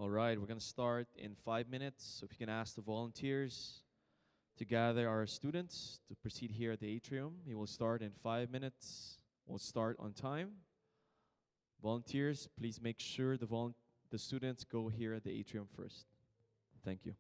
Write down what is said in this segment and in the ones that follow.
All right, we're going to start in 5 minutes. So if you can ask the volunteers to gather our students to proceed here at the atrium. We will start in 5 minutes. We'll start on time. Volunteers, please make sure the students go here at the atrium first. Thank you.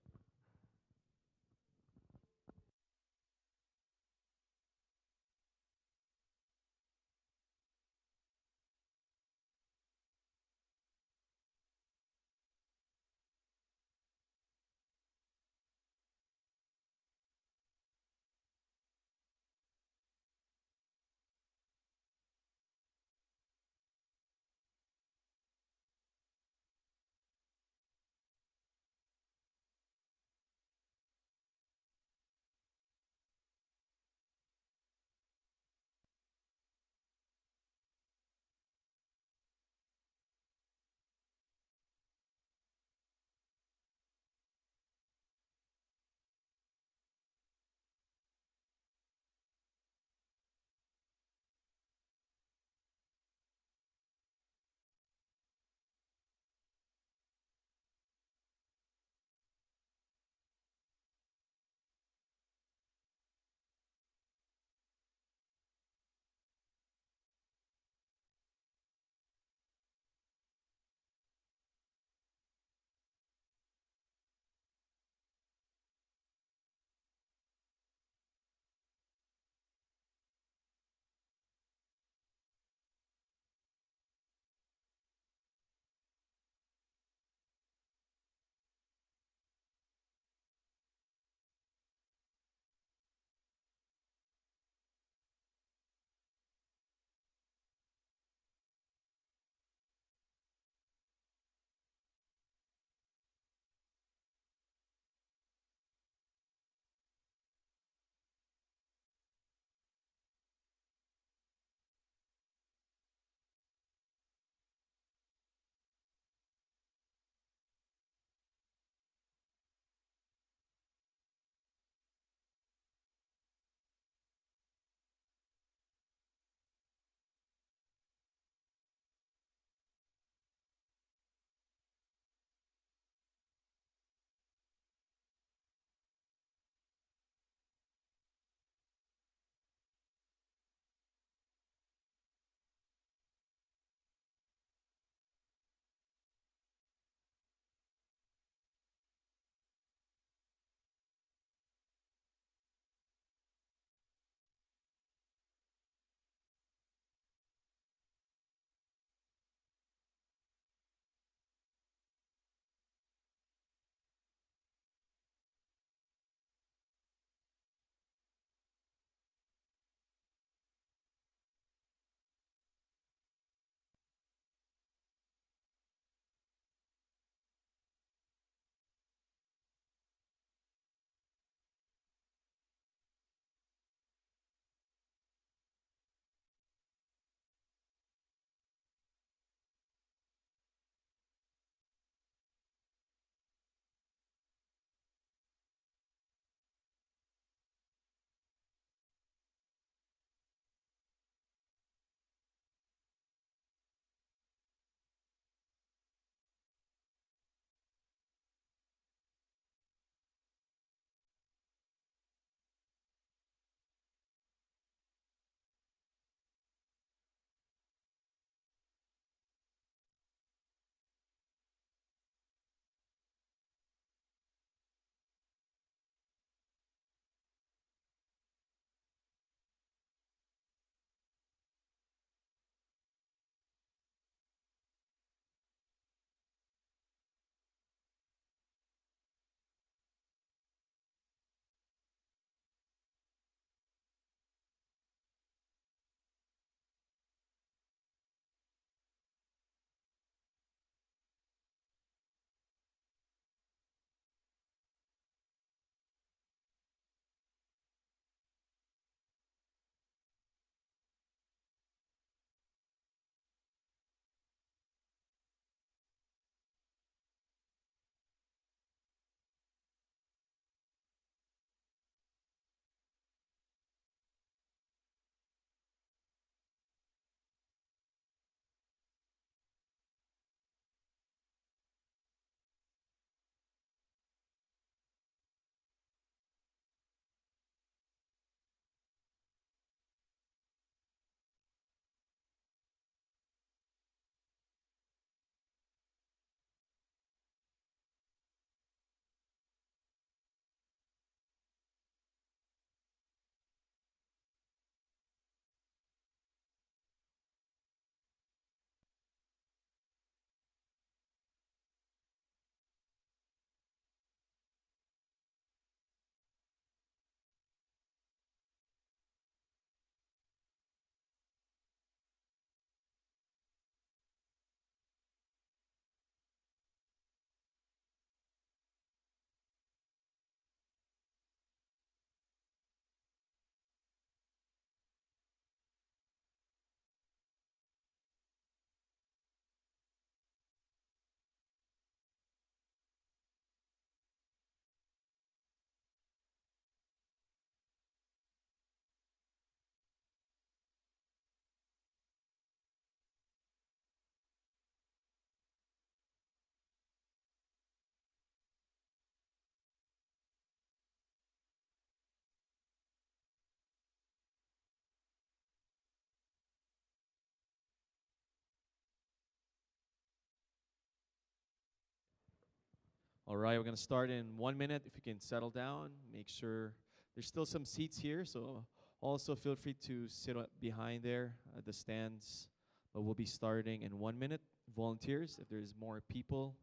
All right, we're going to start in 1 minute. If you can settle down, make sure there's still some seats here. So also feel free to sit behind there at the stands. But we'll be starting in 1 minute. Volunteers, if there's more people,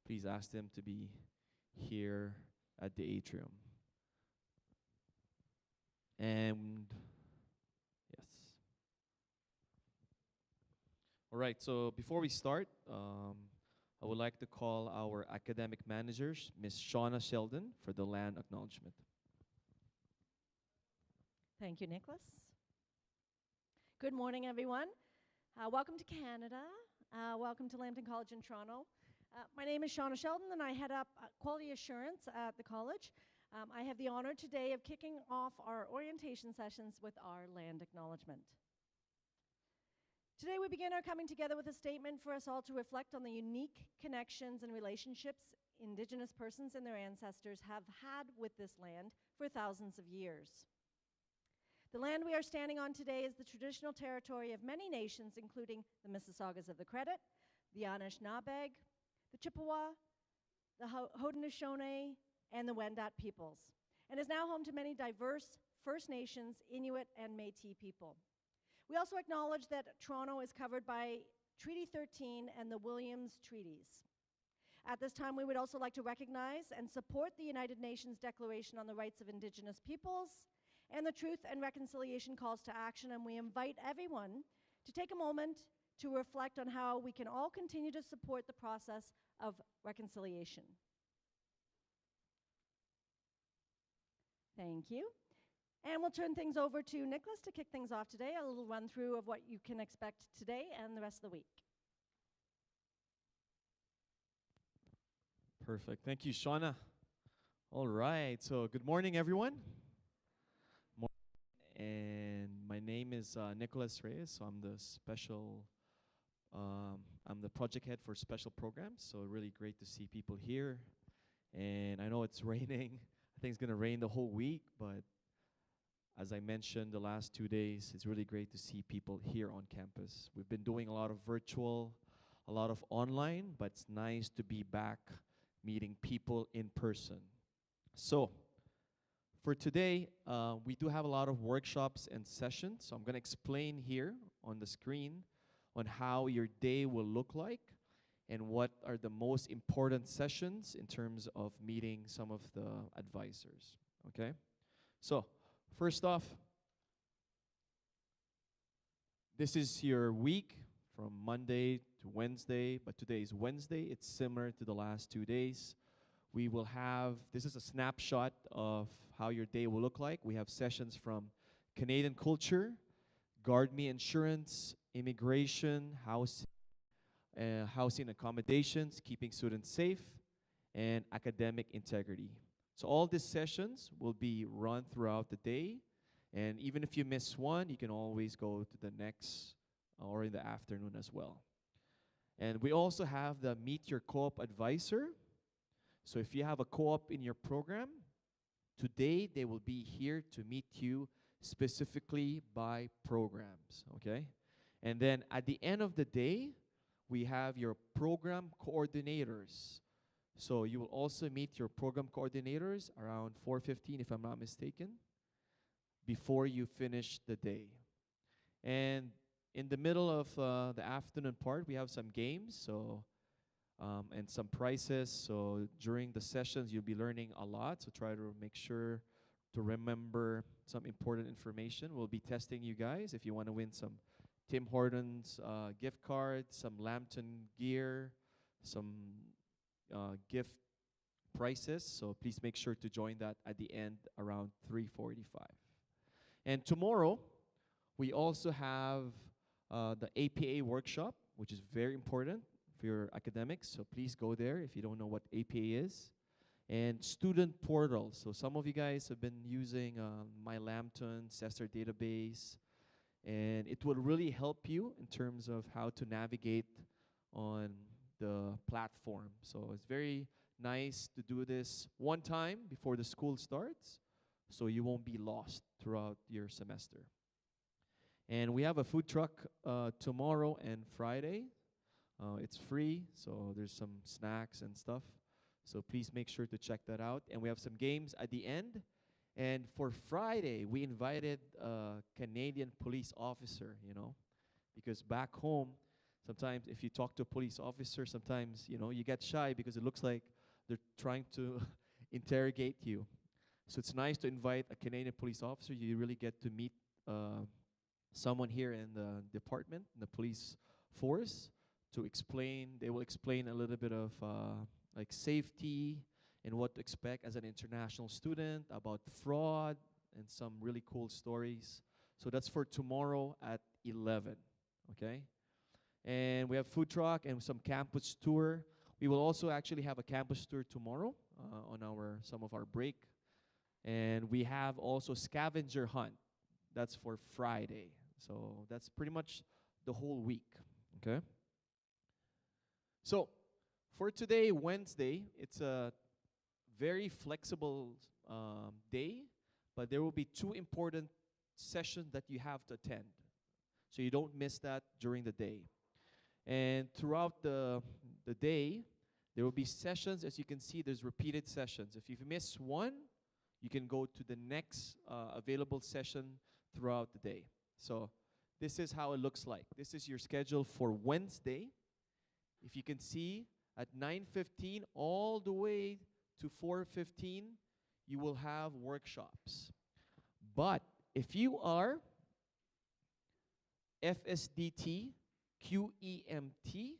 please ask them to be here at the atrium. And yes. All right, so before we start, I would like to call our academic managers, Ms. Shauna Sheldon, for the land acknowledgement. Thank you, Nicholas. Good morning, everyone. Welcome to Canada. Welcome to Lambton College in Toronto. My name is Shauna Sheldon, and I head up quality assurance at the college. I have the honor today of kicking off our orientation sessions with our land acknowledgement. Today we begin our coming together with a statement for us all to reflect on the unique connections and relationships Indigenous persons and their ancestors have had with this land for thousands of years. The land we are standing on today is the traditional territory of many nations, including the Mississaugas of the Credit, the Anishinaabe, the Chippewa, the Haudenosaunee, and the Wendat peoples, and is now home to many diverse First Nations, Inuit, and Métis people. We also acknowledge that Toronto is covered by Treaty 13 and the Williams Treaties. At this time, we would also like to recognize and support the United Nations Declaration on the Rights of Indigenous Peoples and the Truth and Reconciliation Calls to Action, and we invite everyone to take a moment to reflect on how we can all continue to support the process of reconciliation. Thank you. And we'll turn things over to Nicholas to kick things off today, a little run through of what you can expect today and the rest of the week. Perfect. Thank you, Shauna. All right. So good morning, everyone. And my name is Nicholas Reyes. So I'm the project head for special programs. So really great to see people here. And I know it's raining. I think it's going to rain the whole week, but as I mentioned the last 2 days, it's really great to see people here on campus. We've been doing a lot of virtual, a lot of online, but it's nice to be back meeting people in person. So for today, we do have a lot of workshops and sessions. So I'm going to explain here on the screen on how your day will look like and what are the most important sessions in terms of meeting some of the advisors. Okay? So first off, this is your week from Monday to Wednesday, but today is Wednesday. It's similar to the last 2 days. We will have, this is a snapshot of how your day will look like. We have sessions from Canadian culture, guard me insurance, immigration, housing accommodations, keeping students safe, and academic integrity. So all these sessions will be run throughout the day, and even if you miss one, you can always go to the next or in the afternoon as well. And we also have the Meet Your Co-op Advisor. So if you have a co-op in your program, today they will be here to meet you specifically by programs, okay? And then at the end of the day, we have your program coordinators. So you will also meet your program coordinators around 4:15, if I'm not mistaken, before you finish the day. And in the middle of the afternoon part, we have some games, so and some prizes. So during the sessions, you'll be learning a lot. So try to make sure to remember some important information. We'll be testing you guys if you want to win some Tim Hortons gift cards, some Lambton gear, some gift prices. So please make sure to join that at the end around 3:45. And tomorrow, we also have the APA workshop, which is very important for your academics. So please go there if you don't know what APA is. And student portal. So some of you guys have been using My Lambton, Sester database. And it will really help you in terms of how to navigate on the platform. So it's very nice to do this one time before the school starts, so you won't be lost throughout your semester. And we have a food truck tomorrow and Friday. It's free, so there's some snacks and stuff. So please make sure to check that out. And we have some games at the end. And for Friday, we invited a Canadian police officer, because back home, sometimes if you talk to a police officer, sometimes, you get shy because it looks like they're trying to interrogate you. So it's nice to invite a Canadian police officer. You really get to meet someone here in the department, in the police force, to explain. They will explain a little bit of like safety and what to expect as an international student, about fraud, and some really cool stories. So that's for tomorrow at 11, okay? And we have food truck and some campus tour. We will also actually have a campus tour tomorrow on some of our break. And we have also scavenger hunt. That's for Friday. So that's pretty much the whole week, okay? So for today, Wednesday, it's a very flexible day, but there will be 2 important sessions that you have to attend. So you don't miss that during the day. And throughout the day, there will be sessions. As you can see, there's repeated sessions. If you miss one, you can go to the next available session throughout the day. So this is how it looks like. This is your schedule for Wednesday. If you can see, at 9:15 all the way to 4:15, you will have workshops. But if you are FSDT, QEMT,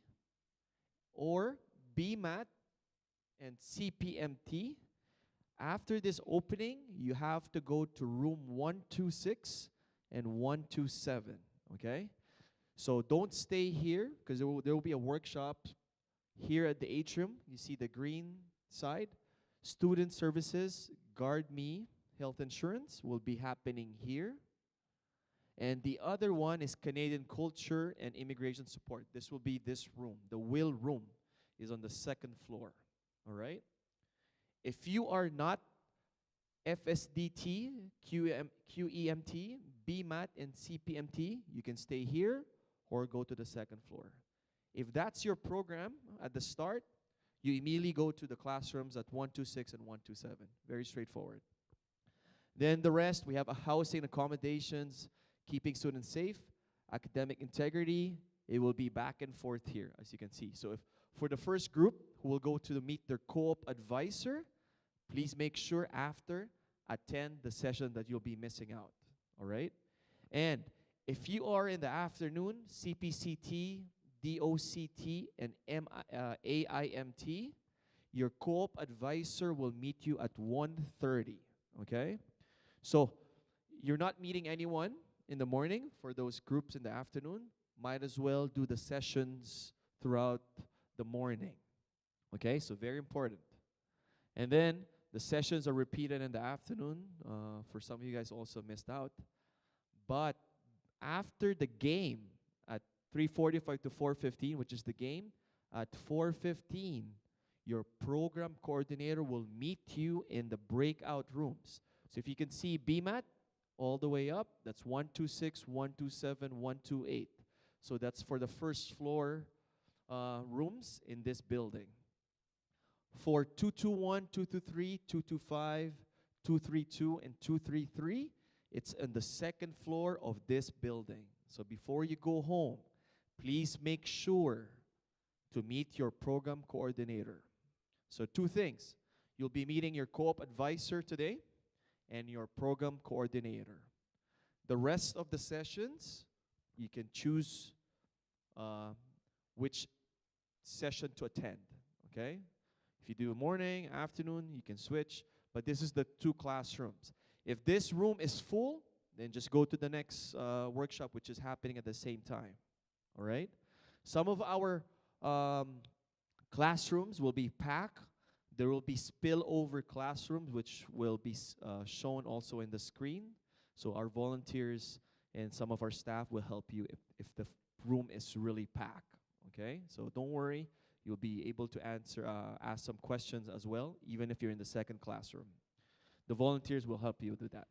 or BMAT and CPMT, after this opening, you have to go to room 126 and 127, okay? So don't stay here, because there will be a workshop here at the atrium. You see the green side. Student services, Guard Me, health insurance will be happening here. And the other one is Canadian culture and immigration support. This will be this room. The Will room is on the 2nd floor, all right? If you are not FSDT, QEMT, BMAT, and CPMT, you can stay here or go to the 2nd floor. If that's your program at the start, you immediately go to the classrooms at 126 and 127. Very straightforward. Then the rest, we have a housing accommodations, keeping students safe, academic integrity. It will be back and forth here, as you can see. So if for the first group who will go to meet their co-op advisor, please make sure after attend the session that you'll be missing out, all right? And if you are in the afternoon, CPCT, DOCT, and AIMT, your co-op advisor will meet you at 1:30, okay? So you're not meeting anyone in the morning for those groups in the afternoon. Might as well do the sessions throughout the morning, okay? So very important. And then the sessions are repeated in the afternoon. For some of you guys also missed out. But after the game at 3:45 to 4:15, which is the game, at 4:15, your program coordinator will meet you in the breakout rooms. So if you can see BMAT all the way up, that's 126, 127, 128. So that's for the first floor rooms in this building. For 221, 223, 225, 232, and 233, it's on the 2nd floor of this building. So before you go home, please make sure to meet your program coordinator. So 2 things. You'll be meeting your co-op advisor today and your program coordinator. The rest of the sessions, you can choose which session to attend, okay? If you do morning, afternoon, you can switch, but this is the 2 classrooms. If this room is full, then just go to the next workshop, which is happening at the same time, all right? Some of our classrooms will be packed. There will be spillover classrooms, which will be shown also in the screen. So our volunteers and some of our staff will help you if the room is really packed, okay? So don't worry. You'll be able to ask some questions as well, even if you're in the 2nd classroom. The volunteers will help you do that.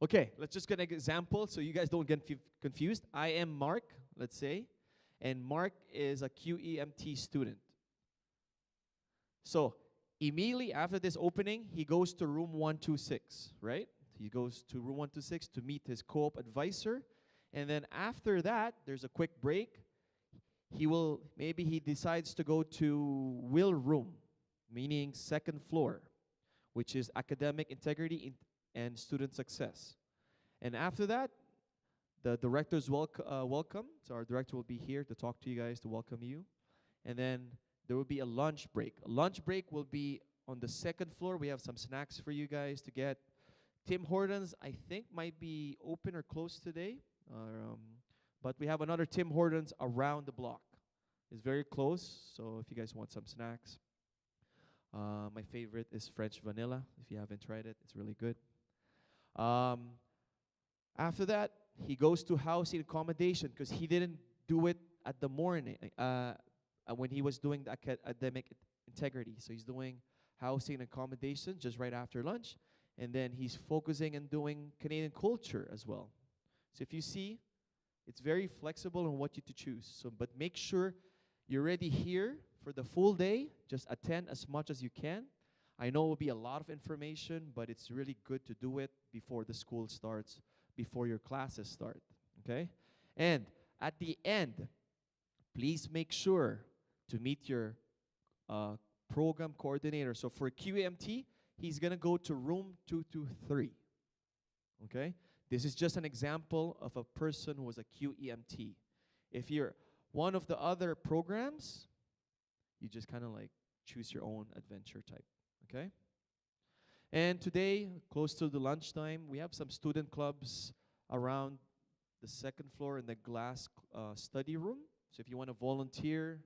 Okay, let's just get an example so you guys don't get confused. I am Mark, let's say, and Mark is a QEMT student. So immediately after this opening, he goes to room 126, right? He goes to room 126 to meet his co-op advisor. And then after that, there's a quick break. Maybe he decides to go to will room, meaning second floor, which is academic integrity and student success. And after that, the director's welcome. So our director will be here to talk to you guys, to welcome you. And then there will be a lunch break. A lunch break will be on the second floor. We have some snacks for you guys to get. Tim Hortons, I think, might be open or closed today. But we have another Tim Hortons around the block. It's very close, so if you guys want some snacks. My favorite is French vanilla. If you haven't tried it, it's really good. After that, he goes to housing accommodation because he didn't do it at the morning when he was doing the academic integrity. So he's doing housing accommodation just right after lunch. And then he's focusing on doing Canadian culture as well. So if you see, it's very flexible on what you to choose. So, but make sure you're ready here for the full day. Just attend as much as you can. I know it will be a lot of information, but it's really good to do it before the school starts, before your classes start, okay? And at the end, please make sure to meet your program coordinator. So for QEMT, he's going to go to room 223, okay? This is just an example of a person who was a QEMT. If you're one of the other programs, you just kind of like choose your own adventure type, okay? And today, close to the lunchtime, we have some student clubs around the second floor in the glass study room. So if you want to volunteer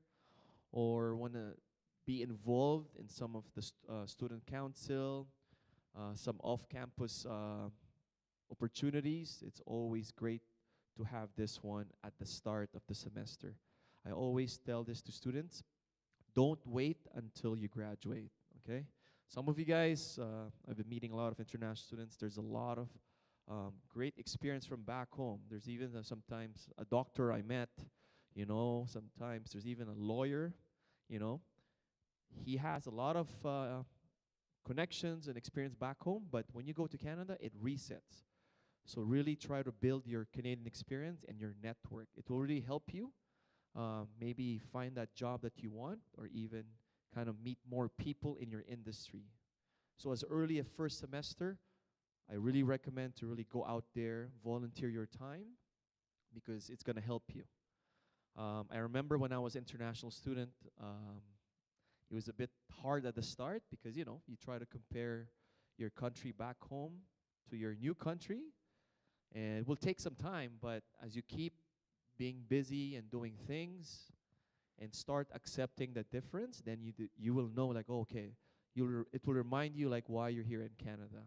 or want to be involved in some of the student council, some off-campus opportunities, it's always great to have this one at the start of the semester. I always tell this to students, don't wait until you graduate, okay? Some of you guys, I've been meeting a lot of international students. There's a lot of great experience from back home. There's even sometimes a doctor I met, you know, sometimes there's even a lawyer, you know. He has a lot of connections and experience back home, but when you go to Canada, it resets. So really try to build your Canadian experience and your network. It will really help you maybe find that job that you want or even kind of meet more people in your industry. So as early as first semester, I really recommend to really go out there, volunteer your time, because it's going to help you. I remember when I was international student, it was a bit hard at the start because, you know, you try to compare your country back home to your new country, and it will take some time, but as you keep being busy and doing things and start accepting the difference, then you will know, like, oh, okay, it will remind you, like, why you're here in Canada.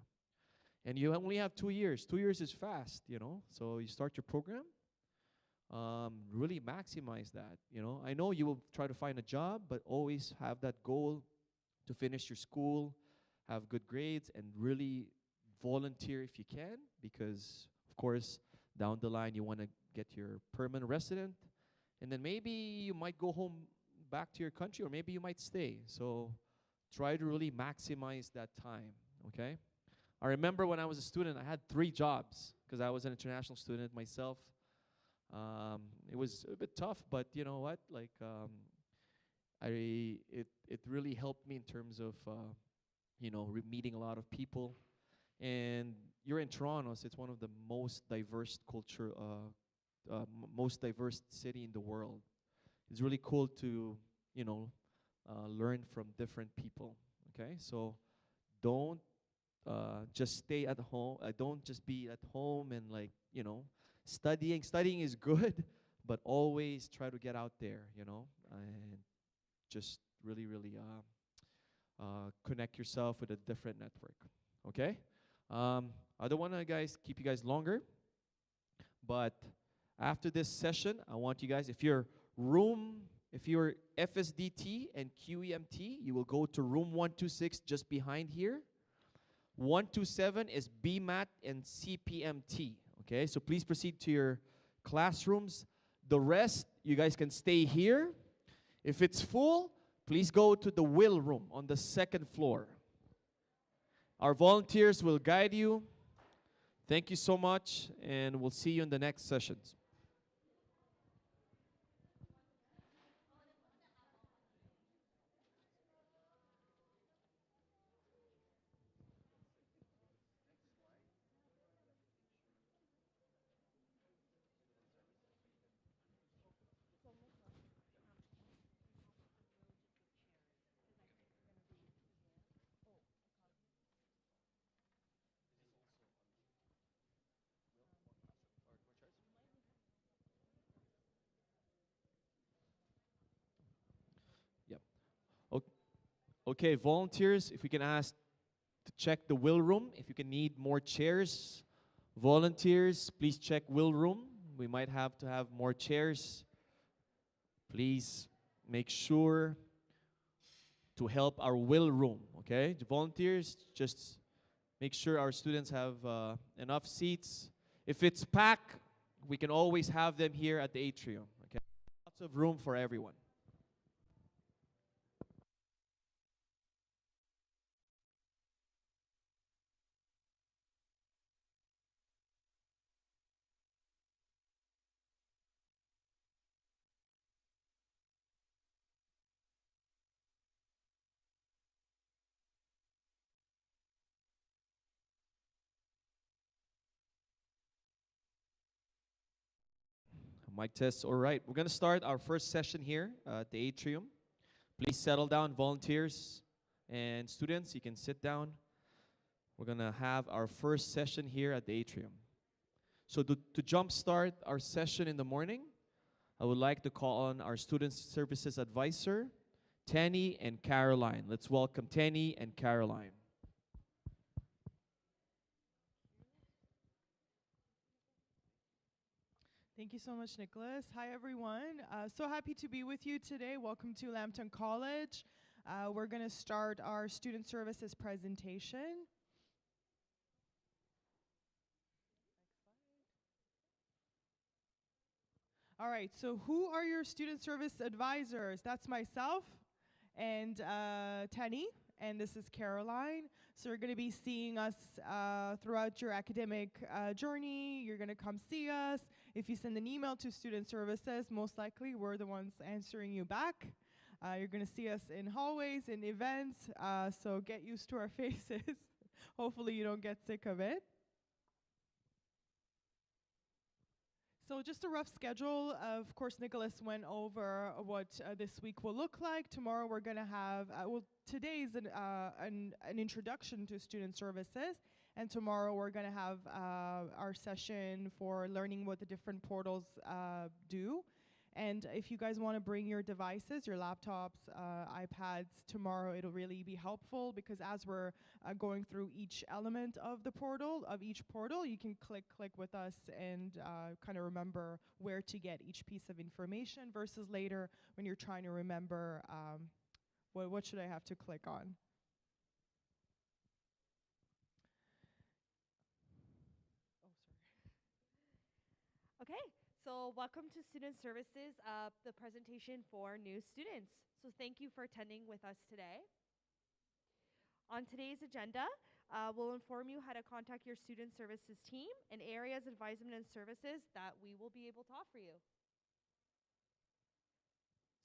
And you only have 2 years. 2 years is fast, you know, so you start your program. Really maximize that, you know. I know you will try to find a job, but always have that goal to finish your school, have good grades, and really volunteer if you can, because, of course, down the line you want to get your permanent resident, and then maybe you might go home back to your country, or maybe you might stay. So try to really maximize that time, okay? I remember when I was a student, I had 3 jobs because I was an international student myself. It was a bit tough, but you know what? Like, it really helped me in terms of, you know, meeting a lot of people. And you're in Toronto, so it's one of the most diverse culture, most diverse city in the world. It's really cool to, you know, learn from different people. Okay, so don't just stay at home. Don't just be at home and, like, you know, studying. Studying is good, but always try to get out there, you know, and just really, really connect yourself with a different network. Okay. I don't want to keep you guys longer, but after this session, I want you guys, if you're FSDT and QEMT, you will go to room 126 just behind here. 127 is BMAT and CPMT. Okay, so please proceed to your classrooms. The rest, you guys can stay here. If it's full, please go to the will room on the second floor. Our volunteers will guide you. Thank you so much, and we'll see you in the next sessions. Yep. Okay, volunteers, if we can ask to check the will room, if you can need more chairs. Volunteers, please check will room. We might have to have more chairs. Please make sure to help our will room, okay? The volunteers, just make sure our students have enough seats. If it's packed, we can always have them here at the atrium, okay? Lots of room for everyone. Mic test, all right. We're gonna start our first session here at the atrium. Please settle down, volunteers and students, you can sit down. We're gonna have our first session here at the atrium. So to jumpstart our session in the morning, I would like to call on our Student Services Advisor, Tanny and Caroline. Let's welcome Tanny and Caroline. Thank you so much, Nicholas. Hi, everyone. So happy to be with you today. Welcome to Lambton College. We're going to start our student services presentation. All right, so who are your student service advisors? That's myself and Tenny, and this is Caroline. So you're going to be seeing us throughout your academic journey. You're going to come see us. If you send an email to student services, most likely we're the ones answering you back. You're going to see us in hallways, in events, so get used to our faces. Hopefully you don't get sick of it. So just a rough schedule. Of course, Nicholas went over what this week will look like. Tomorrow we're going to have, today's an introduction to student services. And tomorrow we're going to have our session for learning what the different portals do. And if you guys want to bring your devices, your laptops, iPads, tomorrow it'll really be helpful, because as we're going through each element of the portal, of each portal, you can click with us and kind of remember where to get each piece of information, versus later when you're trying to remember what should I have to click on. Okay, so welcome to Student Services, the presentation for new students. So thank you for attending with us today. On today's agenda, we'll inform you how to contact your Student Services team and areas, advisement, and services that we will be able to offer you.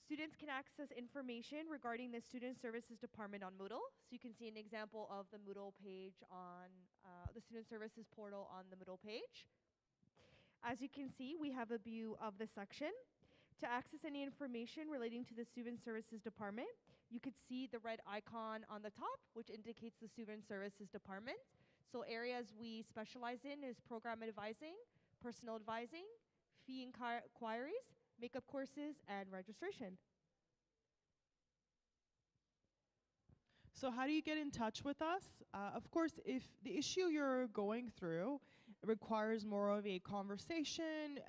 Students can access information regarding the Student Services Department on Moodle. So you can see an example of the Moodle page on the Student Services portal on the Moodle page. As you can see, we have a view of the section. To access any information relating to the Student Services Department, you could see the red icon on the top, which indicates the Student Services Department. So areas we specialize in is program advising, personal advising, fee inquiries, makeup courses, and registration. So how do you get in touch with us? Of course, if the issue you're going through requires more of a conversation,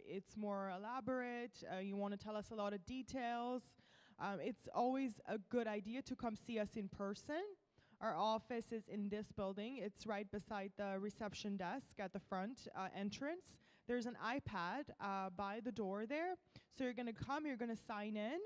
it's more elaborate, you want to tell us a lot of details, it's always a good idea to come see us in person. Our office is in this building. It's right beside the reception desk at the front entrance. There's an iPad by the door there. So you're going to come, you're going to sign in.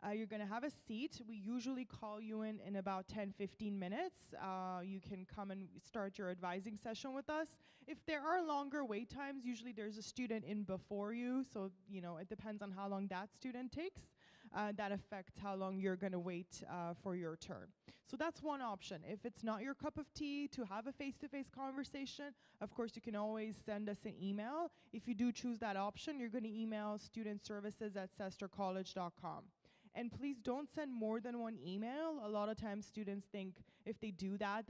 You're going to have a seat. We usually call you in about 10-15 minutes. You can come and start your advising session with us. If there are longer wait times, usually there's a student in before you, so it depends on how long that student takes. That affects how long you're going to wait for your turn. So that's one option. If it's not your cup of tea to have a face-to-face conversation, of course, you can always send us an email. If you do choose that option, you're going to email studentservices@sestercollege.com. And please don't send more than one email. A lot of times students think if they do that,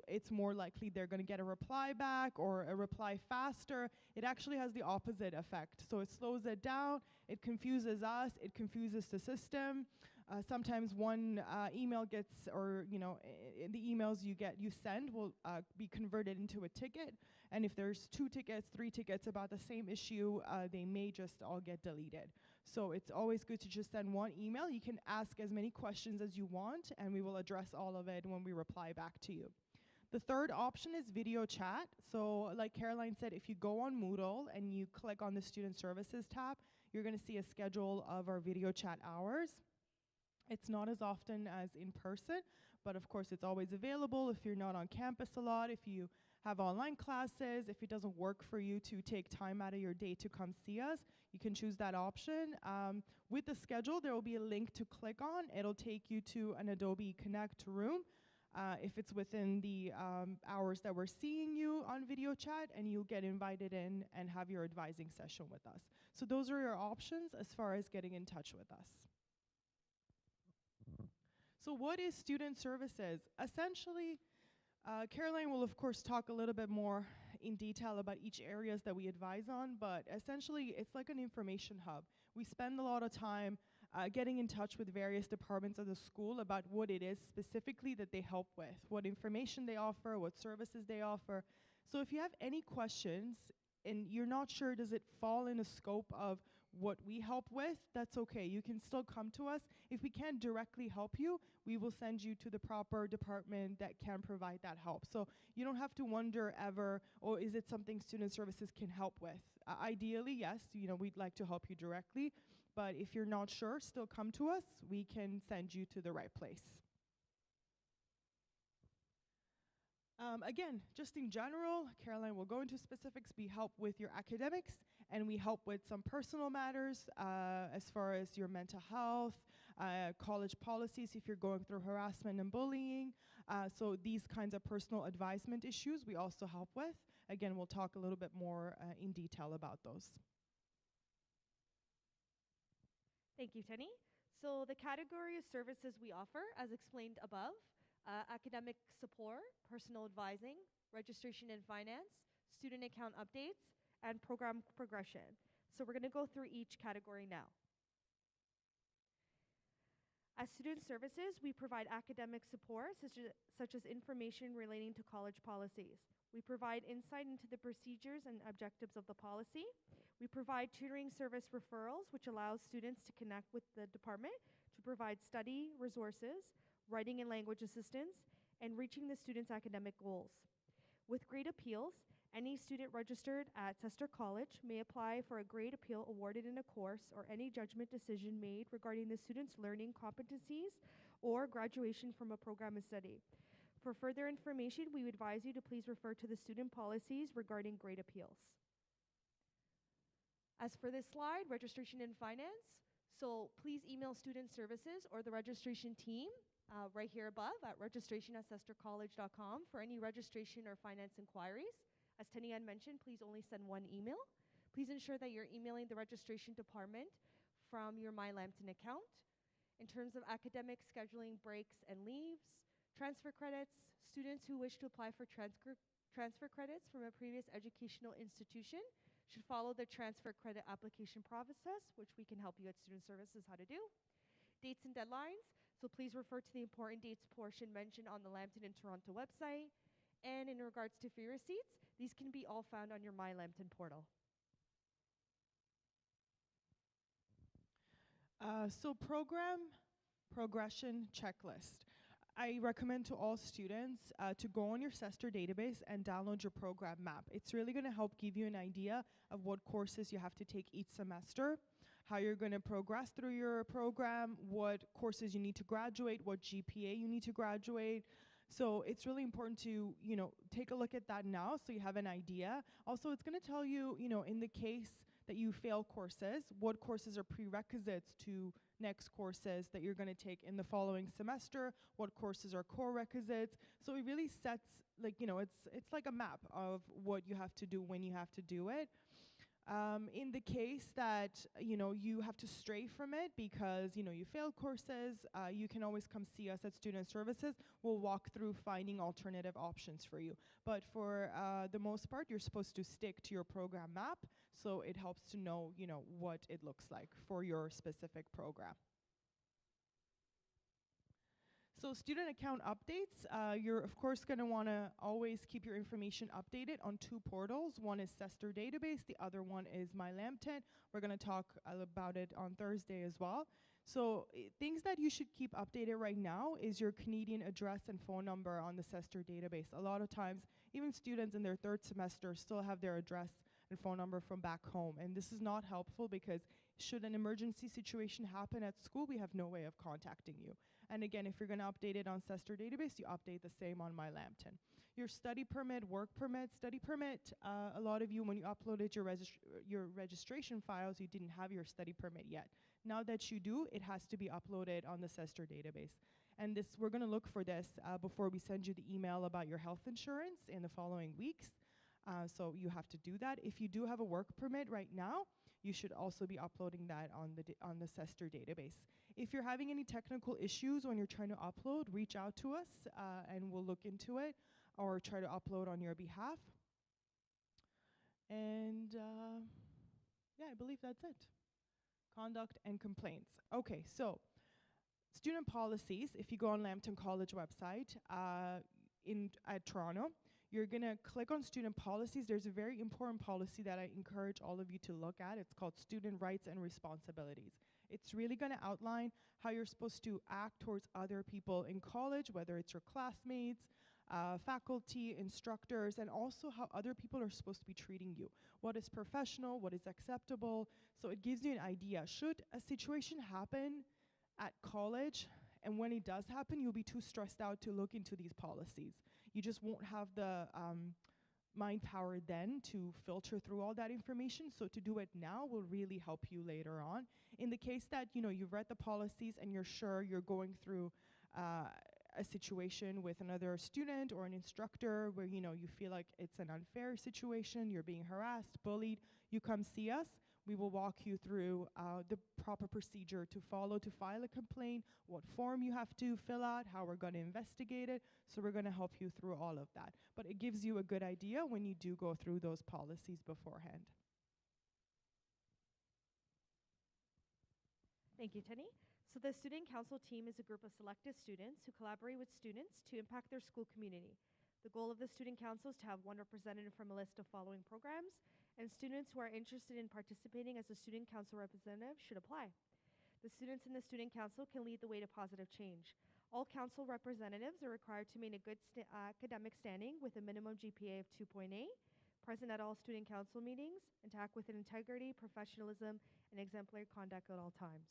it's more likely they're going to get a reply back or a reply faster. It actually has the opposite effect. So it slows it down, it confuses us, it confuses the system. Sometimes one email gets, the emails you send will be converted into a ticket. And if there's 2 tickets, 3 tickets about the same issue, they may just all get deleted. So it's always good to just send one email. You can ask as many questions as you want, and we will address all of it when we reply back to you. The third option is video chat. So like Caroline said, if you go on Moodle and you click on the Student Services tab, you're going to see a schedule of our video chat hours. It's not as often as in person, but of course it's always available if you're not on campus a lot, if you have online classes, if it doesn't work for you to take time out of your day to come see us, you can choose that option. With the schedule, there will be a link to click on. It'll take you to an Adobe Connect room. If it's within the hours that we're seeing you on video chat, and you'll get invited in and have your advising session with us. So those are your options as far as getting in touch with us. So what is student services? Essentially, Caroline will of course talk a little bit more in detail about each areas that we advise on, but essentially it's like an information hub. We spend a lot of time getting in touch with various departments of the school about what it is specifically that they help with, what information they offer, what services they offer. So if you have any questions and you're not sure does it fall in a scope of what we help with, that's okay. You can still come to us. If we can't directly help you, we will send you to the proper department that can provide that help. So you don't have to wonder ever, oh, is it something student services can help with? Ideally, yes, we'd like to help you directly, but if you're not sure, still come to us. We can send you to the right place. Again, just in general, Caroline will go into specifics. We help with your academics, and we help with some personal matters as far as your mental health, college policies if you're going through harassment and bullying. So these kinds of personal advisement issues we also help with. Again, we'll talk a little bit more in detail about those. Thank you, Tenny. So the category of services we offer, as explained above, academic support, personal advising, registration and finance, student account updates, and program progression. So we're going to go through each category now. As student services, we provide academic support, such as information relating to college policies. We provide insight into the procedures and objectives of the policy. We provide tutoring service referrals, which allows students to connect with the department to provide study resources, writing and language assistance, and reaching the student's academic goals. With grade appeals, any student registered at Sester College may apply for a grade appeal awarded in a course or any judgment decision made regarding the student's learning competencies or graduation from a program of study. For further information, we would advise you to please refer to the student policies regarding grade appeals. As for this slide, registration and finance, so please email student services or the registration team right here above at registration@sestercollege.com for any registration or finance inquiries. As Tenny-Ann mentioned, please only send one email. Please ensure that you're emailing the registration department from your My Lambton account. In terms of academic scheduling breaks and leaves, transfer credits, students who wish to apply for transfer credits from a previous educational institution should follow the transfer credit application process, which we can help you at Student Services how to do. Dates and deadlines, so please refer to the important dates portion mentioned on the Lambton and Toronto website. And in regards to fee receipts, these can be all found on your My Lambton portal. So program progression checklist. I recommend to all students to go on your Sester database and download your program map. It's really going to help give you an idea of what courses you have to take each semester. how you're going to progress through your program, what courses you need to graduate, what GPA you need to graduate. So it's really important to, take a look at that now so you have an idea. Also, it's going to tell you, in the case that you fail courses, what courses are prerequisites to next courses that you're going to take in the following semester, what courses are core requisites. So it really sets, it's like a map of what you have to do when you have to do it. In the case that, you have to stray from it because, you failed courses, you can always come see us at Student Services. We'll walk through finding alternative options for you. But for the most part, you're supposed to stick to your program map, so it helps to know, what it looks like for your specific program. So student account updates, you're of course going to want to always keep your information updated on two portals. One is Sester Database, the other one is My Lambton. We're going to talk about it on Thursday as well. So things that you should keep updated right now is your Canadian address and phone number on the Sester Database. A lot of times, even students in their third semester still have their address and phone number from back home. And this is not helpful because should an emergency situation happen at school, we have no way of contacting you. And again, if you're going to update it on Sester Database, you update the same on My Lambton. Your study permit, work permit, study permit, a lot of you, when you uploaded your registration files, you didn't have your study permit yet. Now that you do, it has to be uploaded on the Sester Database. And this, we're going to look for this before we send you the email about your health insurance in the following weeks. So you have to do that. If you do have a work permit right now, you should also be uploading that on the Sester Database. If you're having any technical issues when you're trying to upload, reach out to us and we'll look into it or try to upload on your behalf. And yeah, I believe that's it. Conduct and complaints. Okay, so student policies, if you go on Lambton College website at Toronto, you're going to click on student policies. There's a very important policy that I encourage all of you to look at. It's called Student Rights and Responsibilities. It's really going to outline how you're supposed to act towards other people in college, whether it's your classmates, faculty, instructors, and also how other people are supposed to be treating you. What is professional, what is acceptable. So it gives you an idea. Should a situation happen at college, and when it does happen, you'll be too stressed out to look into these policies. You just won't have the mind power then to filter through all that information. So to do it now will really help you later on. In the case that you've read the policies and you're sure you're going through a situation with another student or an instructor where you feel like it's an unfair situation, you're being harassed, bullied, you come see us. We will walk you through the proper procedure to follow to file a complaint, what form you have to fill out, how we're going to investigate it. So we're going to help you through all of that. But it gives you a good idea when you do go through those policies beforehand. Thank you, Tenny. So the Student Council team is a group of selected students who collaborate with students to impact their school community. The goal of the Student Council is to have one representative from a list of following programs, and students who are interested in participating as a Student Council representative should apply. The students in the Student Council can lead the way to positive change. All council representatives are required to maintain a good academic standing with a minimum GPA of 2.8, present at all Student Council meetings, and to act with integrity, professionalism, and exemplary conduct at all times.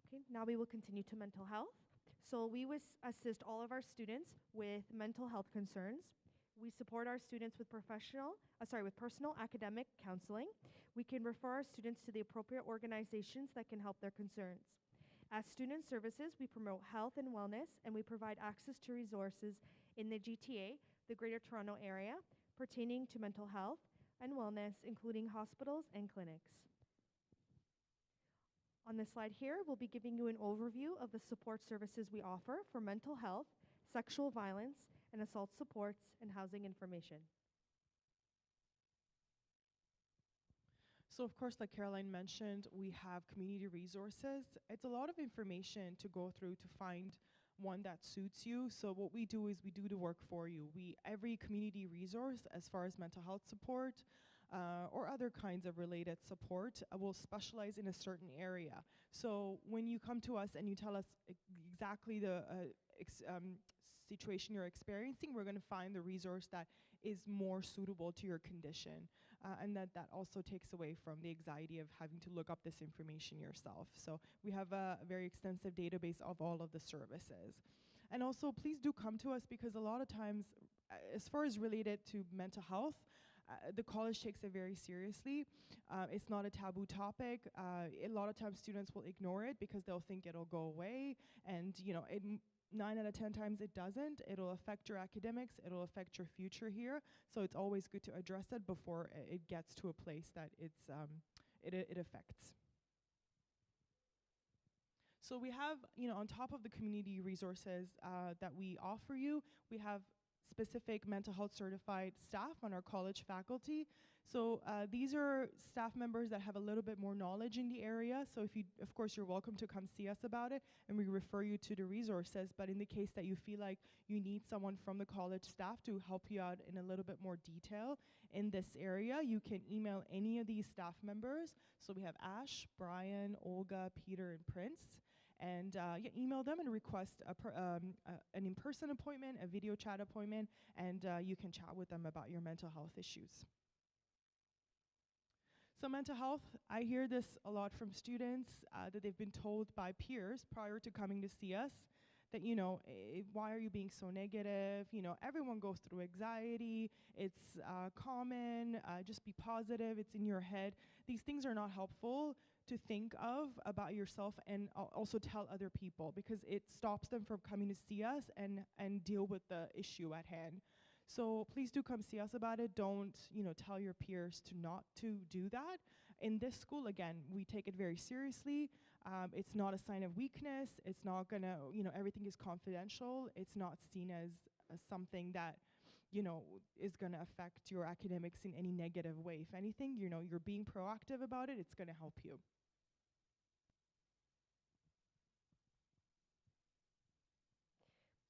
Okay, now we will continue to mental health. So we assist all of our students with mental health concerns. We support our students with personal academic counseling. We can refer our students to the appropriate organizations that can help their concerns. As Student Services, we promote health and wellness, and we provide access to resources in the GTA, the Greater Toronto Area, pertaining to mental health and wellness, including hospitals and clinics. On this slide here, we'll be giving you an overview of the support services we offer for mental health, sexual violence, and assault supports, and housing information. So of course, like Caroline mentioned, we have community resources. It's a lot of information to go through to find one that suits you. So what we do is we do the work for you. Every community resource, as far as mental health support, or other kinds of related support, will specialize in a certain area. So when you come to us and you tell us exactly the situation you're experiencing, we're going to find the resource that is more suitable to your condition. and that also takes away from the anxiety of having to look up this information yourself. So we have a very extensive database of all of the services. And also, please do come to us, because a lot of times, as far as related to mental health, the college takes it very seriously. It's not a taboo topic. A lot of times students will ignore it because they'll think it'll go away, and 9 out of 10 times it doesn't. It'll affect your academics, it'll affect your future here. So it's always good to address it before it gets to a place that it affects. So we have, on top of the community resources that we offer you, we have specific mental health certified staff on our college faculty. So these are staff members that have a little bit more knowledge in the area. So of course, you're welcome to come see us about it, and we refer you to the resources. But in the case that you feel like you need someone from the college staff to help you out in a little bit more detail in this area, you can email any of these staff members. So we have Ash, Brian, Olga, Peter, and Prince. And email them and request an in-person appointment, a video chat appointment, and you can chat with them about your mental health issues. So mental health, I hear this a lot from students that they've been told by peers prior to coming to see us that, why are you being so negative? Everyone goes through anxiety. It's common. Just be positive. It's in your head. These things are not helpful to think of about yourself, and also tell other people, because it stops them from coming to see us and deal with the issue at hand. So please do come see us about it. Don't tell your peers to not to do that. In this school, again, we take it very seriously. It's not a sign of weakness. It's not gonna, everything is confidential. It's not seen as something that is going to affect your academics in any negative way. If anything, you're being proactive about it. It's going to help you.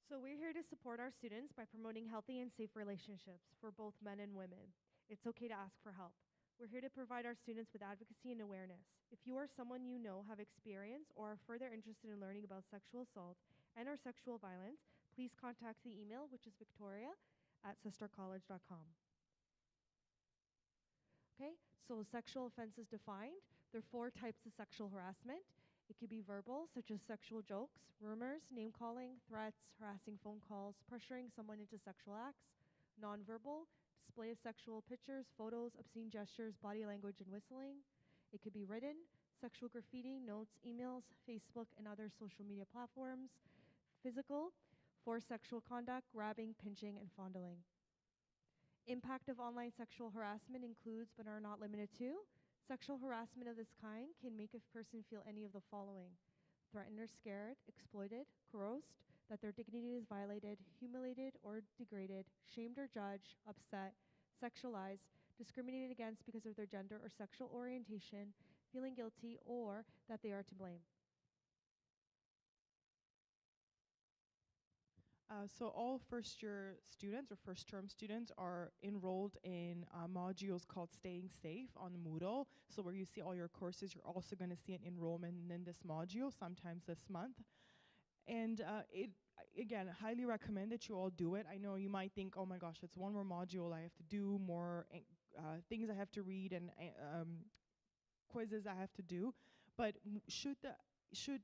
So we're here to support our students by promoting healthy and safe relationships for both men and women. It's okay to ask for help. We're here to provide our students with advocacy and awareness. If you or someone you know have experience or are further interested in learning about sexual assault and/or sexual violence, please contact the email, which is victoria@sistercollege.com. Okay, so sexual offenses defined. There are 4 types of sexual harassment. It could be verbal, such as sexual jokes, rumors, name-calling, threats, harassing phone calls, pressuring someone into sexual acts. Nonverbal, display of sexual pictures, photos, obscene gestures, body language, and whistling. It could be written, sexual graffiti, notes, emails, Facebook, and other social media platforms. Physical, forced sexual conduct, grabbing, pinching, and fondling. Impact of online sexual harassment includes, but are not limited to, sexual harassment of this kind can make a person feel any of the following: threatened or scared, exploited, coerced, that their dignity is violated, humiliated or degraded, shamed or judged, upset, sexualized, discriminated against because of their gender or sexual orientation, feeling guilty, or that they are to blame. So all first-year students or first-term students are enrolled in modules called Staying Safe on Moodle. So where you see all your courses, you're also going to see an enrollment in this module sometimes this month. And again, highly recommend that you all do it. I know you might think, oh my gosh, it's one more module. I have to do more things I have to read and quizzes I have to do. But should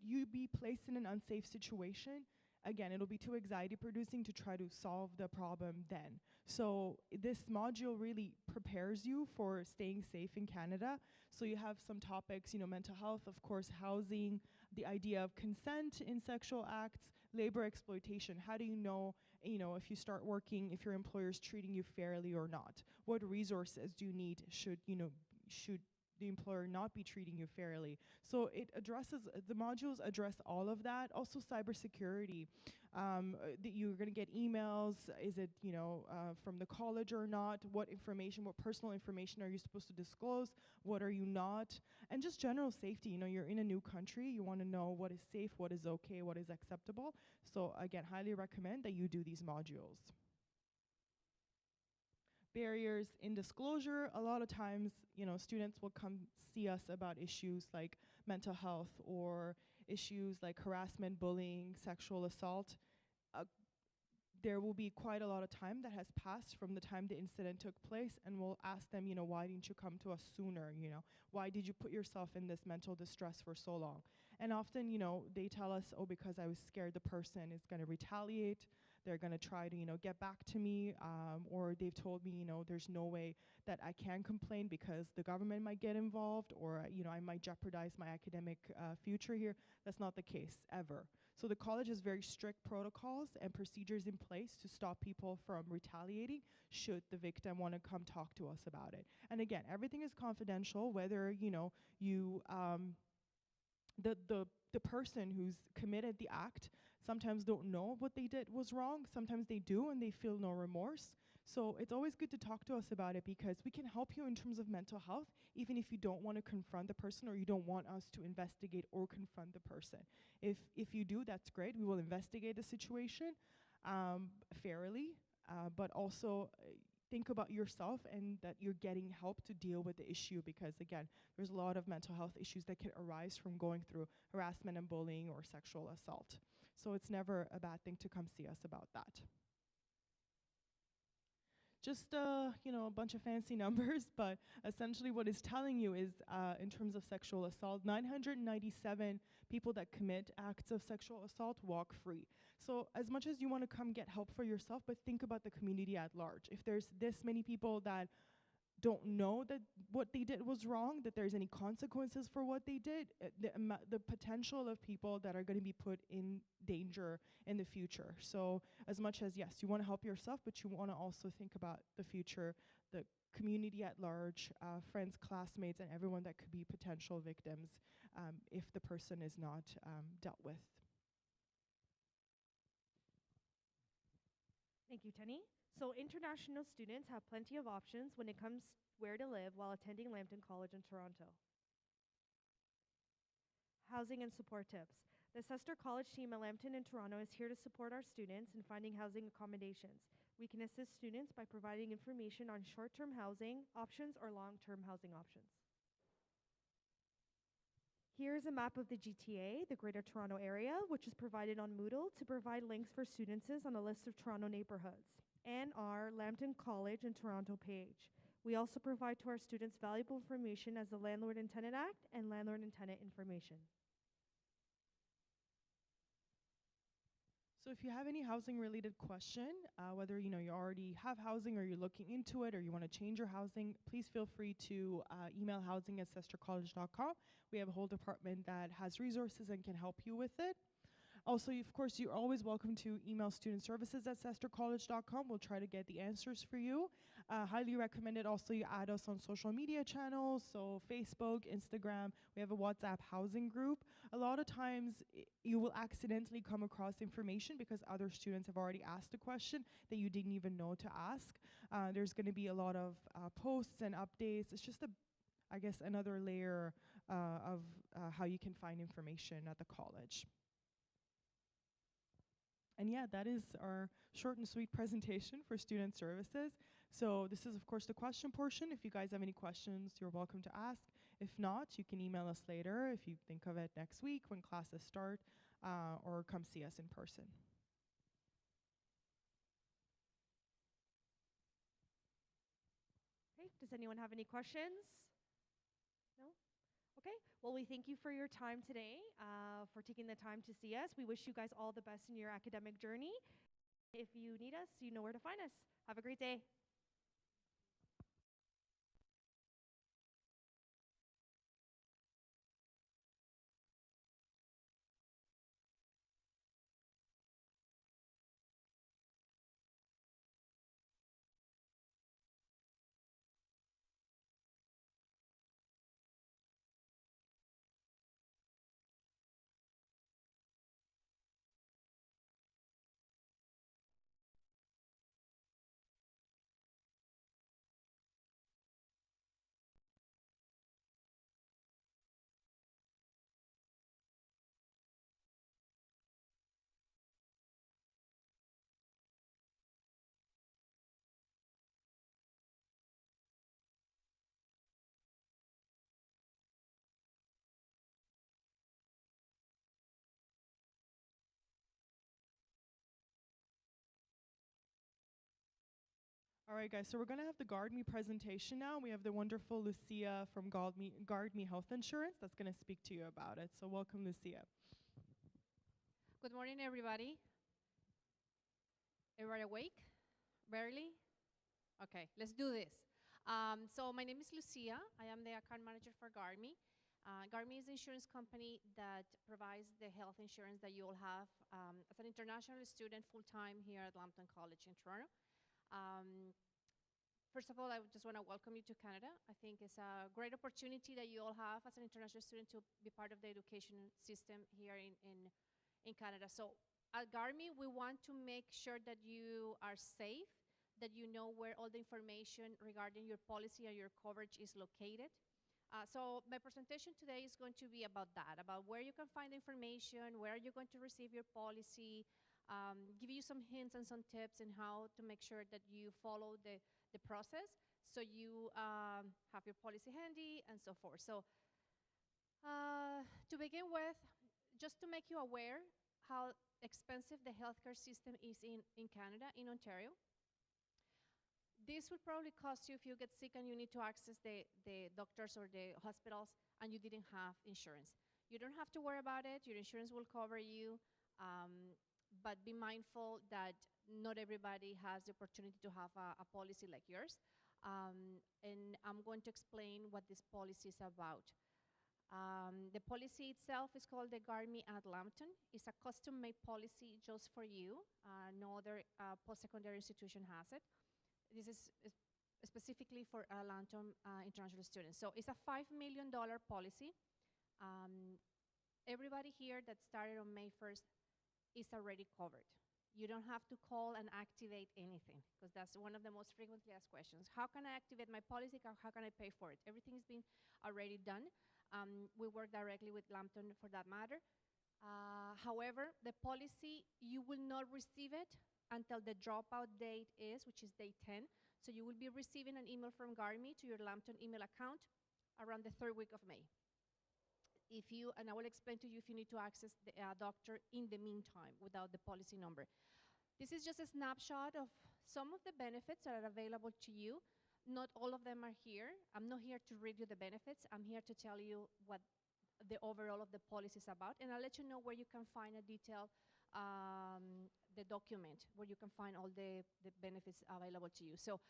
you be placed in an unsafe situation, again, it'll be too anxiety producing to try to solve the problem then. So this module really prepares you for staying safe in Canada. So you have some topics, mental health, of course, housing, the idea of consent in sexual acts, labor exploitation. How do you know, if you start working, if your employer is treating you fairly or not? What resources do you need should the employer not be treating you fairly? So it addresses, the modules address all of that. Also cybersecurity, that you're gonna get emails, is it, from the college or not? What personal information are you supposed to disclose? What are you not? And just general safety, you're in a new country, you wanna know what is safe, what is okay, what is acceptable. So again, highly recommend that you do these modules. Barriers in disclosure. A lot of times, students will come see us about issues like mental health or issues like harassment, bullying, sexual assault. there will be quite a lot of time that has passed from the time the incident took place, and we'll ask them, why didn't you come to us sooner? Why did you put yourself in this mental distress for so long? And often, they tell us, oh, because I was scared the person is going to retaliate. They're going to try to, get back to me, or they've told me, there's no way that I can complain because the government might get involved, or, I might jeopardize my academic future here. That's not the case, ever. So the college has very strict protocols and procedures in place to stop people from retaliating should the victim want to come talk to us about it. And again, everything is confidential, whether, the person who's committed the act sometimes don't know what they did was wrong. Sometimes they do and they feel no remorse. So it's always good to talk to us about it, because we can help you in terms of mental health, even if you don't want to confront the person or you don't want us to investigate or confront the person. If you do, that's great. We will investigate the situation fairly, but also think about yourself and that you're getting help to deal with the issue, because again, there's a lot of mental health issues that can arise from going through harassment and bullying or sexual assault. So it's never a bad thing to come see us about that. Just a bunch of fancy numbers, but essentially what it's telling you is, in terms of sexual assault, 997 people that commit acts of sexual assault walk free. So as much as you want to come get help for yourself, but think about the community at large. If there's this many people that don't know that what they did was wrong, that there's any consequences for what they did, the potential of people that are going to be put in danger in the future. So as much as, yes, you want to help yourself, but you want to also think about the future, the community at large, friends, classmates, and everyone that could be potential victims if the person is not dealt with. Thank you, Tenny. So international students have plenty of options when it comes where to live while attending Lambton College in Toronto. Housing and support tips. The Sester College team at Lambton in Toronto is here to support our students in finding housing accommodations. We can assist students by providing information on short-term housing options or long-term housing options. Here's a map of the GTA, the Greater Toronto Area, which is provided on Moodle to provide links for students on a list of Toronto neighborhoods, and our Lambton College in Toronto page. We also provide to our students valuable information as the Landlord and Tenant Act and Landlord and Tenant information. So if you have any housing related question, whether you already have housing or you're looking into it or you want to change your housing, please feel free to email housing@sestercollege.com. We have a whole department that has resources and can help you with it. Also, of course, you're always welcome to email studentservices@sestercollege.com. We'll try to get the answers for you. Highly recommended also you add us on social media channels, so Facebook, Instagram. We have a WhatsApp housing group. A lot of times you will accidentally come across information because other students have already asked a question that you didn't even know to ask. There's going to be a lot of posts and updates. It's just I guess another layer of how you can find information at the college. And yeah, that is our short and sweet presentation for student services. So this is, of course, the question portion. If you guys have any questions, you're welcome to ask. If not, you can email us later if you think of it next week when classes start, or come see us in person. Okay, does anyone have any questions? No? Okay, well, we thank you for your time today, for taking the time to see us. We wish you guys all the best in your academic journey. If you need us, you know where to find us. Have a great day. All right, guys, so we're going to have the GuardMe presentation now. We have the wonderful Lucia from GuardMe Health Insurance that's going to speak to you about it. So welcome, Lucia. Good morning, everybody. Everybody awake? Barely? Okay, let's do this. So my name is Lucia. I am the account manager for GuardMe. GuardMe is an insurance company that provides the health insurance that you all have as an international student full-time here at Lambton College in Toronto. First of all, I just want to welcome you to Canada. I think it's a great opportunity that you all have as an international student to be part of the education system here in Canada. So at GuardMe, we want to make sure that you are safe, that you know where all the information regarding your policy and your coverage is located. So my presentation today is going to be about that, about where you can find information, where you're going to receive your policy, give you some hints and some tips on how to make sure that you follow the process so you have your policy handy and so forth. So to begin with, just to make you aware how expensive the healthcare system is in Canada, in Ontario. This will probably cost you if you get sick and you need to access the doctors or the hospitals and you didn't have insurance. You don't have to worry about it. Your insurance will cover you. But be mindful that not everybody has the opportunity to have a policy like yours. And I'm going to explain what this policy is about. The policy itself is called the GuardMe at Lambton. It's a custom-made policy just for you. No other post-secondary institution has it. This is specifically for Lambton international students. So it's a $5 million policy. Everybody here that started on May 1st is already covered. You don't have to call and activate anything, because that's one of the most frequently asked questions. How can I activate my policy? How can I pay for it? Everything's been already done. We work directly with Lambton for that matter. However, the policy, you will not receive it until the dropout date is, which is day 10. So you will be receiving an email from GuardMe to your Lambton email account around the 3rd week of May. And I will explain to you if you need to access the doctor in the meantime without the policy number. This is just a snapshot of some of the benefits that are available to you. Not all of them are here. I'm not here to read you the benefits. I'm here to tell you what the overall of the policy is about, and I'll let you know where you can find a detail, the document, where you can find all the benefits available to you. So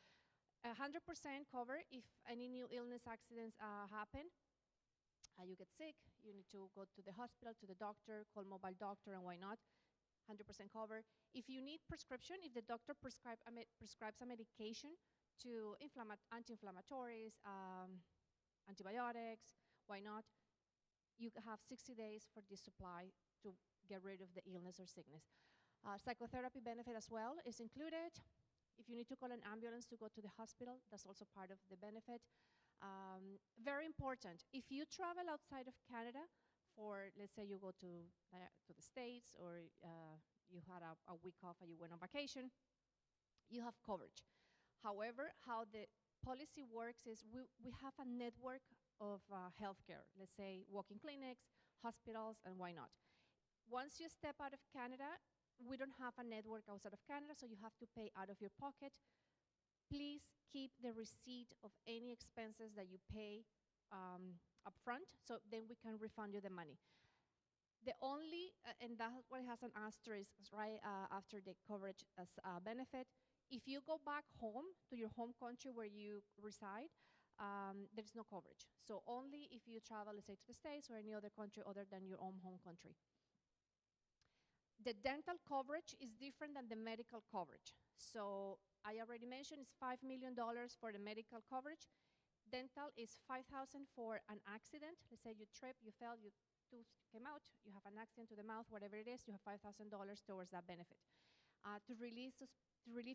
100% cover if any new illness accidents happen. You get sick, you need to go to the hospital, to the doctor, call mobile doctor, and why not? 100% cover. If you need prescription, if the doctor prescribes a medication to anti-inflammatories, antibiotics, why not? You have 60 days for this supply to get rid of the illness or sickness. Psychotherapy benefit as well is included. If you need to call an ambulance to go to the hospital, that's also part of the benefit. Very important, if you travel outside of Canada for, let's say you go to the States, or you had a week off and you went on vacation, you have coverage. However, how the policy works is we have a network of healthcare, let's say walk-in clinics, hospitals, and why not. Once you step out of Canada, we don't have a network outside of Canada, so you have to pay out of your pocket. Please keep the receipt of any expenses that you pay up front, so then we can refund you the money. The only, and that's why it has an asterisk right after the coverage as a benefit, if you go back home to your home country where you reside, there's no coverage. So only if you travel, let's say, to the States or any other country other than your own home country. The dental coverage is different than the medical coverage. So I already mentioned it's $5 million for the medical coverage. Dental is $5,000 for an accident. Let's say you trip, you fell, your tooth came out, you have an accident to the mouth, whatever it is, you have $5,000 towards that benefit. To relief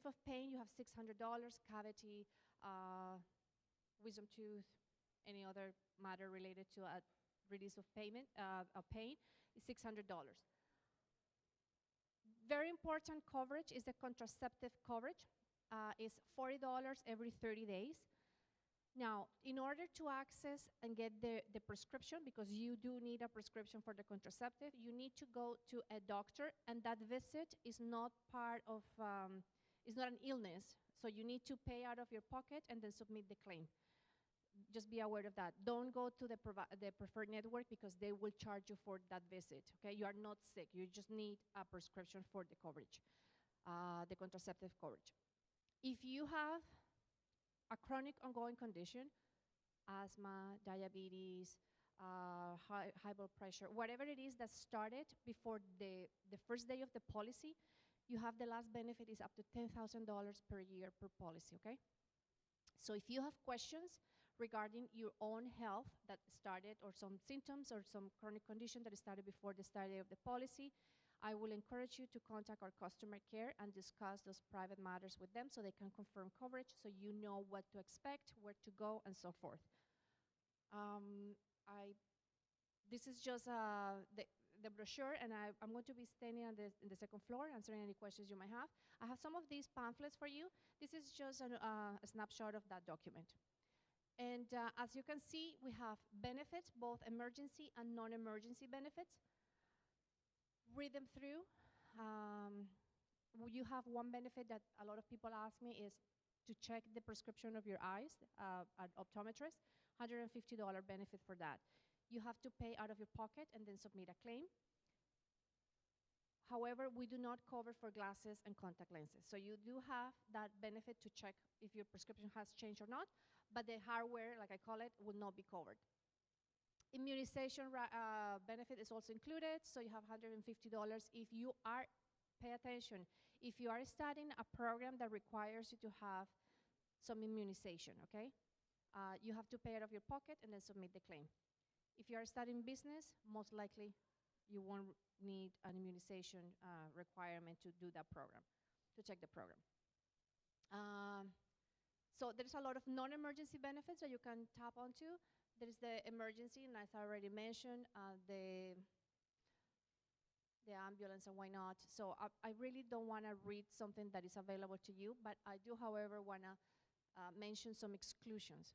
of pain, you have $600, cavity, wisdom tooth, any other matter related to a release of pain is $600. Very important coverage is the contraceptive coverage. Is $40 every 30 days. Now, in order to access and get the prescription, because you do need a prescription for the contraceptive, you need to go to a doctor, and that visit is not part of, is not an illness. So you need to pay out of your pocket and then submit the claim. Just be aware of that. Don't go to the preferred network because they will charge you for that visit. Okay, you are not sick. You just need a prescription for the coverage, the contraceptive coverage. If you have a chronic ongoing condition, asthma, diabetes, high blood pressure, whatever it is that started before the first day of the policy, you have the last benefit is up to $10,000 per year per policy, okay? So if you have questions regarding your own health that started, or some symptoms or some chronic condition that started before the start of the policy, I will encourage you to contact our customer care and discuss those private matters with them so they can confirm coverage, so you know what to expect, where to go, and so forth. This is just the brochure, and I'm going to be standing on in the second floor answering any questions you might have. I have some of these pamphlets for you. This is just a snapshot of that document. And as you can see, we have benefits, both emergency and non-emergency benefits. Read them through. You have one benefit that a lot of people ask me is to check the prescription of your eyes at optometrist, $150 benefit for that. You have to pay out of your pocket and then submit a claim. However, we do not cover for glasses and contact lenses. So you do have that benefit to check if your prescription has changed or not, but the hardware, like I call it, will not be covered. Immunization benefit is also included, so you have $150 if you are, pay attention, if you are studying a program that requires you to have some immunization, okay? You have to pay out of your pocket and then submit the claim. If you are studying business, most likely you won't need an immunization requirement to do that program, to check the program. So there's a lot of non-emergency benefits that you can tap onto. There's the emergency, and as I already mentioned, the ambulance and why not. So I really don't want to read something that is available to you, but I do, however, want to mention some exclusions.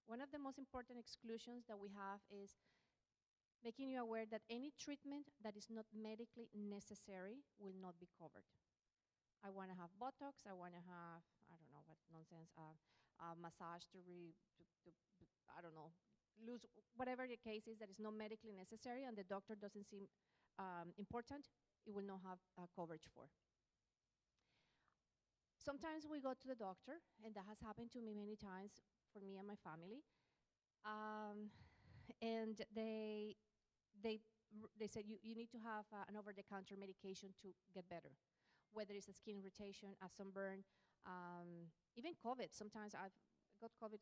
One of the most important exclusions that we have is making you aware that any treatment that is not medically necessary will not be covered. I want to have Botox, I want to have, I don't know what nonsense, massage to I don't know, lose, whatever the case is that is not medically necessary and the doctor doesn't seem important, it will not have coverage for. Sometimes we go to the doctor, and that has happened to me many times for me and my family, and they said you need to have an over-the-counter medication to get better, whether it's a skin irritation, a sunburn, even COVID. Sometimes I've got COVID,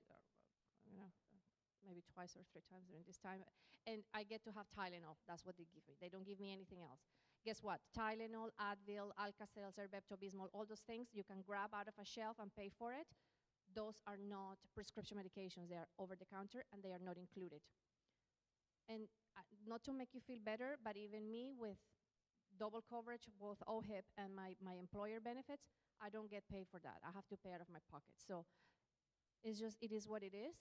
maybe twice or 3 times during this time, and I get to have Tylenol. That's what they give me. They don't give me anything else. Guess what? Tylenol, Advil, Alka-Seltzer, Pepto-Bismol, all those things you can grab out of a shelf and pay for it. Those are not prescription medications. They are over-the-counter, and they are not included. And not to make you feel better, but even me with double coverage, both OHIP and my employer benefits, I don't get paid for that. I have to pay out of my pocket. So it's just, it is what it is.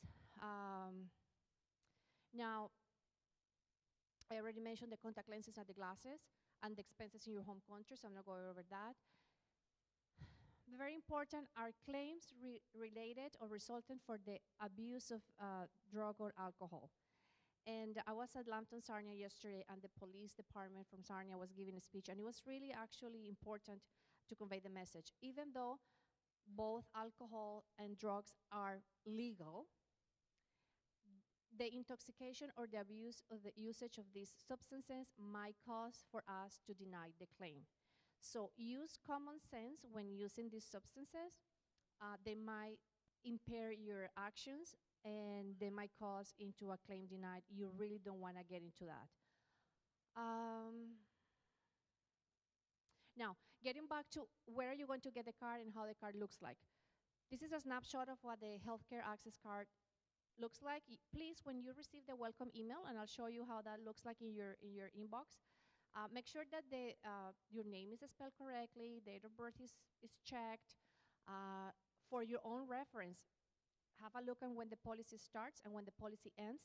Now, I already mentioned the contact lenses and the glasses and the expenses in your home country, so I'm not going over that. Very important are claims related or resultant for the abuse of drug or alcohol. And I was at Lambton Sarnia yesterday, and the police department from Sarnia was giving a speech, and it was really actually important to convey the message. Even though both alcohol and drugs are legal, the intoxication or the abuse of the usage of these substances might cause for us to deny the claim. So use common sense when using these substances. They might impair your actions, and they might cause into a claim denied. You really don't want to get into that. Now, getting back to where are you going to get the card and how the card looks like. This is a snapshot of what the healthcare access card looks like. Please, when you receive the welcome email, and I'll show you how that looks like in your inbox, make sure that your name is spelled correctly, date of birth is checked. For your own reference, have a look at when the policy starts and when the policy ends.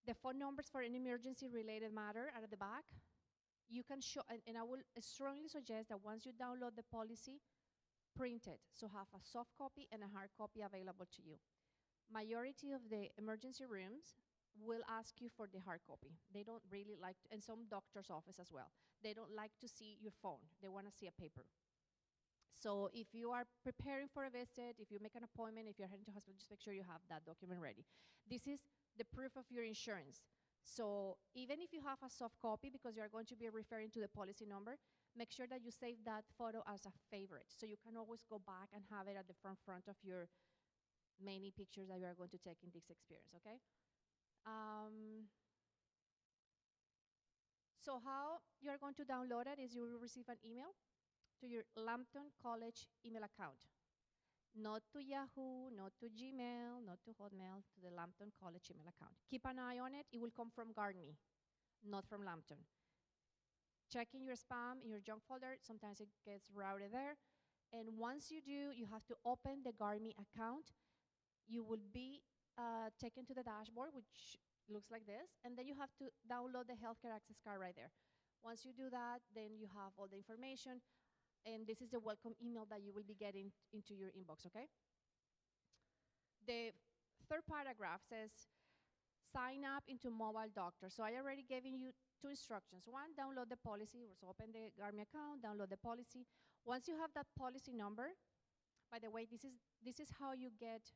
The phone numbers for any emergency-related matter are at the back. You can show, and I will strongly suggest that once you download the policy, print it, so have a soft copy and a hard copy available to you. Majority of the emergency rooms will ask you for the hard copy. They don't really like, and some doctor's office as well. They don't like to see your phone. They want to see a paper. So if you are preparing for a visit, if you make an appointment, if you're heading to hospital, just make sure you have that document ready. This is the proof of your insurance. So even if you have a soft copy, because you are going to be referring to the policy number, make sure that you save that photo as a favorite. So you can always go back and have it at the front of your many pictures that you are going to take in this experience, okay? So how you are going to download it is you will receive an email to your Lambton College email account. Not to Yahoo, not to Gmail, not to Hotmail, to the Lambton College email account. Keep an eye on it. It will come from GuardMe, not from Lambton. Check in your spam, in your junk folder. Sometimes it gets routed there. And once you do, you have to open the GuardMe account. You will be taken to the dashboard, which looks like this, and then you have to download the healthcare access card right there. Once you do that, then you have all the information, and this is the welcome email that you will be getting into your inbox, okay? The third paragraph says, sign up into Mobile Doctor. So I already given you two instructions. One, download the policy, so open the GuardMe account, download the policy. Once you have that policy number, by the way, this is how you get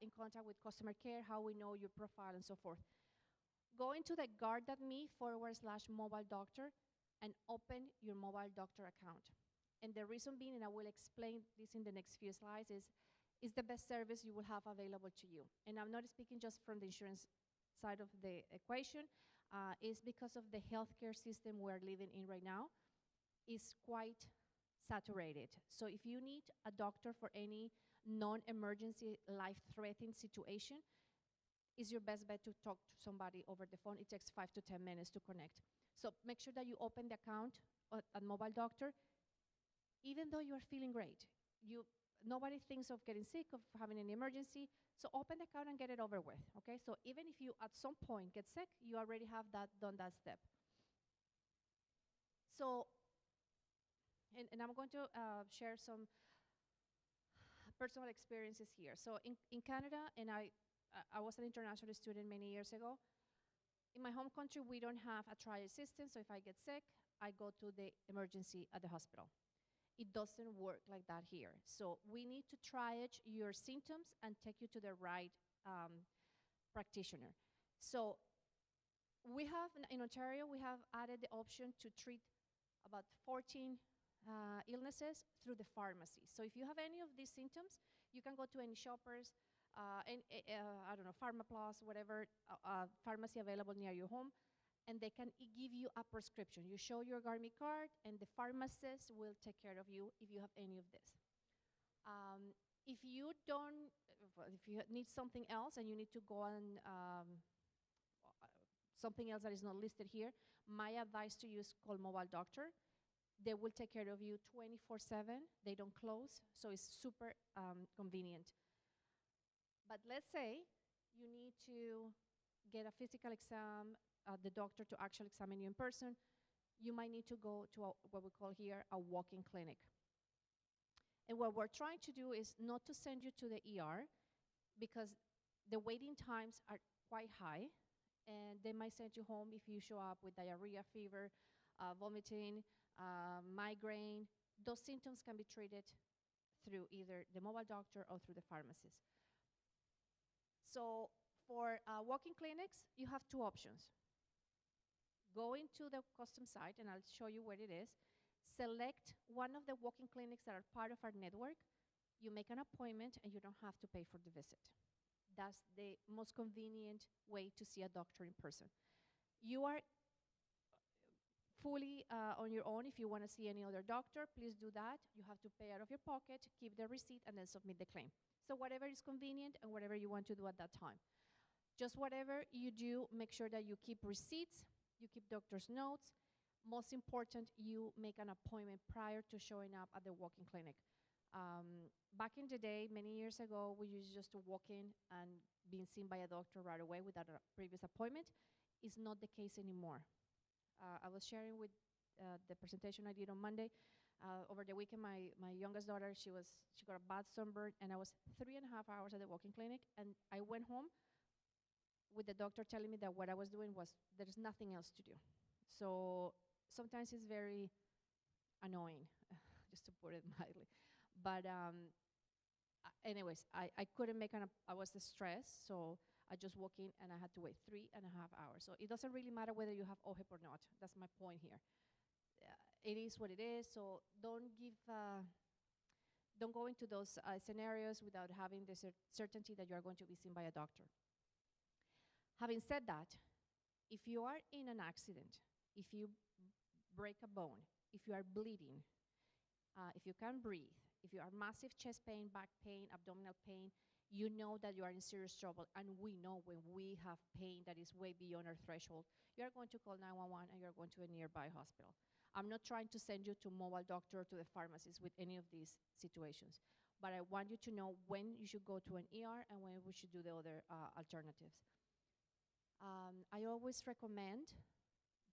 in contact with customer care, how we know your profile and so forth. Go into the guard.me/mobile doctor and open your Mobile Doctor account. And the reason being, and I will explain this in the next few slides, is the best service you will have available to you. And I'm not speaking just from the insurance side of the equation, is because of the healthcare system we're living in right now is quite saturated. So if you need a doctor for any non-emergency, life-threatening situation, is your best bet to talk to somebody over the phone. It takes 5 to 10 minutes to connect. So make sure that you open the account at Mobile Doctor, even though you are feeling great. Nobody thinks of getting sick, of having an emergency, so open the account and get it over with, okay? So even if you at some point get sick, you already have done that step. So, and I'm going to share some personal experiences here. So in Canada, and I was an international student many years ago. In my home country, we don't have a triage system, so if I get sick, I go to the emergency at the hospital. It doesn't work like that here. So we need to triage your symptoms and take you to the right practitioner. So we have, in Ontario, we have added the option to treat about 14 illnesses through the pharmacy. So if you have any of these symptoms, you can go to any Shoppers, I don't know, PharmaPlus, whatever pharmacy available near your home, and they can give you a prescription. You show your GuardMe card, and the pharmacist will take care of you if you have any of this. If you need something else and you need to go on something else that is not listed here, my advice to you is call Mobile Doctor. They will take care of you 24/7. They don't close, so it's super convenient. But let's say you need to get a physical exam, the doctor to actually examine you in person. You might need to go to what we call here a walk-in clinic. And what we're trying to do is not to send you to the ER, because the waiting times are quite high, and they might send you home if you show up with diarrhea, fever, vomiting, migraine. Those symptoms can be treated through either the Mobile Doctor or through the pharmacist. So for walk-in clinics, you have two options. Go into the custom site, and I'll show you where it is. Select one of the walk-in clinics that are part of our network. You make an appointment, and you don't have to pay for the visit. That's the most convenient way to see a doctor in person. You are fully on your own. If you want to see any other doctor, please do that. You have to pay out of your pocket, keep the receipt, and then submit the claim. So whatever is convenient and whatever you want to do at that time. Just whatever you do, make sure that you keep receipts, you keep doctor's notes. Most important, you make an appointment prior to showing up at the walk-in clinic. Back in the day, many years ago, we used just to walk in and being seen by a doctor right away without a previous appointment. It's not the case anymore. I was sharing with the presentation I did on Monday. Over the weekend, my youngest daughter, she got a bad sunburn, and I was 3.5 hours at the walking clinic, and I went home with the doctor telling me that what I was doing was there's nothing else to do. So sometimes it's very annoying, just to put it mildly. But anyways, I couldn't make I was stressed, so I just walked in and I had to wait 3.5 hours. So it doesn't really matter whether you have OHIP or not. That's my point here. It is what it is, so don't go into those scenarios without having the certainty that you are going to be seen by a doctor. Having said that, if you are in an accident, if you break a bone, if you are bleeding, if you can't breathe, if you have massive chest pain, back pain, abdominal pain, you know that you are in serious trouble, and we know when we have pain that is way beyond our threshold, you are going to call 911 and you're going to a nearby hospital. I'm not trying to send you to mobile doctor or to the pharmacist with any of these situations, but I want you to know when you should go to an ER and when we should do the other alternatives. I always recommend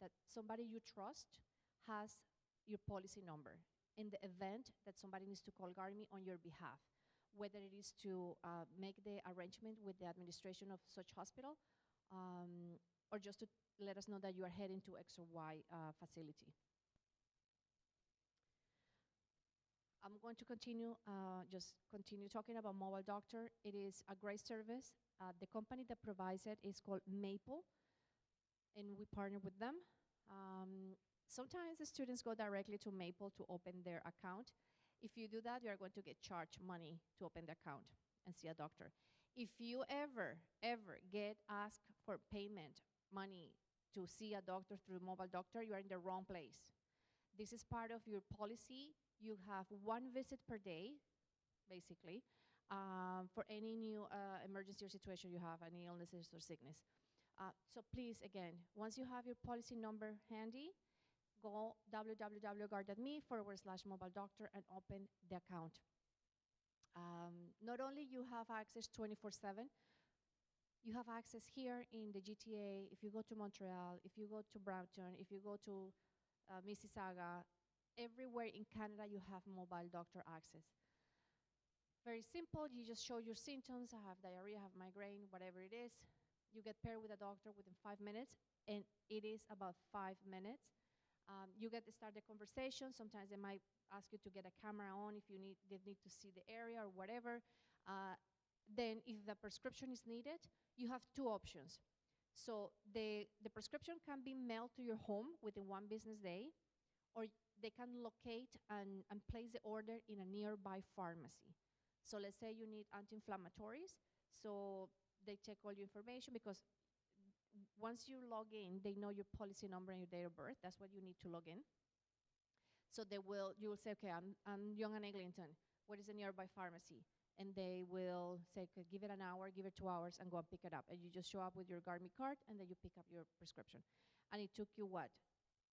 that somebody you trust has your policy number in the event that somebody needs to call GARMI on your behalf, whether it is to make the arrangement with the administration of such hospital, or just to let us know that you are heading to X or Y facility. I'm going to continue talking about Mobile Doctor. It is a great service. The company that provides it is called Maple, and we partner with them. Sometimes the students go directly to Maple to open their account. If you do that, you are going to get charged money to open the account and see a doctor. If you ever get asked for payment money to see a doctor through Mobile Doctor, you are in the wrong place. This is part of your policy. You have 1 visit per day, basically, for any new emergency or situation you have, any illnesses or sickness. So please, again, once you have your policy number handy, go www.guard.me/mobile doctor and open the account. Not only you have access 24/7, you have access here in the GTA. If you go to Montreal, if you go to Brampton, if you go to Mississauga, everywhere in Canada you have Mobile Doctor access. Very simple, you just show your symptoms. I have diarrhea, I have migraine, whatever it is. You get paired with a doctor within 5 minutes, and it is about 5 minutes. You get to start the conversation. Sometimes they might ask you to get a camera on if they need to see the area or whatever. Then if the prescription is needed, you have 2 options. So the prescription can be mailed to your home within 1 business day, or they can locate and place the order in a nearby pharmacy. So let's say you need anti-inflammatories, so they take all your information, because once you log in, they know your policy number and your date of birth. That's what you need to log in. So you will say, okay, I'm Young and Eglinton. What is the nearby pharmacy? And they will say, okay, give it an hour, give it 2 hours, and go and pick it up. And you just show up with your GARMI card, and then you pick up your prescription. And it took you, what,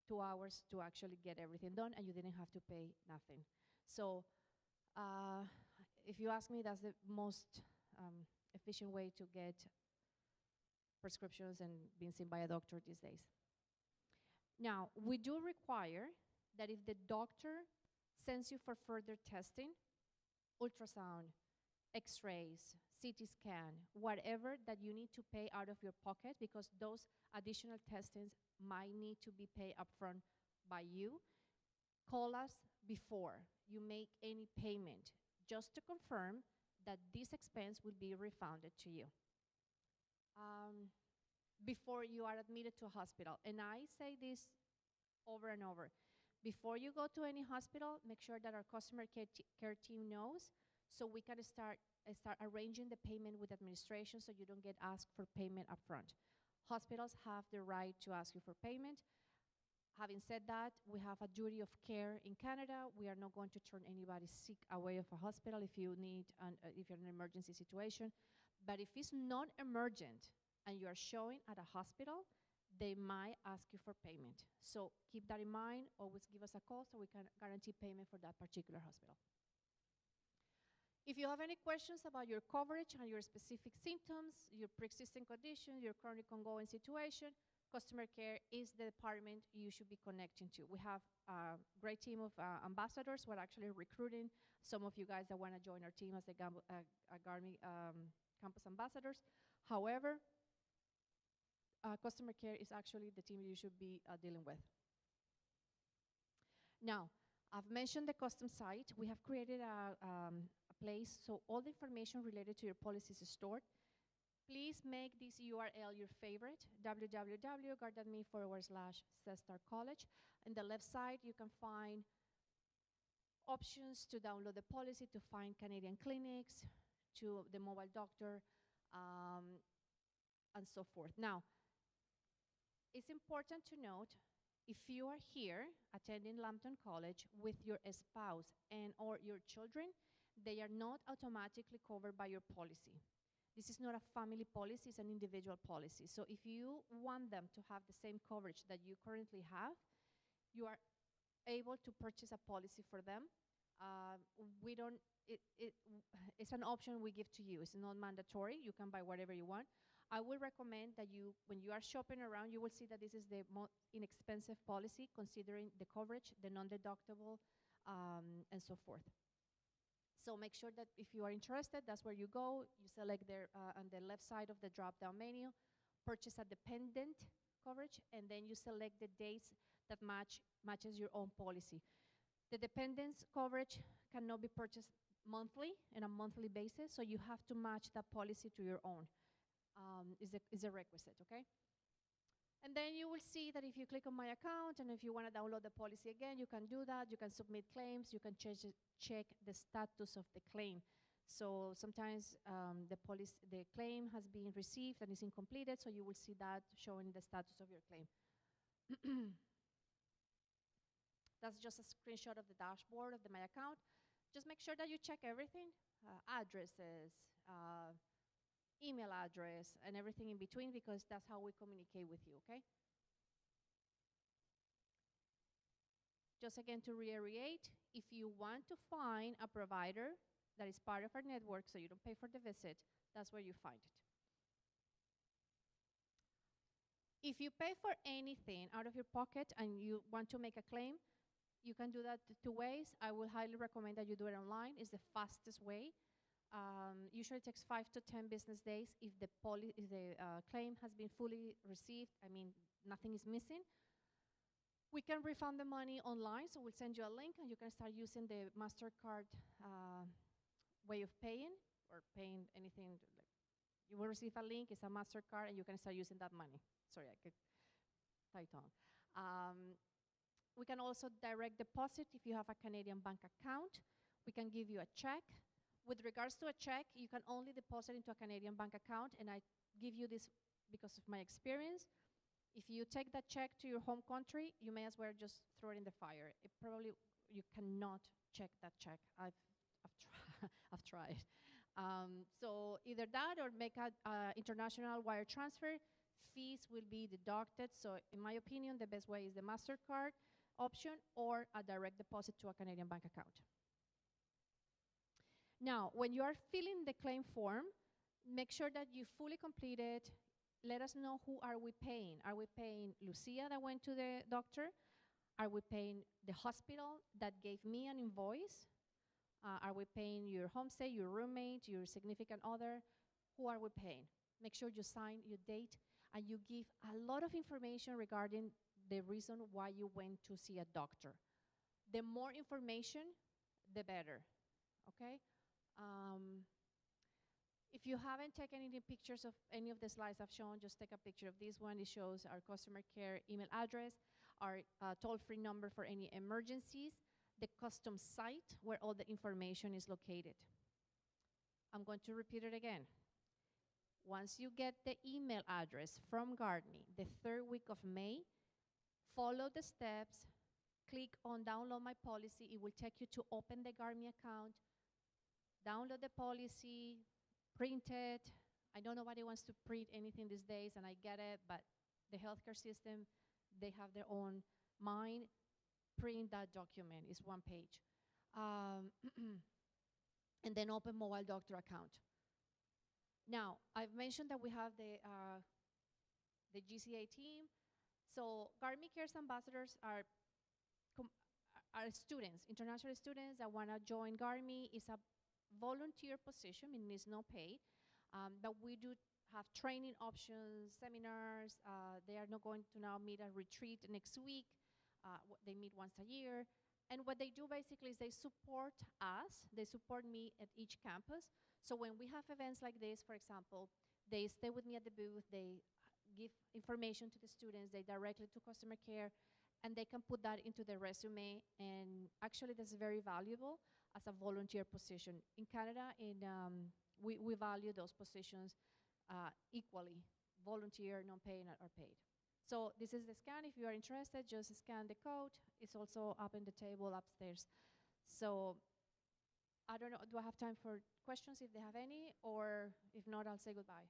2 hours to actually get everything done, and you didn't have to pay nothing. So if you ask me, that's the most efficient way to get prescriptions and being seen by a doctor these days. Now, we do require that if the doctor sends you for further testing, ultrasound, x-rays, CT scan, whatever that you need to pay out of your pocket, because those additional testings might need to be paid upfront by you, call us before you make any payment, just to confirm that this expense will be refunded to you before you are admitted to a hospital. And I say this over and over. Before you go to any hospital, make sure that our customer care team knows, so we can start arranging the payment with administration, so you don't get asked for payment upfront. Hospitals have the right to ask you for payment. Having said that, we have a duty of care in Canada. We are not going to turn anybody sick away of a hospital if you need, if you're in an emergency situation. But if it's not emergent and you are showing at a hospital, they might ask you for payment. So keep that in mind. Always give us a call so we can guarantee payment for that particular hospital. If you have any questions about your coverage and your specific symptoms, your pre-existing condition, your chronic ongoing situation, customer care is the department you should be connecting to. We have a great team of ambassadors. We're actually recruiting some of you guys that want to join our team as the Garmi campus ambassadors. However, customer care is actually the team you should be dealing with. Now, I've mentioned the custom site. We have created a place so all the information related to your policies is stored. Please make this URL your favorite, www.guard.me/college. On the left side, you can find options to download the policy, to find Canadian clinics, to the mobile doctor, and so forth. Now, it's important to note, if you are here attending Lambton College with your spouse and or your children, they are not automatically covered by your policy. This is not a family policy, it's an individual policy. So if you want them to have the same coverage that you currently have, you are able to purchase a policy for them. It's an option we give to you. It's not mandatory. You can buy whatever you want. I would recommend that you, when you are shopping around, you will see that this is the most inexpensive policy considering the coverage, the non-deductible, and so forth. So make sure that if you are interested, that's where you go. You select there on the left side of the drop-down menu, purchase a dependent coverage, and then you select the dates that matches your own policy. The dependence coverage cannot be purchased monthly, on a monthly basis, so you have to match that policy to your own. Is a requisite, okay? And then you will see that if you click on My Account, and if you want to download the policy again, you can do that. You can submit claims. You can check the status of the claim. So sometimes the claim has been received and is incompleted, so you will see that showing the status of your claim. That's just a screenshot of the dashboard of the My Account. Just make sure that you check everything, addresses, email address, and everything in between, because that's how we communicate with you, okay? Just again to reiterate, if you want to find a provider that is part of our network so you don't pay for the visit, that's where you find it. If you pay for anything out of your pocket and you want to make a claim, you can do that two ways. I will highly recommend that you do it online. It's the fastest way. Usually it takes 5 to 10 business days if the claim has been fully received. I mean, nothing is missing. We can refund the money online, so we'll send you a link and you can start using the MasterCard way of paying, or paying anything. You will receive a link, it's a MasterCard, and you can start using that money. Sorry, I could tie it on. We can also direct deposit if you have a Canadian bank account. We can give you a check. With regards to a check, you can only deposit into a Canadian bank account, and I give you this because of my experience. If you take that check to your home country, you may as well just throw it in the fire. You cannot check that check. I've tried. So either that or make an international wire transfer. Fees will be deducted. So in my opinion, the best way is the MasterCard option or a direct deposit to a Canadian bank account. Now, when you are filling the claim form, make sure that you fully complete it. Let us know who are we paying. Are we paying Lucia that went to the doctor? Are we paying the hospital that gave me an invoice? Are we paying your homestay, your roommate, your significant other? Who are we paying? Make sure you sign your date and you give a lot of information regarding the reason why you went to see a doctor. The more information, the better, okay? If you haven't taken any pictures of any of the slides I've shown, just take a picture of this one. It shows our customer care email address, our toll-free number for any emergencies, the custom site where all the information is located. I'm going to repeat it again. Once you get the email address from Gardney, the 3rd week of May, follow the steps, click on download my policy. It will take you to open the Gardney account, download the policy, print it. I know nobody wants to print anything these days, and I get it, but the healthcare system, they have their own mind. Print that document. It's 1 page. And then open mobile doctor account. Now, I've mentioned that we have the GCA team. So Garmi Cares ambassadors are students, international students that want to join Garmi. It's a volunteer position, meaning it's no pay, but we do have training options, seminars. They are not going to now meet a retreat next week. They meet once a year. And what they do basically is they support us. They support me at each campus. So when we have events like this, for example, they stay with me at the booth. They give information to the students. They directly to customer care, and they can put that into their resume. And actually, that's very valuable as a volunteer position. In Canada, we value those positions equally, volunteer, non-paid, or paid. So this is the scan. If you are interested, just scan the code. It's also up in the table upstairs. So I don't know, do I have time for questions if they have any? Or if not, I'll say goodbye.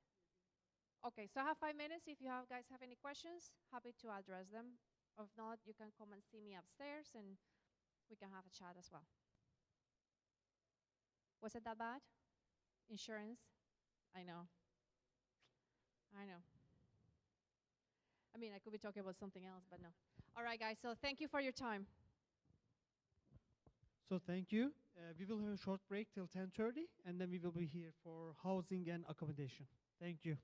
Okay, so I have 5 minutes. If you guys have any questions, happy to address them. If not, you can come and see me upstairs and we can have a chat as well. Was it that bad? Insurance? I know. I know. I mean, I could be talking about something else, but no. All right, guys, so thank you for your time. So thank you. We will have a short break till 10:30, and then we will be here for housing and accommodation. Thank you.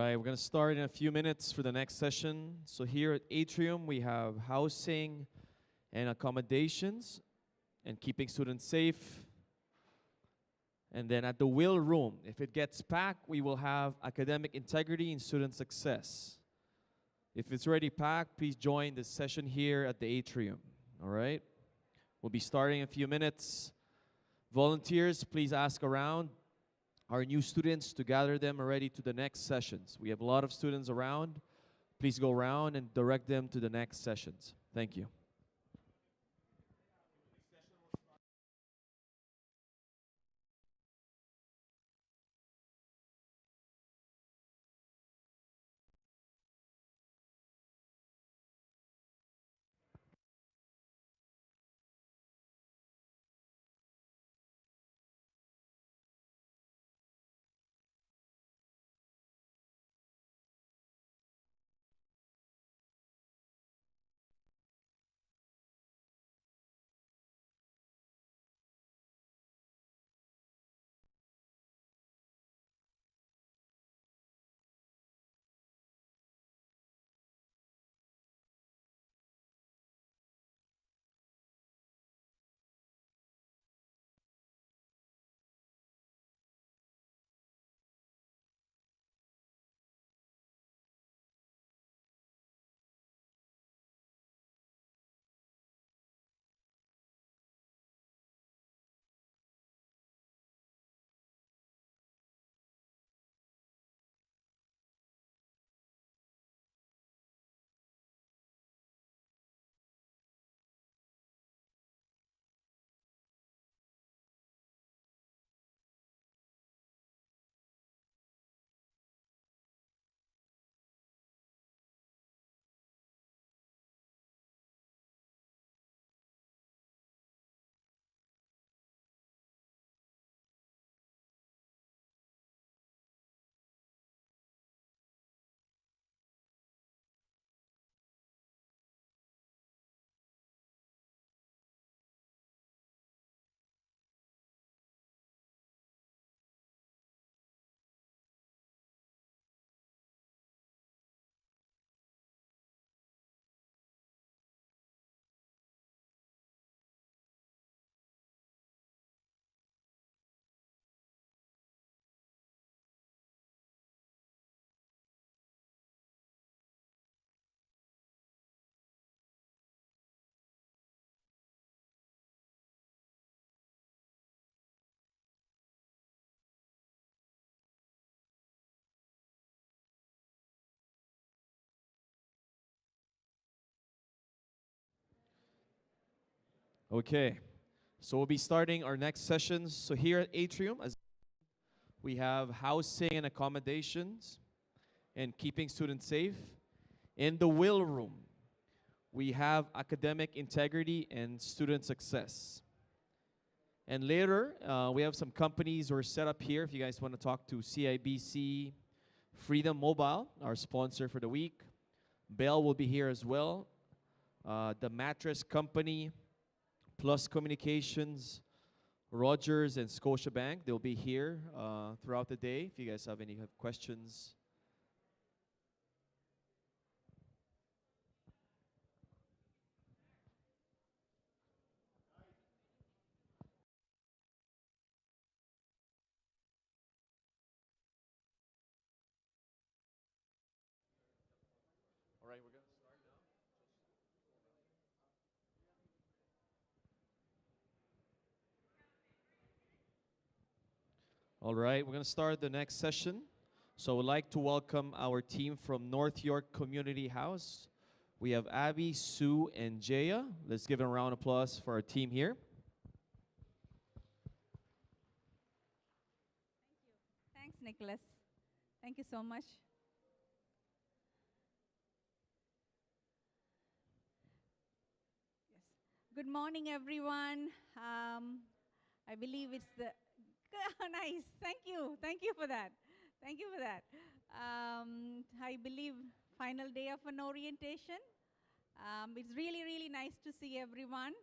right, we're going to start in a few minutes for the next session. So here at Atrium, we have housing and accommodations and keeping students safe. And then at the Will Room, if it gets packed, we will have academic integrity and student success. If it's already packed, please join the session here at the Atrium. All right? We'll be starting in a few minutes. Volunteers, please ask around our new students to gather them already to the next sessions. We have a lot of students around. Please go around and direct them to the next sessions. Thank you. Okay, so we'll be starting our next sessions. So here at Atrium, as we have housing and accommodations and keeping students safe. In the Will Room, we have academic integrity and student success. And later, we have some companies who are set up here if you guys want to talk to CIBC, Freedom Mobile, our sponsor for the week. Bell will be here as well. The Mattress Company, Plus Communications, Rogers, and Scotiabank. They'll be here throughout the day if you guys have any questions. All right, we're going to start now. All right, we're going to start the next session. So I would like to welcome our team from North York Community House. We have Abby, Sue, and Jaya. Let's give a round of applause for our team here. Thanks, Nicholas. Thank you so much. Yes. Good morning, everyone. I believe it's the nice. Thank you. Thank you for that. Thank you for that. I believe final day of an orientation. It's really, really nice to see everyone.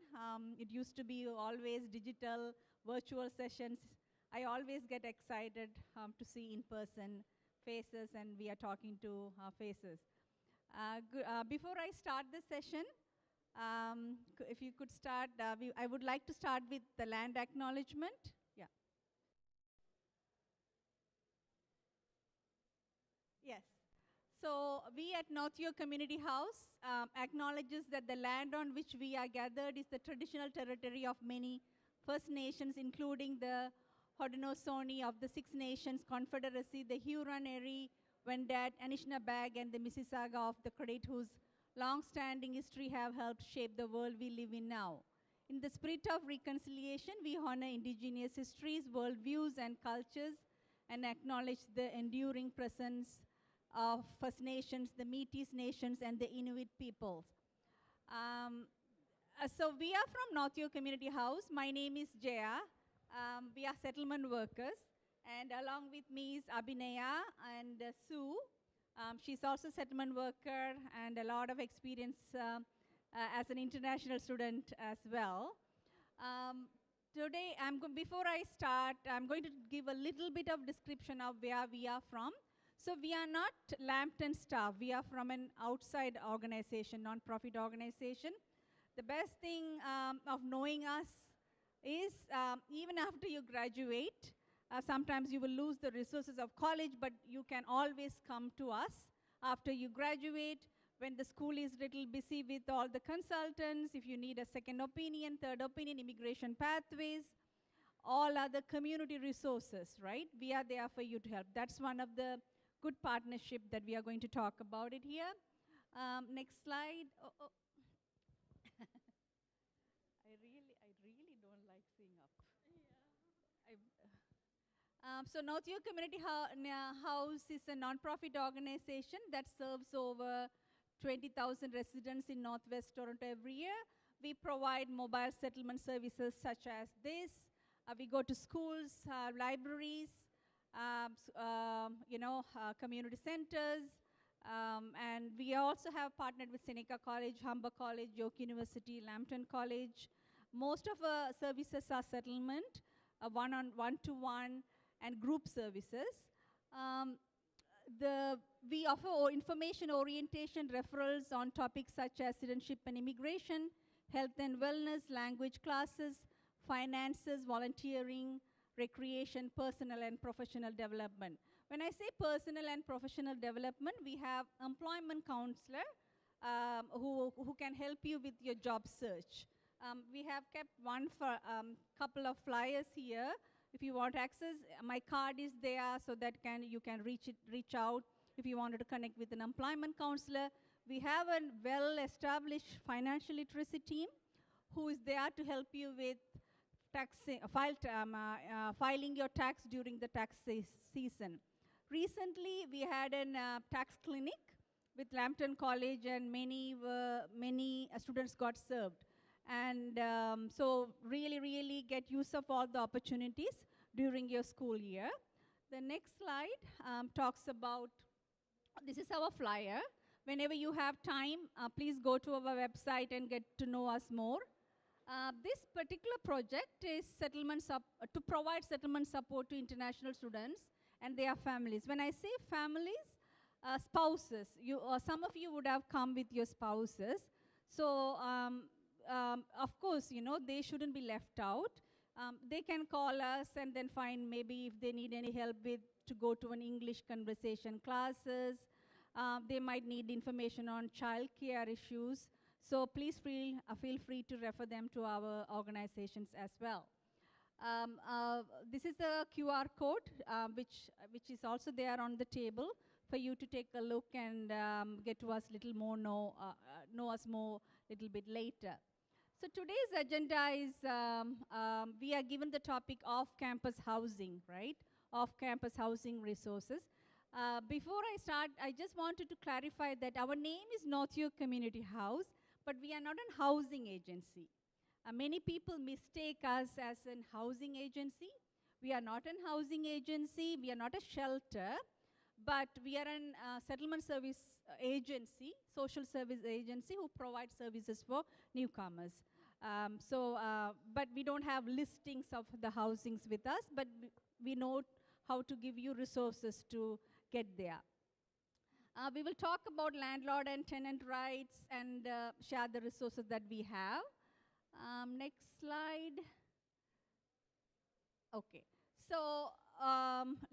It used to be always digital, virtual sessions. I always get excited to see in-person faces and we are talking to faces. Before I start the session, if you could start, I would like to start with the land acknowledgement. Yeah. Yes. So we at North York Community House acknowledges that the land on which we are gathered is the traditional territory of many First Nations, including the Haudenosaunee of the Six Nations Confederacy, the Huron-Erie, Wendat, Anishinaabeg, and the Mississauga of the Credit, whose long-standing history have helped shape the world we live in now. In the spirit of reconciliation, we honor indigenous histories, worldviews, and cultures, and acknowledge the enduring presence of First Nations, the Métis Nations, and the Inuit peoples. So we are from North York Community House. My name is Jaya. We are settlement workers. And along with me is Abhinaya and Sue. She's also a settlement worker and a lot of experience as an international student as well. Today, before I start, I'm going to give a little bit of description of where we are from. So we are not Lambton staff. We are from an outside organization, non-profit organization. The best thing of knowing us is even after you graduate, sometimes you will lose the resources of college, but you can always come to us after you graduate, when the school is little busy with all the consultants, if you need a second opinion, third opinion, immigration pathways, all other community resources, right? We are there for you to help. That's one of the good partnership that we are going to talk about it here. Next slide. I really don't like seeing up. So North York Community House is a non-profit organization that serves over 20,000 residents in Northwest Toronto every year. We provide mobile settlement services such as this. We go to schools, libraries, community centers, and we also have partnered with Seneca College, Humber College, York University, Lambton College. Most of our services are settlement, one-to-one, and group services. We offer information orientation referrals on topics such as citizenship and immigration, health and wellness, language classes, finances, volunteering, recreation, personal and professional development. When I say personal and professional development, we have employment counselor who can help you with your job search. We have kept couple of flyers here. If you want access, my card is there so that you can reach out if you wanted to connect with an employment counselor. We have a well-established financial literacy team who is there to help you with filing your tax during the tax season. Recently, we had a tax clinic with Lambton College, and many students got served. And so really get use of all the opportunities during your school year. The next slide talks about, this is our flyer. Whenever you have time, please go to our website and get to know us more. This particular project is to provide settlement support to international students and their families. When I say families, spouses, some of you would have come with your spouses. So of course, they shouldn't be left out. They can call us and then find maybe if they need any help to go to an English conversation classes. They might need information on child care issues. So please feel free to refer them to our organizations as well. This is the QR code, which is also there on the table for you to take a look and get to us little more, know us more little bit later. So today's agenda is, we are given the topic of campus housing, right? Off-campus housing resources. Before I start, I just wanted to clarify that our name is North York Community House, but we are not a housing agency. Many people mistake us as a housing agency. We are not a housing agency, we are not a shelter, but we are a settlement service agency, social service agency who provides services for newcomers. But we don't have listings of the housings with us, but we know how to give you resources to get there. We will talk about landlord and tenant rights and share the resources that we have. Next slide. Okay. So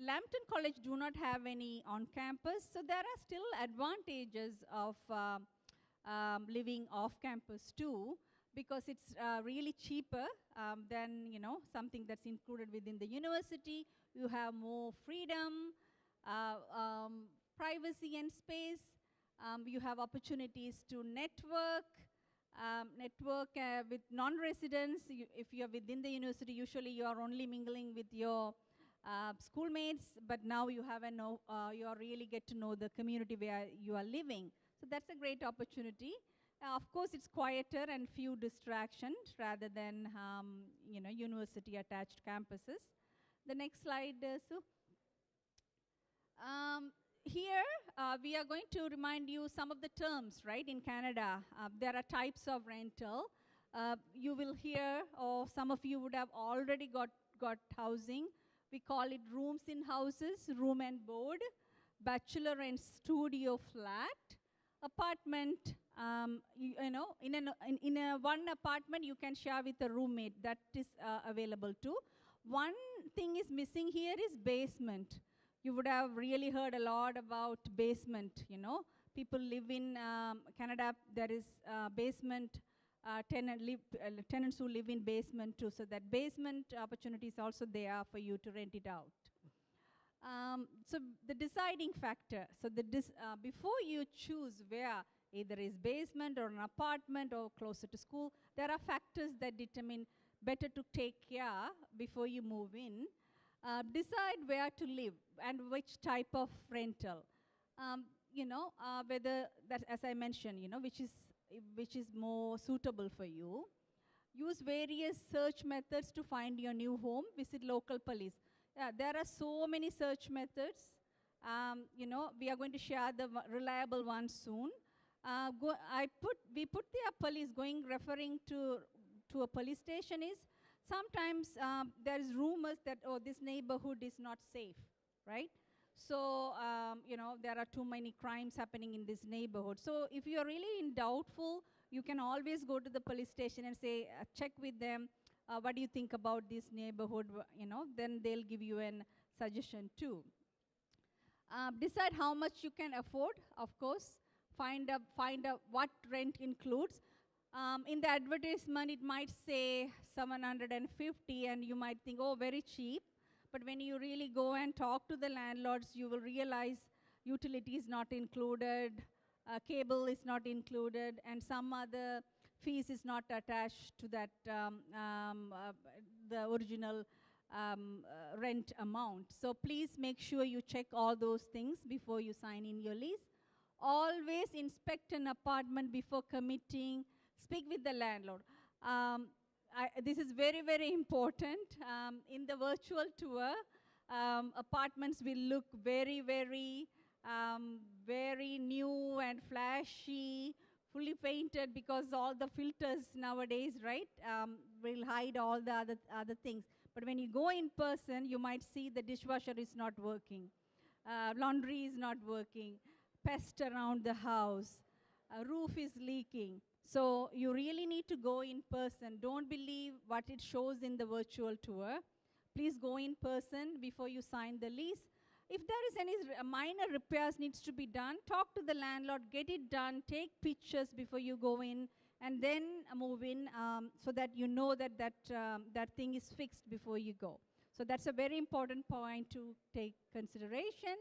Lambton College do not have any on campus, so there are still advantages of living off campus too, because it's really cheaper than something that's included within the university. You have more freedom, privacy and space. You have opportunities to network with non-residents. If you're within the university, usually you are only mingling with your schoolmates, but now you have you really get to know the community where you are living. So that's a great opportunity. Of course, it's quieter and few distractions rather than university-attached campuses. The next slide, Sue. Here, we are going to remind you some of the terms, right, in Canada. There are types of rental. You will hear, or some of you would have already got housing. We call it rooms in houses, room and board, bachelor and studio flat, apartment. In one apartment, you can share with a roommate. That is available too. One thing is missing here is basement. You would have really heard a lot about basement, People live in Canada, there is basement, tenants who live in basement too. So that basement opportunity is also there for you to rent it out. So the deciding factor, so before you choose where, either is basement or an apartment or closer to school, there are factors that determine better to take care before you move in. Decide where to live and which type of rental. Whether that, as I mentioned, which is more suitable for you. Use various search methods to find your new home. Visit local police. There are so many search methods. We are going to share the reliable ones soon. We put the police referring to a police station is sometimes there is rumors that, oh, this neighborhood is not safe, right? So, there are too many crimes happening in this neighborhood. So if you are really in doubtful, you can always go to the police station and say, check with them, what do you think about this neighborhood, then they'll give you a suggestion too. Decide how much you can afford, of course. Find out what rent includes. In the advertisement, it might say $750, and you might think, oh, very cheap. But when you really go and talk to the landlords, you will realize utility is not included, cable is not included, and some other fees is not attached to that, the original rent amount. So please make sure you check all those things before you sign in your lease. Always inspect an apartment before committing. Speak with the landlord. This is very, very important. In the virtual tour, apartments will look very, very, very new and flashy, fully painted, because all the filters nowadays, right, will hide all the other things. But when you go in person, you might see the dishwasher is not working, laundry is not working, pests around the house, roof is leaking. So you really need to go in person. Don't believe what it shows in the virtual tour. Please go in person before you sign the lease. If there is any minor repairs needs to be done, talk to the landlord, get it done, take pictures before you go in, and then move in so that you know that that thing is fixed before you go. So that's a very important point to take consideration.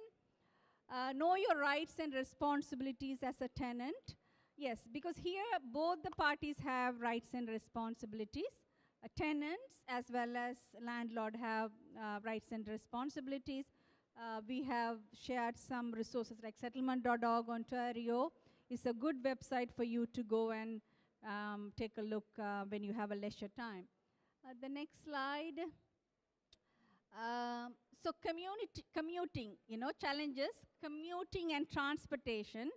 Know your rights and responsibilities as a tenant. Yes, because here both the parties have rights and responsibilities. Tenants as well as landlord have rights and responsibilities. We have shared some resources like settlement.org Ontario. It's a good website for you to go and take a look when you have a leisure time. The next slide. So commuting, challenges, commuting and transportation.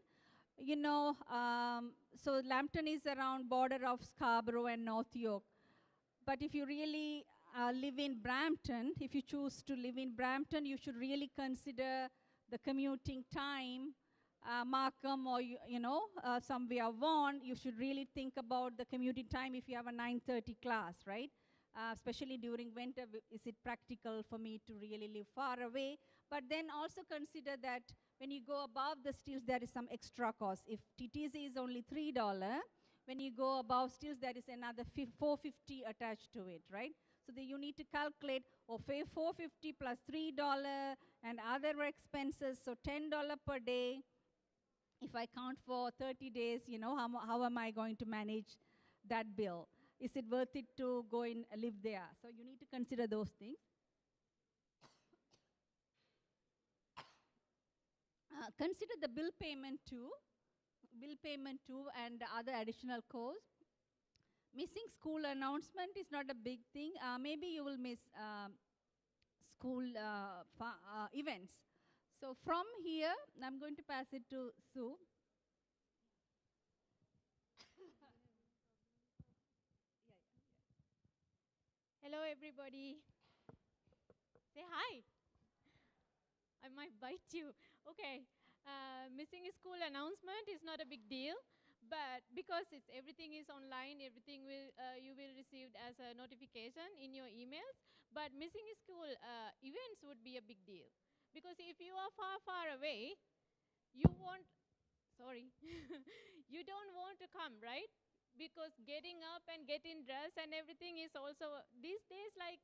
So Lambton is around border of Scarborough and North York. But if you really live in Brampton, if you choose to live in Brampton, you should really consider the commuting time, Markham or, somewhere Vaughan, you should really think about the commuting time if you have a 9:30 class, right? Especially during winter, is it practical for me to really live far away? But then also consider that when you go above the stills, there is some extra cost. If TTC is only $3, when you go above stills, there is another $4.50 attached to it, right? So you need to calculate, or pay $4.50 plus $3 and other expenses, so $10 per day. If I count for 30 days, how am I going to manage that bill? Is it worth it to go and live there? So you need to consider those things. Consider the bill payment too, and the other additional costs. Missing school announcement is not a big thing. Maybe you will miss school events. So from here, I'm going to pass it to Sue. Hello, everybody. Say hi. I might bite you. Okay. Missing a school announcement is not a big deal, but because everything is online, everything you will receive as a notification in your emails. But missing a school events would be a big deal, because if you are far, far away, you won't. Sorry, you don't want to come, right? Because getting up and getting dressed and everything is also these days like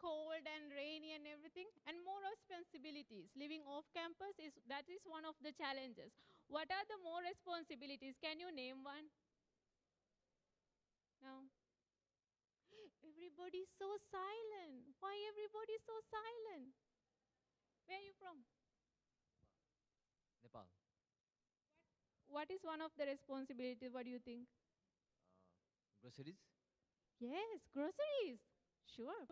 cold and rainy and everything, and more responsibilities. Living off campus is one of the challenges. What are the more responsibilities? Can you name one? No. Everybody's so silent. Why everybody's so silent? Where are you from? Nepal. What is one of the responsibilities? What do you think? Groceries? Yes, groceries. Sure.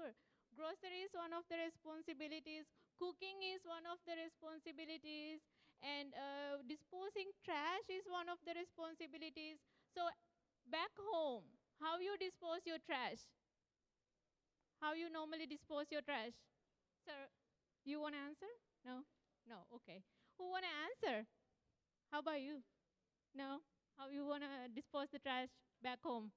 Groceries is one of the responsibilities. Cooking is one of the responsibilities. And disposing trash is one of the responsibilities. So back home, how you dispose your trash? How you normally dispose your trash? Sir, you want to answer? No? No, okay. Who want to answer? How about you? No? How you want to dispose the trash back home?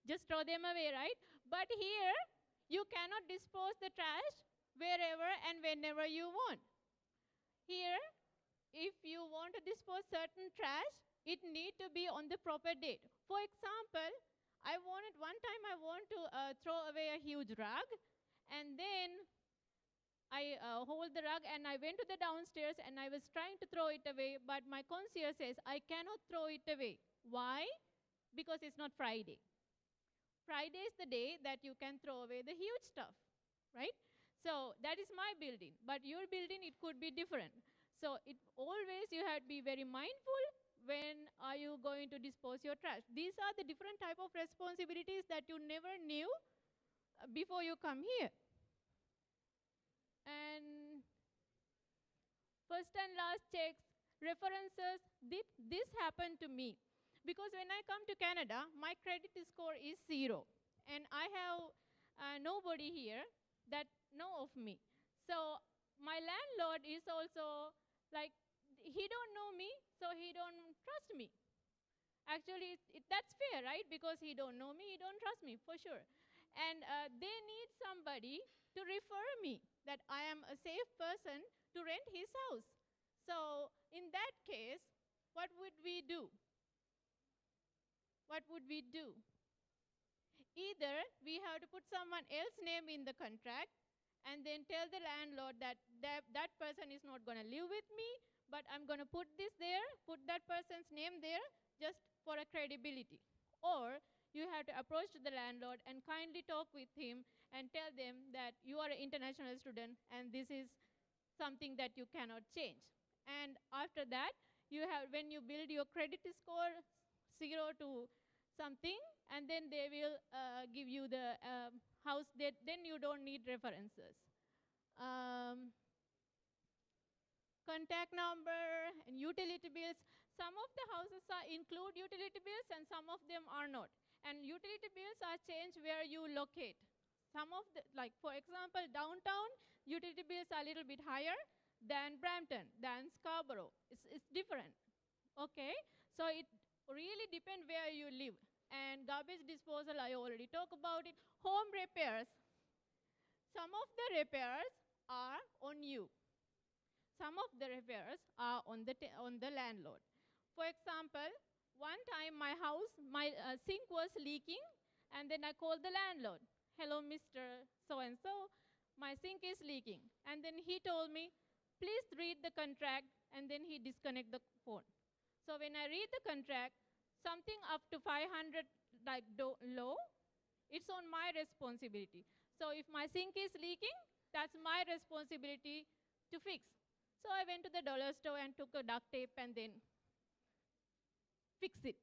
Just throw them away, right? But here, you cannot dispose the trash wherever and whenever you want. Here, if you want to dispose certain trash, it need to be on the proper date. For example, one time I want to throw away a huge rug, and then I hold the rug and I went to the downstairs and I was trying to throw it away, but my concierge says I cannot throw it away. Why? Because it's not Friday. Friday is the day that you can throw away the huge stuff, right? So that is my building, but your building, it could be different. So always you have to be very mindful when are you going to dispose your trash. These are the different type of responsibilities that you never knew before you come here. And first and last checks, references, this happened to me. Because when I come to Canada, my credit score is 0. And I have nobody here that know of me. So my landlord is also like, he don't know me, so he don't trust me. Actually, that's fair, right? Because he don't know me, he don't trust me, for sure. And they need somebody to refer me, that I am a safe person to rent his house. So in that case, what would we do? What would we do? Either we have to put someone else's name in the contract and then tell the landlord that that person is not going to live with me, but I'm going to put this there, put that person's name there just for a credibility. Or you have to approach the landlord and kindly talk with him and tell them that you are an international student and this is something that you cannot change. And after that, when you build your credit score 0 to something, and then they will give you the house, then you don't need references. Contact number and utility bills. Some of the houses include utility bills and some of them are not. And utility bills are changed where you locate. Some of the, like for example, downtown, utility bills are a little bit higher than Brampton, than Scarborough. It's different, okay? So it really depends where you live. And garbage disposal, I already talked about it. Home repairs. Some of the repairs are on you. Some of the repairs are on the landlord. For example, one time my sink was leaking, and then I called the landlord. Hello, Mr. So-and-so, my sink is leaking. And then he told me, please read the contract, and then he disconnect the phone. So when I read the contract, something up to 500 like low, it's on my responsibility. So if my sink is leaking, that's my responsibility to fix. So I went to the dollar store and took a duct tape and then fix it.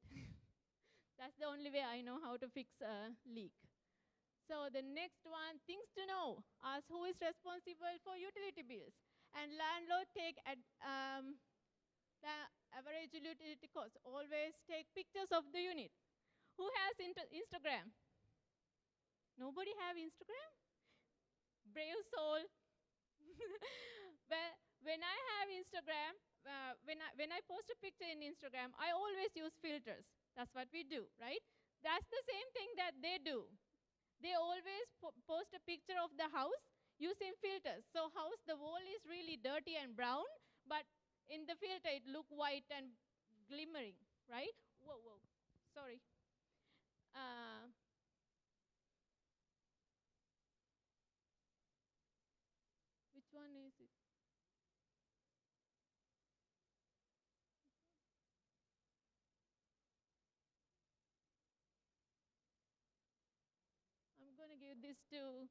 That's the only way I know how to fix a leak. So the next one, things to know. Ask who is responsible for utility bills. And landlord take the average utility cost. Always take pictures of the unit. Who has Instagram? Nobody have Instagram? Brave soul. Well, when I have Instagram, when I post a picture in Instagram, I always use filters. That's what we do, right? That's the same thing that they do. They always post a picture of the house using filters. So the wall is really dirty and brown, but in the filter it look white and glimmering, right? Whoa, sorry. Which one is it? I'm going to give this to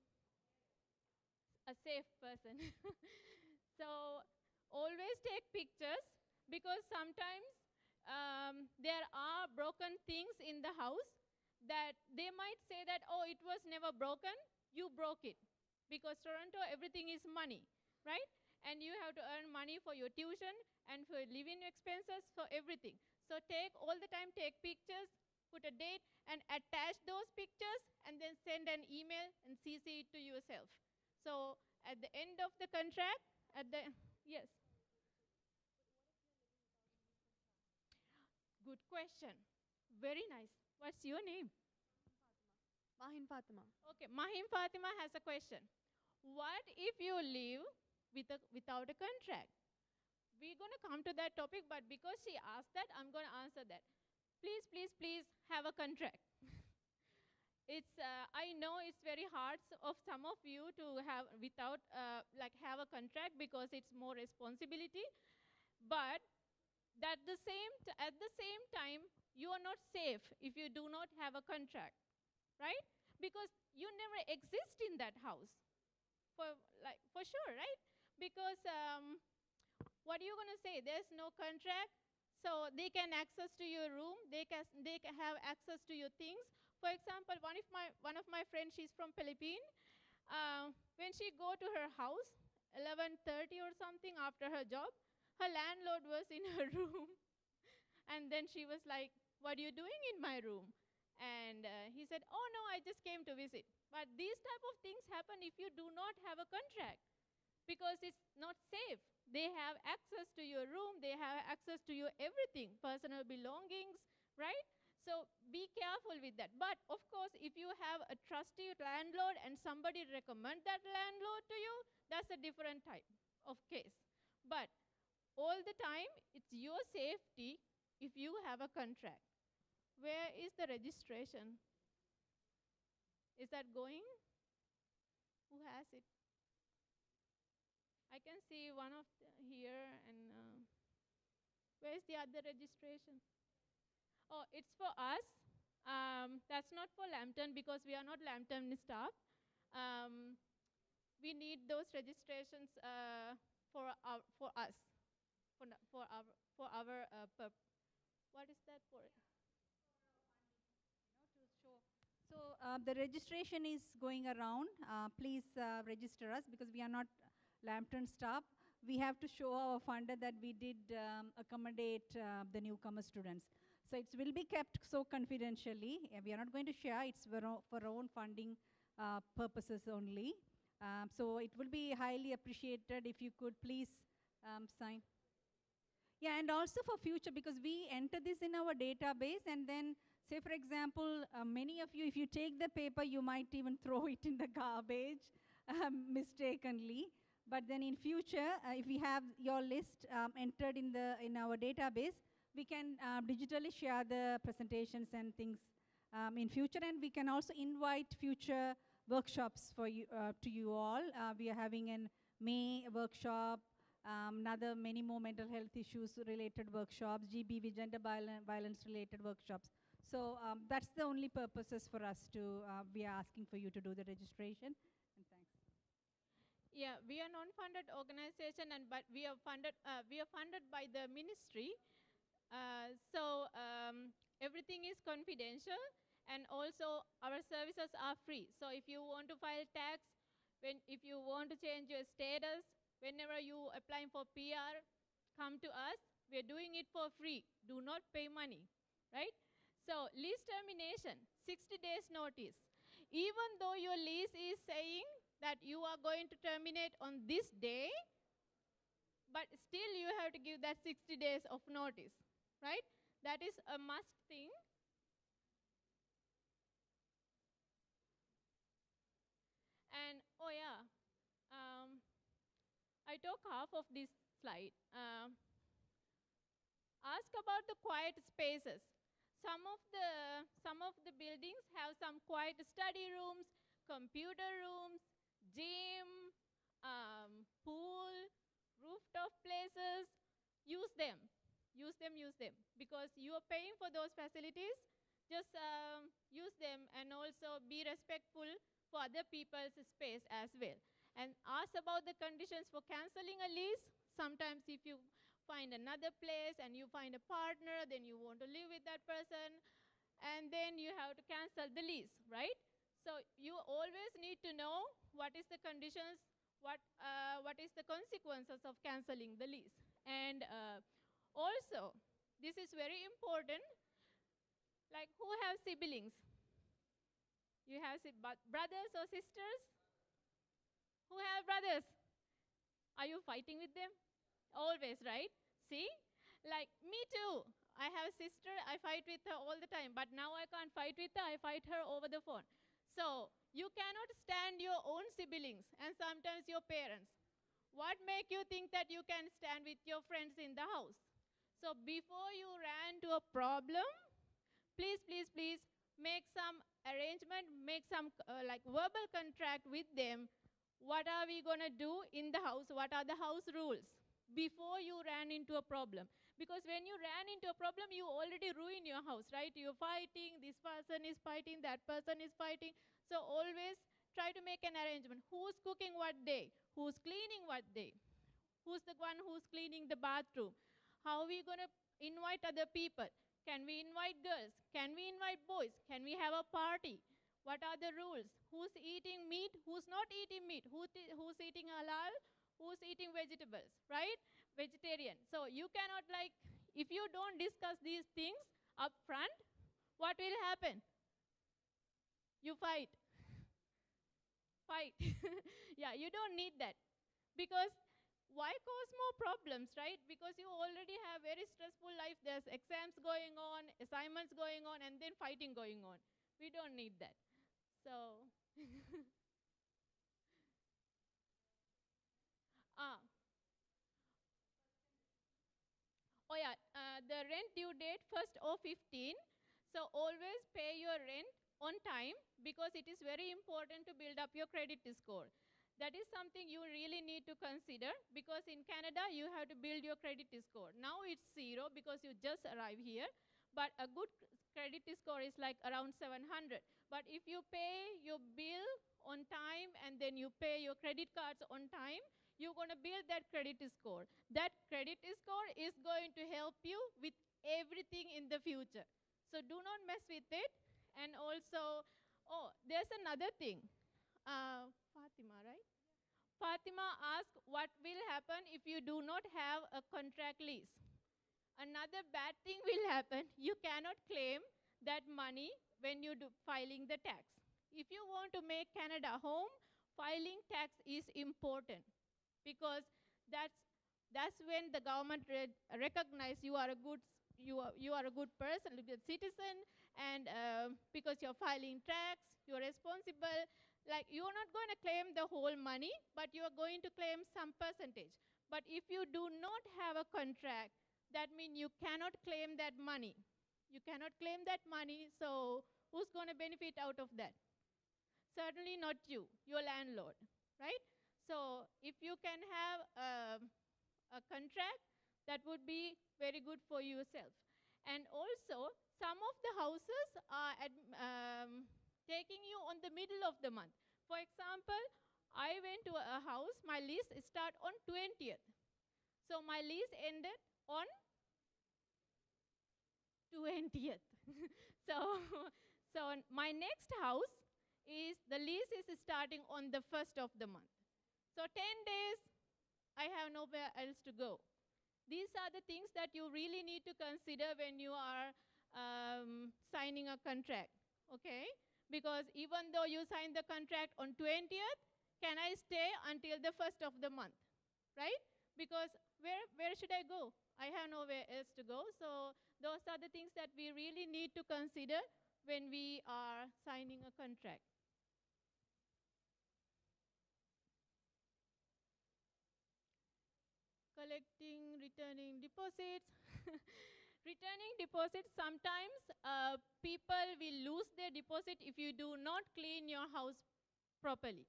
a safe person. So always take pictures, because sometimes there are broken things in the house that they might say that, oh, it was never broken, you broke it. Because Toronto, everything is money, right? And you have to earn money for your tuition and for living expenses, for everything. So all the time take pictures, put a date, and attach those pictures, and then send an email and CC it to yourself. So at the end of the contract, yes. Good question. Very nice. What's your name? Mahin Fatima. Okay, Mahim Fatima has a question. What if you live without a contract? We're going to come to that topic, but because she asked that, I'm going to answer that. Please, please, please have a contract. I know it's very hard of some of you to have have a contract, because it's more responsibility. But at the same time, you are not safe if you do not have a contract, right? Because you never exist in that house, for sure, right? Because what are you going to say? There's no contract, so they can access to your room. They can have access to your things. For example, one of my friends, she's from Philippines. When she go to her house, 11:30 or something after her job, her landlord was in her room. And then she was like, what are you doing in my room? And he said, oh, no, I just came to visit. But these type of things happen if you do not have a contract, because it's not safe. They have access to your room. They have access to your everything, personal belongings, right? So be careful with that. But, of course, if you have a trusty landlord and somebody recommend that landlord to you, that's a different type of case. But all the time, it's your safety if you have a contract. Where is the registration? Is that going? Who has it? I can see one of here, and where is the other registration? Oh, it's for us. That's not for Lambton, because we are not Lambton staff. We need those registrations for us, for our what is that for? So the registration is going around. Please register us, because we are not Lambton staff. We have to show our funder that we did accommodate the newcomer students. So it will be kept so confidentially. We are not going to share. It's for our own funding purposes only. So it will be highly appreciated if you could please sign. Yeah, and also for future, because we enter this in our database, and then, say for example, many of you, if you take the paper, you might even throw it in the garbage mistakenly. But then in future, if we have your list entered in our database, we can digitally share the presentations and things in future, and we can also invite future workshops for you to you all. We are having a May workshop, another many more mental health issues related workshops, GBV, gender violence related workshops. So that's the only purposes for us to, we are asking for you to do the registration. And thanks. Yeah, we are non-funded organization, and but we are funded by the ministry. So everything is confidential, and also our services are free. So if you want to file tax, if you want to change your status, whenever you applying for PR, come to us. We are doing it for free. Do not pay money, right? So lease termination, 60 days notice. Even though your lease is saying that you are going to terminate on this day, but still you have to give that 60 days of notice, right? That is a must thing. And oh yeah, I took half of this slide. Ask about the quiet spaces. Some of the buildings have some quiet study rooms, computer rooms, gym, pool, rooftop places. Use them, use them, use them. Because you are paying for those facilities, just use them, and also be respectful for other people's space as well. And ask about the conditions for canceling a lease. Sometimes if you find another place and you find a partner, then you want to live with that person, and then you have to cancel the lease, right? So you always need to know what is the conditions, what is the consequences of canceling the lease. And also, this is very important, like who have siblings? You have brothers or sisters? Who have brothers? Are you fighting with them? Always, right? See? Like me too. I have a sister, I fight with her all the time, but now I can't fight with her, I fight her over the phone. So you cannot stand your own siblings and sometimes your parents. What make you think that you can stand with your friends in the house? So before you ran to a problem, please, please, please make some arrangement, make some like verbal contract with them. What are we gonna do in the house? What are the house rules? Before you ran into a problem. Because when you ran into a problem, you already ruined your house, right? You're fighting, this person is fighting, that person is fighting. So always try to make an arrangement. Who's cooking what day? Who's cleaning what day? Who's the one who's cleaning the bathroom? How are we gonna invite other people? Can we invite girls? Can we invite boys? Can we have a party? What are the rules? Who's eating meat? Who's not eating meat? Who's eating halal? Who's eating vegetables, right? Vegetarian. So you cannot like, if you don't discuss these things up front, what will happen? You fight. Fight. Yeah, you don't need that. Because why cause more problems, right? Because you already have very stressful life. There's exams going on, assignments going on, and then fighting going on. We don't need that. So, oh yeah, the rent due date 1st or 15. So always pay your rent on time because it is very important to build up your credit score. That is something you really need to consider because in Canada you have to build your credit score. Now it's 0 because you just arrived here, but a good credit score is like around 700. But if you pay your bill on time and then you pay your credit cards on time, you're going to build that credit score. That credit score is going to help you with everything in the future. So do not mess with it. And also, oh, there's another thing. Fatima, right? Fatima asked what will happen if you do not have a contract lease. Another bad thing will happen. You cannot claim that money when you do filing the tax. If you want to make Canada home filing tax is important, because that's when the government recognize you are a good you are a good person, a good citizen, and because you're filing tax, you're responsible. Like, you're not going to claim the whole money, but you're going to claim some percentage. But if you do not have a contract, that means you cannot claim that money. You cannot claim that money, so who's going to benefit out of that? Certainly not you, your landlord, right? So if you can have a contract, that would be very good for yourself. And also, some of the houses are taking you on the middle of the month. For example, I went to a house, my lease start on 20th. So my lease ended on 20th. so, so my next house is, the lease is starting on the 1st of the month. So 10 days, I have nowhere else to go. These are the things that you really need to consider when you are signing a contract, okay? Because even though you sign the contract on 20th, can I stay until the 1st of the month, right? Because where should I go? I have nowhere else to go. So those are the things that we really need to consider when we are signing a contract. Collecting, returning deposits. Returning deposits, sometimes people will lose their deposit if you do not clean your house properly.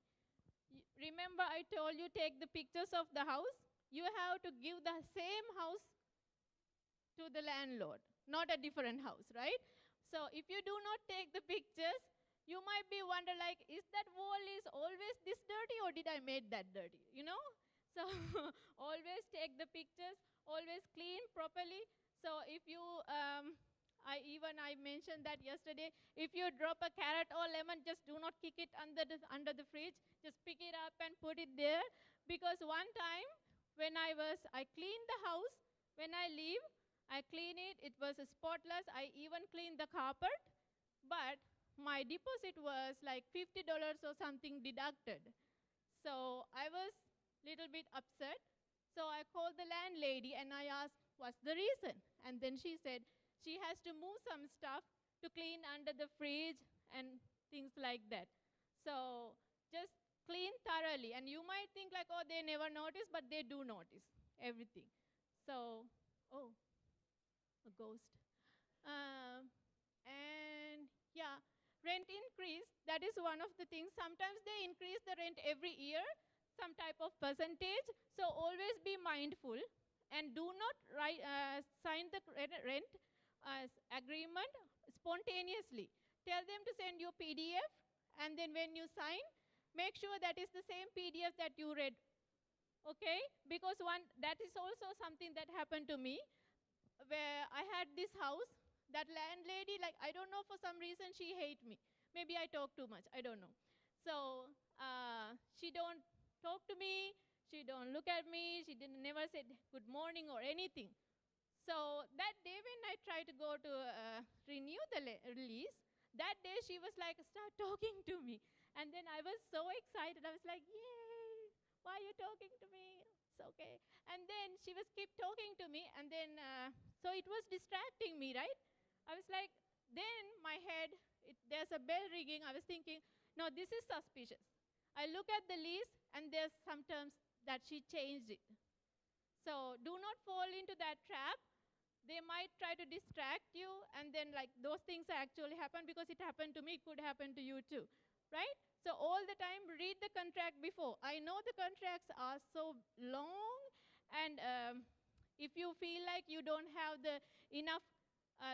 Remember, I told you, take the pictures of the house. You have to give the same house to the landlord, not a different house, right? So if you do not take the pictures, you might be wonder, like, is that wall is always this dirty, or did I make that dirty, you know? So always take the pictures, always clean properly. So if you, I mentioned that yesterday, if you drop a carrot or lemon, just do not kick it under the fridge. Just pick it up and put it there. Because one time when I cleaned the house, when I leave, I clean it, it was spotless. I even cleaned the carpet, but my deposit was like $50 or something deducted. So I was little bit upset. So I called the landlady and I asked, what's the reason? And then she said she has to move some stuff to clean under the fridge and things like that. So just clean thoroughly. And you might think like, oh, they never notice, but they do notice everything. So, oh, a ghost. And yeah, rent increase, that is one of the things. Sometimes they increase the rent every year, some type of percentage. So always be mindful and do not sign the rent agreement spontaneously. Tell them to send you a PDF, and then when you sign, make sure that is the same PDF that you read, okay? Because that is also something that happened to me, where I had this house, that landlady, like, I don't know, for some reason she hated me. Maybe I talk too much, I don't know. So she don't talk to me, she don't look at me, she never said good morning or anything. So that day when I tried to go to renew the lease, that day she was like, start talking to me. And then I was so excited, I was like, yay, why are you talking to me? It's okay. And then she was keep talking to me, and then, so it was distracting me, right? I was like, then my head, there's a bell ringing, I was thinking, no, this is suspicious. I look at the lease, and there's some terms that she changed it. So do not fall into that trap. They might try to distract you, and then like those things actually happen, because it happened to me, it could happen to you too, right? So all the time, read the contract before. I know the contracts are so long, and if you feel like you don't have the enough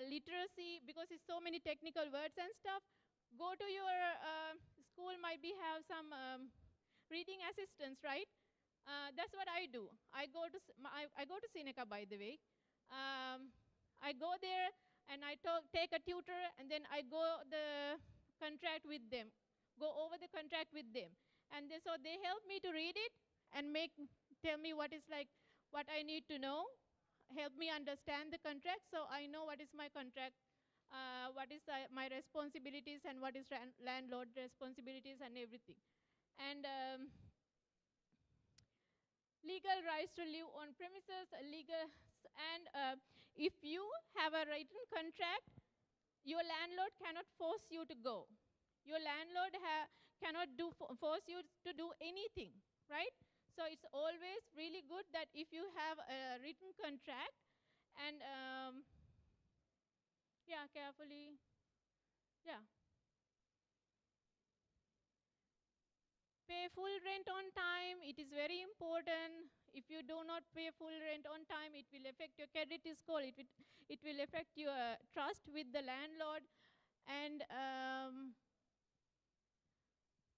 literacy, because it's so many technical words and stuff, go to your school, might be have some reading assistants, right? That's what I do. I go to Seneca, by the way. I go there and I take a tutor, and then I go the contract with them, go over the contract with them. And so they help me to read it and tell me what is like, what I need to know, help me understand the contract, so I know what is my contract, what is my responsibilities, and what is landlord responsibilities and everything. And legal rights to live on premises, and if you have a written contract, your landlord cannot force you to go. Your landlord cannot force you to do anything, right? So it's always really good that if you have a written contract, and yeah, carefully, yeah. Pay full rent on time. It is very important. If you do not pay full rent on time, it will affect your credit score. It will affect your trust with the landlord. And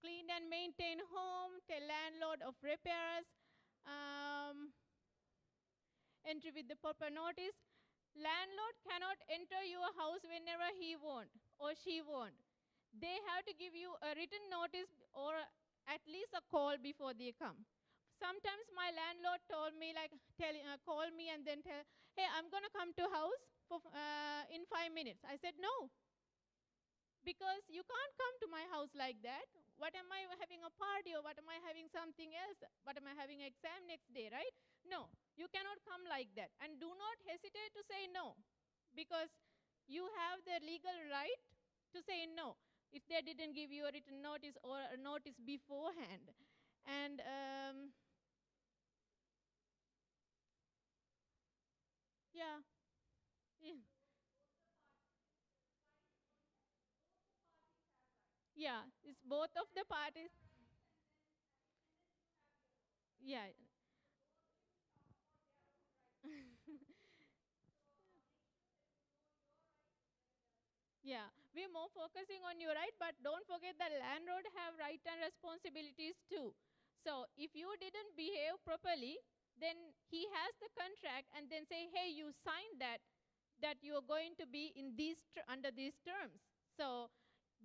clean and maintain home. Tell landlord of repairs. Entry with the proper notice. Landlord cannot enter your house whenever he want or she want. They have to give you a written notice or at least a call before they come. Sometimes my landlord told me, like, call me and then tell, hey, I'm going to come to house in 5 minutes. I said, no, because you can't come to my house like that. What am I having a party, or what am I having something else? What am I having an exam next day, right? No, you cannot come like that. And do not hesitate to say no, because you have the legal right to say no if they didn't give you a written notice or a notice beforehand. And yeah. Yeah, it's both of the parties. Yeah. Yeah, we're more focusing on your right, but don't forget the landlord have right and responsibilities too. So if you didn't behave properly, then he has the contract and then say, hey, you signed that you're going to be in under these terms. So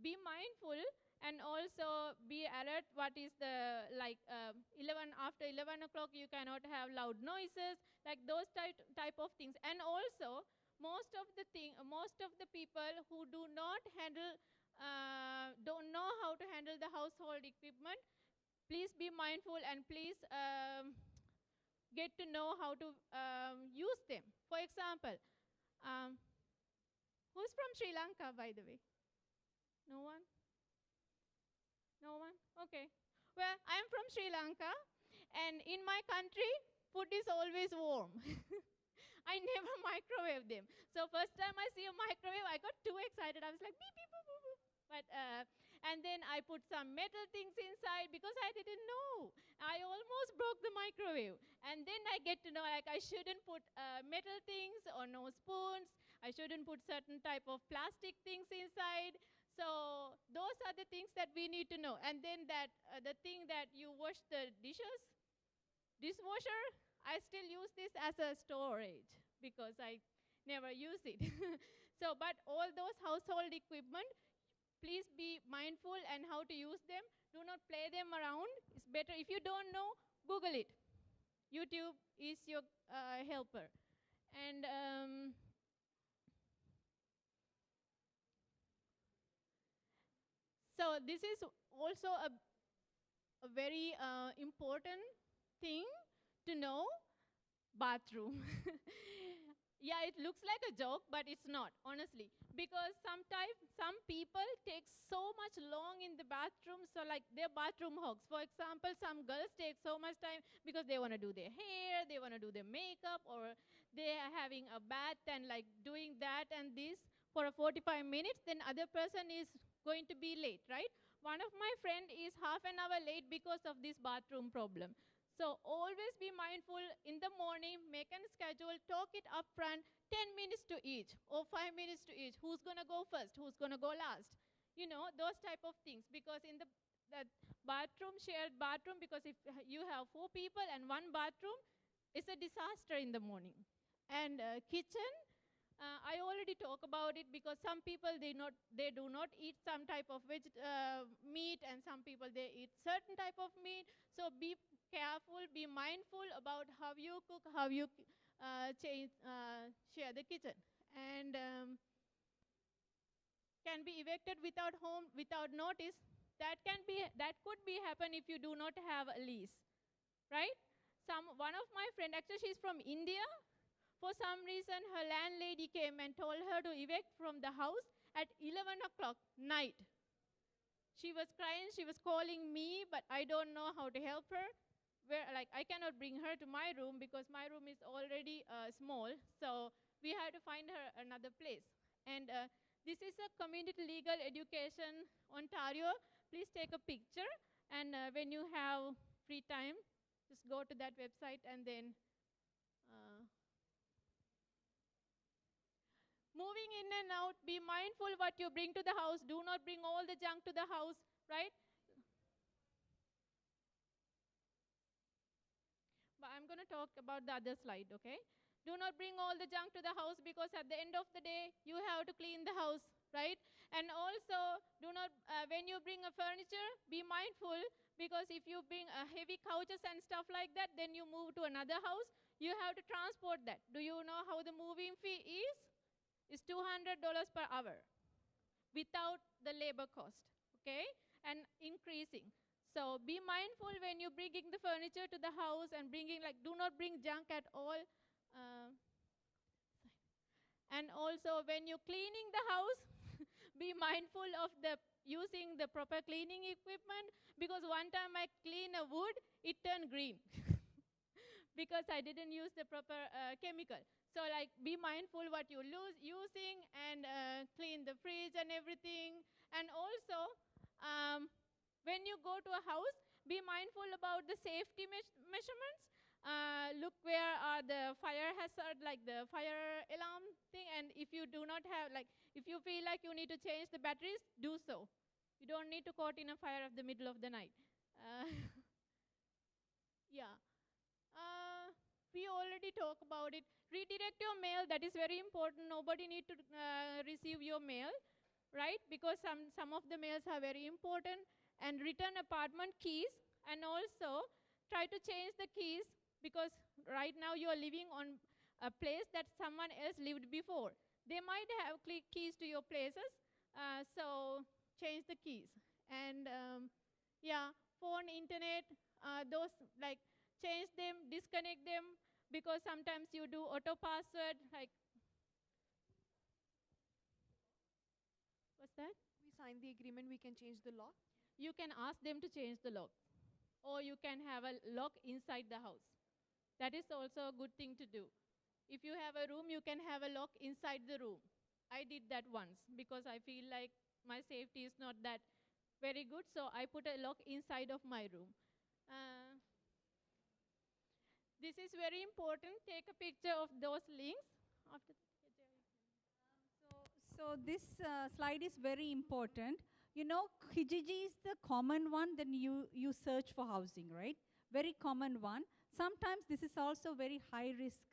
be mindful and also be alert. What is the, like, 11 after 11 o'clock you cannot have loud noises, like those type of things. And also most of the people who do not handle don't know how to handle the household equipment, please be mindful and please get to know how to use them. For example, who's from Sri Lanka, by the way? No one? No one? Okay. Well, I'm from Sri Lanka, and in my country, food is always warm. I never microwave them. So first time I see a microwave, I got too excited. I was like, beep, beep, boop, boop, boop. But, and then I put some metal things inside because I didn't know. I almost broke the microwave. And then I get to know, like, I shouldn't put metal things or no spoons. I shouldn't put certain type of plastic things inside. So those are the things that we need to know. And then that the thing that you wash the dishwasher, I still use this as a storage because I never use it. So, but all those household equipment, please be mindful and how to use them. Do not play them around. It's better if you don't know, Google it. YouTube is your helper. And so this is also a very important thing to know, bathroom. Yeah, it looks like a joke, but it's not, honestly. Because sometimes some people take so much long in the bathroom, so like they're bathroom hogs. For example, some girls take so much time because they want to do their hair, they want to do their makeup, or they are having a bath and like doing that and this for a 45 minutes, then other person is going to be late, right? One of my friend is half an hour late because of this bathroom problem. So always be mindful in the morning, make a schedule, talk it up front, 10 minutes to each or 5 minutes to each. Who's going to go first? Who's going to go last? You know, those type of things. Because in the bathroom, shared bathroom, because if you have 4 people and 1 bathroom, it's a disaster in the morning. And kitchen, I already talk about it because some people, they do not eat some type of meat, and some people, they eat certain type of meat. So be careful, be mindful about how you cook, how you share the kitchen. And can be evicted without notice. That could be happen if you do not have a lease, right? One of my friend, actually she's from India. For some reason, her landlady came and told her to evict from the house at 11 o'clock night. She was crying, she was calling me, but I don't know how to help her. I cannot bring her to my room because my room is already small, so we had to find her another place. And this is a Community Legal Education Ontario. Please take a picture, and when you have free time, just go to that website and then moving in and out, be mindful what you bring to the house. Do not bring all the junk to the house, right? But I'm going to talk about the other slide, okay? Do not bring all the junk to the house because at the end of the day, you have to clean the house, right? And also, do not, when you bring a furniture, be mindful because if you bring heavy couches and stuff like that, then you move to another house, you have to transport that. Do you know how the moving fee is? It's $200 per hour without the labor cost, okay? And increasing. So be mindful when you're bringing the furniture to the house and do not bring junk at all. And also when you're cleaning the house, be mindful of using the proper cleaning equipment because one time I cleaned a wood, it turned green because I didn't use the proper chemical. So be mindful what you're using and clean the fridge and everything. And also, when you go to a house, be mindful about the safety measurements. Look where are the fire hazard, like the fire alarm thing. And if you do not have, if you feel like you need to change the batteries, do so. You don't need to caught in a fire at the middle of the night. Yeah. We already talked about it. Redirect your mail, that is very important. Nobody need to receive your mail, right? Because some of the mails are very important. And return apartment keys, and also try to change the keys because right now you are living on a place that someone else lived before. They might have keys to your places, so change the keys. And yeah, phone, internet, those change them, disconnect them, because sometimes you do auto password, what's that? We sign the agreement, we can change the lock. You can ask them to change the lock, or you can have a lock inside the house. That is also a good thing to do. If you have a room, you can have a lock inside the room. I did that once because I feel like my safety is not that very good, so I put a lock inside of my room. This is very important. Take a picture of those links. After So this slide is very important. You know, Kijiji is the common one, then you search for housing, right? Very common one. Sometimes this is also very high risk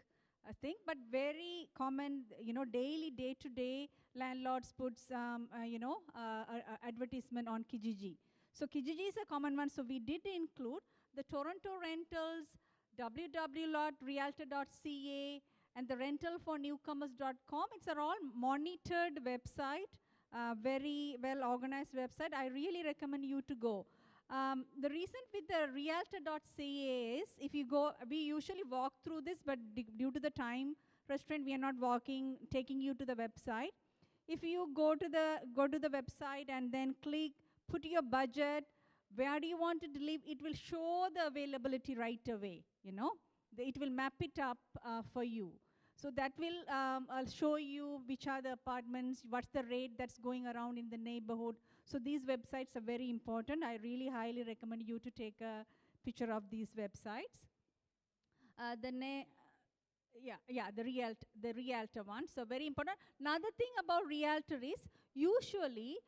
thing, but very common, daily, day-to-day, landlords put some, advertisement on Kijiji. So Kijiji is a common one, so we did include the Toronto Rentals, www.realtor.ca, and the rentalfornewcomers.com. It's a all monitored website, very well-organized website. I really recommend you to go. The reason with the realtor.ca is, if you go, we usually walk through this, but due to the time restraint, we are not taking you to the website. If you go to the website and then click, put your budget, where do you want to live, it will show the availability right away, It will map it up for you. So that will show you which are the apartments, what's the rate that's going around in the neighborhood. So these websites are very important. I really highly recommend you to take a picture of these websites. The Realtor one, so very important. Another thing about Realtor is, usually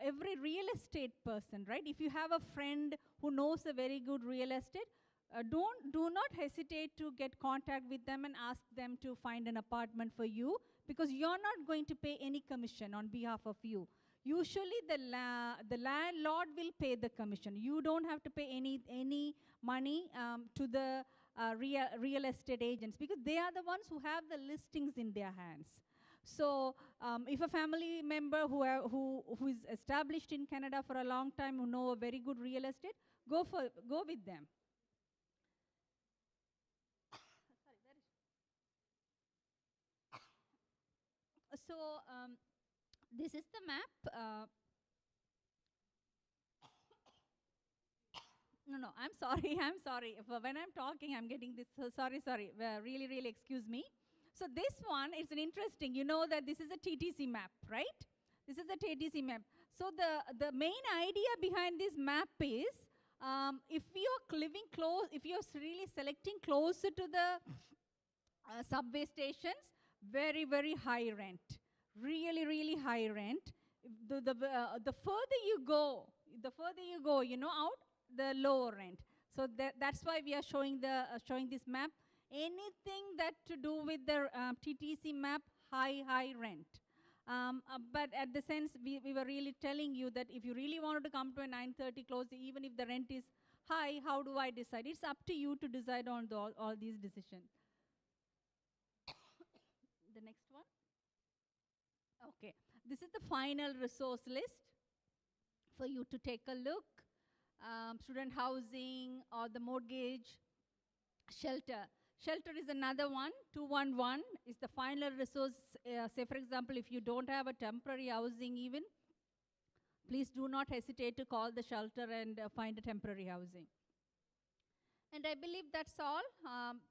every real estate person, right? If you have a friend who knows a very good real estate, do not hesitate to get contact with them and ask them to find an apartment for you, because you're not going to pay any commission on behalf of you. Usually the landlord will pay the commission. You don't have to pay any money to the real estate agents, because they are the ones who have the listings in their hands. So if a family member who is established in Canada for a long time, who know a very good real estate, go with them. So this is the map. No, I'm sorry. I'm sorry. When I'm talking, I'm getting this. Sorry. Really, really excuse me. So this one is an interesting. You know that this is a TTC map, right? This is a TTC map. So the main idea behind this map is if you're living close, if you're really selecting closer to the subway stations, very, very high rent. Really, really high rent. The further you go, out, the lower rent. So that's why we are showing this map. Anything that to do with the TTC map, high rent. But at the sense, we were really telling you that if you really wanted to come to a 9:30 close, even if the rent is high, how do I decide? It's up to you to decide on all these decisions. The next one. Okay, this is the final resource list for you to take a look. Student housing or the mortgage, shelter. Shelter is another one. 211 is the final resource. Say, for example, if you don't have a temporary housing even, please do not hesitate to call the shelter and find a temporary housing. And I believe that's all.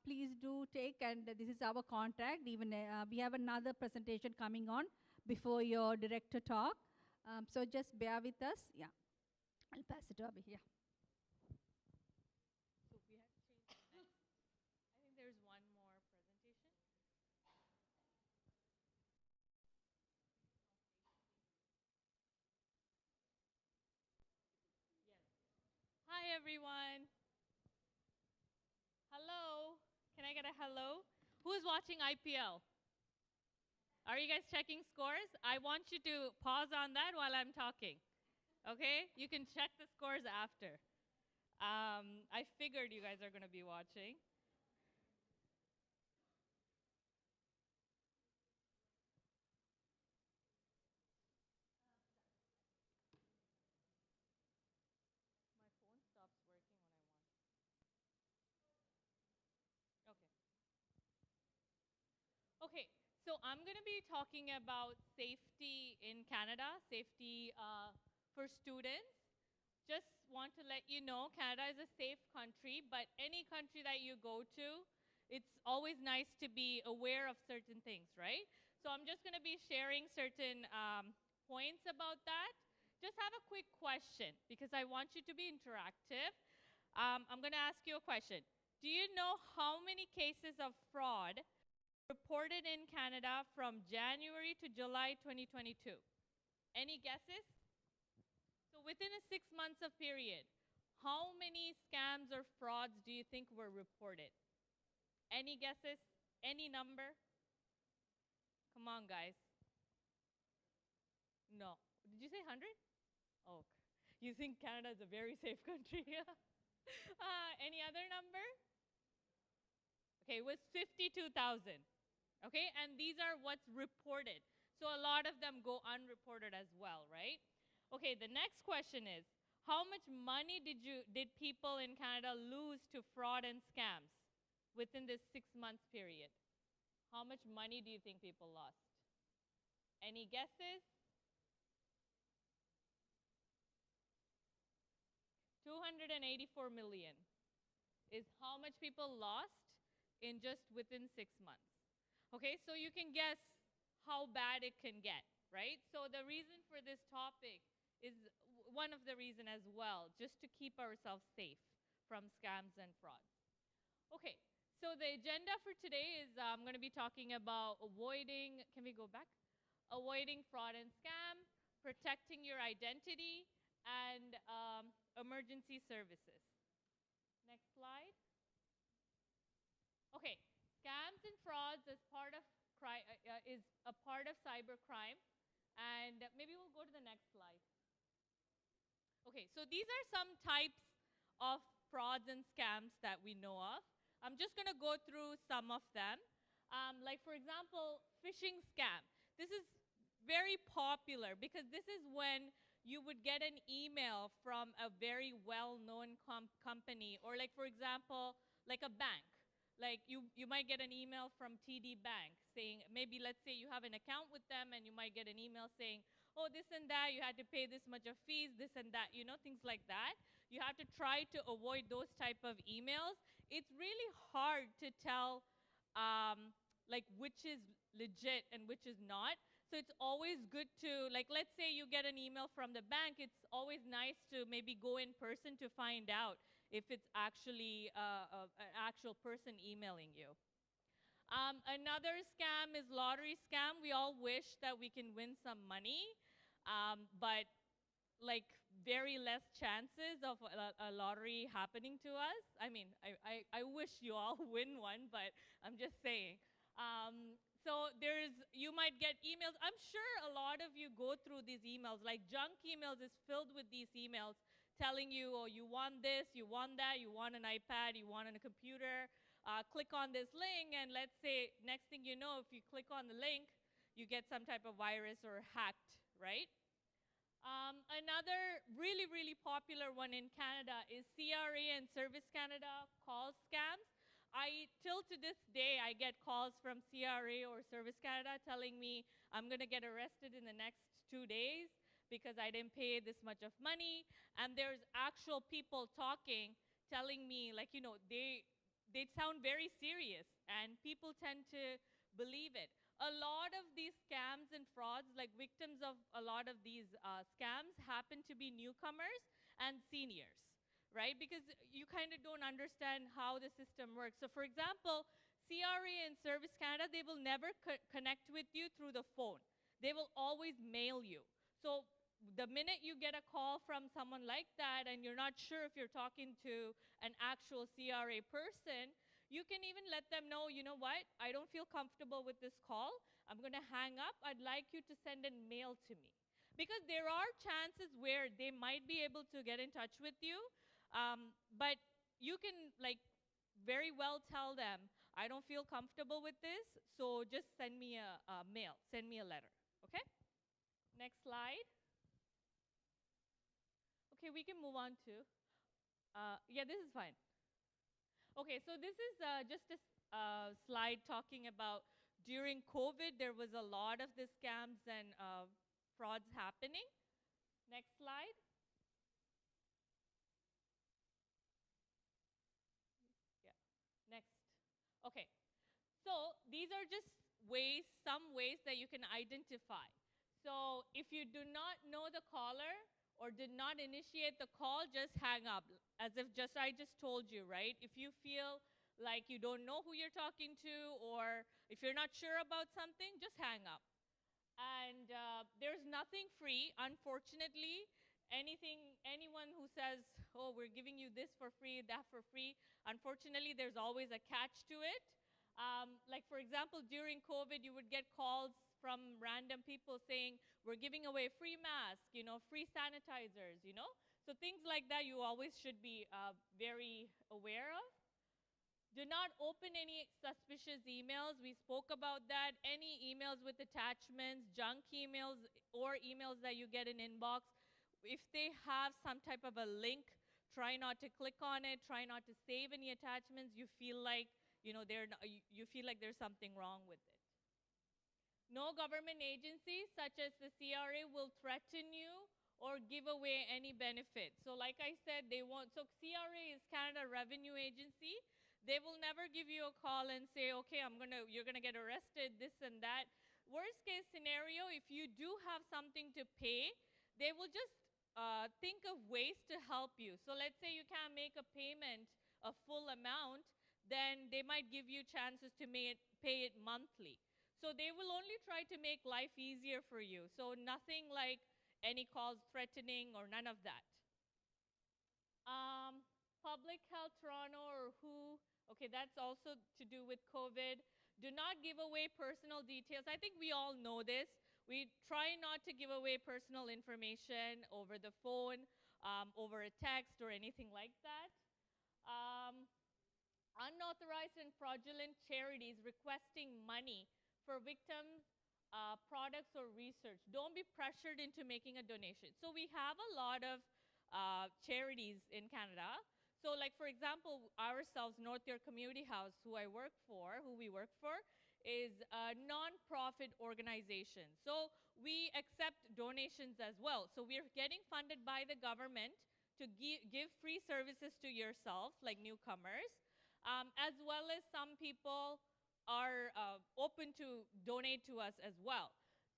Please do take, and this is our contact. Even we have another presentation coming on before your director talk. So just bear with us. Yeah. I'll pass it over here. So we have changed the next. I think there's one more presentation. Yes. Hi, everyone. Hello. Can I get a hello? Who is watching IPL? Are you guys checking scores? I want you to pause on that while I'm talking. Okay? You can check the scores after. I figured you guys are going to be watching. My phone stops working when I want. Okay. Okay, so I'm going to be talking about safety in Canada, safety for students. Just want to let you know, Canada is a safe country, but any country that you go to, it's always nice to be aware of certain things, right? So I'm just going to be sharing certain points about that. Just have a quick question, because I want you to be interactive. I'm going to ask you a question. Do you know how many cases of fraud reported in Canada from January to July 2022? Any guesses? So within a 6 months of period, how many scams or frauds do you think were reported? Any guesses? Any number? Come on, guys. No. Did you say 100? Oh, you think Canada is a very safe country? Any other number? Okay, it was 52,000. Okay, and these are what's reported. So a lot of them go unreported as well, right? Okay, the next question is, how much money did people in Canada lose to fraud and scams within this 6 months period? How much money do you think people lost? Any guesses? 284 million is how much people lost in just within 6 months. Okay, so you can guess how bad it can get, right? So the reason for this topic is one of the reasons as well, just to keep ourselves safe from scams and frauds. Okay, so the agenda for today is I'm going to be talking about avoiding, can we go back? Avoiding fraud and scam, protecting your identity, and emergency services. Next slide. Okay, scams and frauds is a part of cybercrime, and maybe we'll go to the next slide. Okay, so these are some types of frauds and scams that we know of. I'm just going to go through some of them. Like, for example, phishing scam. this is very popular because this is when you would get an email from a very well-known company, or like, for example, like a bank. Like you might get an email from TD Bank saying, maybe let's say you have an account with them and you might get an email saying, oh, this and that, you had to pay this much of fees, this and that, you know, things like that. You have to try to avoid those type of emails. It's really hard to tell like which is legit and which is not. So it's always good to, like, let's say you get an email from the bank, it's always nice to maybe go in person to find out if it's actually an actual person emailing you. Another scam is lottery scam. We all wish that we can win some money, but like very less chances of a lottery happening to us. I mean, I wish you all win one, but I'm just saying. So you might get emails. I'm sure a lot of you go through these emails. Like junk emails is filled with these emails telling you, oh, you want this, you want that, you want an iPad, you want a computer. Click on this link, and let's say next thing you know, if you click on the link, you get some type of virus or hacked, right? Another really, really popular one in Canada is CRA and Service Canada call scams. Till to this day, I get calls from CRA or Service Canada telling me I'm going to get arrested in the next 2 days because I didn't pay this much of money. And there's actual people talking, telling me, like, you know, they sound very serious, and people tend to believe it. A lot of these scams and frauds, like victims of a lot of these scams, happen to be newcomers and seniors, right? Because you kind of don't understand how the system works. So for example, CRA and Service Canada, they will never connect with you through the phone. They will always mail you. So the minute you get a call from someone like that and you're not sure if you're talking to an actual CRA person, you can even let them know, you know what, I don't feel comfortable with this call. I'm going to hang up. I'd like you to send a mail to me. Because there are chances where they might be able to get in touch with you, but you can like very well tell them, I don't feel comfortable with this, so just send me a mail, send me a letter, okay? Next slide. Okay, we can move on to, yeah, this is fine. Okay, so this is just a slide talking about during COVID, there was a lot of the scams and frauds happening. Next slide. Next. Okay. So these are just ways, some ways that you can identify. So if you do not know the caller or did not initiate the call, just hang up. As if I just told you, right? If you feel like you don't know who you're talking to, or if you're not sure about something, just hang up. And there's nothing free, unfortunately. Anyone who says, oh, we're giving you this for free, that for free, unfortunately, there's always a catch to it. Like, for example, during COVID, you would get calls from random people saying, we're giving away free masks, you know, free sanitizers, you know? So things like that you always should be very aware of. Do not open any suspicious emails. We spoke about that. Any emails with attachments, junk emails, or emails that you get in inbox, if they have some type of a link, try not to click on it. Try not to save any attachments. You feel like, you know, you feel like there's something wrong with it. No government agency, such as the CRA, will threaten you or give away any benefits. So like I said, so CRA is Canada Revenue Agency. They will never give you a call and say, okay, you're gonna get arrested, this and that. Worst case scenario, if you do have something to pay, they will just think of ways to help you. So let's say you can't make a payment, a full amount, then they might give you chances to pay it monthly. So they will only try to make life easier for you. So nothing like any calls threatening or none of that. Public Health Toronto or WHO, okay, that's also to do with COVID. Do not give away personal details. I think we all know this. We try not to give away personal information over the phone, over a text or anything like that. Unauthorized and fraudulent charities requesting money for victims products or research. Don't be pressured into making a donation. So we have a lot of charities in Canada. So like, for example, ourselves, North York Community House, who we work for, is a non-profit organization. So we accept donations as well. So we're getting funded by the government to give free services to yourself, like newcomers, as well as some people are open to donate to us as well.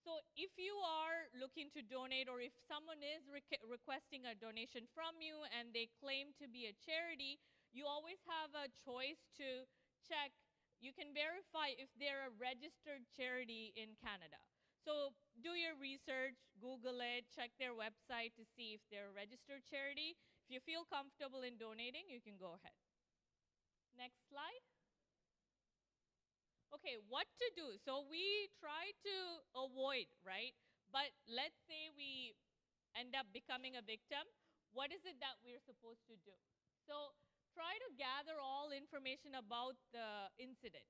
So if you are looking to donate, or if someone is requesting a donation from you and they claim to be a charity, you always have a choice to check. You can verify if they're a registered charity in Canada. So do your research, Google it, check their website to see if they're a registered charity. If you feel comfortable in donating, you can go ahead. Next slide. Okay, what to do? So we try to avoid, right? But let's say we end up becoming a victim. What is it that we're supposed to do? So try to gather all information about the incident.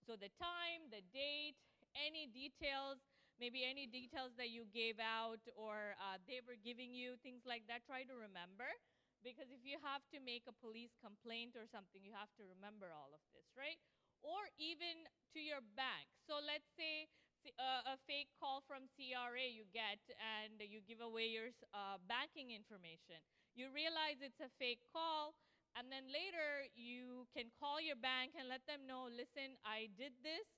So the time, the date, any details, maybe any details that you gave out or they were giving you, things like that, try to remember. Because if you have to make a police complaint or something, you have to remember all of this, right? Or even to your bank. So let's say a fake call from CRA you get and you give away your banking information. You realize it's a fake call, and then later you can call your bank and let them know, listen, I did this,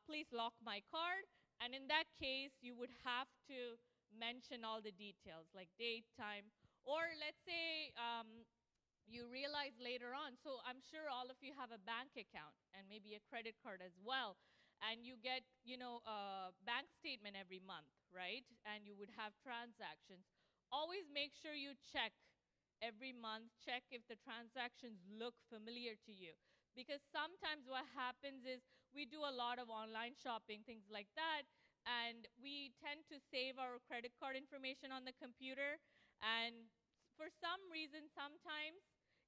please lock my card. And in that case, you would have to mention all the details, like date, time. Or let's say you realize later on, so I'm sure all of you have a bank account and maybe a credit card as well, and you get, a bank statement every month, right? And you would have transactions. Always make sure you check every month, check if the transactions look familiar to you. Because sometimes what happens is we do a lot of online shopping, things like that, and we tend to save our credit card information on the computer, and for some reason, sometimes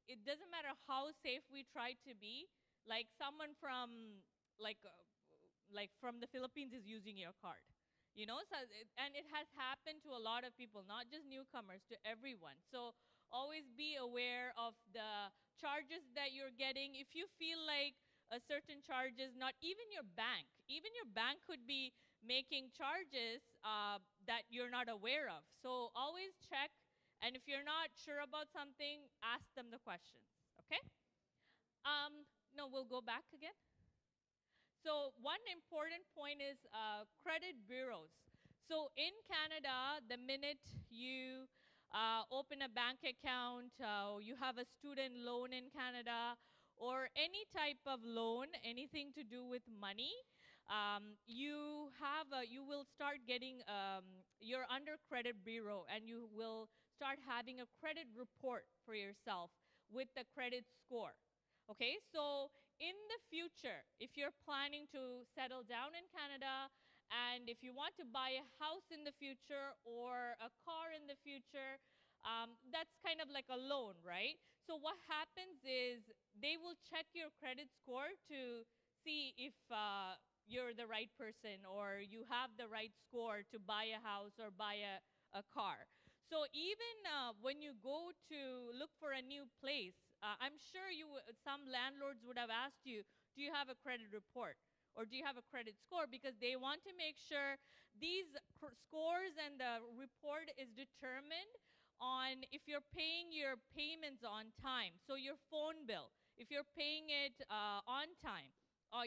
it doesn't matter how safe we try to be, like someone from from the Philippines is using your card. So and it has happened to a lot of people, not just newcomers, to everyone. So always be aware of the charges that you're getting. If you feel like a certain charges, not even your bank could be making charges that you're not aware of. So always check. And if you're not sure about something, ask them the questions, okay? No, we'll go back again. So one important point is credit bureaus. So in Canada, the minute you open a bank account, you have a student loan in Canada, or any type of loan, anything to do with money, you will start getting, you're under credit bureau, and you will start having a credit report for yourself with the credit score. Okay, so in the future, if you're planning to settle down in Canada, and if you want to buy a house in the future or a car in the future, that's kind of like a loan, right? So what happens is they will check your credit score to see if you're the right person or you have the right score to buy a house or buy a car. So even when you go to look for a new place, I'm sure some landlords would have asked you, do you have a credit report? Or do you have a credit score? Because they want to make sure these scores and the report is determined on if you're paying your payments on time. So your phone bill, if you're paying it on time.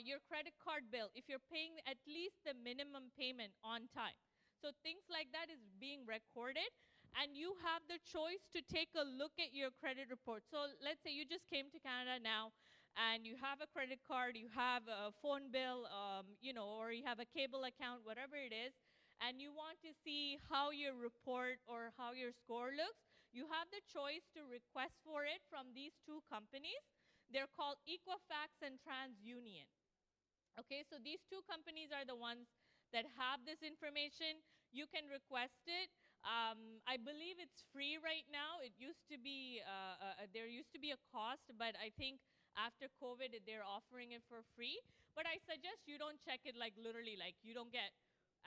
Your credit card bill, if you're paying at least the minimum payment on time. So things like that is being recorded, and you have the choice to take a look at your credit report. So let's say you just came to Canada now, and you have a credit card, you have a phone bill, or you have a cable account, whatever it is, and you want to see how your report or how your score looks, you have the choice to request for it from these two companies. They're called Equifax and TransUnion. Okay, so these two companies are the ones that have this information. You can request it. I believe it's free right now. It used to be, there used to be a cost, but I think after COVID, they're offering it for free. But I suggest you don't check it like literally, like you don't get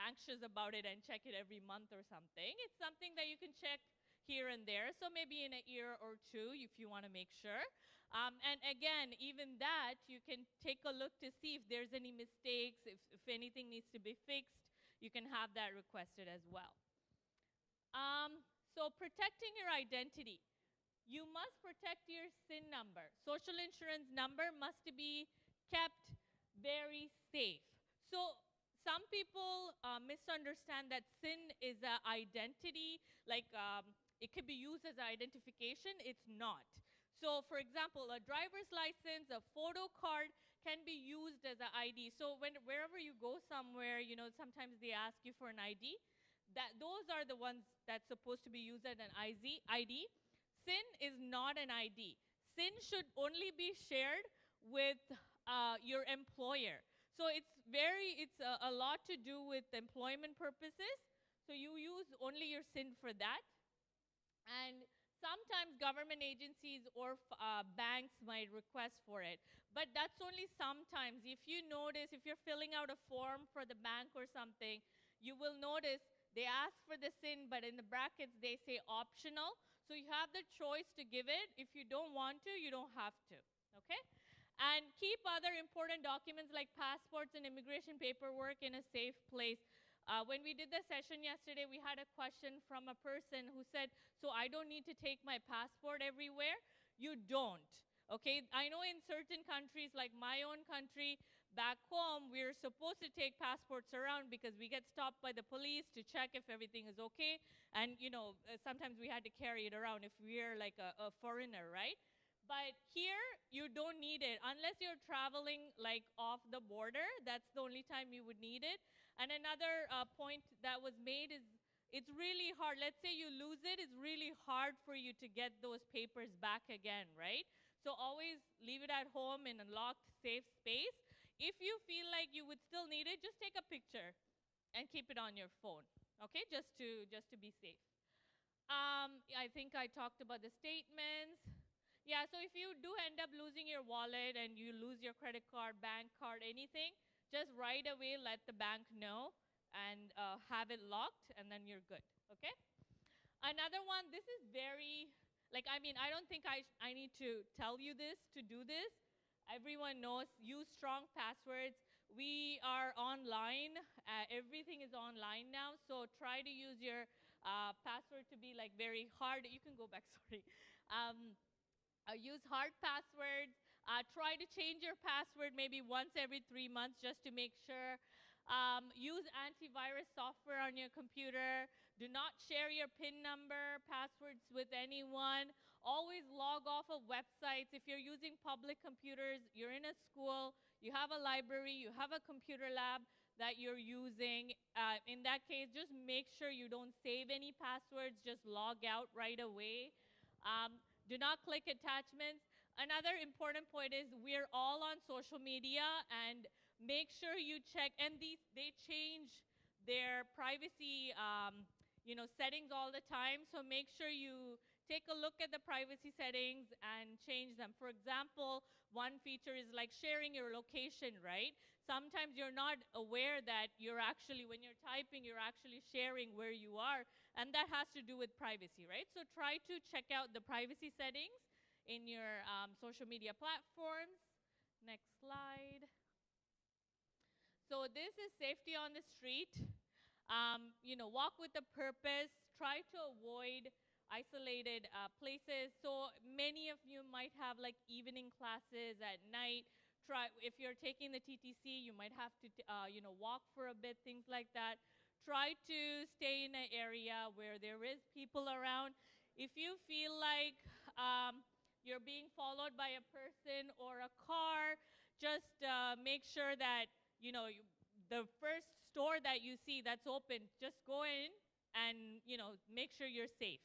anxious about it and check it every month or something. It's something that you can check here and there. So maybe in a year or two if you want to make sure. And again, even that, you can take a look to see if there's any mistakes, if anything needs to be fixed, you can have that requested as well. So protecting your identity. You must protect your SIN number. Social insurance number must be kept very safe. So some people misunderstand that SIN is an identity, like it could be used as an identification. It's not. So for example, a driver's license, a photo card can be used as an ID. So wherever you go somewhere, you know, sometimes they ask you for an ID. Those are the ones that's supposed to be used as an ID. SIN is not an ID. SIN should only be shared with your employer. So it's a lot to do with employment purposes. So you use only your SIN for that. And sometimes government agencies or banks might request for it. But that's only sometimes. If you notice, if you're filling out a form for the bank or something, you will notice they ask for the SIN, but in the brackets they say optional. So you have the choice to give it. If you don't want to, you don't have to, okay? And keep other important documents like passports and immigration paperwork in a safe place. When we did the session yesterday, we had a question from a person who said, so I don't need to take my passport everywhere? You don't, okay? I know in certain countries, like my own country, back home, we're supposed to take passports around because we get stopped by the police to check if everything is okay. And, you know, sometimes we had to carry it around if we're like a foreigner, right? But here, you don't need it. Unless you're traveling like off the border, that's the only time you would need it. And another point that was made is it's really hard. Let's say you lose it, it's really hard for you to get those papers back again, right? So always leave it at home in a locked, safe space. If you feel like you would still need it, just take a picture and keep it on your phone, okay? Just to be safe. I think I talked about the statements. Yeah, so if you do end up losing your wallet and you lose your credit card, bank card, anything, just right away let the bank know and have it locked, and then you're good, okay? Another one, this is very, like, I mean, I don't think I need to tell you this to do this. Everyone knows, use strong passwords. We are online. Everything is online now, so try to use your password to be like very hard. You can go back, sorry. Use hard passwords. Try to change your password maybe once every 3 months just to make sure. Use antivirus software on your computer. Do not share your PIN number, passwords with anyone. Always log off of websites. If you're using public computers, you're in a school, you have a library, you have a computer lab that you're using. In that case, just make sure you don't save any passwords. Just log out right away. Do not click attachments. Another important point is we're all on social media, and make sure you check. And they change their privacy settings all the time. So make sure you take a look at the privacy settings and change them. For example, one feature is like sharing your location, right? Sometimes you're not aware that you're actually, when you're typing, you're actually sharing where you are, and that has to do with privacy, right? So try to check out the privacy settings in your social media platforms. Next slide. So this is safety on the street. Walk with a purpose. Try to avoid isolated places. So many of you might have like evening classes at night. If you're taking the TTC, you might have to walk for a bit, things like that. Try to stay in an area where there is people around. If you feel like you're being followed by a person or a car, just make sure that the first store that you see that's open, just go in and make sure you're safe.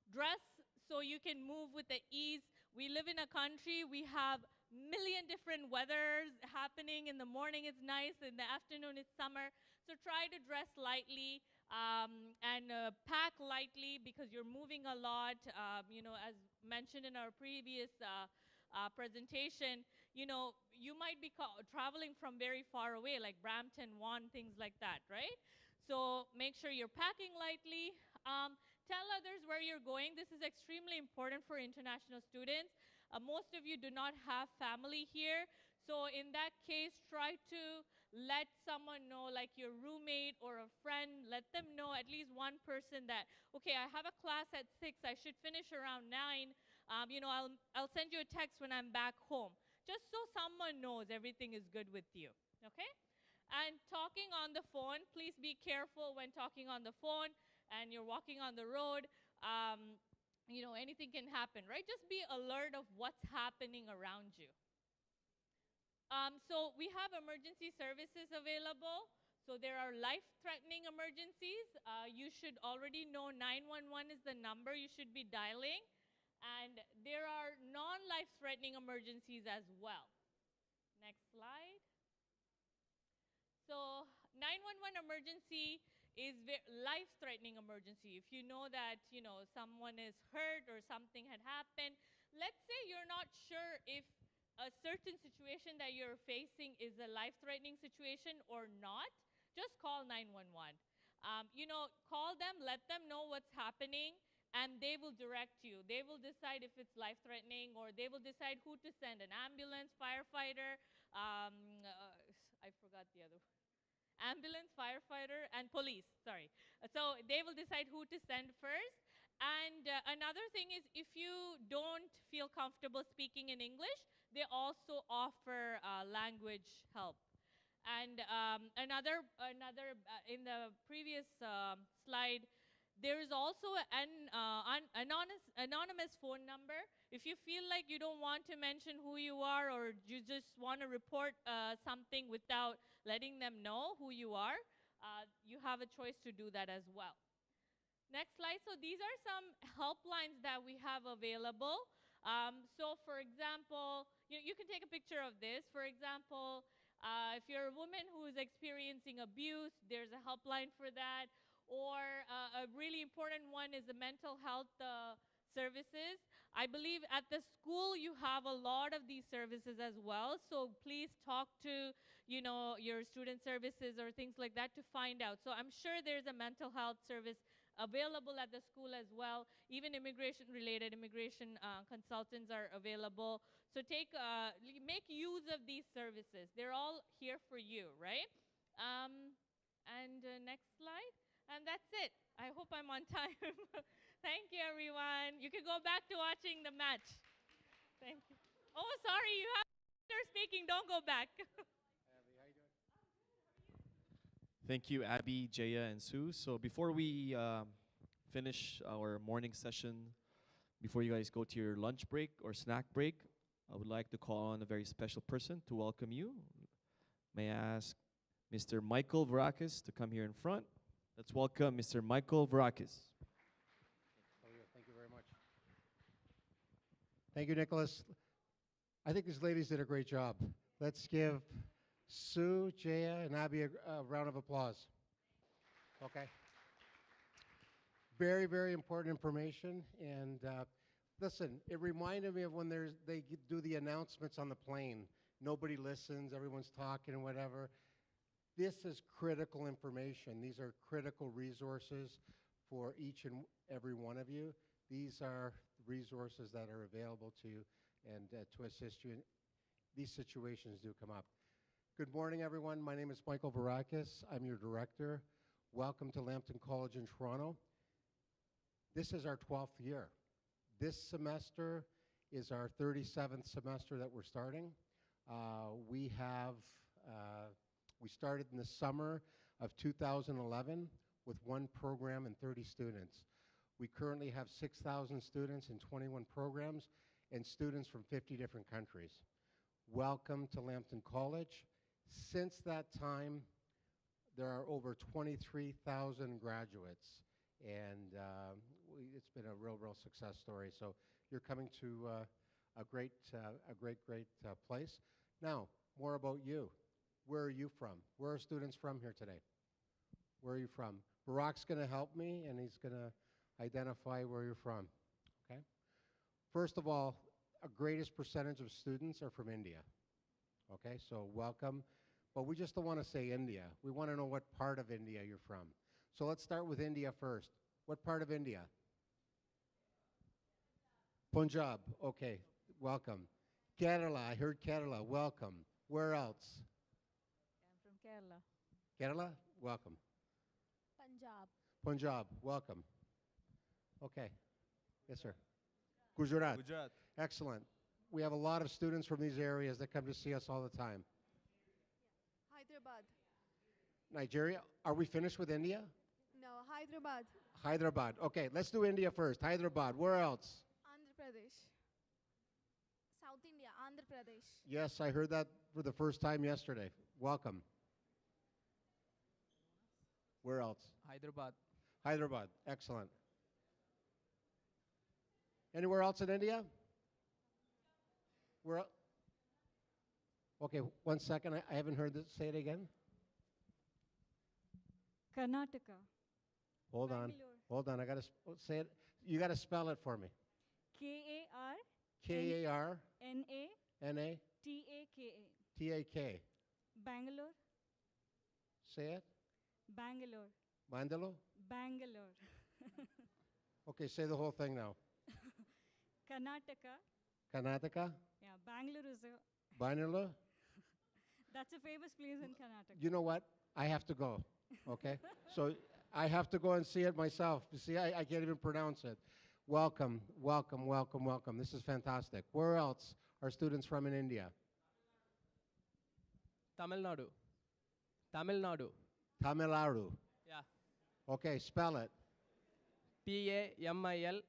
Dress so you can move with the ease. We live in a country, we have million different weathers happening. In the morning it's nice, in the afternoon it's summer. So try to dress lightly and pack lightly because you're moving a lot. As mentioned in our previous presentation, you might be traveling from very far away, like Brampton, Vaughan, things like that, right? So make sure you're packing lightly. Tell others where you're going. This is extremely important for international students. Most of you do not have family here. So in that case, try to let someone know, like your roommate or a friend, let them know, at least one person, that, okay, I have a class at 6, I should finish around 9. I'll send you a text when I'm back home, just so someone knows everything is good with you, okay? And talking on the phone, please be careful when talking on the phone and you're walking on the road. Anything can happen, right? Just be alert of what's happening around you. So we have emergency services available. So there are life-threatening emergencies. You should already know 911 is the number you should be dialing. And there are non-life-threatening emergencies as well. Next slide. So 911 emergency is life-threatening emergency. If you know that, someone is hurt or something had happened, let's say you're not sure if a certain situation that you're facing is a life-threatening situation or not, just call 911. Call them, let them know what's happening, and they will direct you. They will decide if it's life-threatening, or they will decide who to send, an ambulance, firefighter, I forgot the other one. Ambulance, firefighter, and police, sorry. So they will decide who to send first. And another thing is, if you don't feel comfortable speaking in English, they also offer language help. And another in the previous slide, there is also an anonymous phone number. If you feel like you don't want to mention who you are, or you just want to report something without letting them know who you are, you have a choice to do that as well. Next slide. So these are some helplines that we have available. So for example, you can take a picture of this. For example, if you're a woman who is experiencing abuse, there's a helpline for that. Or a really important one is the mental health services. I believe at the school you have a lot of these services as well. So please talk to your student services or things like that to find out. So I'm sure there's a mental health service available at the school as well. Even immigration-related consultants are available. So make use of these services. They're all here for you, right? Next slide. And that's it. I hope I'm on time. Thank you, everyone. You can go back to watching the match. Thank you. Oh, sorry, you have they're speaking. Don't go back. Thank you, Abby, Jaya, and Sue. So before we finish our morning session, before you guys go to your lunch break or snack break, I would like to call on a very special person to welcome you. May I ask Mr. Michael Varakis to come here in front? Let's welcome Mr. Michael Varakis. Thank you very much. Thank you, Nicholas. I think these ladies did a great job. Let's give Sue, Jaya, and Abby a round of applause. Okay. Very, very important information. And listen, it reminded me of when they do the announcements on the plane. Nobody listens, everyone's talking and whatever. This is critical information. These are critical resources for each and every one of you. These are resources that are available to you and to assist you. These situations do come up. Good morning, everyone. My name is Michael Varakis. I'm your director. Welcome to Lambton College in Toronto. This is our 12th year. This semester is our 37th semester that we're starting. We started in the summer of 2011 with one program and 30 students. We currently have 6,000 students in 21 programs and students from 50 different countries. Welcome to Lambton College. Since that time, there are over 23,000 graduates, and it's been a real success story. So you're coming to a great place. Now, more about you. Where are you from? Where are students from here today? Where are you from? Barak's going to help me, and he's going to identify where you're from. Okay. First of all, a greatest percentage of students are from India. Okay, so welcome. But we just don't want to say India. We want to know what part of India you're from. So let's start with India first. What part of India? Punjab. Okay, welcome. Kerala. I heard Kerala. Welcome. Where else? I'm from Kerala. Kerala. Welcome. Punjab. Punjab. Welcome. Okay. Yes, sir. Gujarat. Gujarat. Excellent. We have a lot of students from these areas that come to see us all the time. Hyderabad. Nigeria. Are we finished with India? No, Hyderabad. Hyderabad. Okay, let's do India first. Hyderabad. Where else? Andhra Pradesh. South India, Andhra Pradesh. Yes, I heard that for the first time yesterday. Welcome. Where else? Hyderabad. Hyderabad. Excellent. Anywhere else in India? Where? Okay, 1 second. I haven't heard this. Say it again. Karnataka. Hold on. Bangalore. Hold on. I got to say it. You got to spell it for me. K-A-R. K-A-R-N-A. N-A. T-A-K-A. T-A-K. Bangalore. Say it. Bangalore. Mandalo. Bangalore. Okay, say the whole thing now. Karnataka. Karnataka. Yeah, Bangalore is a. Bangalore. That's a famous place in Karnataka. You know what? I have to go. Okay? So I have to go and see it myself. You see, I can't even pronounce it. Welcome, welcome, welcome, welcome. This is fantastic. Where else are students from in India? Tamil Nadu. Tamil Nadu. Tamil Nadu. Yeah. Okay, spell it. Tamilnadu.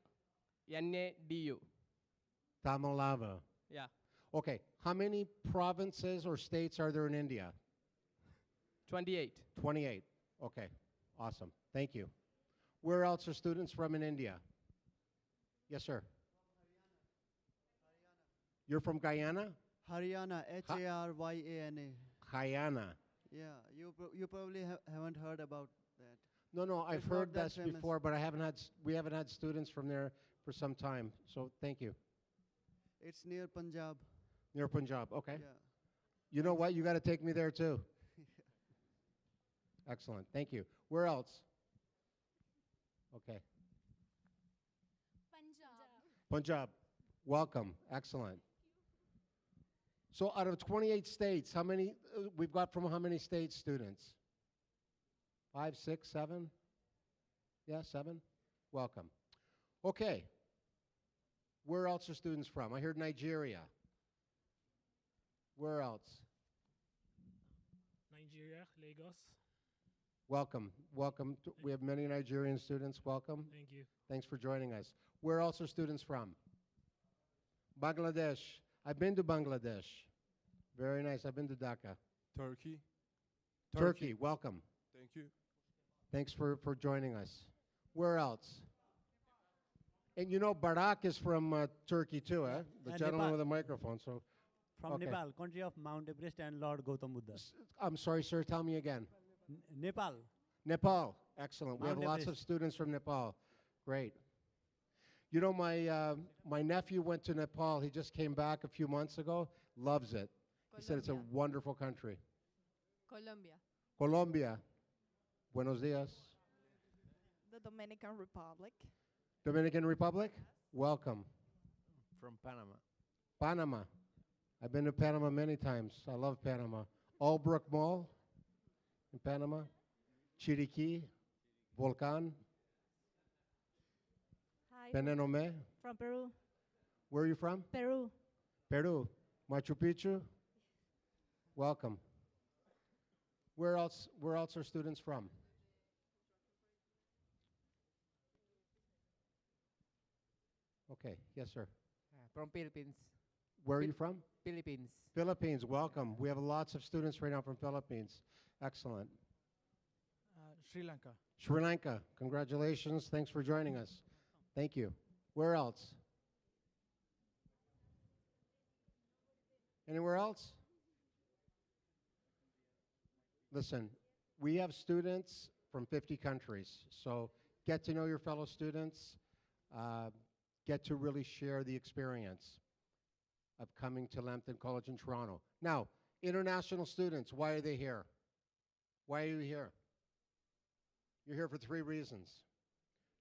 Tamil Nadu. Yeah. Okay, how many provinces or states are there in India? 28. 28. Okay, awesome. Thank you. Where else are students from in India? Yes, sir. You're from Guyana? Haryana, Haryana. Guyana. Yeah, you probably haven't heard about that. No, I've It's heard not that that famous. before, but we haven't had students from there for some time. So thank you. It's near Punjab. Near Punjab. Okay. Yeah. You know what? You got to take me there too. Excellent. Thank you. Where else? Okay. Punjab. Welcome. Excellent. So out of 28 states, how many we've got from how many states students? 5, 6, 7? Yeah, 7? Welcome. Okay. Where else are students from? I heard Nigeria. Where else? Nigeria, Lagos. Welcome. Welcome. We have many Nigerian students. Welcome. Thank you. Thanks for joining us. Where else are students from? Bangladesh. I've been to Bangladesh. Very nice. I've been to Dhaka. Turkey. Turkey. Welcome. Thank you. Thanks for joining us. Where else? And you know, Barak is from Turkey too, eh? The gentleman Nepal. with the microphone. So, From okay. Nepal, country of Mount Everest and Lord Gautam Buddha. I'm sorry, sir. Tell me again. Nepal. Nepal. Excellent. We have Mount lots of Everest. students from Nepal. Great. You know, my nephew went to Nepal. He just came back a few months ago. Loves it. He said it's a wonderful country. Colombia. Colombia. Buenos dias. The Dominican Republic. Dominican Republic. Welcome. From Panama. Panama. I've been to Panama many times. I love Panama. Albrook Mall in Panama. Chiriquí. Volcan. Hi. Penenome. From Peru. Where are you from? Peru. Peru. Machu Picchu. Welcome. Where else are students from? Okay, yes, sir. From Philippines. Where are you from? Philippines. Philippines, welcome. We have lots of students right now from Philippines. Excellent. Sri Lanka. Sri Lanka, congratulations. Thanks for joining us. Thank you. Where else? Anywhere else? Listen, we have students from 50 countries, so get to know your fellow students, get to really share the experience of coming to Lambton College in Toronto. Now, International students, why are they here? Why are you here? You're here for 3 reasons.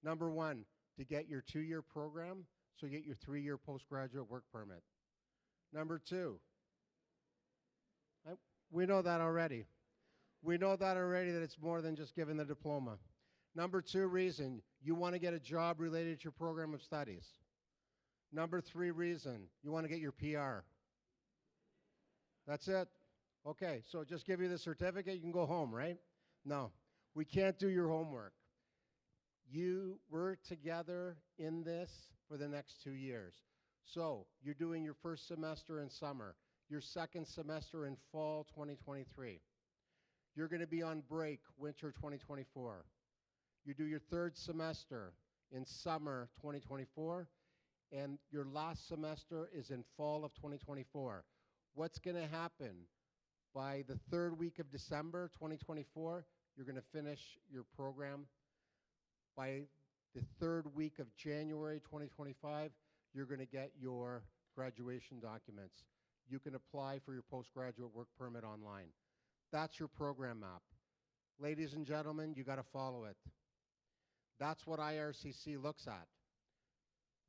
Number 1, to get your 2-year program, so you get your 3-year postgraduate work permit. Number 2, we know that already. We know that already, that it's more than just giving the diploma. Number 2 reason, you want to get a job related to your program of studies. Number 3 reason, you want to get your PR. That's it. Okay, so just give you the certificate, you can go home, right? No, we can't do your homework. We're together in this for the next 2 years. So you're doing your first semester in summer, your second semester in fall 2023. You're going to be on break winter 2024. You do your third semester in summer 2024, and your last semester is in fall of 2024. What's going to happen? By the 3rd week of December 2024, you're going to finish your program. By the 3rd week of January 2025, you're going to get your graduation documents. You can apply for your postgraduate work permit online. That's your program map. Ladies and gentlemen, you got to follow it. That's what IRCC looks at.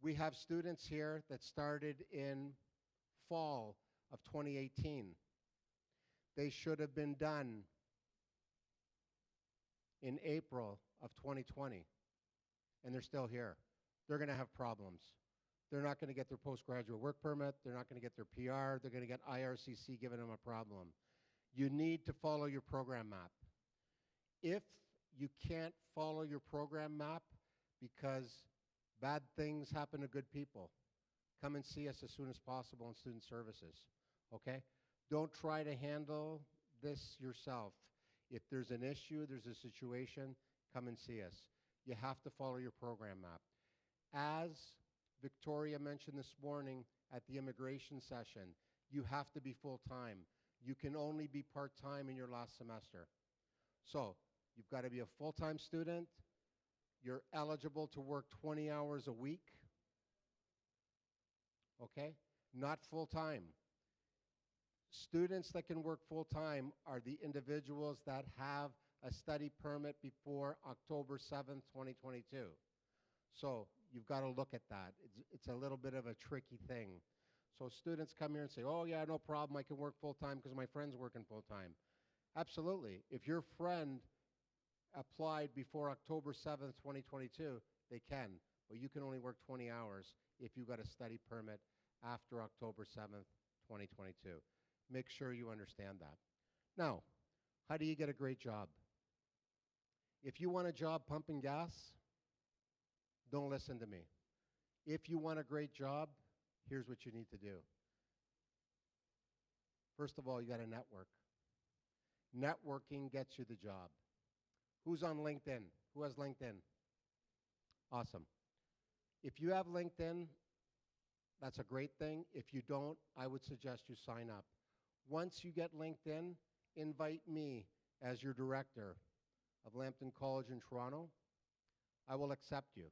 We have students here that started in fall of 2018. They should have been done in April of 2020, and they're still here. They're going to have problems. They're not going to get their postgraduate work permit. They're not going to get their PR. They're going to get IRCC giving them a problem. You need to follow your program map. If you can't follow your program map because bad things happen to good people, come and see us as soon as possible in student services, okay? Don't try to handle this yourself. If there's an issue, there's a situation, come and see us. You have to follow your program map. As Victoria mentioned this morning at the immigration session, you have to be full-time. You can only be part-time in your last semester. So you've got to be a full-time student. You're eligible to work 20 hours a week, okay? Not full-time. Students that can work full-time are the individuals that have a study permit before October 7th, 2022. So you've got to look at that. It's a little bit of a tricky thing. So students come here and say, oh yeah, no problem, I can work full-time because my friend's working full-time. Absolutely. If your friend applied before October 7th, 2022, they can, but you can only work 20 hours if you got a study permit after October 7th, 2022. Make sure you understand that. Now, how do you get a great job? If you want a job pumping gas, don't listen to me. If you want a great job, here's what you need to do. First of all, you got to network. Networking gets you the job. Who's on LinkedIn? Who has LinkedIn? Awesome. If you have LinkedIn, that's a great thing. If you don't, I would suggest you sign up. Once you get LinkedIn, invite me as your director of Lambton College in Toronto. I will accept you.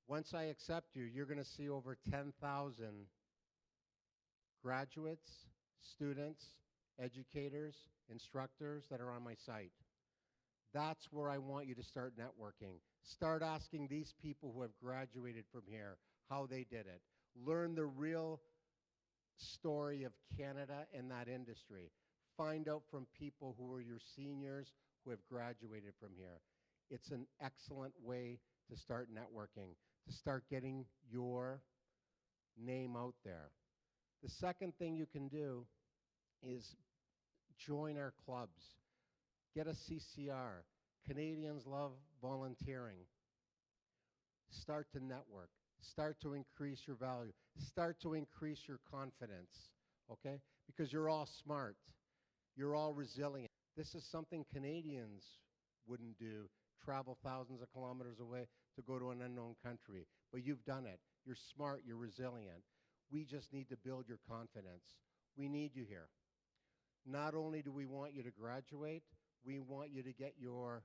Once I accept you, you're going to see over 10,000 graduates, students, educators, instructors that are on my site. That's where I want you to start networking. Start asking these people who have graduated from here how they did it. Learn the real story of Canada and that industry. Find out from people who are your seniors who have graduated from here. It's an excellent way to start networking, to start getting your name out there. The second thing you can do is join our clubs. Get a CCR. Canadians love volunteering. Start to network. Start to increase your value. Start to increase your confidence, okay? Because you're all smart. You're all resilient. This is something Canadians wouldn't do, travel thousands of kilometers away to go to an unknown country. But you've done it. You're smart. You're resilient. We just need to build your confidence. We need you here. Not only do we want you to graduate, we want you to get your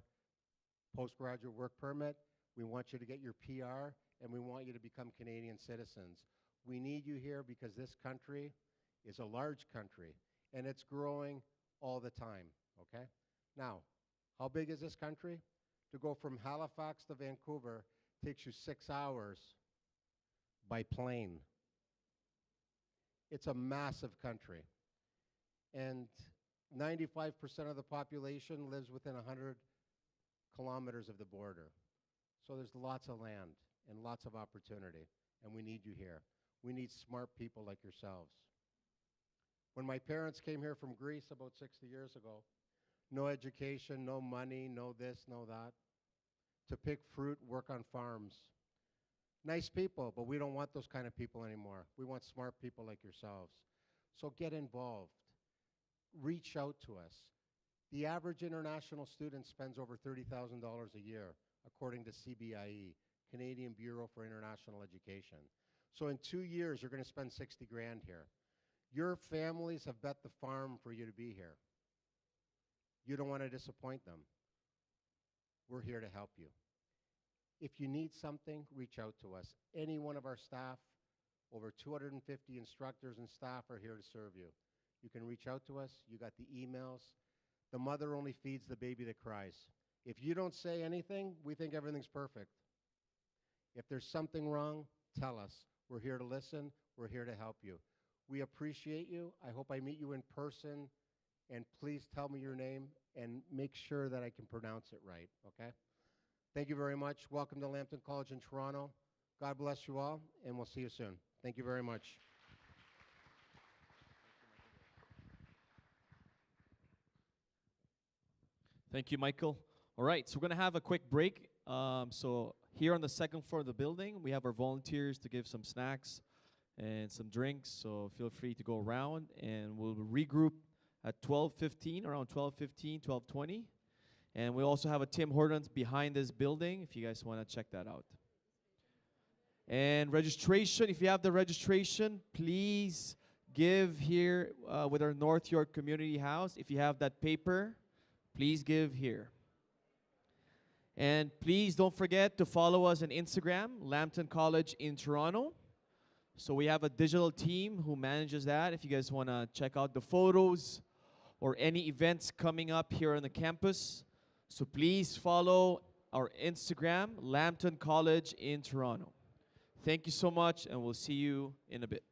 postgraduate work permit, we want you to get your PR, and we want you to become Canadian citizens. We need you here because this country is a large country, and it's growing all the time, okay? Now, how big is this country? To go from Halifax to Vancouver takes you 6 hours by plane. It's a massive country. And 95% of the population lives within 100 kilometers of the border. So there's lots of land and lots of opportunity, and we need you here. We need smart people like yourselves. When my parents came here from Greece about 60 years ago, no education, no money, no this, no that, to pick fruit, work on farms. Nice people, but we don't want those kind of people anymore. We want smart people like yourselves. So get involved. Reach out to us. The average international student spends over $30,000 a year, according to CBIE, Canadian Bureau for International Education. So in 2 years, you're going to spend 60 grand here. Your families have bet the farm for you to be here. You don't want to disappoint them. We're here to help you. If you need something, reach out to us. Any one of our staff, over 250 instructors and staff are here to serve you. You can reach out to us. You got the emails. The mother only feeds the baby that cries. If you don't say anything, we think everything's perfect. If there's something wrong, tell us. We're here to listen. We're here to help you. We appreciate you. I hope I meet you in person. And please tell me your name and make sure that I can pronounce it right, okay? Thank you very much. Welcome to Lambton College in Toronto. God bless you all, and we'll see you soon. Thank you very much. Thank you, Michael. All right, so we're going to have a quick break. So here on the second floor of the building, we have our volunteers to give some snacks and some drinks. So feel free to go around, and we'll regroup at 12:15, around 12:15, 12:20. And we also have a Tim Hortons behind this building if you guys want to check that out. And registration, if you have the registration, please give here with our North York Community House. If you have that paper, please give here. And please don't forget to follow us on Instagram, Lambton College in Toronto. So we have a digital team who manages that. If you guys want to check out the photos or any events coming up here on the campus, so please follow our Instagram, Lambton College in Toronto. Thank you so much, and we'll see you in a bit.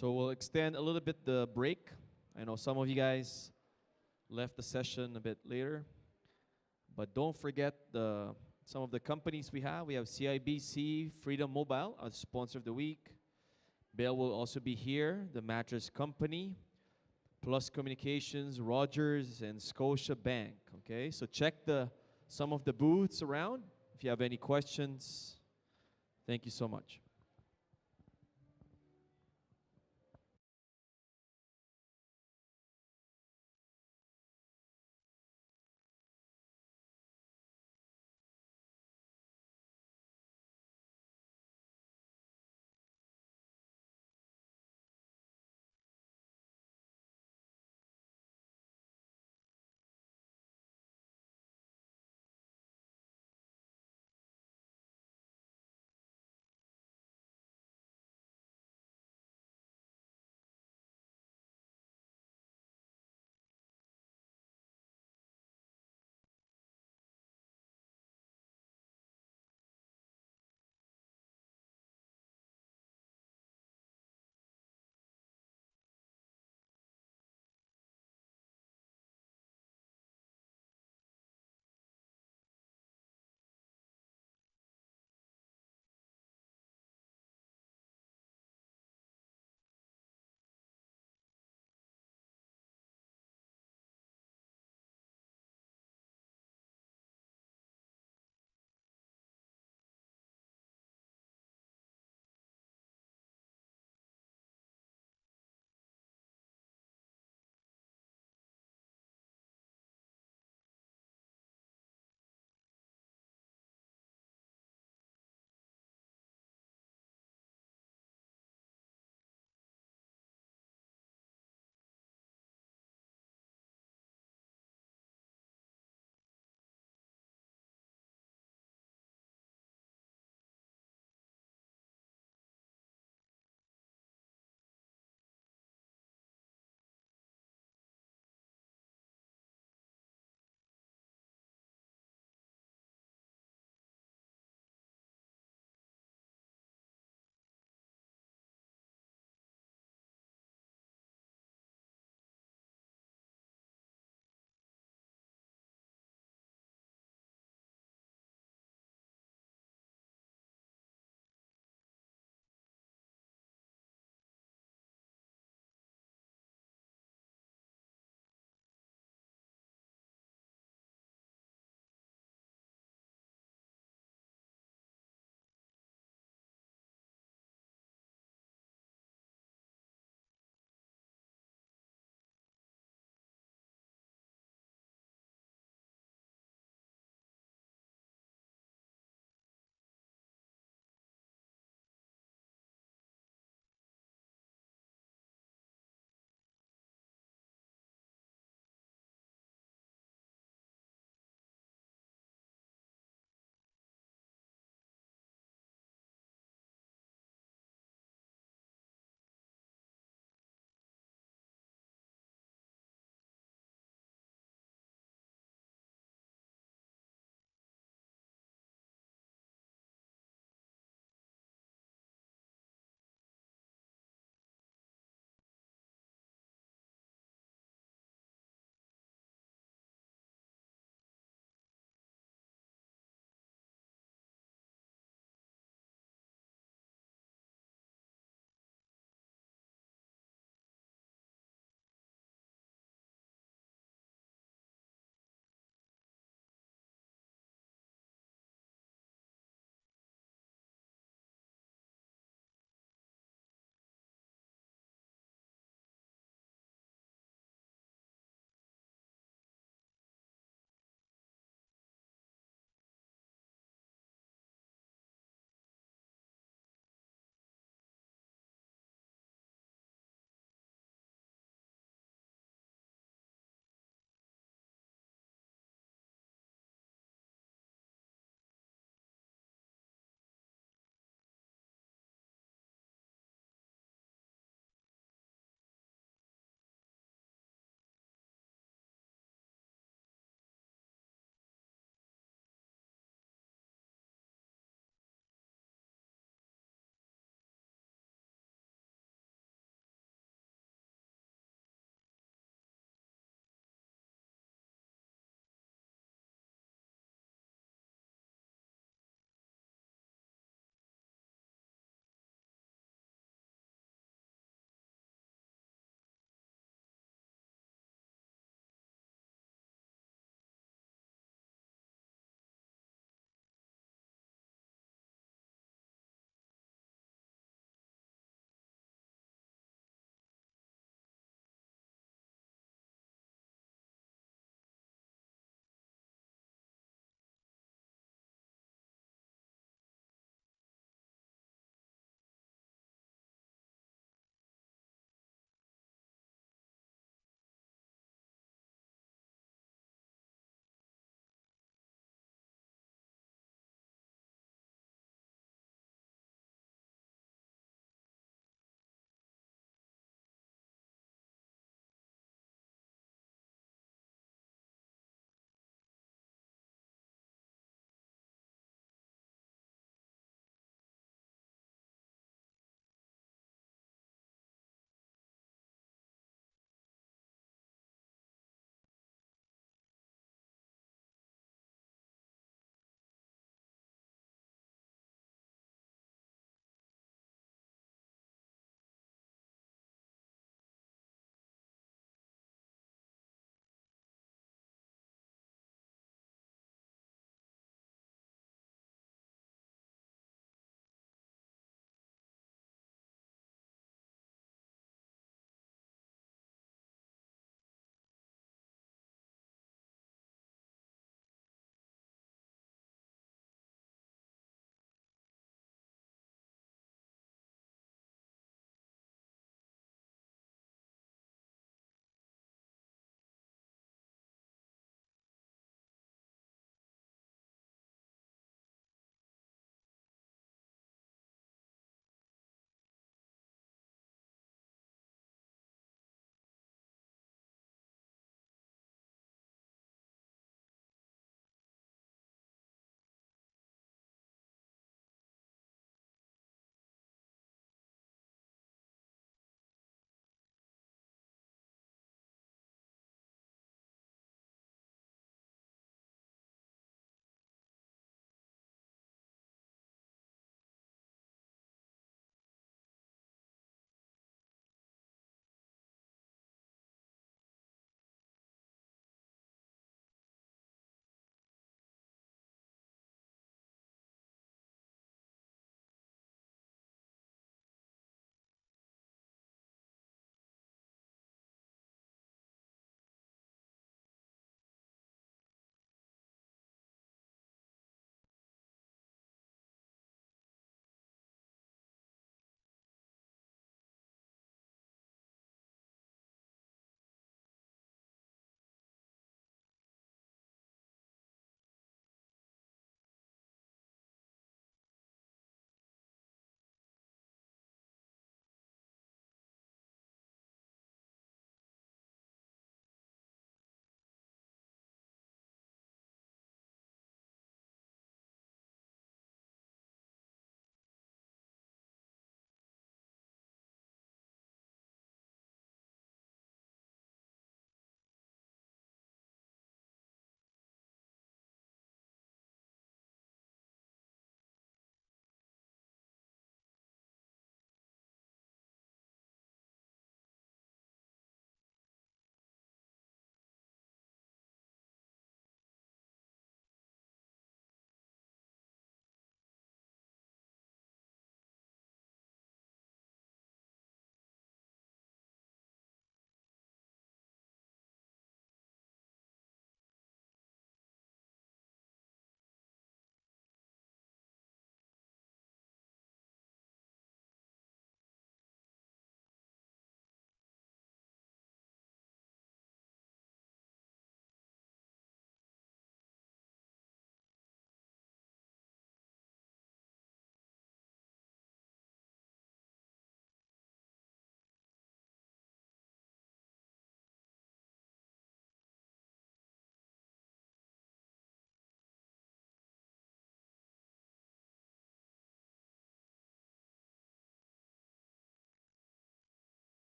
So we'll extend a little bit the break. I know some of you guys left the session a bit later, but don't forget some of the companies we have. We have CIBC Freedom Mobile, our sponsor of the week. Bill will also be here, the Mattress Company, Plus Communications, Rogers, and Scotia Bank. Okay, so check some of the booths around if you have any questions. Thank you so much.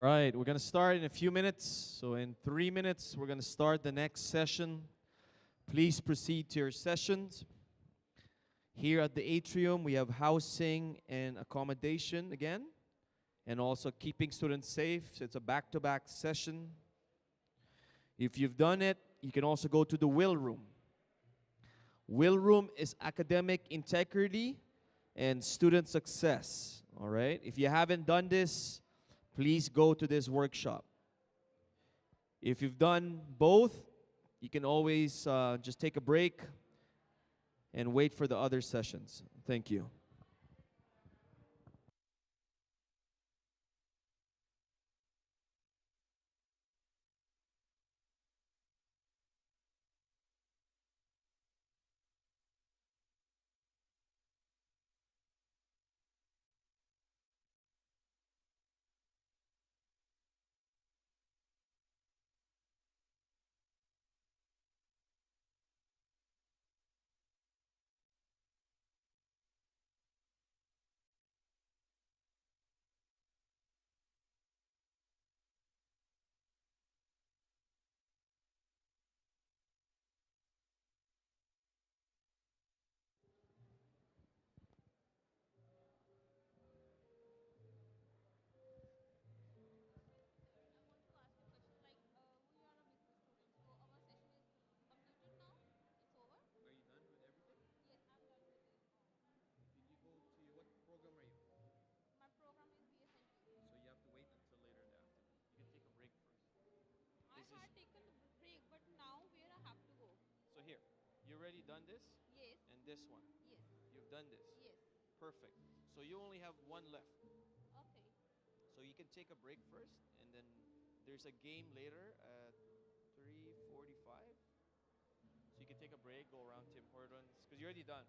Right, we're going to start in a few minutes. So in 3 minutes, we're going to start the next session. Please proceed to your sessions. Here at the atrium, we have housing and accommodation again, and also keeping students safe. So it's a back-to-back session. If you've done it, you can also go to the will room. Will room is academic integrity and student success. All right, if you haven't done this, please go to this workshop. If you've done both, you can always just take a break and wait for the other sessions. Thank you. So here, you already done this? Yes. And this one? Yes. You've done this? Yes. Perfect. So you only have one left. Okay. So you can take a break first, and then there's a game later at 3:45. So you can take a break, go around Tim Hortons, because you're already done.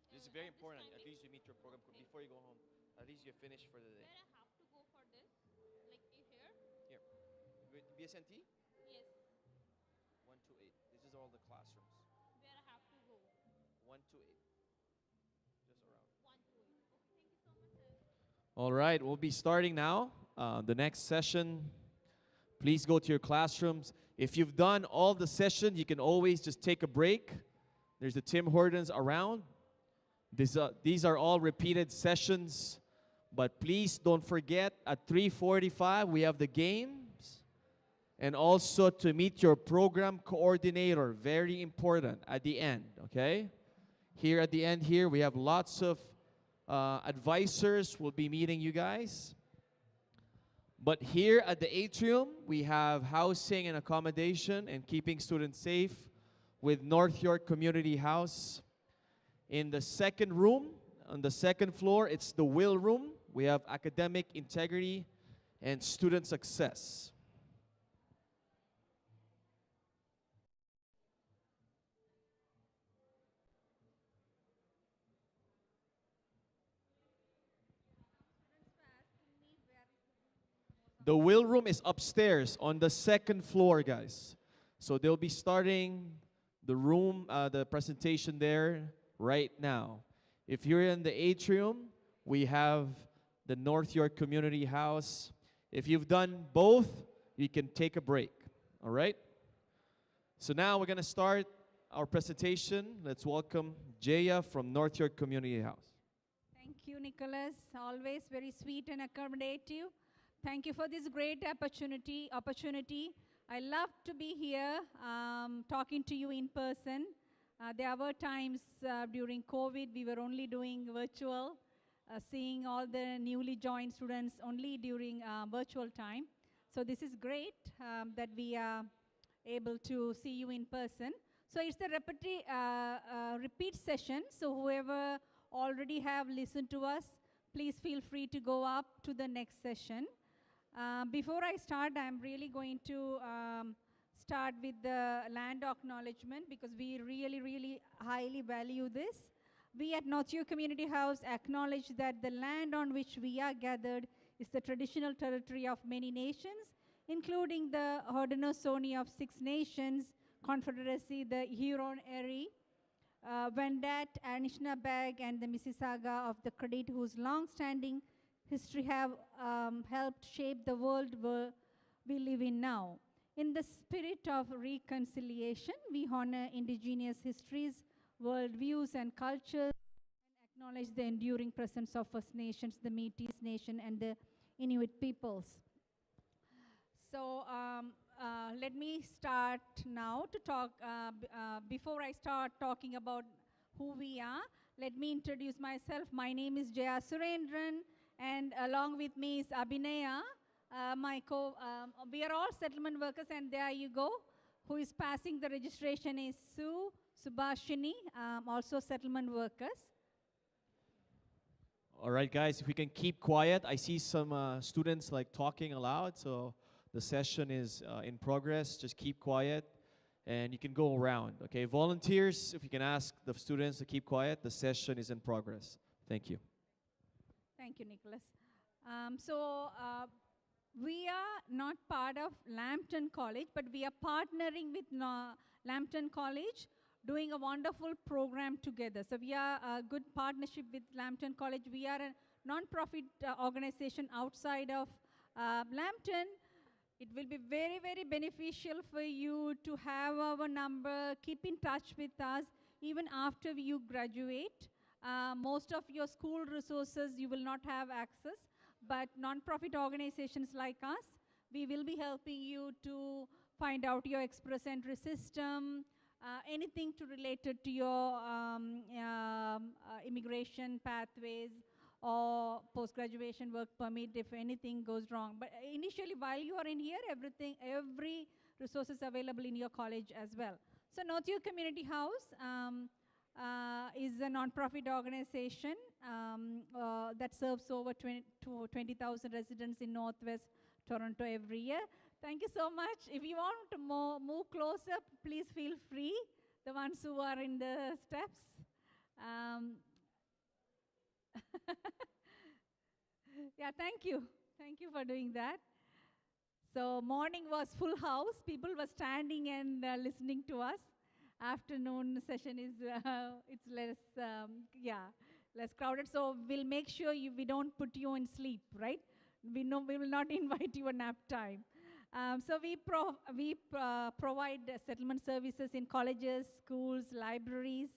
This is very important. At least you meet your program before you go home. At least you're finished for the day. Where I have to go for this? Like here? Here. With BSNT? Yes. 128. This is all the classrooms. Where I have to go? 128. Just around. 128. Okay, thank you so much, sir. All right, we'll be starting now. The next session. Please go to your classrooms. If you've done all the sessions, you can always just take a break. There's the Tim Hortons around. These are all repeated sessions. But please don't forget, at 3:45, we have the games. And also to meet your program coordinator, very important, at the end, okay? Here at the end here, we have lots of advisors will be meeting you guys. But here at the atrium, we have housing and accommodation and keeping students safe with North York Community House. In the second room, on the second floor, it's the will room. We have academic integrity and student success. The will room is upstairs on the second floor, guys. So they'll be starting the room, the presentation there right now. If you're in the atrium, we have the North York Community House. If you've done both, you can take a break, all right? So now we're going to start our presentation. Let's welcome Jaya from North York Community House. Thank you, Nicholas. Always very sweet and accommodative. Thank you for this great opportunity. I love to be here talking to you in person. There were times during COVID we were only doing virtual, seeing all the newly joined students only during virtual time. So this is great that we are able to see you in person. So it's the repeat session. So whoever already have listened to us, please feel free to go up to the next session. Before I start, I'm really going to start with the land acknowledgement because we really highly value this. We at North York Community House acknowledge that the land on which we are gathered is the traditional territory of many nations, including the Haudenosaunee of 6 nations, Confederacy, the Huron-Erie, Wendat, Anishinaabeg, and the Mississauga of the Credit, whose long-standing history have helped shape the world we live in now. In the spirit of reconciliation, we honor indigenous histories, worldviews, and cultures, and acknowledge the enduring presence of First Nations, the Métis Nation, and the Inuit peoples. So let me start now to talk. Before I start talking about who we are, let me introduce myself. My name is Jaya Surendran, and along with me is Abhinaya. We are all settlement workers, and there you go. Who is passing the registration is Sue, Subhashini, also settlement workers. All right, guys, if we can keep quiet. I see some students like talking aloud, so the session is in progress. Just keep quiet, and you can go around. Okay, volunteers, if you can ask the students to keep quiet, the session is in progress. Thank you. Thank you, Nicholas. We are not part of Lambton College, but we are partnering with Lambton College, doing a wonderful program together. So we are a good partnership with Lambton College. We are a non-profit organization outside of Lambton. It will be very, very beneficial for you to have our number, keep in touch with us, even after you graduate. Most of your school resources you will not have access, but non-profit organizations like us, we will be helping you to find out your express entry system, anything related to your immigration pathways or post-graduation work permit if anything goes wrong. But initially, while you are in here, every resource is available in your college as well. So Northview Community House is a non-profit organization that serves over 20,000 residents in Northwest Toronto every year. Thank you so much. If you want to move closer, please feel free, the ones who are in the steps. Yeah, thank you. Thank you for doing that. So morning was full house. People were standing and listening to us. Afternoon session is it's less less crowded. So we'll make sure we don't put you in sleep, right? We know we will not invite you a nap time. So we provide settlement services in colleges, schools, libraries,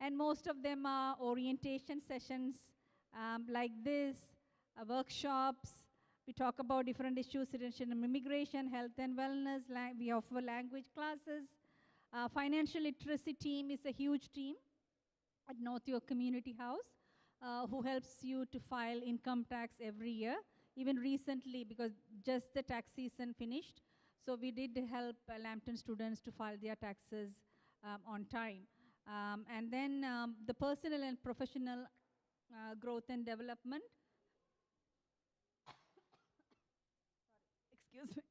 and most of them are orientation sessions like this, workshops. We talk about different issues, citizenship and immigration, health and wellness. We offer language classes. Financial literacy team is a huge team at Northview Community House who helps you to file income tax every year. Even recently, because just the tax season finished, so we did help Lambton students to file their taxes on time. And then the personal and professional growth and development. Excuse me.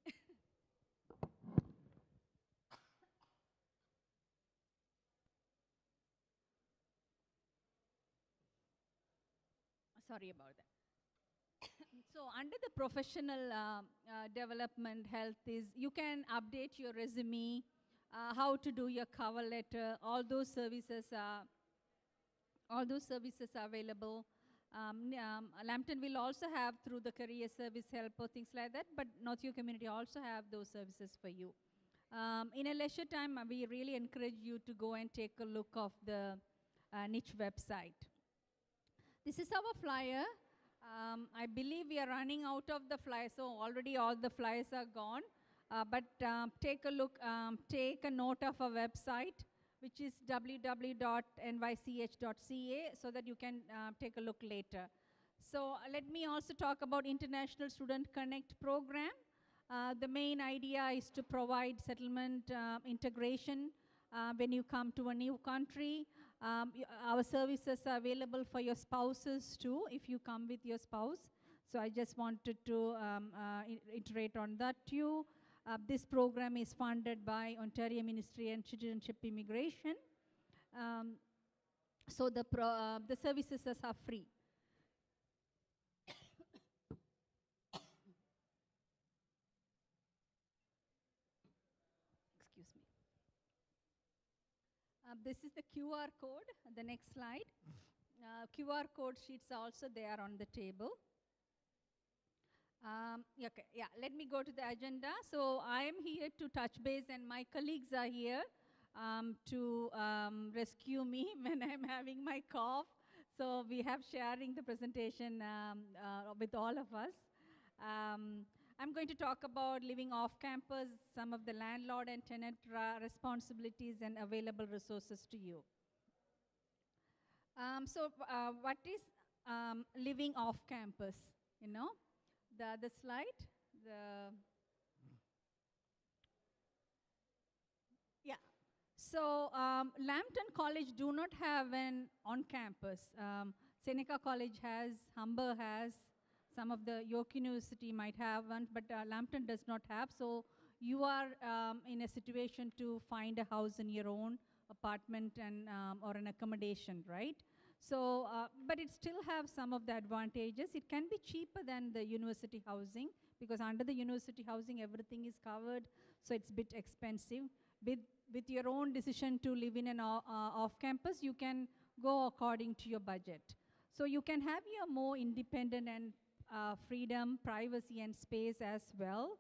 Sorry about that. So under the professional development health is you can update your resume, how to do your cover letter, all those services are available. Lambton will also have through the career service help or things like that, but Northview Community also have those services for you. In a leisure time, we really encourage you to go and take a look of the niche website. This is our flyer. I believe we are running out of the flyers, so already all the flyers are gone. But take a look, take a note of our website, which is www.nych.ca, so that you can take a look later. So let me also talk about International Student Connect program. The main idea is to provide settlement integration when you come to a new country. Our services are available for your spouses too, if you come with your spouse. So I just wanted to iterate on that too. This program is funded by Ontario Ministry of Citizenship Immigration. So the services are free. Excuse me. This is the QR code, the next slide. QR code sheets are also there on the table. Okay, yeah, let me go to the agenda. So I am here to touch base, and my colleagues are here to rescue me when I'm having my cough. So we have sharing the presentation with all of us. I'm going to talk about living off campus, some of the landlord and tenant responsibilities and available resources to you. What is living off campus? You know, the slide, yeah. So Lambton College do not have an on-campus. Seneca College has, Humber has, some of the York University might have one, but Lambton does not have. So you are in a situation to find a house in your own apartment and or an accommodation, right? So, but it still have some of the advantages. It can be cheaper than the university housing because under the university housing everything is covered, so it's a bit expensive. With your own decision to live in an off-campus, you can go according to your budget. So you can have your more independent and freedom, privacy and space as well.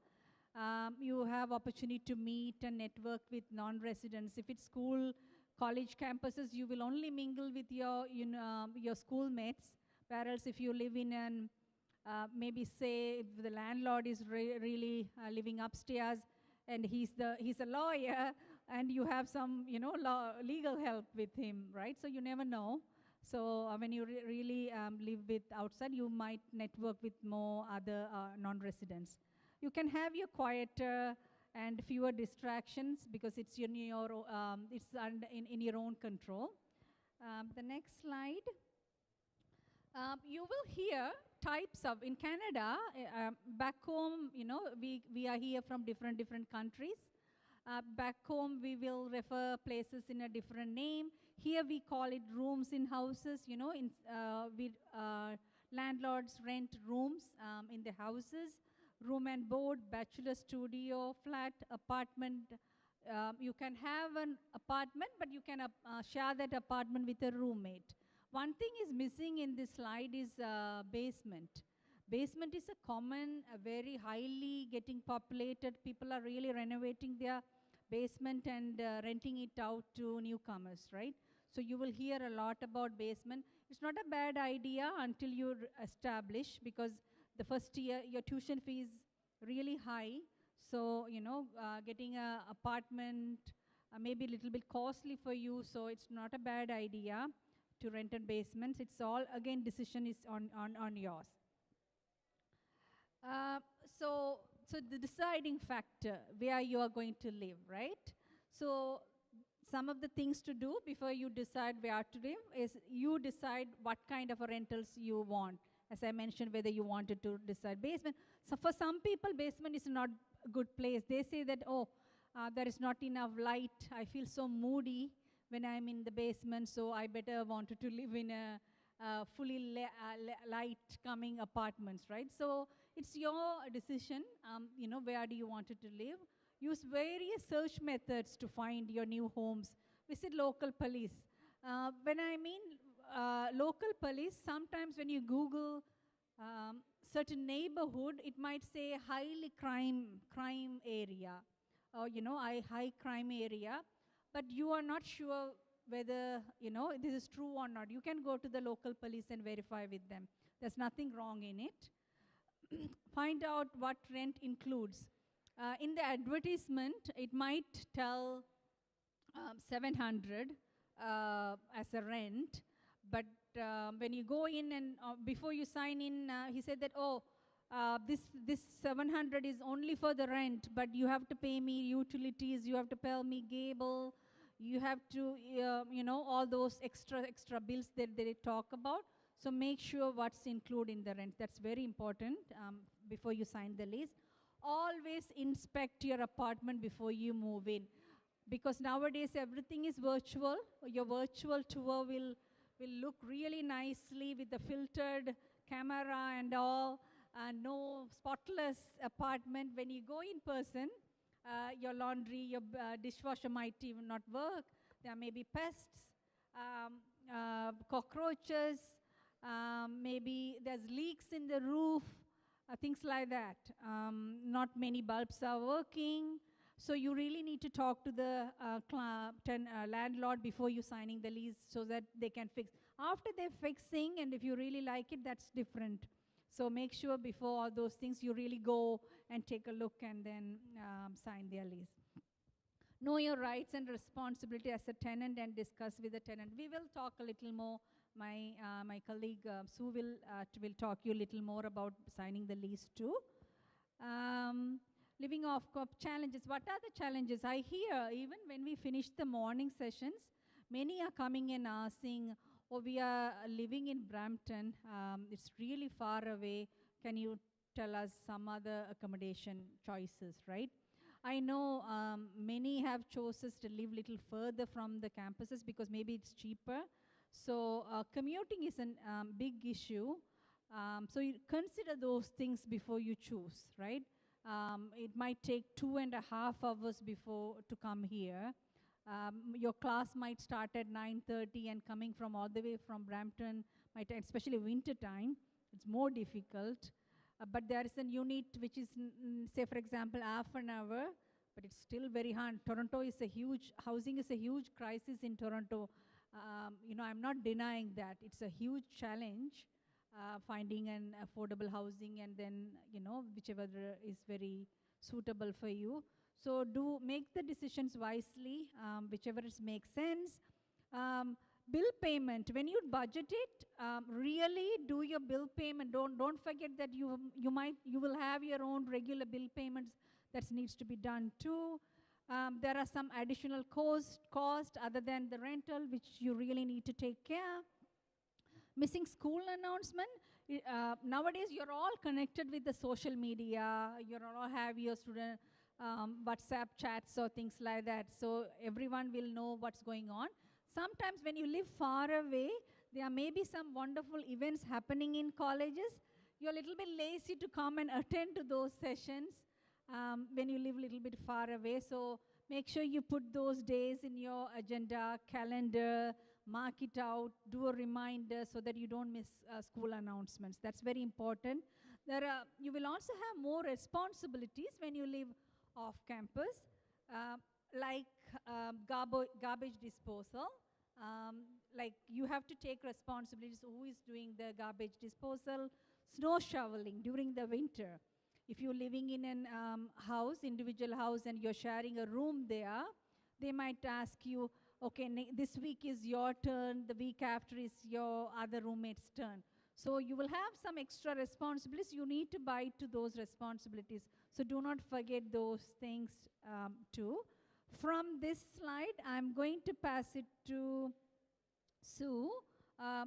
You have opportunity to meet and network with non-residents. If it's school, college campuses, you will only mingle with your schoolmates. Whereas if you live in an, maybe say if the landlord is really living upstairs and he's a lawyer and you have some legal help with him, right? So you never know. So when you really live with outside, you might network with more other non-residents. You can have your quieter and fewer distractions because it's in your own control. The next slide. You will hear types of, in Canada, back home, we are here from different countries. Back home, we will refer places in a different name. Here we call it rooms in houses, landlords rent rooms in the houses. Room and board, bachelor studio, flat, apartment. You can have an apartment, but you can share that apartment with a roommate. One thing is missing in this slide is basement. Basement is a common, very highly getting populated. People are really renovating their basement and renting it out to newcomers, right? So you will hear a lot about basement. It's not a bad idea until you establish, because the first year, your tuition fee is really high. So, getting an apartment may be a little bit costly for you. So it's not a bad idea to rent a basement. It's all, again, decision is on yours. So the deciding factor, where you are going to live, right? So some of the things to do before you decide where to live is you decide what kind of a rentals you want. As I mentioned, whether you wanted to decide basement. So for some people, basement is not a good place. They say that, there is not enough light. I feel so moody when I'm in the basement, so I better wanted to live in a fully light coming apartments, right? So it's your decision, where do you want it to live. Use various search methods to find your new homes. Visit local police. When I mean local police, sometimes when you Google certain neighborhood, it might say highly crime area, or high crime area, but you are not sure whether this is true or not. You can go to the local police and verify with them. There's nothing wrong in it. Find out what rent includes. In the advertisement, it might tell 700 as a rent, but when you go in and before you sign in, he said that, this 700 is only for the rent, but you have to pay me utilities, you have to pay me cable, you have to, all those extra bills that they talk about. So make sure what's included in the rent. That's very important before you sign the lease. Always inspect your apartment before you move in, because nowadays everything is virtual. Your virtual tour will look really nicely with the filtered camera and all. No spotless apartment. When you go in person, your laundry, your dishwasher might even not work. There may be pests, cockroaches, maybe there's leaks in the roof. things like that. Not many bulbs are working, so you really need to talk to the landlord before you signing the lease so that they can fix. After they're fixing, and if you really like it, that's different. So make sure before all those things you really go and take a look and then sign their lease. Know your rights and responsibility as a tenant and discuss with the tenant. We will talk a little more. My colleague Sue will talk you a little more about signing the lease too. Living off challenges. What are the challenges? I hear even when we finish the morning sessions, many are coming and asking, oh, we are living in Brampton. It's really far away. Can you tell us some other accommodation choices, right? I know many have choices to live little further from the campuses because maybe it's cheaper. So commuting is a big issue. So you consider those things before you choose, right? It might take 2.5 hours before to come here. Your class might start at 9:30 and coming from all the way from Brampton, especially winter time, it's more difficult. But there is a unit which is, say for example, half an hour, but it's still very hard. Toronto is a huge, housing is a huge crisis in Toronto. I'm not denying that. It's a huge challenge, finding an affordable housing and then, whichever is very suitable for you. So do make the decisions wisely, whichever makes sense. Bill payment, when you budget it, really do your bill payment. Don't forget that you will have your own regular bill payments that needs to be done too. There are some additional cost other than the rental, which you really need to take care. Missing school announcement. Nowadays, you're all connected with the social media. You all have your student WhatsApp chats or things like that. So everyone will know what's going on. Sometimes when you live far away, there may be some wonderful events happening in colleges. You're a little bit lazy to come and attend to those sessions when you live a little bit far away. So make sure you put those days in your agenda, calendar, mark it out, do a reminder so that you don't miss school announcements. That's very important. You will also have more responsibilities when you live off campus, like garbage disposal. Like you have to take responsibilities. Who is doing the garbage disposal? Snow shoveling during the winter. If you're living in an individual house, and you're sharing a room there, they might ask you, okay, this week is your turn, the week after is your other roommate's turn. So you will have some extra responsibilities. You need to bite to those responsibilities. So do not forget those things too. From this slide, I'm going to pass it to Sue,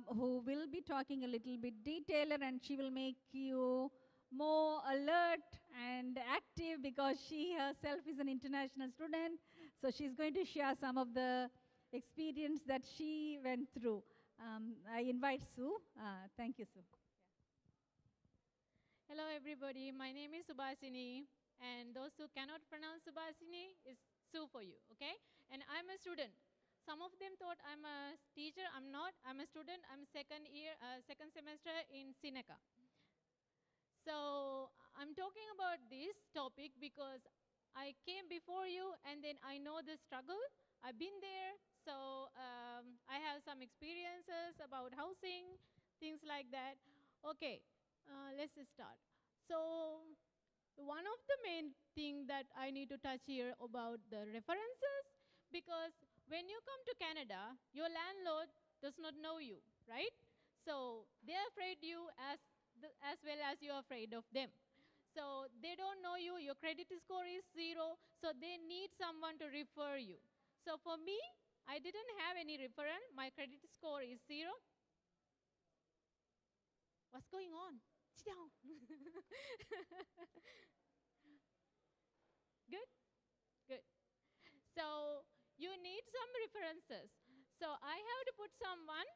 who will be talking a little bit detailer, and she will make you more alert and active because she herself is an international student. So she's going to share some of the experience that she went through. I invite Sue. Thank you, Sue. Hello, everybody. My name is Subhasini, and those who cannot pronounce Subhasini is Sue for you, okay? And I'm a student. Some of them thought I'm a teacher. I'm not. I'm a student. I'm second semester in Seneca. So I'm talking about this topic because I came before you, and then I know the struggle. I've been there, so I have some experiences about housing, things like that. Okay, let's start. So one of the main thing that I need to touch here about the references, because when you come to Canada, your landlord does not know you, right? So they're afraid you as well as you're afraid of them. So they don't know you, your credit score is 0, so they need someone to refer you. So for me, I didn't have any referral. My credit score is 0. What's going on? Sit down. Good? Good. So you need some references. So I have to put someone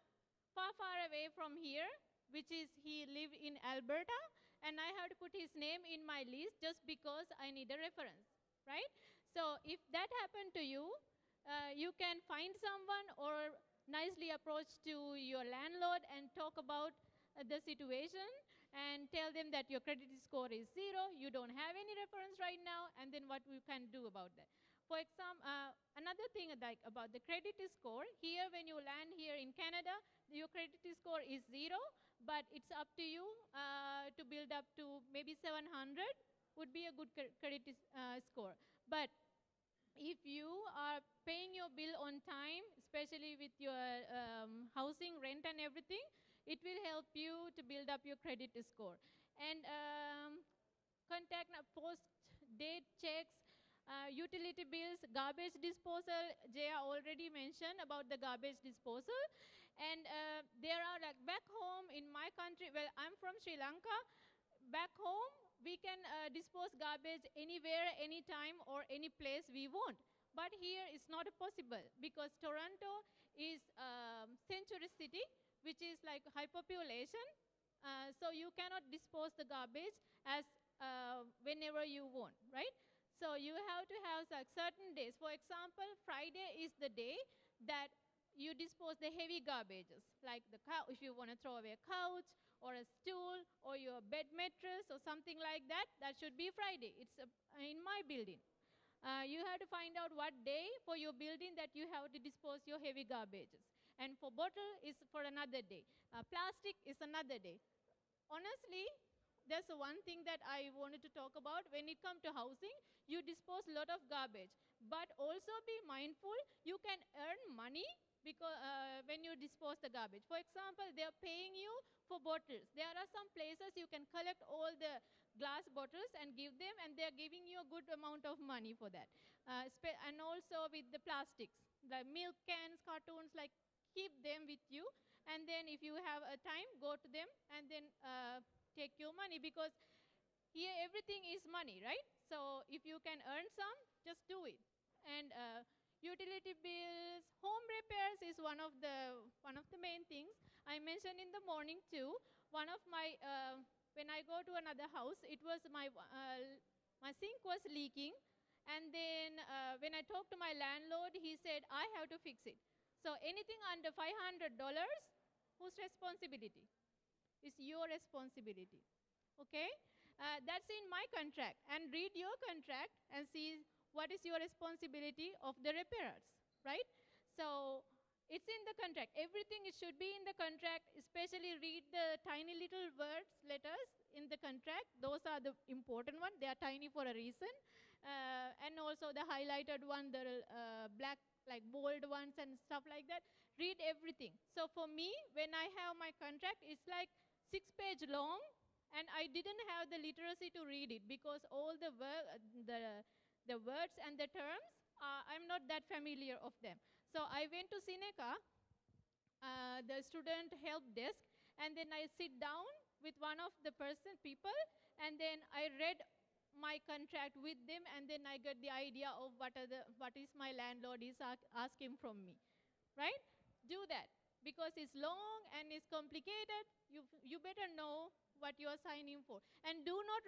far away from here, which is he lived in Alberta, and I have to put his name in my list just because I need a reference, right? So if that happened to you, you can find someone or nicely approach to your landlord and talk about the situation, and tell them that your credit score is 0, you don't have any reference right now, and then what we can do about that. For example, another thing like about the credit score, here when you land here in Canada, your credit score is 0, but it's up to you to build up to maybe 700 would be a good credit score. But if you are paying your bill on time, especially with your housing, rent and everything, it will help you to build up your credit score. And contact post-date checks, utility bills, garbage disposal. Jaya already mentioned about the garbage disposal. And there are like back home in my country, well, I'm from Sri Lanka. Back home, we can dispose garbage anywhere, anytime, or any place we want. But here it's not possible because Toronto is century city, which is like high population. So you cannot dispose the garbage as whenever you want, right? So you have to have like certain days. For example, Friday is the day that you dispose the heavy garbages, like the if you want to throw away a couch or a stool or your bed mattress or something like that, that should be Friday. It's in my building. You have to find out what day for your building that you have to dispose your heavy garbages. And for bottle is for another day. Plastic is another day. Honestly, there's one thing that I wanted to talk about. When it comes to housing, you dispose a lot of garbage. But also be mindful, you can earn money because when you dispose the garbage. For example, they're paying you for bottles. There are some places you can collect all the glass bottles and give them, and they're giving you a good amount of money for that. And also with the plastics, the milk cans, cartons, like keep them with you. And then if you have a time, go to them and then take your money, because here everything is money, right? So if you can earn some, just do it. And utility bills, home repairs is one of the main things. I mentioned in the morning too. One of my when I go to another house, it was my sink was leaking, and then when I talked to my landlord, he said I have to fix it. So anything under $500, whose responsibility? It's your responsibility. Okay? That's in my contract. And read your contract and see what is your responsibility of the repairers, right? So it's in the contract. Everything should be in the contract, especially read the tiny little words, letters in the contract. Those are the important ones. They are tiny for a reason. And also the highlighted one, the black, like bold ones and stuff like that. Read everything. So for me, when I have my contract, it's like 6-page long, and I didn't have the literacy to read it because all the words and the terms, I'm not that familiar of them. So I went to Seneca, the student help desk, and then I sit down with one of the people, and then I read my contract with them, and then I get the idea of what is my landlord is asking from me, right? Do that, because it's long and it's complicated. You better know what you are signing for, and do not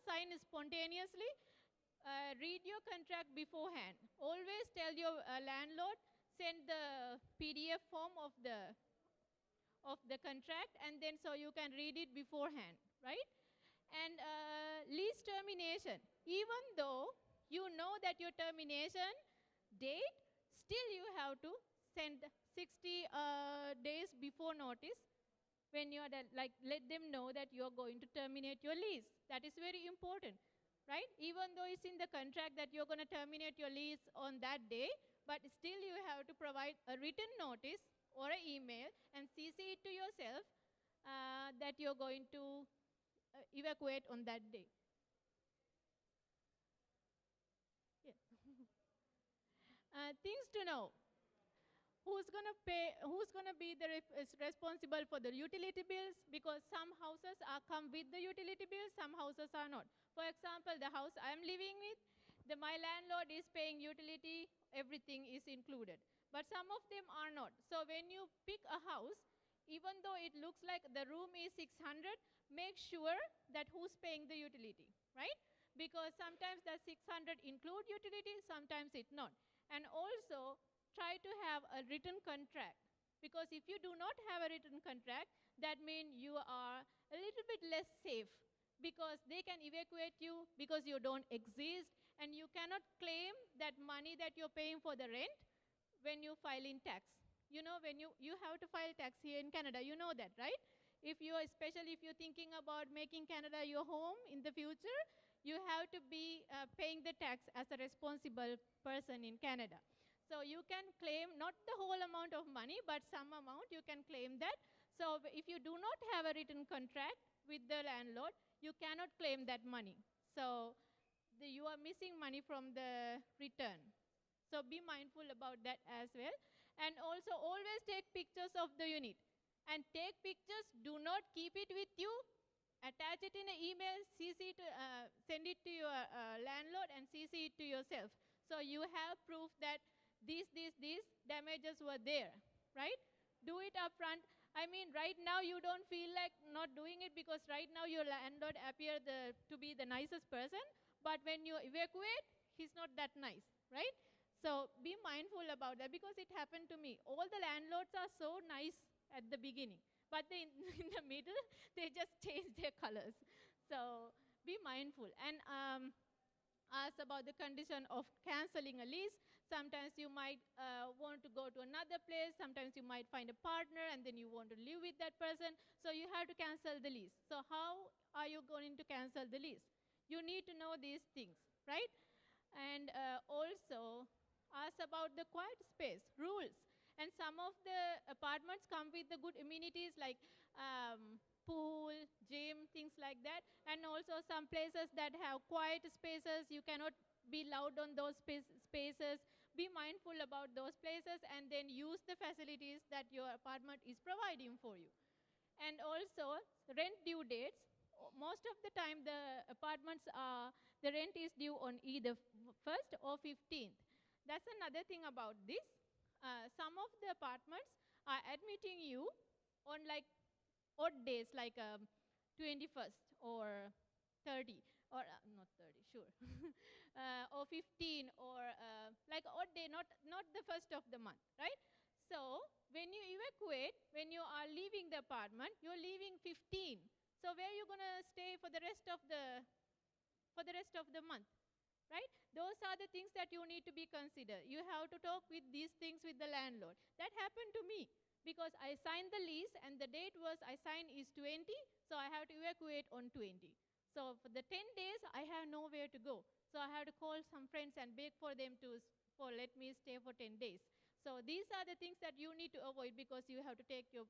sign spontaneously. Read your contract beforehand. Always tell your landlord, send the PDF form of the contract, and then so you can read it beforehand, right? And lease termination. Even though you know that your termination date, still you have to send 60 days before notice when you are like let them know that you are going to terminate your lease. That is very important, right? Even though it's in the contract that you're going to terminate your lease on that day, but still you have to provide a written notice or an email and CC it to yourself that you're going to evacuate on that day. Yeah. Things to know. Who's going to pay? Who's going to be responsible for the utility bills? Because some houses come with the utility bills, some houses are not. For example, the house I'm living with, my landlord is paying utility, everything is included. But some of them are not. So when you pick a house, even though it looks like the room is 600, make sure that who's paying the utility, right? Because sometimes the 600 include utility, sometimes it not. And also, try to have a written contract Because if you do not have a written contract, that means you are a little bit less safe, because they can evacuate you because you don't exist, and you cannot claim that money that you're paying for the rent when you file in tax. You know, when you have to file tax here in Canada, you know that, right? If you are, especially if you're thinking about making Canada your home in the future, you have to be paying the tax as a responsible person in Canada. So you can claim not the whole amount of money, but some amount you can claim that. So if you do not have a written contract with the landlord, you cannot claim that money. So you are missing money from the return. So be mindful about that as well. And also always take pictures of the unit. And take pictures, do not keep it with you. Attach it in an email, send it to your landlord and CC it to yourself. So you have proof that these damages were there, right? Do it up front. I mean, right now you don't feel like not doing it because right now your landlord appears to be the nicest person, but when you evacuate, he's not that nice, right? So be mindful about that because it happened to me. All the landlords are so nice at the beginning, but in the middle, they just change their colors. So be mindful. And ask about the condition of canceling a lease. Sometimes you might want to go to another place. Sometimes you might find a partner and then you want to live with that person. So you have to cancel the lease. So how are you going to cancel the lease? You need to know these things, right? And also ask about the quiet space rules. And some of the apartments come with the good amenities like pool, gym, things like that. And also some places that have quiet spaces, you cannot be loud on those spaces. Be mindful about those places and then use the facilities that your apartment is providing for you. And also rent due dates. Most of the time the apartments the rent is due on either 1st or 15th. That's another thing about this. Some of the apartments are admitting you on like odd days, like 21st or 30, or not 30, sure, or 15, or like odd day, not the first of the month, right? So when you evacuate, when you are leaving the apartment, you're leaving 15. So where are you going to stay for the rest of the month? Right? Those are the things that you need to be considered. You have to talk with these things with the landlord. That happened to me because I signed the lease and the date was I signed is 20, so I have to evacuate on 20. So for the 10 days, I have nowhere to go. So I have to call some friends and beg for them to let me stay for 10 days. So these are the things that you need to avoid because you have to take your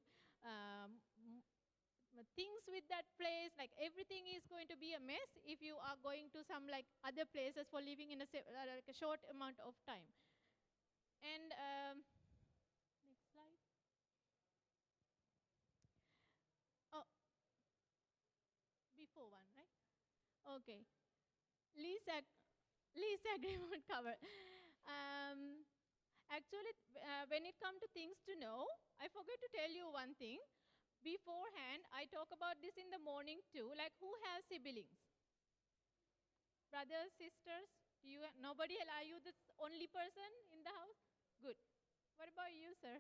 things with that place, like everything is going to be a mess if you are going to some like other places for living in like a short amount of time. And next slide. Oh, before one, right? Okay. Lease agreement cover. Actually, when it comes to things to know, I forgot to tell you one thing. Beforehand, I talk about this in the morning too, like who has siblings? Brothers, sisters? Nobody? Are you the only person in the house? Good. What about you, sir?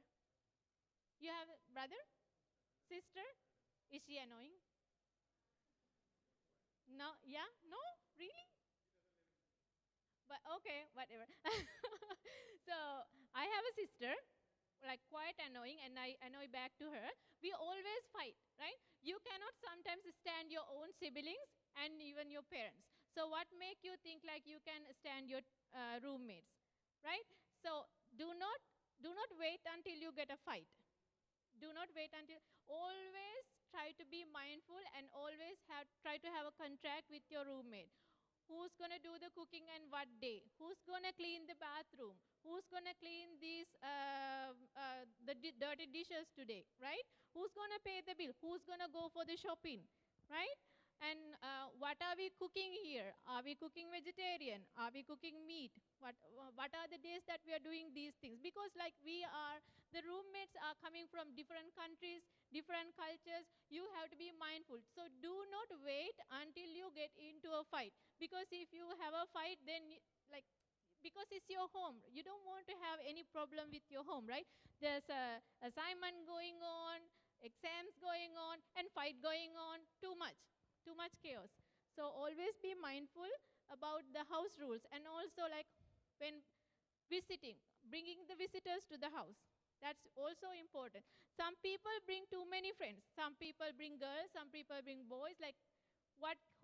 You have a brother? Sister? Is she annoying? No? Yeah? No? Really? But okay, whatever. So I have a sister, like quite annoying, and I annoy back to her. We always fight, right? You cannot sometimes stand your own siblings and even your parents. So what make you think like you can stand your roommates, right? So do not wait until you get a fight. Do not wait until, always try to be mindful and always try to have a contract with your roommate. Who's going to do the cooking and what day? Who's going to clean the bathroom? Who's going to clean these dirty dishes today, right? Who's going to pay the bill? Who's going to go for the shopping, right? And what are we cooking here? Are we cooking vegetarian? Are we cooking meat? What are the days that we are doing these things? Because like the roommates are coming from different countries, different cultures. You have to be mindful. So do not wait until you get into a fight. Because if you have a fight, then because it's your home. You don't want to have any problem with your home, right? There's a assignment going on, exams going on, and fight going on. Too much chaos. So always be mindful about the house rules, and also like when visiting, bringing the visitors to the house. That's also important. Some people bring too many friends. Some people bring girls, some people bring boys. Like,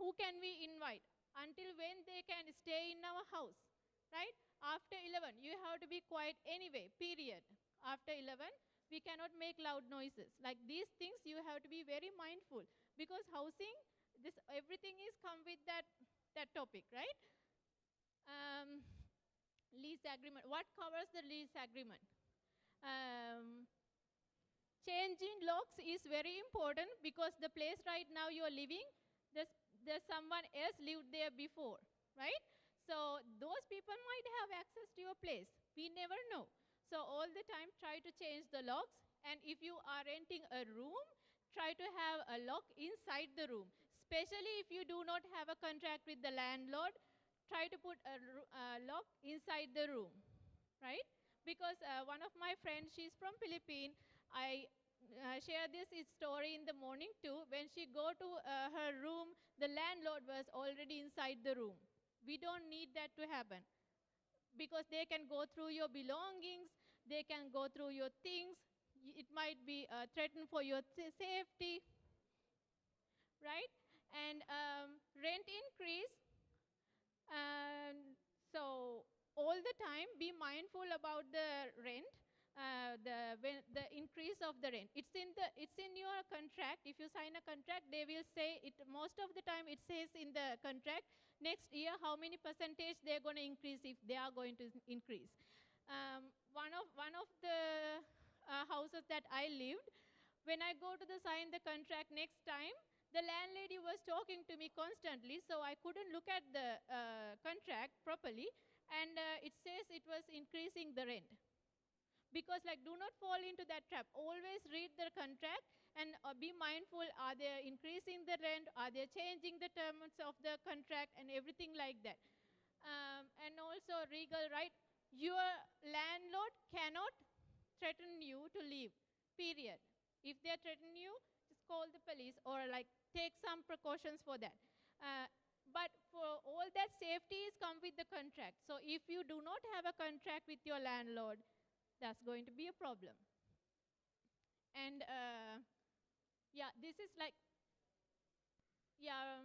who can we invite? Until when they can stay in our house, right? After 11, you have to be quiet anyway, period. After 11, we cannot make loud noises. Like these things, you have to be very mindful, because housing, everything is come with that topic, right? Lease agreement. What covers the lease agreement? Changing locks is very important, because the place right now you're living, there's someone else lived there before, right? So those people might have access to your place. We never know. So all the time try to change the locks, and if you are renting a room, try to have a lock inside the room. Especially if you do not have a contract with the landlord, try to put a lock inside the room, right? Because one of my friends, she's from Philippines. I share this story in the morning too. When she go to her room, the landlord was already inside the room. We don't need that to happen, because they can go through your belongings, they can go through your things. It might be threatened for your safety, right? And rent increase. And so all the time, be mindful about the rent, the increase of the rent. It's in your contract. If you sign a contract, they will say it. Most of the time, it says in the contract next year how many percentage they're going to increase, if they are going to increase. One of the houses that I lived, when I go to sign the contract next time, the landlady was talking to me constantly, so I couldn't look at the contract properly, and it says it was increasing the rent. Because like, do not fall into that trap. Always read the contract and be mindful, are they increasing the rent, are they changing the terms of the contract, and everything like that. And also legal right, your landlord cannot threaten you to leave, period. If they threaten you, just call the police, or like take some precautions for that. But for all that, safety is come with the contract. So if you do not have a contract with your landlord, that's going to be a problem. And yeah, this is like, yeah,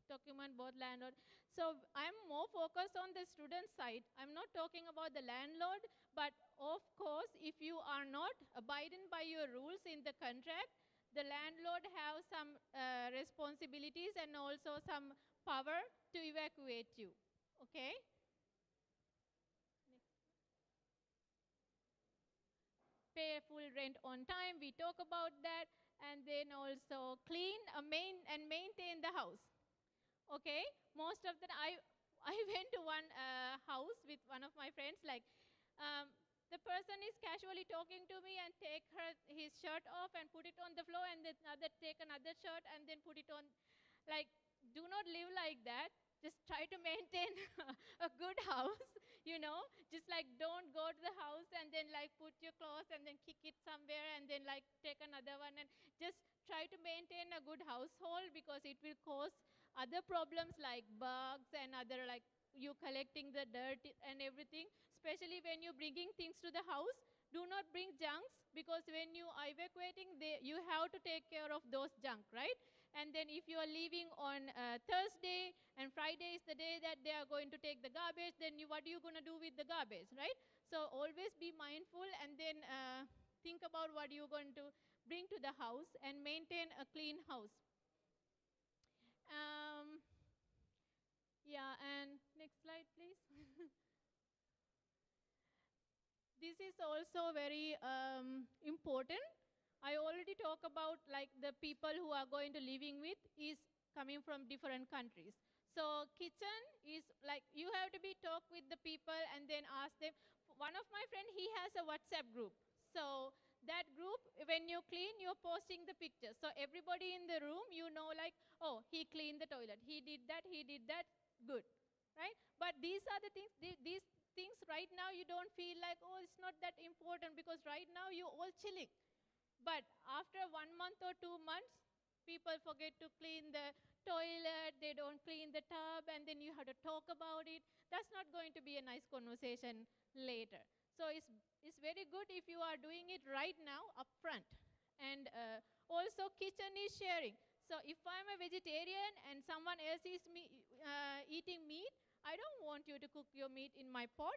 document both landlord. So I'm more focused on the student side. I'm not talking about the landlord, but of course, if you are not abiding by your rules in the contract, the landlord have some responsibilities and also some power to evacuate you, okay? Pay full rent on time, we talk about that, and then also clean, maintain the house, okay? Most of the time, I went to one house with one of my friends, like, the person is casually talking to me and take his shirt off and put it on the floor, and then take another shirt and then put it on. Like, do not live like that. Just try to maintain a good house, you know. Just like, don't go to the house and then like put your clothes and then kick it somewhere and then like take another one, and just try to maintain a good household, because it will cause other problems like bugs and other, like, you collecting the dirt and everything. Especially when you're bringing things to the house, do not bring junks, because when you are evacuating, you have to take care of those junk, right? And then if you are leaving on Thursday and Friday is the day that they are going to take the garbage, then what are you going to do with the garbage, right? So always be mindful, and then think about what you're going to bring to the house and maintain a clean house. Yeah, and next slide, please. This is also very important. I already talked about like the people who are going to living with is coming from different countries. So kitchen is like, you have to be talk with the people and then ask them. One of my friend, he has a WhatsApp group. So that group, when you clean, you're posting the pictures. So everybody in the room, you know, like, oh, he cleaned the toilet. He did that, good, right? But these are the things, these right now you don't feel like, oh, it's not that important because right now you're all chilling. But after 1 month or 2 months, people forget to clean the toilet, they don't clean the tub, and then you have to talk about it. That's not going to be a nice conversation later. So it's very good if you are doing it right now up front. And also kitchen is sharing. So if I'm a vegetarian and someone else is eating meat, I don't want you to cook your meat in my pot.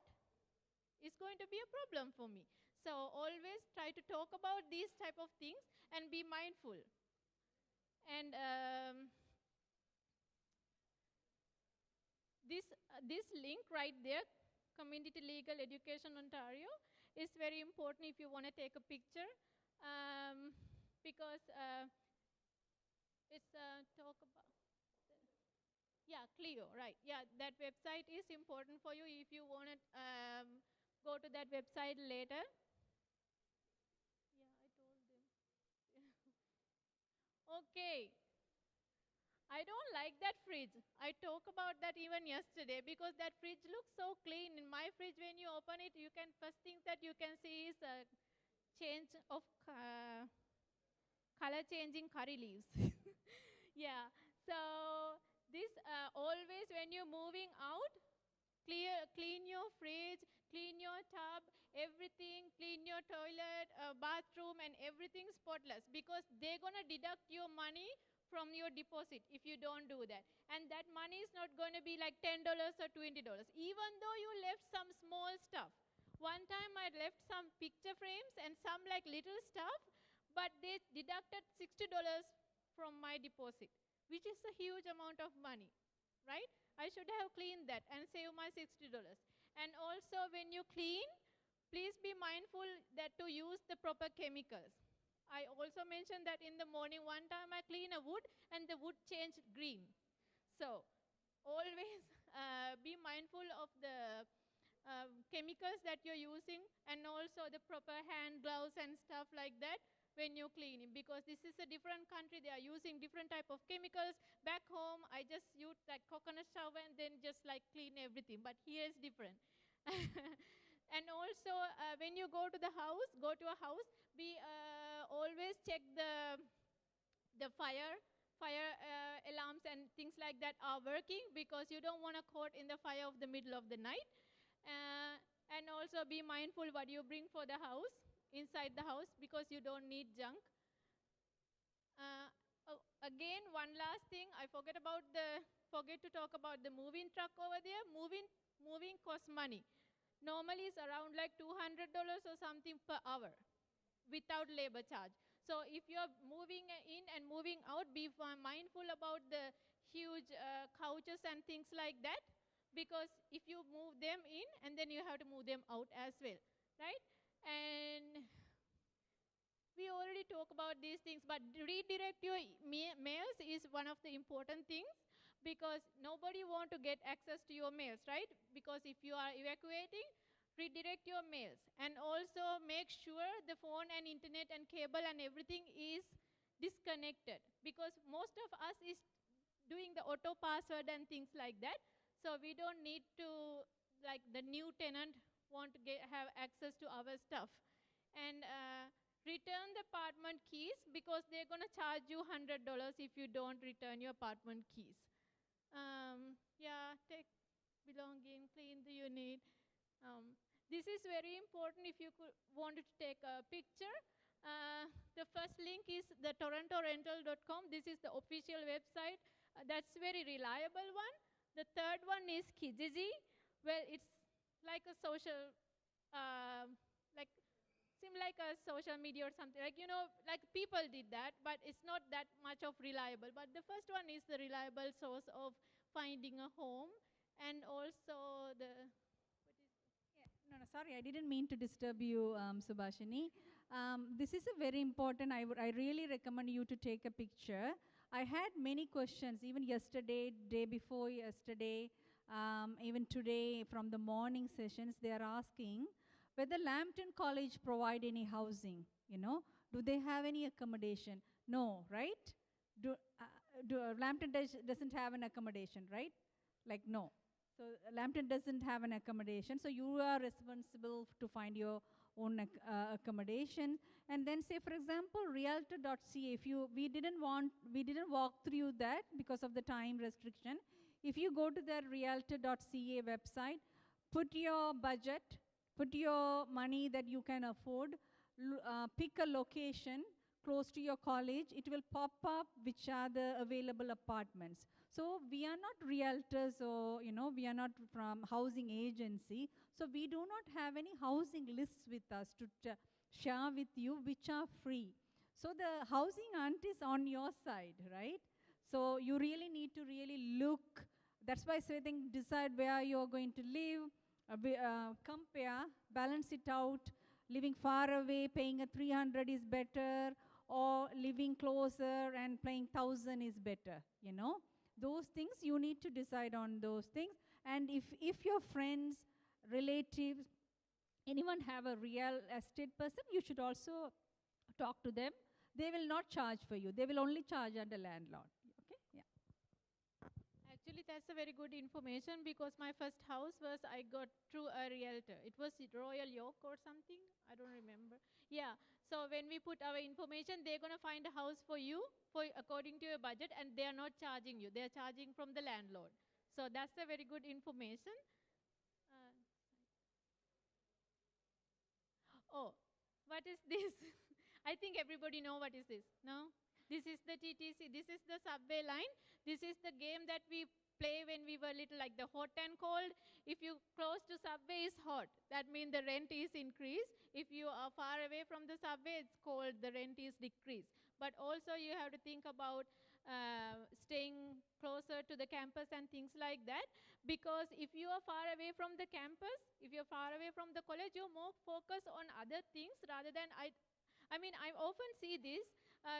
It's going to be a problem for me. So always try to talk about these type of things and be mindful. And this link right there, Community Legal Education Ontario, is very important if you want to take a picture, because it's talk about, yeah, Clio, right. Yeah, that website is important for you if you want to go to that website later. Yeah, I told them. Okay. I don't like that fridge. I talked about that even yesterday because that fridge looks so clean. In my fridge, when you open it, you can, first thing that you can see is a change of color changing curry leaves. Yeah, so this always when you're moving out, clean your fridge, clean your tub, everything, clean your toilet, bathroom, and everything spotless because they're going to deduct your money from your deposit if you don't do that. And that money is not going to be like $10 or $20, even though you left some small stuff. One time I left some picture frames and some like little stuff, but they deducted $60 from my deposit, which is a huge amount of money, right? I should have cleaned that and saved my $60. And also when you clean, please be mindful that to use the proper chemicals. I also mentioned that in the morning, one time I cleaned a wood and the wood changed green. So always be mindful of the chemicals that you're using and also the proper hand gloves and stuff like that when you're cleaning, because this is a different country. They are using different type of chemicals. Back home, I just use like coconut shower and then just like clean everything. But here is different. And also, when you go to a house, be always check the fire alarms and things like that are working, because you don't want to caught in the fire of the middle of the night. And also be mindful what you bring for the house, inside the house, because you don't need junk. Again, one last thing, I forget to talk about the moving truck over there. Moving costs money. Normally it's around like $200 or something per hour without labor charge. So if you're moving in and moving out, be mindful about the huge couches and things like that, because if you move them in and then you have to move them out as well, right? And we already talked about these things, but redirect your mails is one of the important things, because nobody wants to get access to your mails, right? Because if you are evacuating, redirect your mails. And also make sure the phone and internet and cable and everything is disconnected, because most of us is doing the auto password and things like that. So we don't need to, like the new tenant want to have access to our stuff. And return the apartment keys, because they're going to charge you $100 if you don't return your apartment keys. Yeah, take belonging, clean the unit. This is very important if you wanted to take a picture. The first link is the torontorental.com. This is the official website. That's very reliable one. The third one is Kijiji. Well, it's like a social, seem like a social media or something. Like, you know, like people did that, but it's not that much of reliable. But the first one is the reliable source of finding a home. And also the, No, sorry, I didn't mean to disturb you, Subhashini. This is a very important, I really recommend you to take a picture. I had many questions, even yesterday, day before yesterday, even today from the morning sessions, they are asking whether Lambton College provide any housing, you know. Do they have any accommodation? No, right? Lambton doesn't have an accommodation, right? Like, no. So Lambton doesn't have an accommodation, so you are responsible to find your own accommodation. And then say, for example, realtor.ca, if you, we didn't walk through that because of the time restriction. If you go to the realtor.ca website, put your budget, put your money that you can afford, pick a location close to your college, it will pop up which are the available apartments. So we are not realtors, or we are not from housing agency, so we do not have any housing lists with us to share with you which are free. So the housing aunt is on your side, right? So you really need to really look. That's why I think decide where you're going to live, compare, balance it out. Living far away, paying a 300 is better, or living closer and paying 1,000 is better, Those things, you need to decide on those things. And if your friends, relatives, anyone have a real estate person, you should also talk to them. They will not charge for you. They will only charge under landlord. Okay? Yeah. Actually, that's a very good information, because my first house was I got through a realtor. It was Royal York or something. I don't remember. Yeah. So when we put our information, they're going to find a house for you according to your budget, and they are not charging you. They are charging from the landlord. So that's a very good information. Oh, what is this? I think everybody know what is this. No? This is the TTC. This is the subway line. This is the game that we play when we were little, like the hot and cold. If you close to subway, is hot. That means the rent is increased. If you are far away from the subway, it's cold. The rent is decreased. But also you have to think about staying closer to the campus and things like that. Because if you are far away from the campus, if you're far away from the college, you're more focused on other things rather than, I often see this.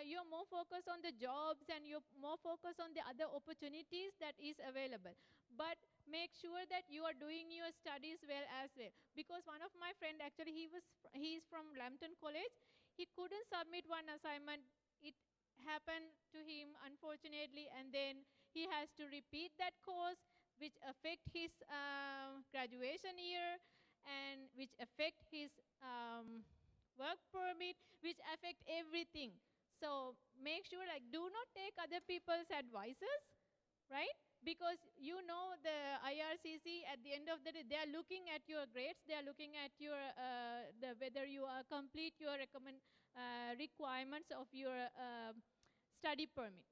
You're more focused on the jobs, and you're more focused on the other opportunities that is available. But make sure that you are doing your studies well as well. Because one of my friend, actually, he's from Lambton College. He couldn't submit one assignment. It happened to him, unfortunately, and then he has to repeat that course, which affect his graduation year, and which affect his work permit, which affect everything. So make sure, do not take other people's advices, right? Because the IRCC, at the end of the day, they are looking at your grades, they are looking at your whether you complete your requirements of your study permit.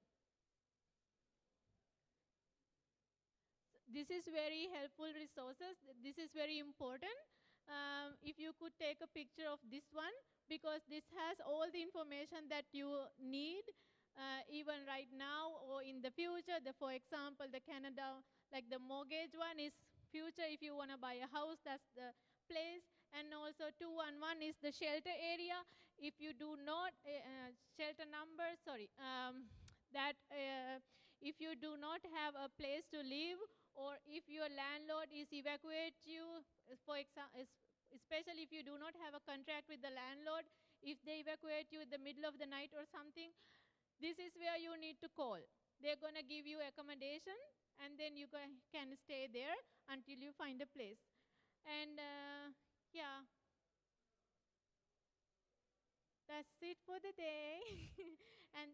This is very helpful resources. This is very important. If you could take a picture of this one, because this has all the information that you need, even right now or in the future. For example, the Canada, like the mortgage one is future. If you want to buy a house, that's the place. And also 211 is the shelter area. If you do not, shelter number, sorry, if you do not have a place to live, or if your landlord is evacuate you, for example, especially if you do not have a contract with the landlord, if they evacuate you in the middle of the night or something, this is where you need to call. They're going to give you accommodation, and then you can stay there until you find a place. And yeah, that's it for the day. And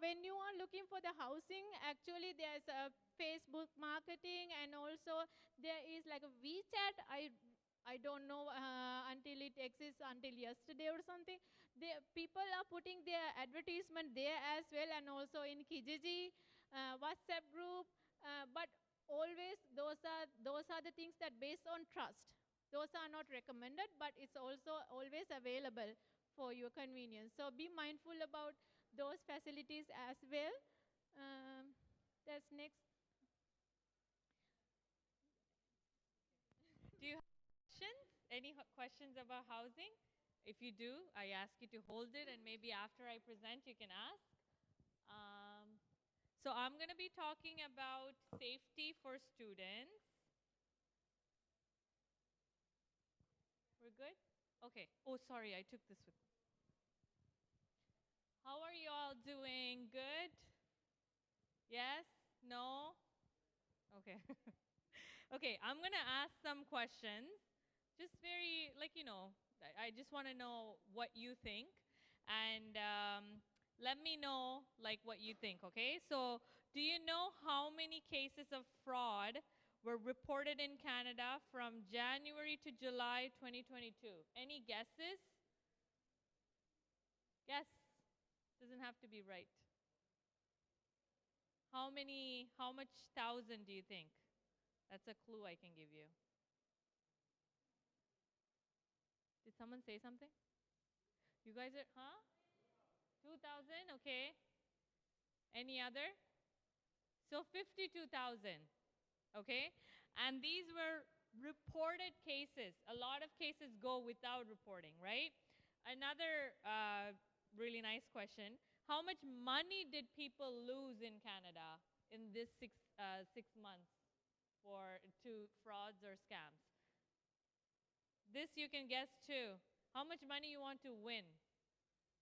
when you are looking for the housing, actually there's a Facebook marketing, and also there is like a WeChat. I don't know until it exists until yesterday or something. People are putting their advertisement there as well, and also in Kijiji, WhatsApp group. But always those are the things that based on trust. Those are not recommended, but it's also always available for your convenience. So be mindful about those facilities as well. That's next. Do you have questions? Any questions about housing? If you do, I ask you to hold it, and maybe after I present, you can ask. So I'm going to be talking about safety for students. We're good? Okay. Oh, sorry, I took this with me. doing good? Yes? No? Okay. Okay, I'm going to ask some questions. Just very, like, I just want to know what you think. And let me know, like, what you think, okay? So, do you know how many cases of fraud were reported in Canada from January to July 2022? Any guesses? Guess. Doesn't have to be right. How much thousand do you think? That's a clue I can give you. Did someone say something? You guys are, 2,000, okay. Any other? So 52,000, okay? And these were reported cases. A lot of cases go without reporting, right? Another really nice question. How much money did people lose in Canada in this 6 months to frauds or scams? This you can guess too. How much money you want to win?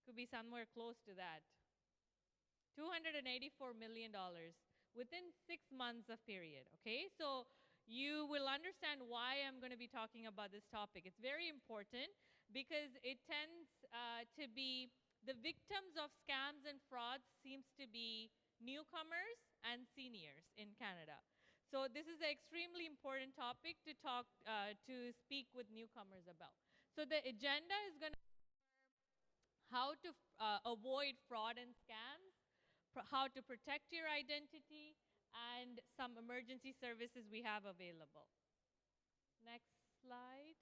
Could be somewhere close to that. $284 million within 6 months of period, okay? So you will understand why I'm going to be talking about this topic. It's very important because it tends to be the victims of scams and frauds seems to be newcomers and seniors in Canada. So this is an extremely important topic to speak with newcomers about. So the agenda is going to cover how to avoid fraud and scams, how to protect your identity, and some emergency services we have available. Next slide.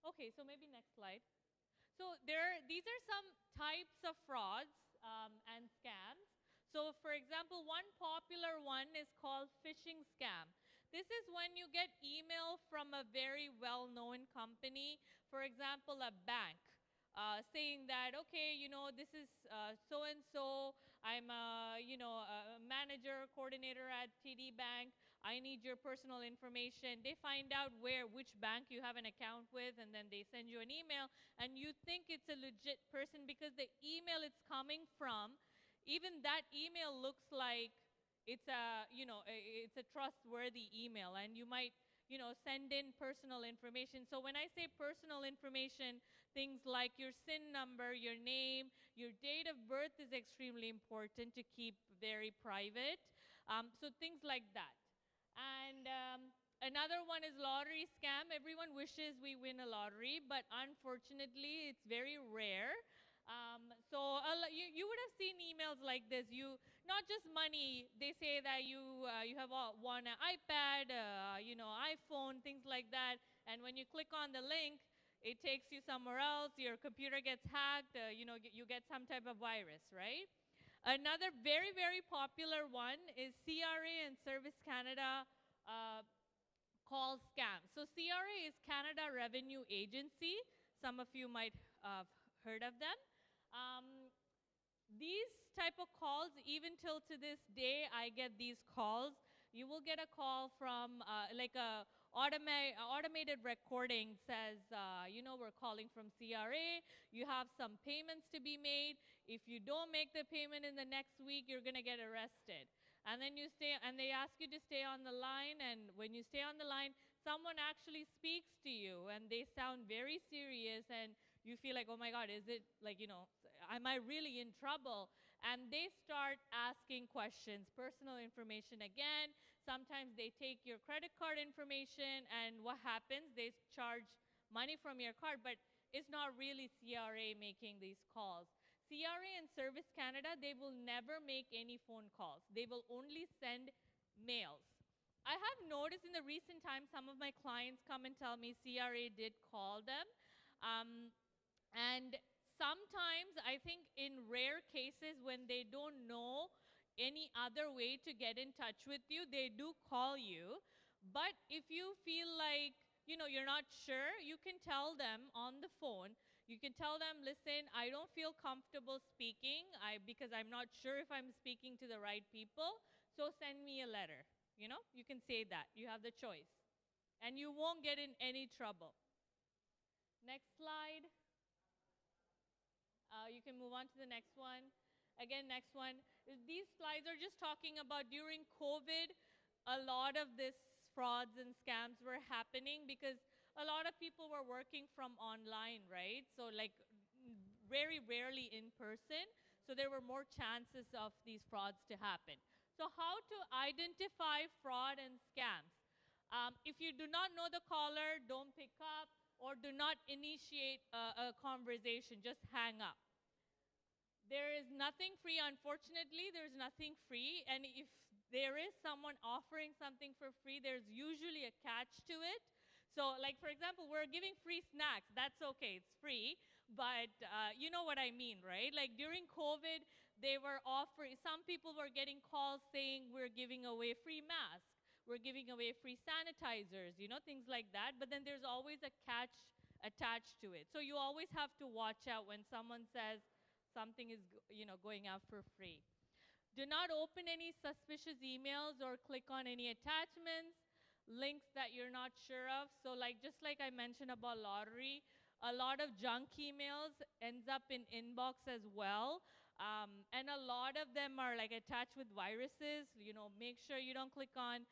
Okay, so maybe next slide. So these are some types of frauds and scams. So for example, one popular one is called phishing scam. This is when you get email from a very well-known company, for example, a bank, saying that, okay, this is so-and-so, I'm a manager, coordinator at TD Bank, I need your personal information. They find out which bank you have an account with, and then they send you an email, and you think it's a legit person because the email it's coming from, even that email looks like it's a trustworthy email, and you might, send in personal information. So when I say personal information, things like your SIN number, your name, your date of birth is extremely important to keep very private. So things like that. And another one is lottery scam. Everyone wishes we win a lottery, but unfortunately, it's very rare. So you would have seen emails like this. Not just money. They say that you have won an iPad, iPhone, things like that. And when you click on the link, it takes you somewhere else. Your computer gets hacked. You get some type of virus, right? Another very, very popular one is CRA and Service Canada call scams. So CRA is Canada Revenue Agency. Some of you might have heard of them. These type of calls, even till to this day, I get these calls. You will get a call from like a automated recording says, we're calling from CRA. You have some payments to be made. If you don't make the payment in the next week, you're going to get arrested. And then they ask you to stay on the line. And when you stay on the line, someone actually speaks to you, and they sound very serious, and you feel like, oh my God, is it like, am I really in trouble? And they start asking questions, personal information again. Sometimes they take your credit card information, and what happens? They charge money from your card, but it's not really CRA making these calls. CRA and Service Canada, they will never make any phone calls. They will only send mails. I have noticed in the recent times, some of my clients come and tell me CRA did call them. And sometimes, I think in rare cases when they don't know any other way to get in touch with you, they do call you. But if you feel like, you're not sure, you can tell them on the phone. You can tell them, listen, I don't feel comfortable speaking because I'm not sure if I'm speaking to the right people, so send me a letter. You can say that. You have the choice. And you won't get in any trouble. Next slide. You can move on to the next one. Again, next one. These slides are just talking about during COVID, a lot of this frauds and scams were happening because a lot of people were working from online, right? So like very rarely in person. So there were more chances of these frauds to happen. So how to identify fraud and scams? If you do not know the caller, don't pick up or do not initiate a conversation, just hang up. There is nothing free, unfortunately, there's nothing free. And if there is someone offering something for free, there's usually a catch to it. So like, for example, we're giving free snacks. That's okay, it's free. But you know what I mean, right? Like during COVID, they were offering, some people were getting calls saying we're giving away free masks, we're giving away free sanitizers, you know, things like that. But then there's always a catch attached to it. So you always have to watch out when someone says something is, you know, going out for free. Do not open any suspicious emails or click on any attachments, links that you're not sure of. So like, just like I mentioned about lottery, a lot of junk emails ends up in inbox as well. And a lot of them are like attached with viruses. You know, make sure you don't click on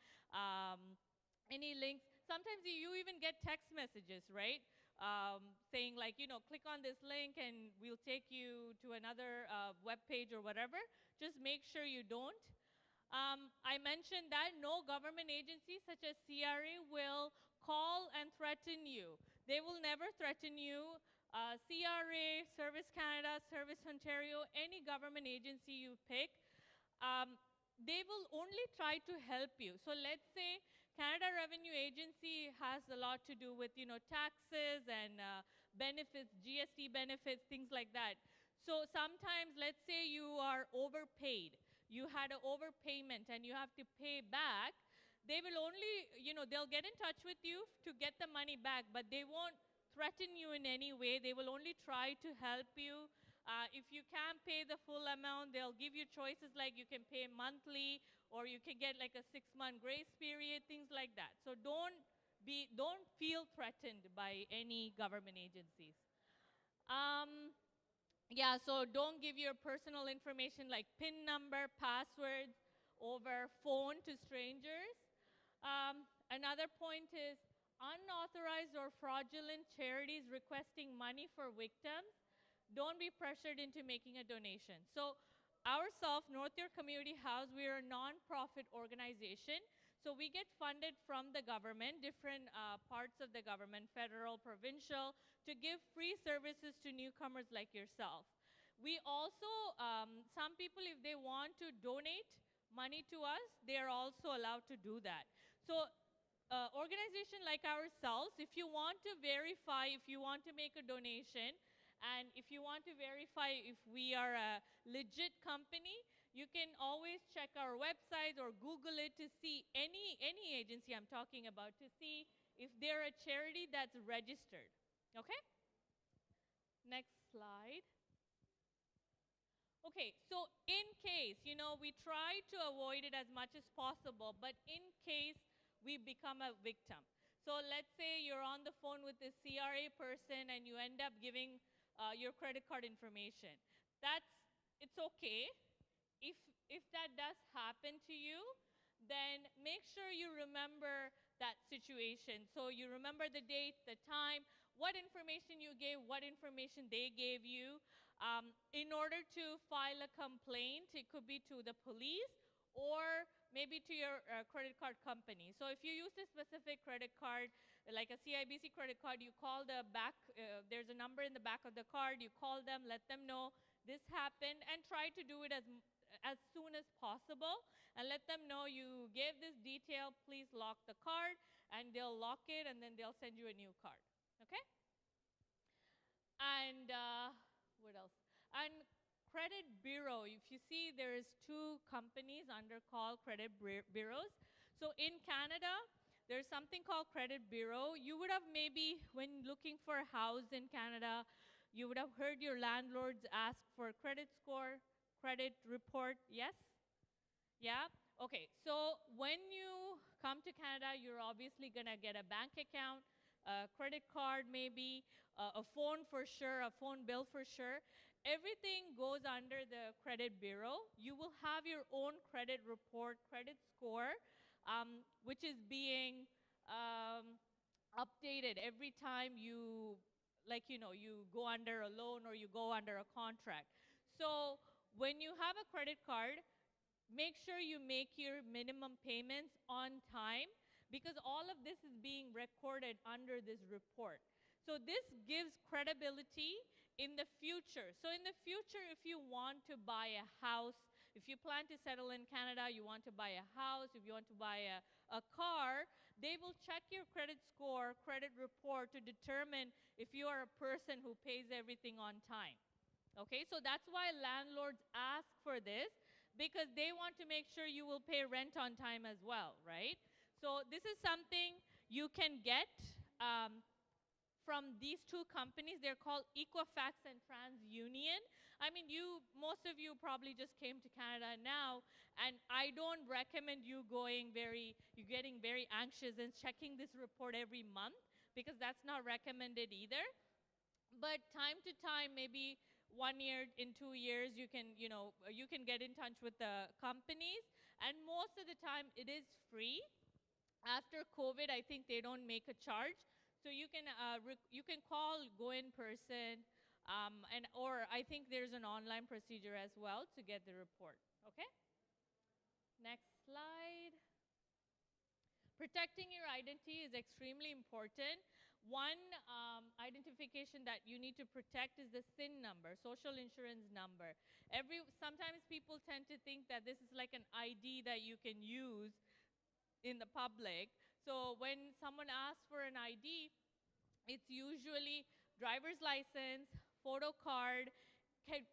any links. Sometimes you even get text messages, right? Saying like, you know, click on this link and we'll take you to another web page or whatever. Just make sure you don't. I mentioned that no government agency such as CRA will call and threaten you. They will never threaten you. CRA, Service Canada, Service Ontario, any government agency you pick, they will only try to help you. So let's say Canada Revenue Agency has a lot to do with, you know, taxes and benefits, GST benefits, things like that. So sometimes, let's say you are overpaid. You had an overpayment and you have to pay back. They will only, you know, they'll get in touch with you to get the money back, but they won't threaten you in any way. They will only try to help you. If you can't pay the full amount, they'll give you choices like you can pay monthly or you can get like a 6-month grace period, things like that. So don't feel threatened by any government agencies. Yeah, so don't give your personal information like PIN number, passwords over phone to strangers. Another point is unauthorized or fraudulent charities requesting money for victims. Don't be pressured into making a donation. So ourselves, North York Community House, we are a non-profit organization. So we get funded from the government, different parts of the government, federal, provincial, to give free services to newcomers like yourself. We also, some people, if they want to donate money to us, they are also allowed to do that. So organization like ourselves, if you want to verify, if you want to make a donation, and if you want to verify if we are a legit company, you can always check our website or Google it to see any agency I'm talking about, to see if they're a charity that's registered. Okay? Next slide. Okay, so in case, you know, we try to avoid it as much as possible, but in case we become a victim. So let's say you're on the phone with this CRA person and you end up giving your credit card information. It's okay. If that does happen to you, then make sure you remember that situation. So you remember the date, the time, what information you gave, what information they gave you. In order to file a complaint, it could be to the police or maybe to your credit card company. So if you use a specific credit card, like a CIBC credit card, you call the back, there's a number in the back of the card, you call them, let them know this happened, and try to do it as soon as possible, and let them know you gave this detail, please lock the card, and they'll lock it, and then they'll send you a new card, okay? And what else? And credit bureau, if you see, there's 2 companies under called credit bureaus. So in Canada, there's something called credit bureau. You would have maybe, when looking for a house in Canada, you would have heard your landlords ask for credit score, credit report, yes? Yeah? Okay, so when you come to Canada, you're obviously gonna get a bank account, a credit card maybe, a phone for sure, a phone bill for sure. everything goes under the credit bureau. You will have your own credit report, credit score, which is being updated every time you, like, you go under a loan or you go under a contract. So when you have a credit card, make sure you make your minimum payments on time, because all of this is being recorded under this report. So this gives credibility in the future. So in the future, if you want to buy a house, if you plan to settle in Canada, you want to buy a house, if you want to buy a car, they will check your credit score, credit report to determine if you are a person who pays everything on time. Okay, so that's why landlords ask for this, because they want to make sure you will pay rent on time as well, right? So this is something you can get from these two companies. They're called Equifax and TransUnion. I mean, most of you probably just came to Canada now, and I don't recommend you getting very anxious and checking this report every month, because that's not recommended either. But time to time, maybe 1 year, in 2 years, you can get in touch with the companies, and most of the time it is free. After COVID, I think they don't make a charge, so you can call, go in person, or I think there's an online procedure as well to get the report. Okay. Next slide. Protecting your identity is extremely important. One identification that you need to protect is the SIN number, social insurance number. Sometimes people tend to think that this is like an ID that you can use in the public. So when someone asks for an ID, it's usually driver's license, photo card,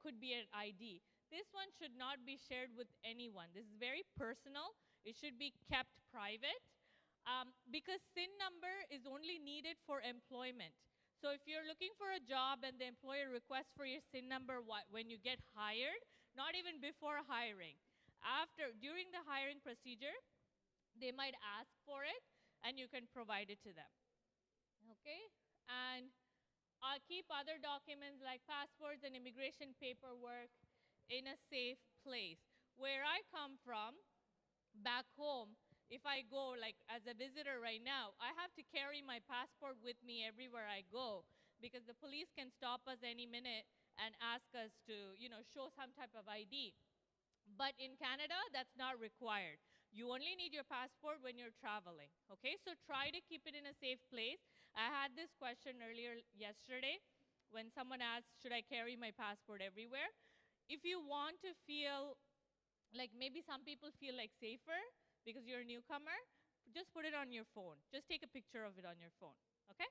could be an ID. This one should not be shared with anyone. This is very personal. It should be kept private. Because SIN number is only needed for employment. So if you're looking for a job and the employer requests for your SIN number when you get hired, not even before hiring. During the hiring procedure, they might ask for it, and you can provide it to them. Okay? And keep other documents like passports and immigration paperwork in a safe place. Where I come from, back home, if I go, like as a visitor right now, I have to carry my passport with me everywhere I go, because the police can stop us any minute and ask us to, show some type of ID. But in Canada, that's not required. You only need your passport when you're traveling, okay? So try to keep it in a safe place. I had this question earlier yesterday when someone asked, should I carry my passport everywhere? If you want to feel, like maybe some people feel like safer, because you're a newcomer, just put it on your phone. Just take a picture of it on your phone, okay?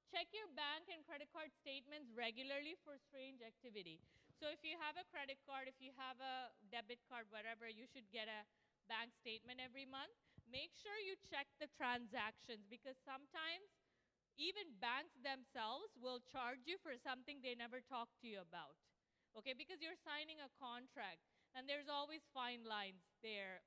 Check your bank and credit card statements regularly for strange activity. So if you have a credit card, if you have a debit card, whatever, you should get a bank statement every month. Make sure you check the transactions, because sometimes even banks themselves will charge you for something they never talked to you about, okay? Because you're signing a contract. And there's always fine lines there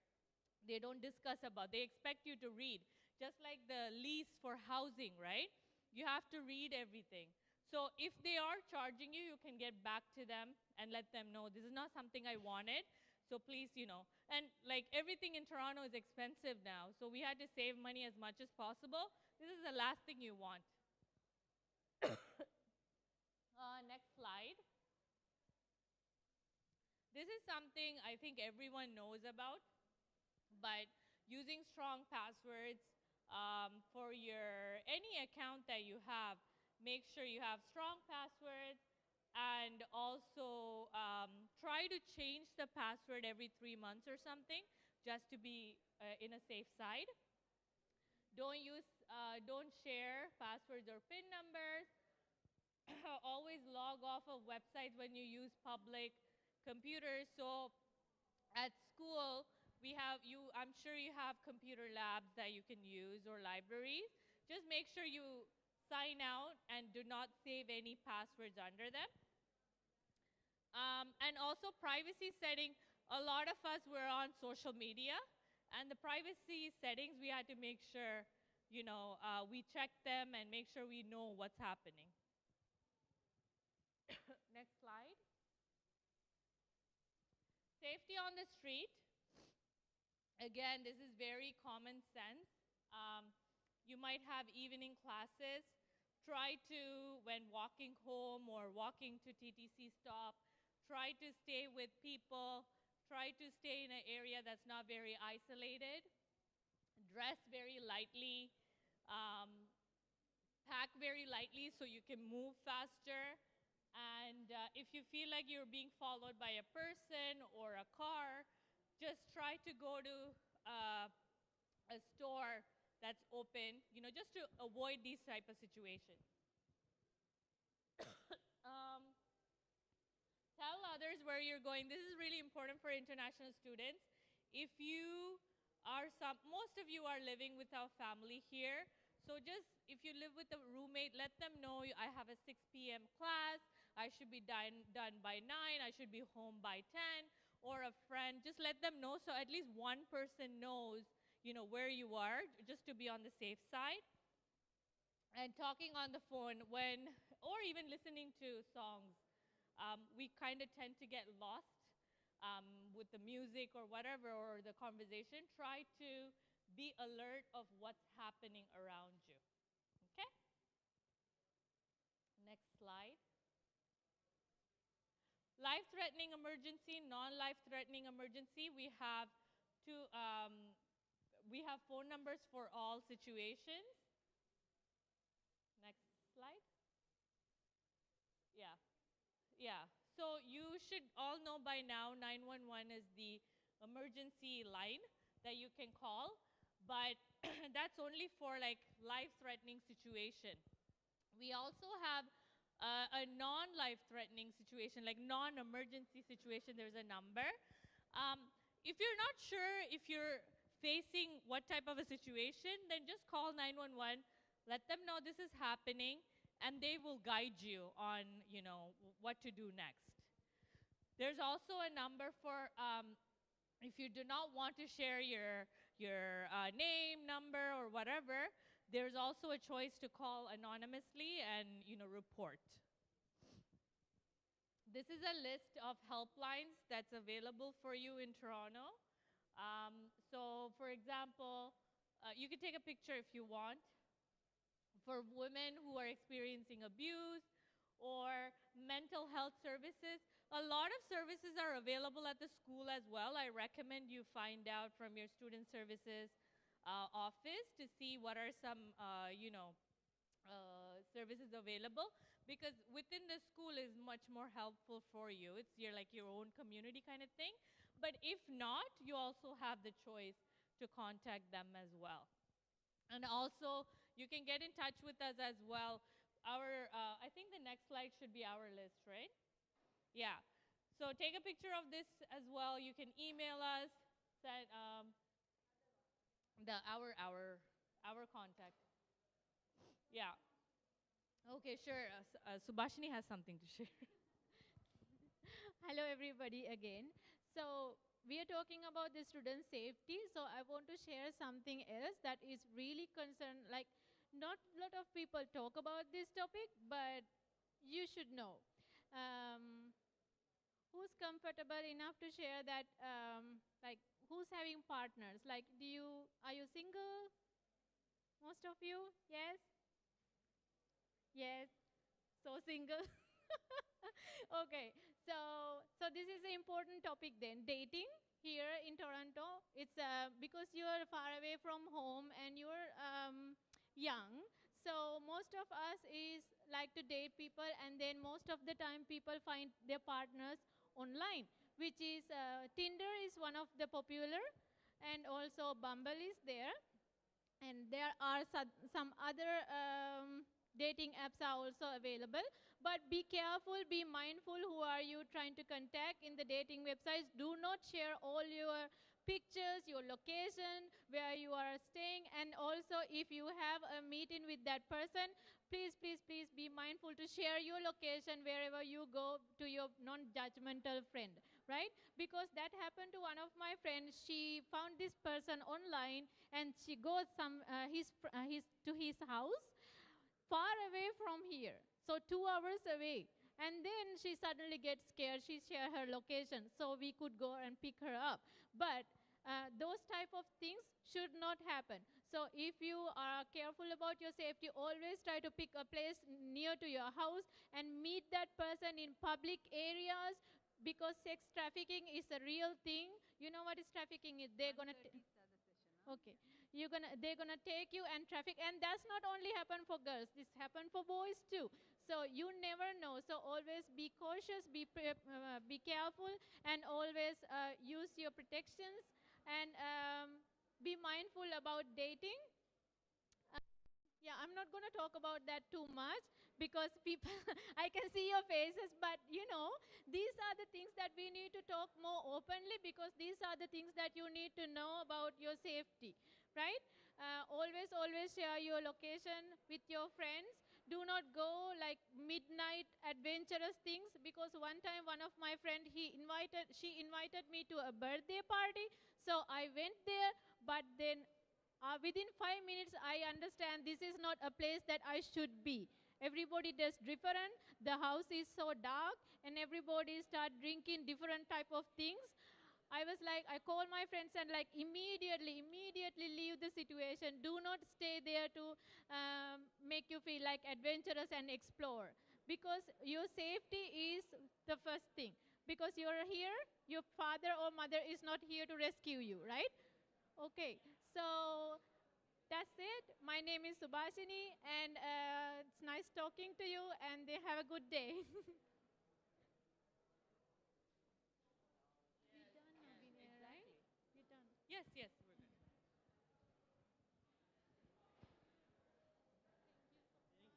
they don't discuss about. They expect you to read. Just like the lease for housing, right? You have to read everything. So if they are charging you, you can get back to them and let them know, this is not something I wanted, so please, And like everything in Toronto is expensive now, so we had to save money as much as possible. This is the last thing you want. Next slide. This is something I think everyone knows about, but using strong passwords for any account that you have, make sure you have strong passwords, and also try to change the password every 3 months or something, just to be in a safe side. Don't share passwords or PIN numbers. Always log off of websites when you use public computers. So at school, I'm sure you have computer labs that you can use, or libraries. Just make sure you sign out and do not save any passwords under them. And also privacy setting. A lot of us were on social media, and the privacy settings, we had to make sure, we check them and make sure we know what's happening. Next slide. Safety on the street. Again, this is very common sense. You might have evening classes. Try to, when walking home or walking to TTC stop, try to stay with people. Try to stay in an area that's not very isolated. Dress very lightly. Pack very lightly so you can move faster. And if you feel like you're being followed by a person or a car, just try to go to a store that's open, just to avoid these type of situations. Tell others where you're going. This is really important for international students. If you are most of you are living without family here, so just if you live with a roommate, let them know I have a 6 p.m. class, I should be done by 9, I should be home by 10, or a friend. Just let them know so at least one person knows, where you are, just to be on the safe side. And talking on the phone or even listening to songs, we kind of tend to get lost with the music or whatever, or the conversation. Try to be alert of what's happening around you. Okay? Next slide. Life-threatening emergency, non-life-threatening emergency. We have phone numbers for all situations. Next slide. Yeah. So you should all know by now 911 is the emergency line that you can call, but that's only for like life-threatening situation. We also have a non-life-threatening situation, like non-emergency situation. There's a number. If you're not sure if you're facing what type of a situation, then just call 911. Let them know this is happening, and they will guide you on, what to do next. There's also a number for if you do not want to share your name, number, or whatever. There's also a choice to call anonymously and report. This is a list of helplines that's available for you in Toronto. So, for example, you can take a picture if you want. For women who are experiencing abuse or mental health services, a lot of services are available at the school as well. I recommend you find out from your student services office to see what are some, services available, because within the school is much more helpful for you. It's your own community kind of thing. But if not, you also have the choice to contact them as well. And also, you can get in touch with us as well. I think the next slide should be our list, right? Yeah. So take a picture of this as well. You can email us, send our contact. Yeah. Okay, sure. Subhashini has something to share. Hello everybody again. So we are talking about the student safety. So I want to share something else that is really concerned, like not a lot of people talk about this topic, but you should know. Who's comfortable enough to share that, who's having partners? Like, are you single? Most of you? Yes? Yes. So single. Okay. So this is an important topic then. Dating here in Toronto, it's because you are far away from home and you're young. So most of us is like to date people, and then most of the time people find their partners online, which is Tinder is one of the popular, and also Bumble is there. And there are some other dating apps are also available. But be careful, be mindful who are you trying to contact in the dating websites. Do not share all your pictures, your location, where you are staying. And also, if you have a meeting with that person, please, please, please be mindful to share your location wherever you go to your non-judgmental friend, right? Because that happened to one of my friends. She found this person online, and she goes to his house far away from here. So 2 hours away. And then she suddenly gets scared. She shared her location, so we could go and pick her up. But those type of things should not happen. So if you are careful about your safety, always try to pick a place near to your house and meet that person in public areas, because sex trafficking is a real thing. You know what is trafficking is? They're gonna okay, they're gonna take you and traffic, and that's not only happen for girls. This happen for boys too. So you never know. So always be cautious, be careful, and always use your protections, and be mindful about dating. Yeah, I'm not going to talk about that too much because people, I can see your faces, but you know, these are the things that we need to talk more openly, because these are the things that you need to know about your safety, right? Always share your location with your friends. Do not go like midnight adventurous things, because one time one of my friend, she invited me to a birthday party. So I went there, but then within 5 minutes, I understand this is not a place that I should be. Everybody does different. The house is so dark, and everybody start drinking different type of things. I was like, I call my friends and like immediately leave the situation. Do not stay there to make you feel like adventurous and explore, because your safety is the first thing. Because you're here, your father or mother is not here to rescue you, right? Okay, so that's it. My name is Subhashini, and it's nice talking to you, and they have a good day. Yes, yes.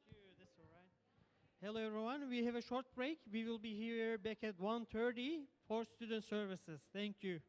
Thank you. That's all right. Hello, everyone. We have a short break. We will be here back at 1:30 for student services. Thank you.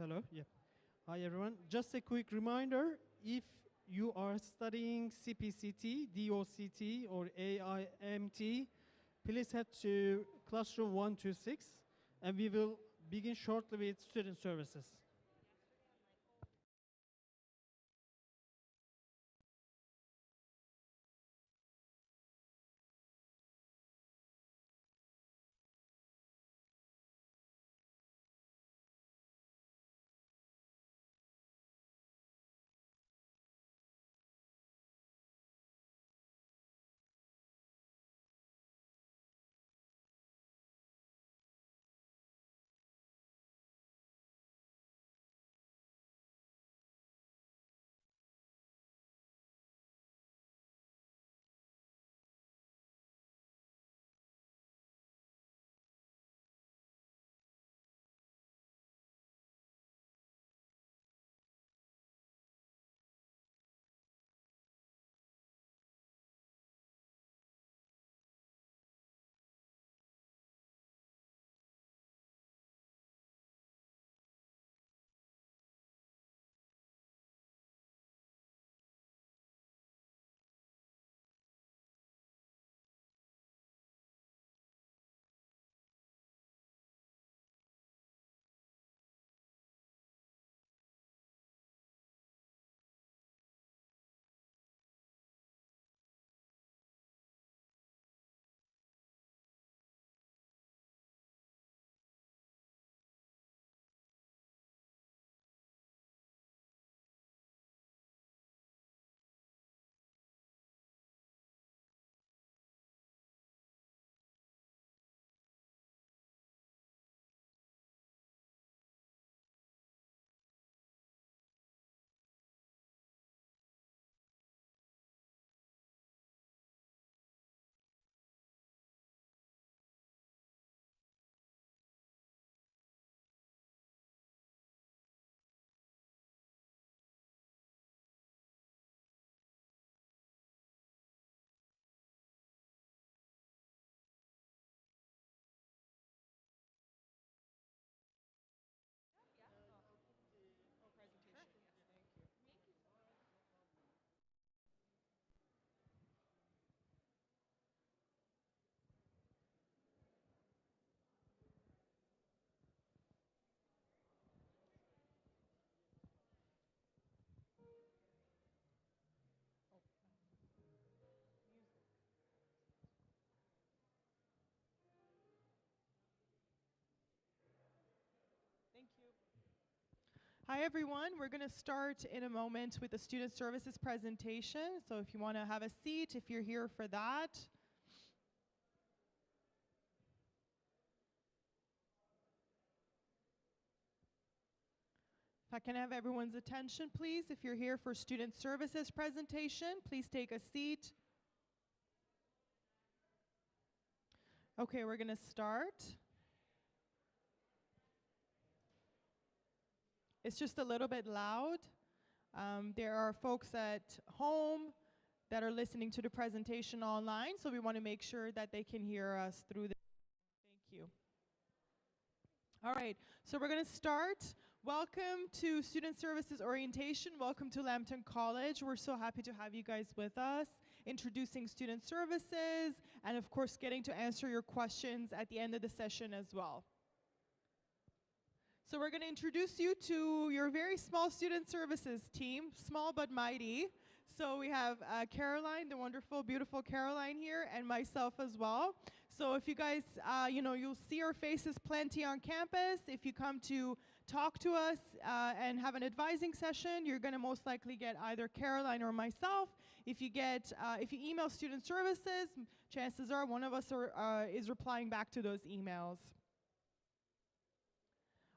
Hello. Yeah. Hi, everyone. Just a quick reminder, if you are studying CPCT, DOCT, or AIMT, please head to classroom 126, and we will begin shortly with student services. Hi everyone, we're going to start in a moment with the student services presentation. So if you want to have a seat, if you're here for that. If I can have everyone's attention, please. If you're here for student services presentation, please take a seat. Okay, we're going to start. It's just a little bit loud. There are folks at home that are listening to the presentation online, so we want to make sure that they can hear us through the. Thank you. All right, so we're going to start. Welcome to Student Services Orientation. Welcome to Lambton College. We're so happy to have you guys with us, introducing student services, and of course getting to answer your questions at the end of the session as well. So we're going to introduce you to your very small student services team, small but mighty. So we have Caroline, the wonderful, beautiful Caroline here, and myself as well. So if you guys, you'll see our faces plenty on campus. If you come to talk to us and have an advising session, you're going to most likely get either Caroline or myself. If you email student services, chances are one of us is replying back to those emails.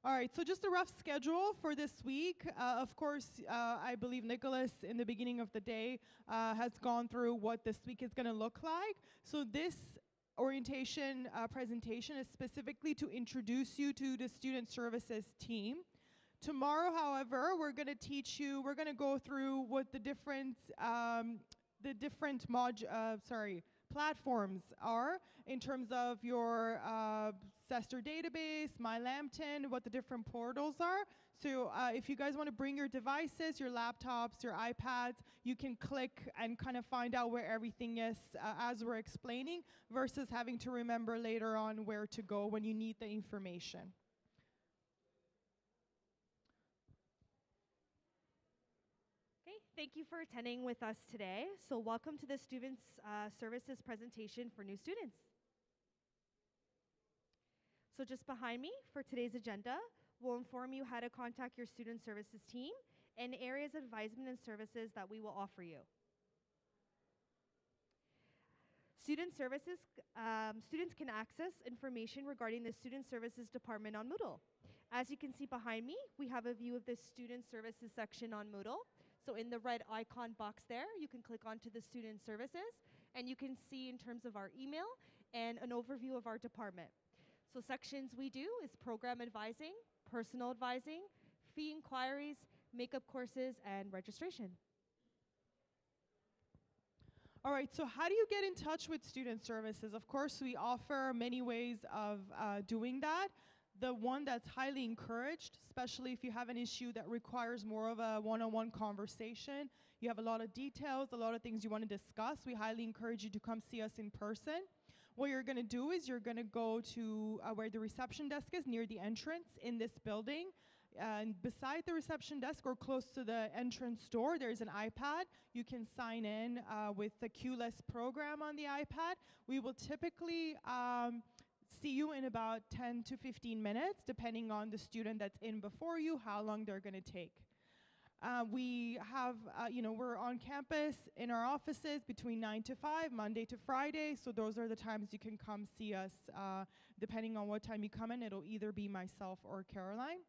All right, so just a rough schedule for this week. Of course, I believe Nicholas, in the beginning of the day, has gone through what this week is going to look like. So this orientation presentation is specifically to introduce you to the student services team. Tomorrow, however, we're going to go through what the different platforms are in terms of your Sester database, My Lambton, what the different portals are. So if you guys want to bring your devices, your laptops, your iPads, you can click and kind of find out where everything is as we're explaining, versus having to remember later on where to go when you need the information. Okay, thank you for attending with us today. So welcome to the Students Services presentation for new students. So just behind me for today's agenda, we'll inform you how to contact your Student Services team and areas of advisement and services that we will offer you. Student Services, students can access information regarding the Student Services Department on Moodle. As you can see behind me, we have a view of the Student Services section on Moodle. So in the red icon box there, you can click onto the Student Services, and you can see in terms of our email and an overview of our department. So sections we do is program advising, personal advising, fee inquiries, makeup courses, and registration. All right, so how do you get in touch with Student Services? Of course, we offer many ways of doing that. The one that's highly encouraged, especially if you have an issue that requires more of a one-on-one conversation, you have a lot of details, a lot of things you want to discuss, we highly encourage you to come see us in person. What you're going to do is you're going to go to where the reception desk is, near the entrance in this building. And beside the reception desk or close to the entrance door, there's an iPad. You can sign in with the QLess program on the iPad. We will typically see you in about 10 to 15 minutes, depending on the student that's in before you, how long they're going to take. We have, we're on campus in our offices between 9 to 5, Monday to Friday, so those are the times you can come see us. Depending on what time you come in, it'll either be myself or Caroline.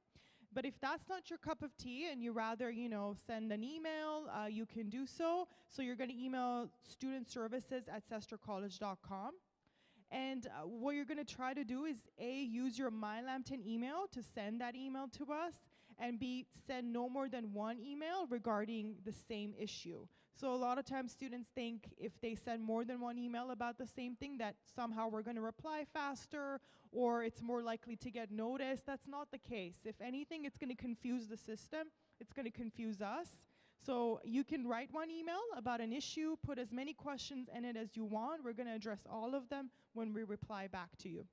But if that's not your cup of tea and you rather, send an email, you can do so. So you're going to email studentservices@sestercollege.com. And what you're going to try to do is A, use your My Lambton email to send that email to us, and B, send no more than one email regarding the same issue. So a lot of times students think if they send more than one email about the same thing that somehow we're going to reply faster or it's more likely to get noticed. That's not the case. If anything, it's going to confuse the system. It's going to confuse us. So you can write one email about an issue, put as many questions in it as you want. We're going to address all of them when we reply back to you.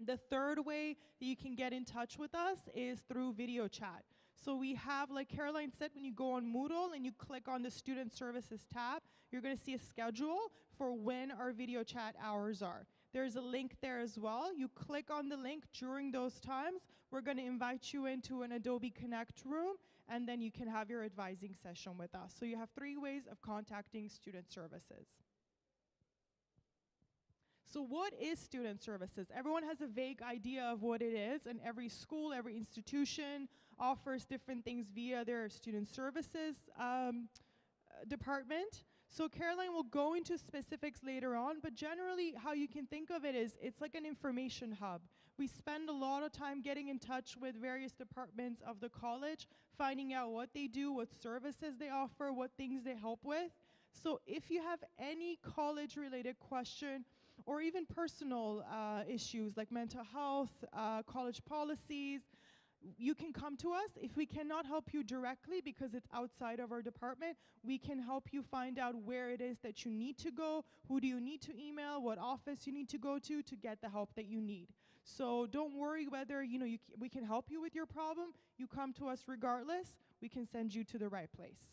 The third way that you can get in touch with us is through video chat. So we have, like Caroline said, when you go on Moodle and you click on the Student Services tab, you're going to see a schedule for when our video chat hours are. There's a link there as well. You click on the link during those times. We're going to invite you into an Adobe Connect room, and then you can have your advising session with us. So you have 3 ways of contacting Student Services. So what is Student Services? Everyone has a vague idea of what it is, and every school, every institution offers different things via their Student Services department. So Caroline will go into specifics later on, but generally how you can think of it is it's like an information hub. We spend a lot of time getting in touch with various departments of the college, finding out what they do, what services they offer, what things they help with. So if you have any college-related question, or even personal issues like mental health, college policies, you can come to us. If we cannot help you directly because it's outside of our department, we can help you find out where it is that you need to go, who do you need to email, what office you need to go to get the help that you need. So don't worry whether we can help you with your problem. You come to us regardless. We can send you to the right place.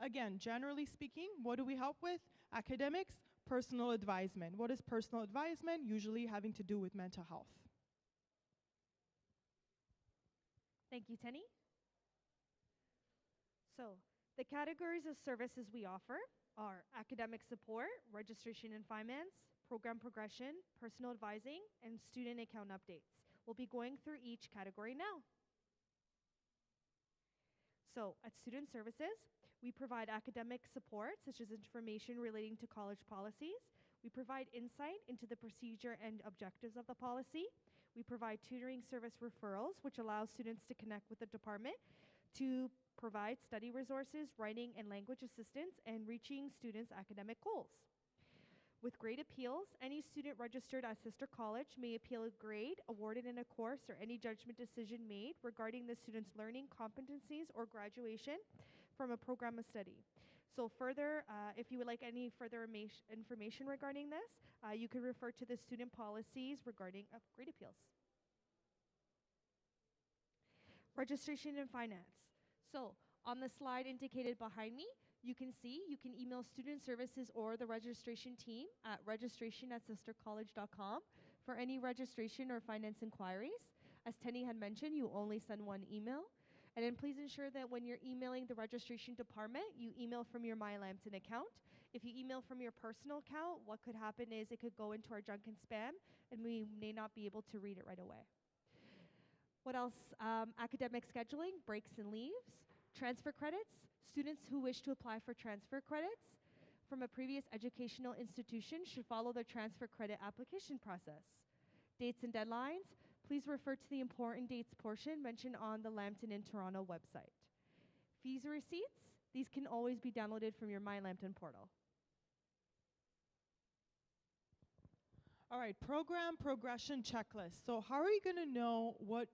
Again, generally speaking, what do we help with? Academics, personal advisement. What is personal advisement? Usually having to do with mental health. Thank you, Tenny. So the categories of services we offer are academic support, registration and finance, program progression, personal advising, and student account updates. We'll be going through each category now. So at Student Services, we provide academic support, such as information relating to college policies. We provide insight into the procedure and objectives of the policy. We provide tutoring service referrals, which allows students to connect with the department to provide study resources, writing and language assistance, and reaching students' academic goals. With grade appeals, any student registered at sister college may appeal a grade awarded in a course or any judgment decision made regarding the student's learning competencies or graduation from a program of study. So further, if you would like any further information regarding this, you can refer to the student policies regarding grade appeals. Registration and finance. So on the slide indicated behind me, you can see you can email student services or the registration team at registration@sistercollege.com for any registration or finance inquiries. As Tenny had mentioned, you only send one email. And then please ensure that when you're emailing the registration department, you email from your My Lambton account. If you email from your personal account, what could happen is it could go into our junk and spam, and we may not be able to read it right away. What else? Academic scheduling, breaks and leaves, transfer credits. Students who wish to apply for transfer credits from a previous educational institution should follow the transfer credit application process. Dates and deadlines. Please refer to the important dates portion mentioned on the Lambton in Toronto website. Fees or receipts. These can always be downloaded from your My Lambton portal. All right, program progression checklist. So how are you going to know what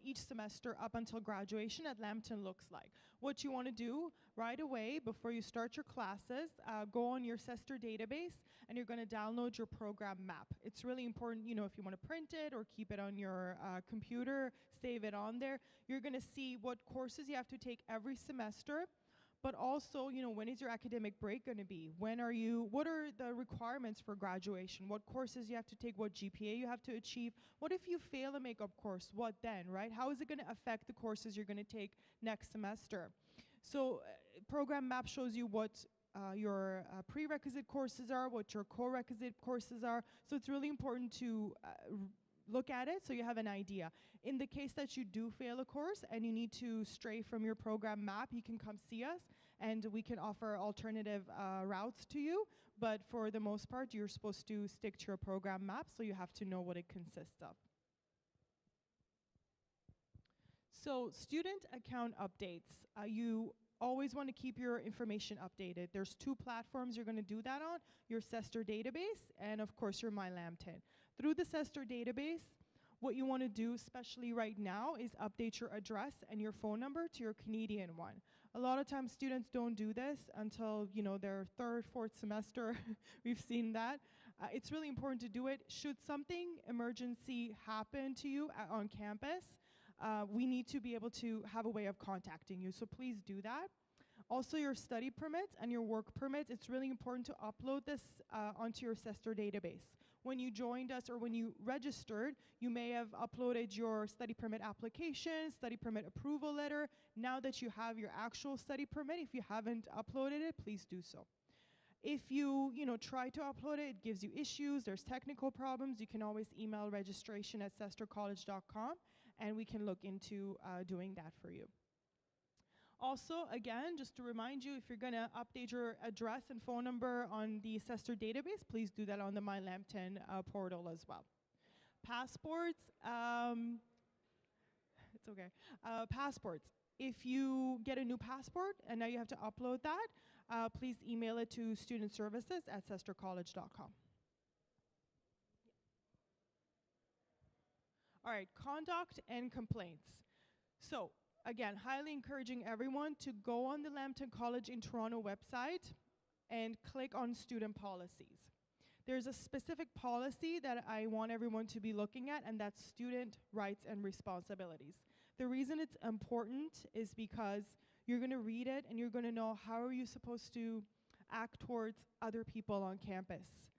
each semester up until graduation at Lambton looks like? What you want to do right away before you start your classes, go on your SESTR database and you're going to download your program map. It's really important, if you want to print it or keep it on your computer, save it on there. You're going to see what courses you have to take every semester. But also, when is your academic break going to be? What are the requirements for graduation? What courses you have to take, what GPA you have to achieve? What if you fail a makeup course? What then, right? How is it going to affect the courses you're going to take next semester? So program map shows you what your prerequisite courses are, what your co-requisite courses are. So it's really important to look at it so you have an idea. In the case that you do fail a course and you need to stray from your program map, you can come see us and we can offer alternative routes to you. But for the most part, you're supposed to stick to your program map, so you have to know what it consists of. So student account updates. You always want to keep your information updated. There's two platforms you're going to do that on, your SESTR database and of course your My Lambton. Through the SESTR database, what you want to do, especially right now, is update your address and your phone number to your Canadian one. A lot of times students don't do this until their third, fourth semester. We've seen that. It's really important to do it. Should something emergency happen to you on campus, we need to be able to have a way of contacting you, so please do that. Also, your study permits and your work permits, it's really important to upload this onto your SESTR database. When you joined us or when you registered, you may have uploaded your study permit application, study permit approval letter. Now that you have your actual study permit, if you haven't uploaded it, please do so. If you try to upload it, it gives you issues, there's technical problems, you can always email registration@sistercollege.com and we can look into doing that for you. Also, again, just to remind you, if you're going to update your address and phone number on the SESTR database, please do that on the My Lambton portal as well. Passports, it's okay. Passports, if you get a new passport and now you have to upload that, please email it to studentservices@sistercollege.com. All right, conduct and complaints. So, again, highly encouraging everyone to go on the Lambton College in Toronto website and click on student policies. There's a specific policy that I want everyone to be looking at, and that's student rights and responsibilities. The reason it's important is because you're going to read it and you're going to know how are you supposed to act towards other people on campus.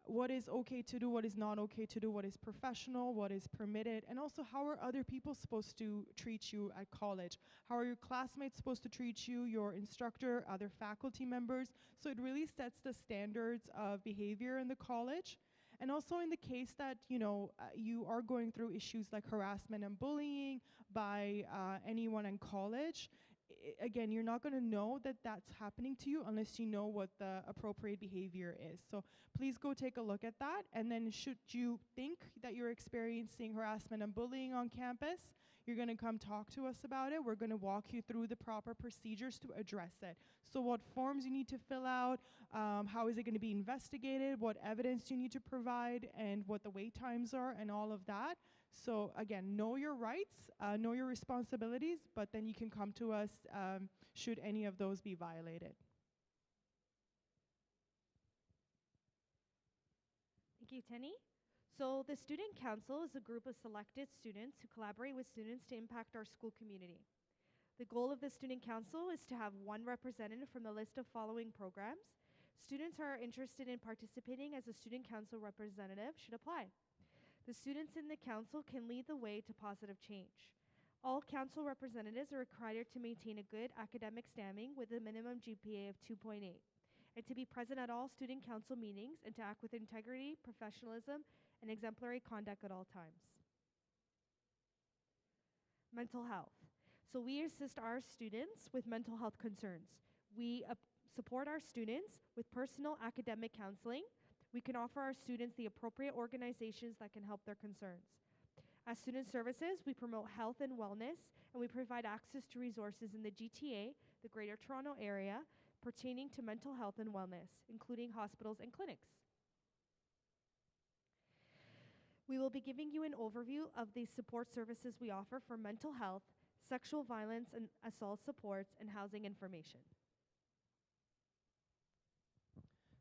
What is okay to do, what is not okay to do, what is professional, what is permitted, and also how are other people supposed to treat you at college? How are your classmates supposed to treat you, your instructor, other faculty members? So it really sets the standards of behavior in the college. And also in the case that, you are going through issues like harassment and bullying by anyone in college, again, you're not going to know that that's happening to you unless you know what the appropriate behavior is. So please go take a look at that. And then should you think that you're experiencing harassment and bullying on campus, You're going to come talk to us about it. We're going to walk you through the proper procedures to address it. So what forms you need to fill out, how is it going to be investigated, what evidence you need to provide, and what the wait times are, and all of that. So again, know your rights, know your responsibilities, but then you can come to us should any of those be violated. Thank you, Tenny. So the Student Council is a group of selected students who collaborate with students to impact our school community. The goal of the Student Council is to have one representative from the list of following programs. Students who are interested in participating as a Student Council representative should apply. The students in the council can lead the way to positive change. All council representatives are required to maintain a good academic standing with a minimum GPA of 2.8, and to be present at all student council meetings and to act with integrity, professionalism, and exemplary conduct at all times. Mental health. So we assist our students with mental health concerns. We support our students with personal academic counseling. We can offer our students the appropriate organizations that can help their concerns. As student services, we promote health and wellness, and we provide access to resources in the GTA, the Greater Toronto Area, pertaining to mental health and wellness, including hospitals and clinics. We will be giving you an overview of the support services we offer for mental health, sexual violence and assault supports, and housing information.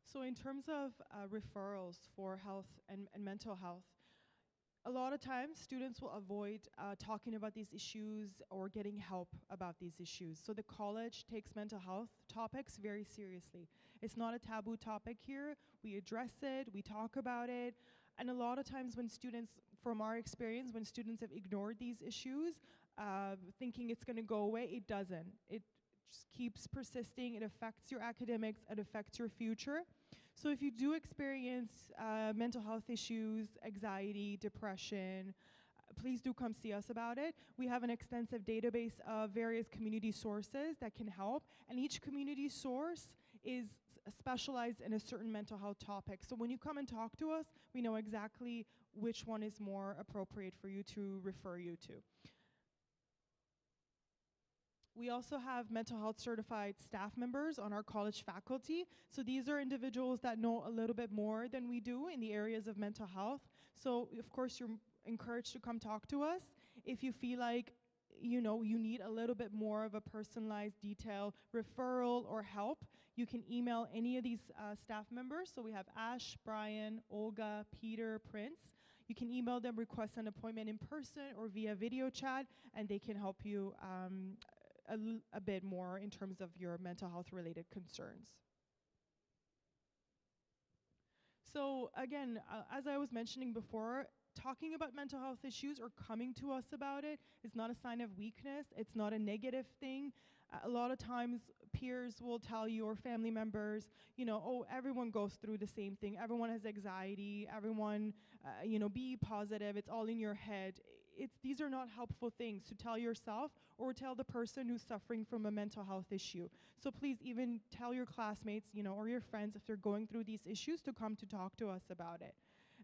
So in terms of referrals for health and mental health, a lot of times students will avoid talking about these issues or getting help about these issues. So the college takes mental health topics very seriously. It's not a taboo topic here. We address it, we talk about it. And a lot of times when students, from our experience, when students have ignored these issues, thinking it's going to go away, it doesn't. It just keeps persisting. It affects your academics. It affects your future. So if you do experience mental health issues, anxiety, depression, please do come see us about it. We have an extensive database of various community sources that can help, and each community source is specialized in a certain mental health topic. So when you come and talk to us, we know exactly which one is more appropriate for you to refer you to. We also have mental health certified staff members on our college faculty. So these are individuals that know a little bit more than we do in the areas of mental health. So of course you're encouraged to come talk to us. If you feel like you need a little bit more of a personalized detail referral or help, you can email any of these staff members. So we have Ash, Brian, Olga, Peter, Prince. You can email them, request an appointment in person or via video chat, and they can help you a bit more in terms of your mental health related concerns. So again, as I was mentioning before, talking about mental health issues or coming to us about it is not a sign of weakness. It's not a negative thing. A lot of times peers will tell you, or family members, oh, everyone goes through the same thing. Everyone has anxiety. Everyone, be positive. It's all in your head. These are not helpful things to tell yourself or tell the person who's suffering from a mental health issue. So please even tell your classmates, or your friends if they're going through these issues to come to talk to us about it.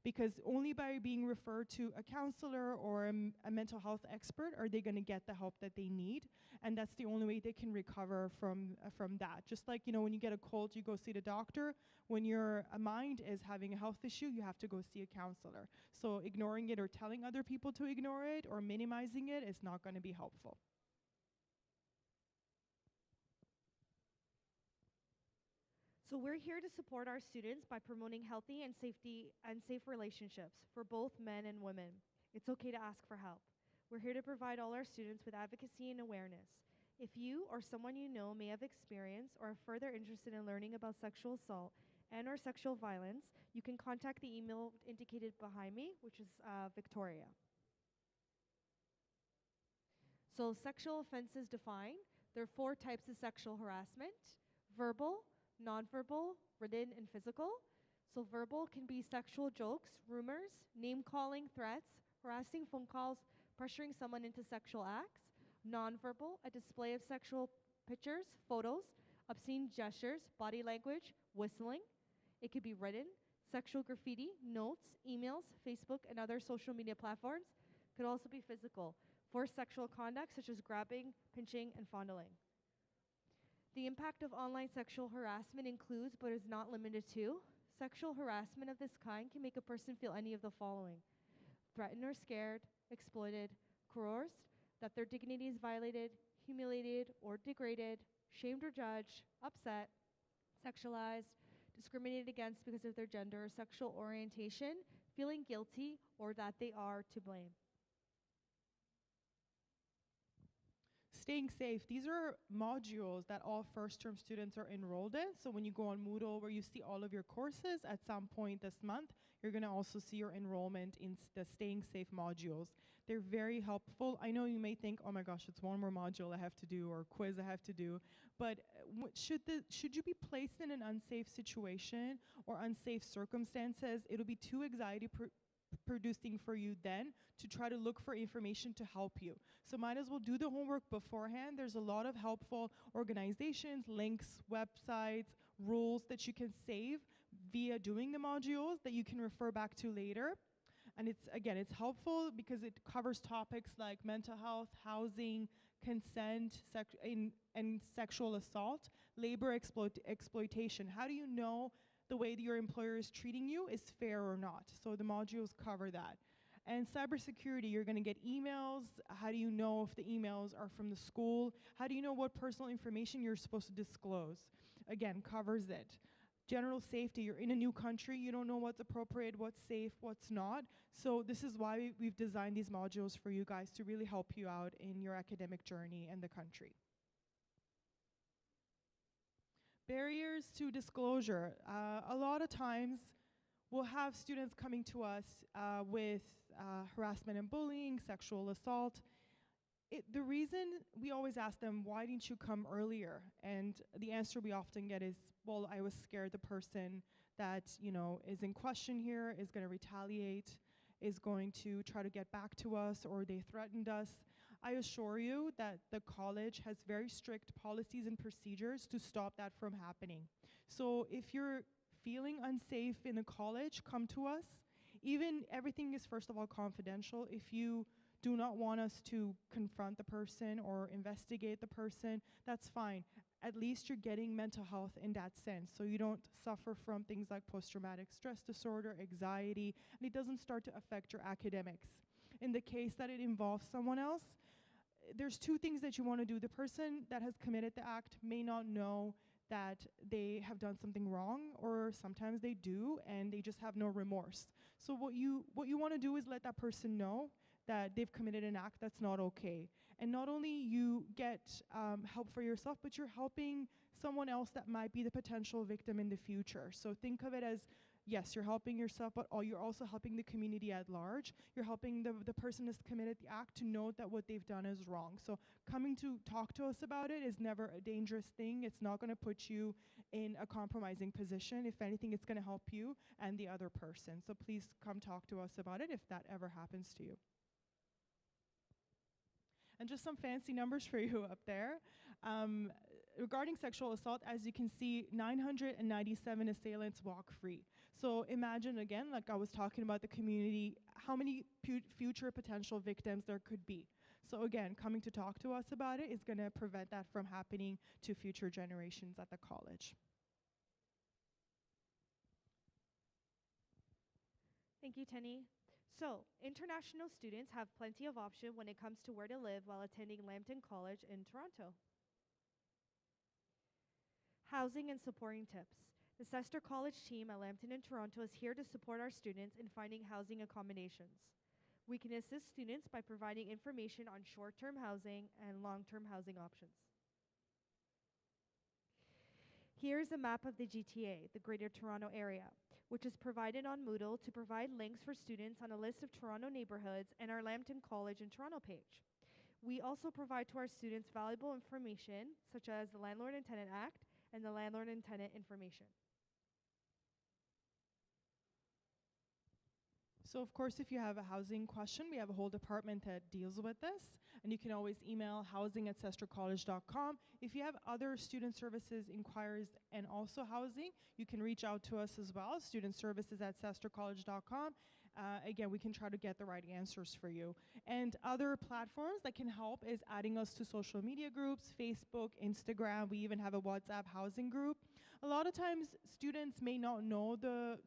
Because only by being referred to a counselor or a mental health expert are they going to get the help that they need, and that's the only way they can recover from that. Just like when you get a cold, you go see the doctor. When your mind is having a health issue, you have to go see a counselor. So ignoring it or telling other people to ignore it or minimizing it is not going to be helpful. So we're here to support our students by promoting healthy and safe relationships for both men and women. It's okay to ask for help. We're here to provide all our students with advocacy and awareness. If you or someone you know may have experienced or are further interested in learning about sexual assault and or sexual violence, you can contact the email indicated behind me, which is Victoria. So sexual offenses defined. There are 4 types of sexual harassment: verbal, nonverbal, written, and physical. So verbal can be sexual jokes, rumors, name-calling, threats, harassing phone calls, pressuring someone into sexual acts. Nonverbal, a display of sexual pictures, photos, obscene gestures, body language, whistling. It could be written, sexual graffiti, notes, emails, Facebook, and other social media platforms. Could also be physical. forced sexual conduct such as grabbing, pinching, and fondling. The impact of online sexual harassment includes, but is not limited to, sexual harassment of this kind can make a person feel any of the following: threatened or scared, exploited, coerced, that their dignity is violated, humiliated or degraded, shamed or judged, upset, sexualized, discriminated against because of their gender or sexual orientation, feeling guilty, or that they are to blame. Staying safe. These are modules that all first-term students are enrolled in. So when you go on Moodle, where you see all of your courses, at some point this month, you're going to also see your enrollment in the Staying Safe modules. They're very helpful. I know you may think, oh my gosh, it's one more module I have to do or quiz I have to do, but should you be placed in an unsafe situation or unsafe circumstances, it'll be too anxiety producing for you then to try to look for information to help you. So might as well do the homework beforehand. There's a lot of helpful organizations, links, websites, rules that you can save via doing the modules that you can refer back to later. And it's helpful because it covers topics like mental health, housing, consent, and sexual assault, labor exploitation. How do you know the way that your employer is treating you is fair or not? So the modules cover that. And cybersecurity, you're going to get emails. How do you know if the emails are from the school? How do you know what personal information you're supposed to disclose? Again, covers it. General safety, you're in a new country, you don't know what's appropriate, what's safe, what's not. So this is why we've designed these modules for you guys to really help you out in your academic journey in the country. Barriers to disclosure. A lot of times we'll have students coming to us with harassment and bullying, sexual assault. The reason we always ask them, why didn't you come earlier? And the answer we often get is, well, I was scared the person that, is in question here is going to retaliate, is going to try to get back to us, or they threatened us. I assure you that the college has very strict policies and procedures to stop that from happening. So if you're feeling unsafe in the college, come to us. Even everything is first of all confidential. If you do not want us to confront the person or investigate the person, that's fine. At least you're getting mental health in that sense, so you don't suffer from things like post-traumatic stress disorder, anxiety, and it doesn't start to affect your academics. In the case that it involves someone else, there's two things that you want to do. The person that has committed the act may not know that they have done something wrong, or sometimes they do and they just have no remorse. So what you want to do is let that person know that they've committed an act that's not okay. And not only you get help for yourself, but you're helping someone else that might be the potential victim in the future. So think of it as, yes, you're helping yourself, but you're also helping the community at large. You're helping the person who's committed the act to know that what they've done is wrong. So coming to talk to us about it is never a dangerous thing. It's not going to put you in a compromising position. If anything, it's going to help you and the other person. So please come talk to us about it if that ever happens to you. And just some fancy numbers for you up there. Regarding sexual assault, as you can see, 997 assailants walk free. So imagine again, like I was talking about the community, how many future potential victims there could be. So again, coming to talk to us about it is going to prevent that from happening to future generations at the college. Thank you, Tenny. So, international students have plenty of option when it comes to where to live while attending Lambton College in Toronto. Housing and supporting tips. The Sester College team at Lambton in Toronto is here to support our students in finding housing accommodations. We can assist students by providing information on short-term housing and long-term housing options. Here's a map of the GTA, the Greater Toronto Area, which is provided on Moodle to provide links for students on a list of Toronto neighborhoods and our Lambton College in Toronto page. We also provide to our students valuable information such as the Landlord and Tenant Act and the Landlord and Tenant information. So of course, if you have a housing question, we have a whole department that deals with this. And you can always email housing@sestercollege.com. If you have other student services inquiries and also housing, you can reach out to us as well, studentservices@sestercollege.com. again, we can try to get the right answers for you. And other platforms that can help is adding us to social media groups, Facebook, Instagram. We even have a WhatsApp housing group. A lot of times students may not know that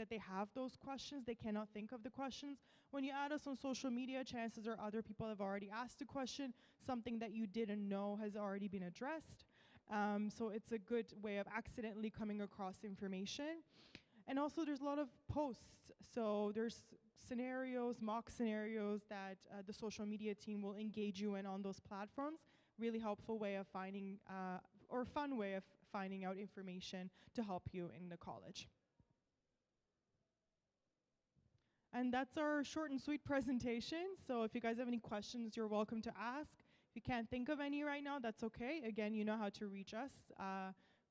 they have those questions. They cannot think of the questions. When you add us on social media, chances are other people have already asked a question. Something that you didn't know has already been addressed. So it's a good way of accidentally coming across information. And also there's a lot of posts. So there's scenarios, mock scenarios that the social media team will engage you in on those platforms. Really helpful way of finding, or fun way of finding out information to help you in the college. And that's our short and sweet presentation. So if you guys have any questions, you're welcome to ask. If you can't think of any right now, that's okay. Again, you know how to reach us.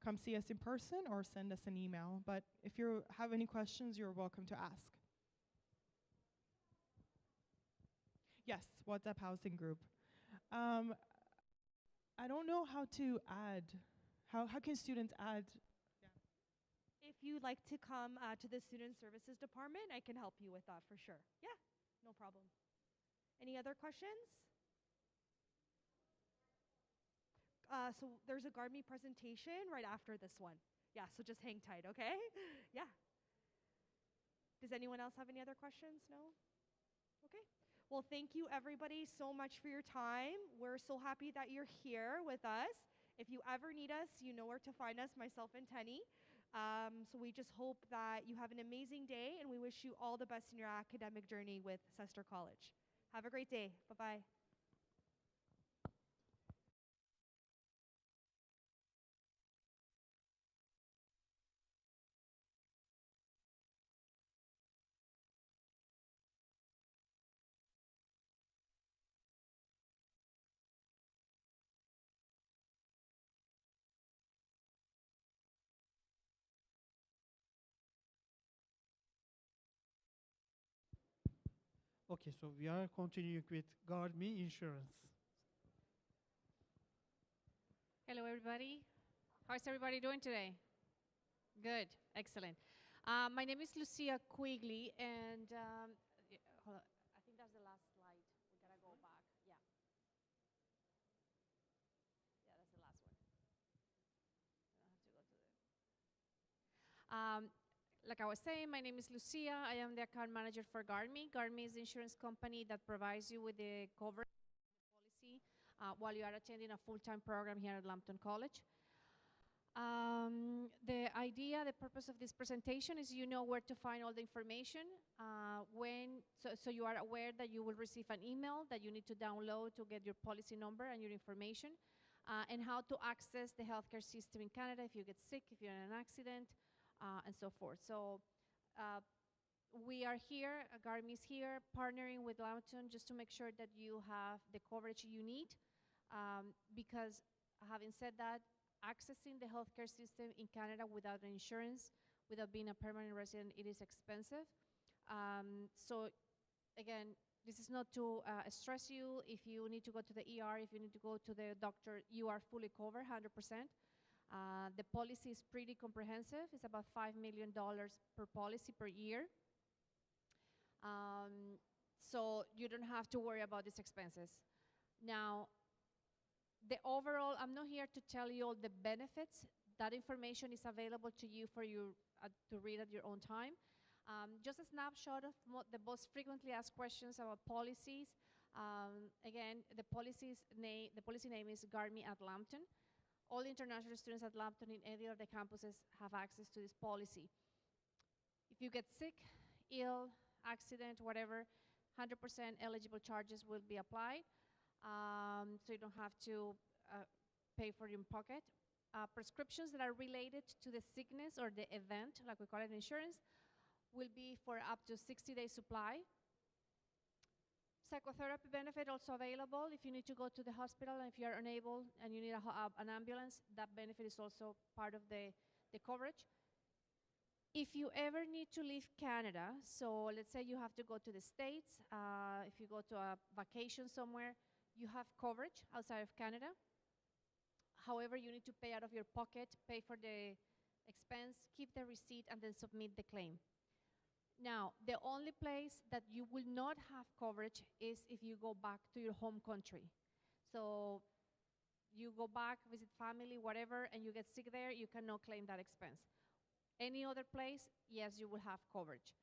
Come see us in person or send us an email. But if you have any questions, you're welcome to ask. Yes, WhatsApp housing group. I don't know how to add. How can students add? If you'd like to come to the Student Services Department, I can help you with that for sure. Yeah, no problem. Any other questions? So there's a GuardMe presentation right after this one. Yeah, so just hang tight, okay? Yeah. Does anyone else have any other questions? No? Okay. Well, thank you everybody so much for your time. We're so happy that you're here with us. If you ever need us, you know where to find us, myself and Tenny. So we just hope that you have an amazing day, and we wish you all the best in your academic journey with Sester College. Have a great day. Bye-bye. Okay, so we are continuing with GuardMe Insurance. Hello, everybody. How's everybody doing today? Good, excellent. My name is Lucia Quigley, and hold on. I think that's the last slide. We gotta go back. Yeah. Yeah, that's the last one. I have to go to the. Like I was saying, my name is Lucia. I am the account manager for GuardMe. GuardMe is the insurance company that provides you with the coverage policy while you are attending a full-time program here at Lambton College. The idea, the purpose of this presentation is you know where to find all the information. So you are aware that you will receive an email that you need to download to get your policy number and your information, and how to access the healthcare system in Canada if you get sick, if you're in an accident, and so forth. So we are here, GuardMe is here, partnering with Lambton just to make sure that you have the coverage you need. Because having said that, accessing the healthcare system in Canada without insurance, without being a permanent resident, it is expensive. So again, this is not to stress you. If you need to go to the ER, if you need to go to the doctor, you are fully covered, 100%. The policy is pretty comprehensive. It's about $5 million per policy per year. So you don't have to worry about these expenses. Now, the overall, I'm not here to tell you all the benefits. That information is available to you for you to read at your own time. Just a snapshot of the most frequently asked questions about policies. Again, the policy name is GuardMe at Lambton. All international students at Lambton in any of the campuses have access to this policy. If you get sick, ill, accident, whatever, 100% eligible charges will be applied. So you don't have to pay for your pocket. Prescriptions that are related to the sickness or the event, like we call it insurance, will be for up to 60-day supply. Psychotherapy benefit also available if you need to go to the hospital and if you are unable and you need an ambulance, that benefit is also part of the coverage. If you ever need to leave Canada, so let's say you have to go to the States, if you go to a vacation somewhere, you have coverage outside of Canada. However, you need to pay out of your pocket, pay for the expense, keep the receipt, and then submit the claim. Now, the only place that you will not have coverage is if you go back to your home country. So you go back, visit family, whatever, and you get sick there, you cannot claim that expense. Any other place, yes, you will have coverage.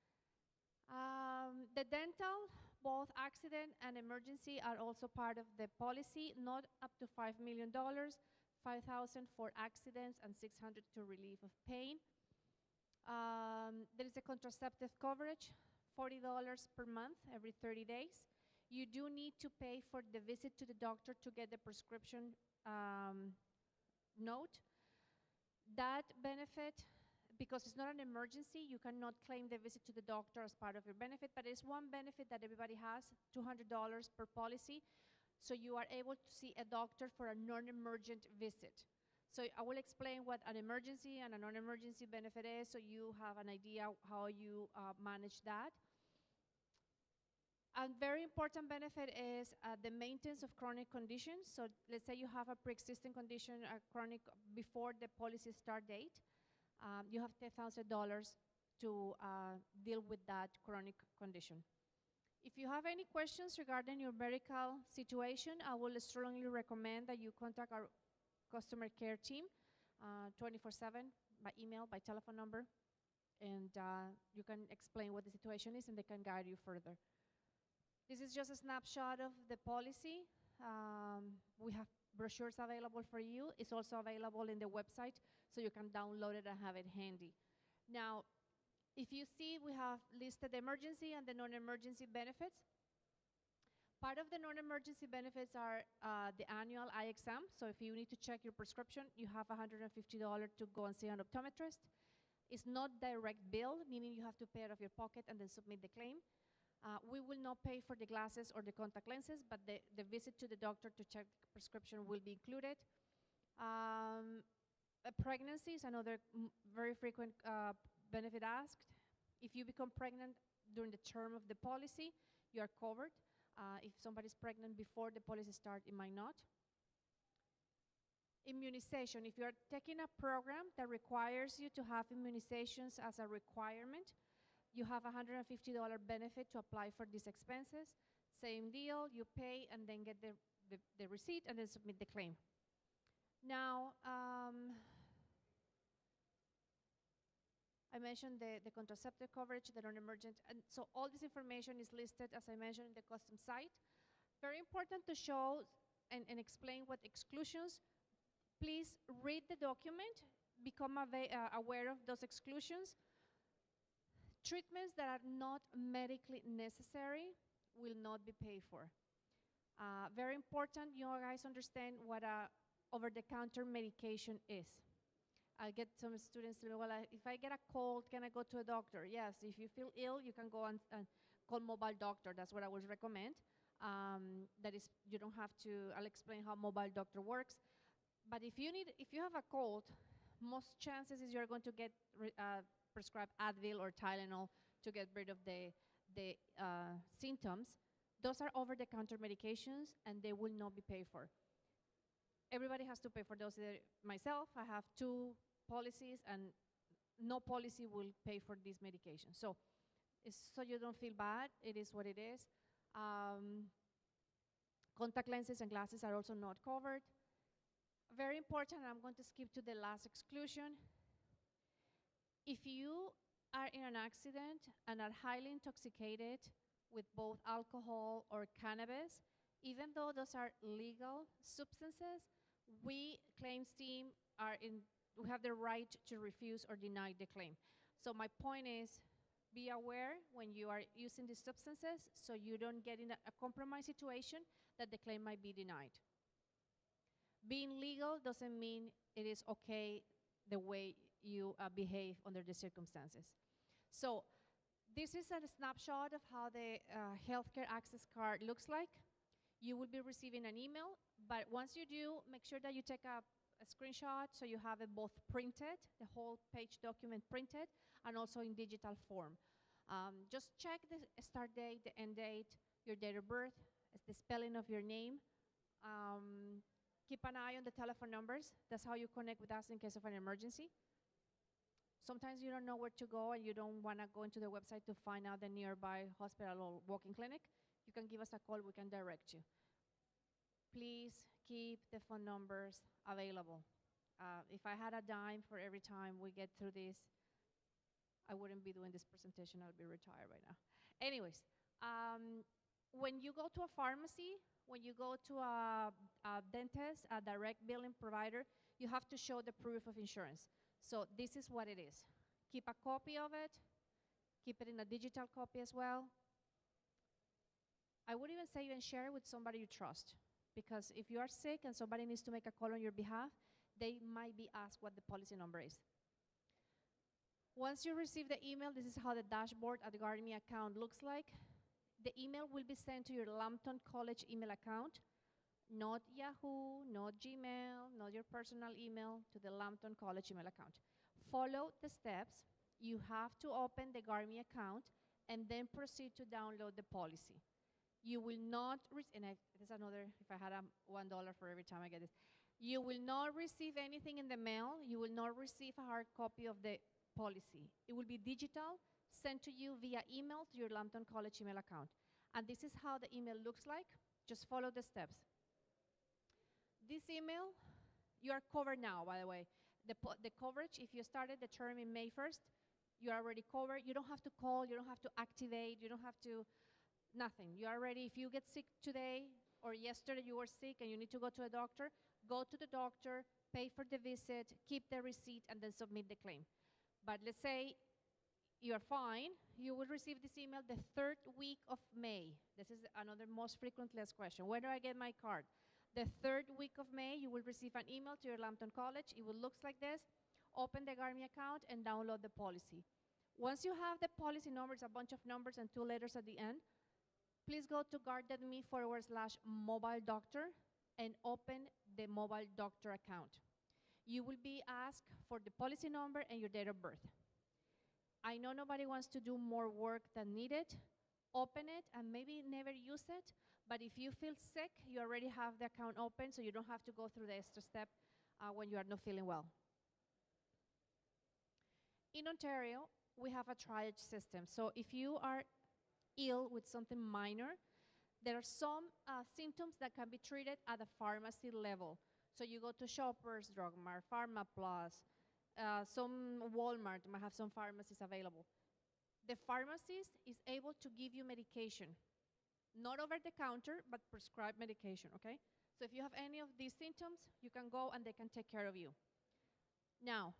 The dental, both accident and emergency, are also part of the policy, not up to $5 million, $5,000 for accidents and $600 to relief of pain. There is a contraceptive coverage, $40 per month every 30 days. You do need to pay for the visit to the doctor to get the prescription note. That benefit, because it's not an emergency, you cannot claim the visit to the doctor as part of your benefit, but it's one benefit that everybody has, $200 per policy. So you are able to see a doctor for a non-emergent visit. So I will explain what an emergency and a non-emergency benefit is, so you have an idea how you manage that. A very important benefit is the maintenance of chronic conditions. So let's say you have a pre-existing condition, a chronic, before the policy start date. You have $10,000 to deal with that chronic condition. If you have any questions regarding your medical situation, I will strongly recommend that you contact our customer care team 24/7 by email, by telephone number, and you can explain what the situation is and they can guide you further. This is just a snapshot of the policy. We have brochures available for you. It's also available in the website, so you can download it and have it handy. Now, if you see, we have listed the emergency and the non-emergency benefits. Part of the non-emergency benefits are the annual eye exam. So if you need to check your prescription, you have $150 to go and see an optometrist. It's not direct bill, meaning you have to pay it out of your pocket and then submit the claim. We will not pay for the glasses or the contact lenses, but the visit to the doctor to check the prescription will be included. A pregnancy is another very frequent benefit asked. If you become pregnant during the term of the policy, you are covered. If somebody's pregnant before the policy starts, it might not. Immunization. If you're taking a program that requires you to have immunizations as a requirement, you have a $150 benefit to apply for these expenses. Same deal, you pay and then get the receipt and then submit the claim. Now, I mentioned the contraceptive coverage, the non-emergent, and so all this information is listed, as I mentioned, in the custom site. Very important to show and explain what exclusions. Please read the document, become aware of those exclusions. Treatments that are not medically necessary will not be paid for. Very important, you guys understand what a over-the-counter medication is. I get some students say, well, if I get a cold, can I go to a doctor? Yes, if you feel ill, you can go and call mobile doctor. That's what I would recommend. That is, you don't have to, I'll explain how mobile doctor works. But if you have a cold, most chances is you're going to get prescribed Advil or Tylenol to get rid of the symptoms. Those are over-the-counter medications, and they will not be paid for. Everybody has to pay for those. Myself, I have 2 policies, and no policy will pay for these medications. So you don't feel bad. It is what it is. Contact lenses and glasses are also not covered. Very important, I'm going to skip to the last exclusion. If you are in an accident and are highly intoxicated with both alcohol or cannabis, even though those are legal substances, we claims team we have the right to refuse or deny the claim. So my point is, be aware when you are using these substances so you don't get in a compromised situation that the claim might be denied. Being legal doesn't mean it is okay the way you behave under the circumstances. So this is a snapshot of how the healthcare access card looks like. You will be receiving an email, but once you do, make sure that you take a screenshot so you have it both printed, the whole page document printed, and also in digital form. Just check the start date, the end date, your date of birth, the spelling of your name. Keep an eye on the telephone numbers. That's how you connect with us in case of an emergency. Sometimes you don't know where to go and you don't want to go into the website to find out the nearby hospital or walk-in clinic. You can give us a call, we can direct you. Please keep the phone numbers available. If I had a dime for every time we get through this, I wouldn't be doing this presentation, I'll be retired right now. Anyways, when you go to a pharmacy, when you go to a dentist, a direct billing provider, you have to show the proof of insurance. So this is what it is. Keep a copy of it. Keep it in a digital copy as well. I would even say even share it with somebody you trust. Because if you are sick and somebody needs to make a call on your behalf, they might be asked what the policy number is. Once you receive the email, this is how the dashboard at the GuardMe account looks like. The email will be sent to your Lambton College email account, not Yahoo, not Gmail, not your personal email, to the Lambton College email account. Follow the steps. You have to open the GuardMe account and then proceed to download the policy. You will not, and this is another, if I had $1 for every time I get this. You will not receive anything in the mail. You will not receive a hard copy of the policy. It will be digital, sent to you via email to your Lambton College email account. And this is how the email looks like. Just follow the steps. This email, you are covered now, by the way. The coverage, if you started the term in May 1st, you're already covered. You don't have to call. You don't have to activate. You don't have to, nothing. You're already, if you get sick today or yesterday you were sick and you need to go to a doctor, go to the doctor, pay for the visit, keep the receipt, and then submit the claim. But let's say you're fine, you will receive this email the 3rd week of May. This is another most frequently asked question. Where do I get my card? The 3rd week of May, you will receive an email to your Lambton College. It will look like this. Open the GuardMe account and download the policy. Once you have the policy numbers, a bunch of numbers and 2 letters at the end, please go to guard.me/mobile doctor and open the mobile doctor account. You will be asked for the policy number and your date of birth. I know nobody wants to do more work than needed. Open it and maybe never use it, but if you feel sick, you already have the account open, so you don't have to go through the extra step when you are not feeling well. In Ontario, we have a triage system. So if you are ill with something minor, there are some symptoms that can be treated at the pharmacy level. So you go to Shoppers Drug Mart, PharmaPlus, some Walmart might have some pharmacies available. The pharmacist is able to give you medication, not over the counter, but prescribed medication, okay? So if you have any of these symptoms, you can go and they can take care of you. Now,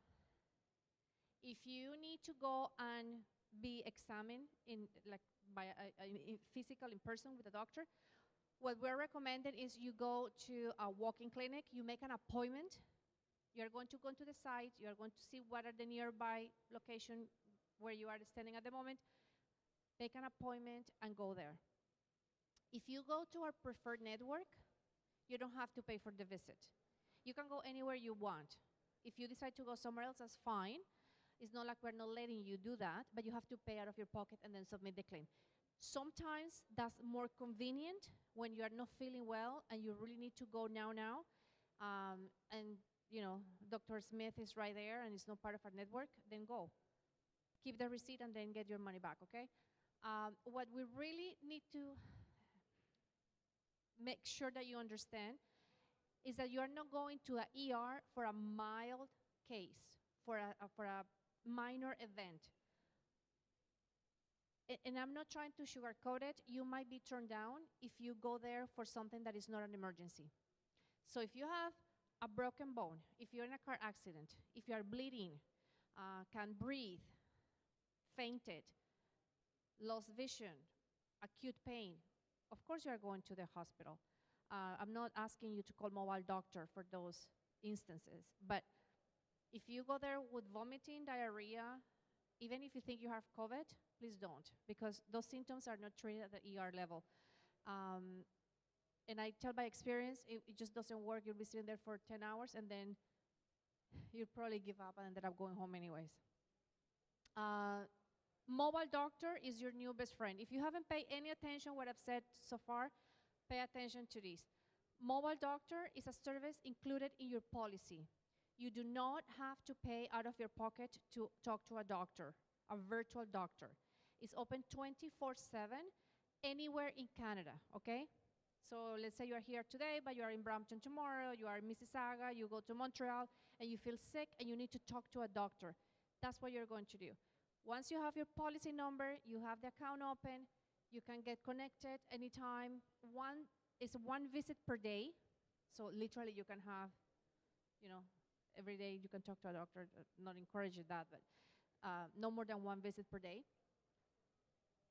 if you need to go and be examined in physical in person with a doctor, what we're recommending is you go to a walk-in clinic, you make an appointment, you're going to go to the site, you're going to see what are the nearby location where you are standing at the moment, make an appointment and go there. If you go to our preferred network, you don't have to pay for the visit. You can go anywhere you want. If you decide to go somewhere else, that's fine. It's not like we're not letting you do that, but you have to pay out of your pocket and then submit the claim. Sometimes that's more convenient when you are not feeling well and you really need to go now. And you know, Dr. Smith is right there and it's not part of our network, then go. Keep the receipt and then get your money back, okay? What we really need to make sure that you understand is that you are not going to an ER for a mild case, for a minor event. And I'm not trying to sugarcoat it. You might be turned down if you go there for something that is not an emergency. So if you have a broken bone, if you're in a car accident, if you are bleeding, can't breathe, fainted, lost vision, acute pain, of course you are going to the hospital. I'm not asking you to call mobile doctor for those instances, but if you go there with vomiting, diarrhea, even if you think you have COVID, please don't, because those symptoms are not treated at the ER level. And I tell by experience, it just doesn't work. You'll be sitting there for 10 hours, and then you'll probably give up and end up going home anyways. Mobile doctor is your new best friend. If you haven't paid any attention what I've said so far, pay attention to this. Mobile doctor is a service included in your policy. You do not have to pay out of your pocket to talk to a doctor, a virtual doctor. It's open 24/7 anywhere in Canada, okay? So let's say you are here today, but you are in Brampton tomorrow, you are in Mississauga, you go to Montreal, and you feel sick and you need to talk to a doctor. That's what you're going to do. Once you have your policy number, you have the account open, you can get connected anytime. It's one visit per day, so literally you can have, every day you can talk to a doctor. Not encouraging that, but no more than one visit per day.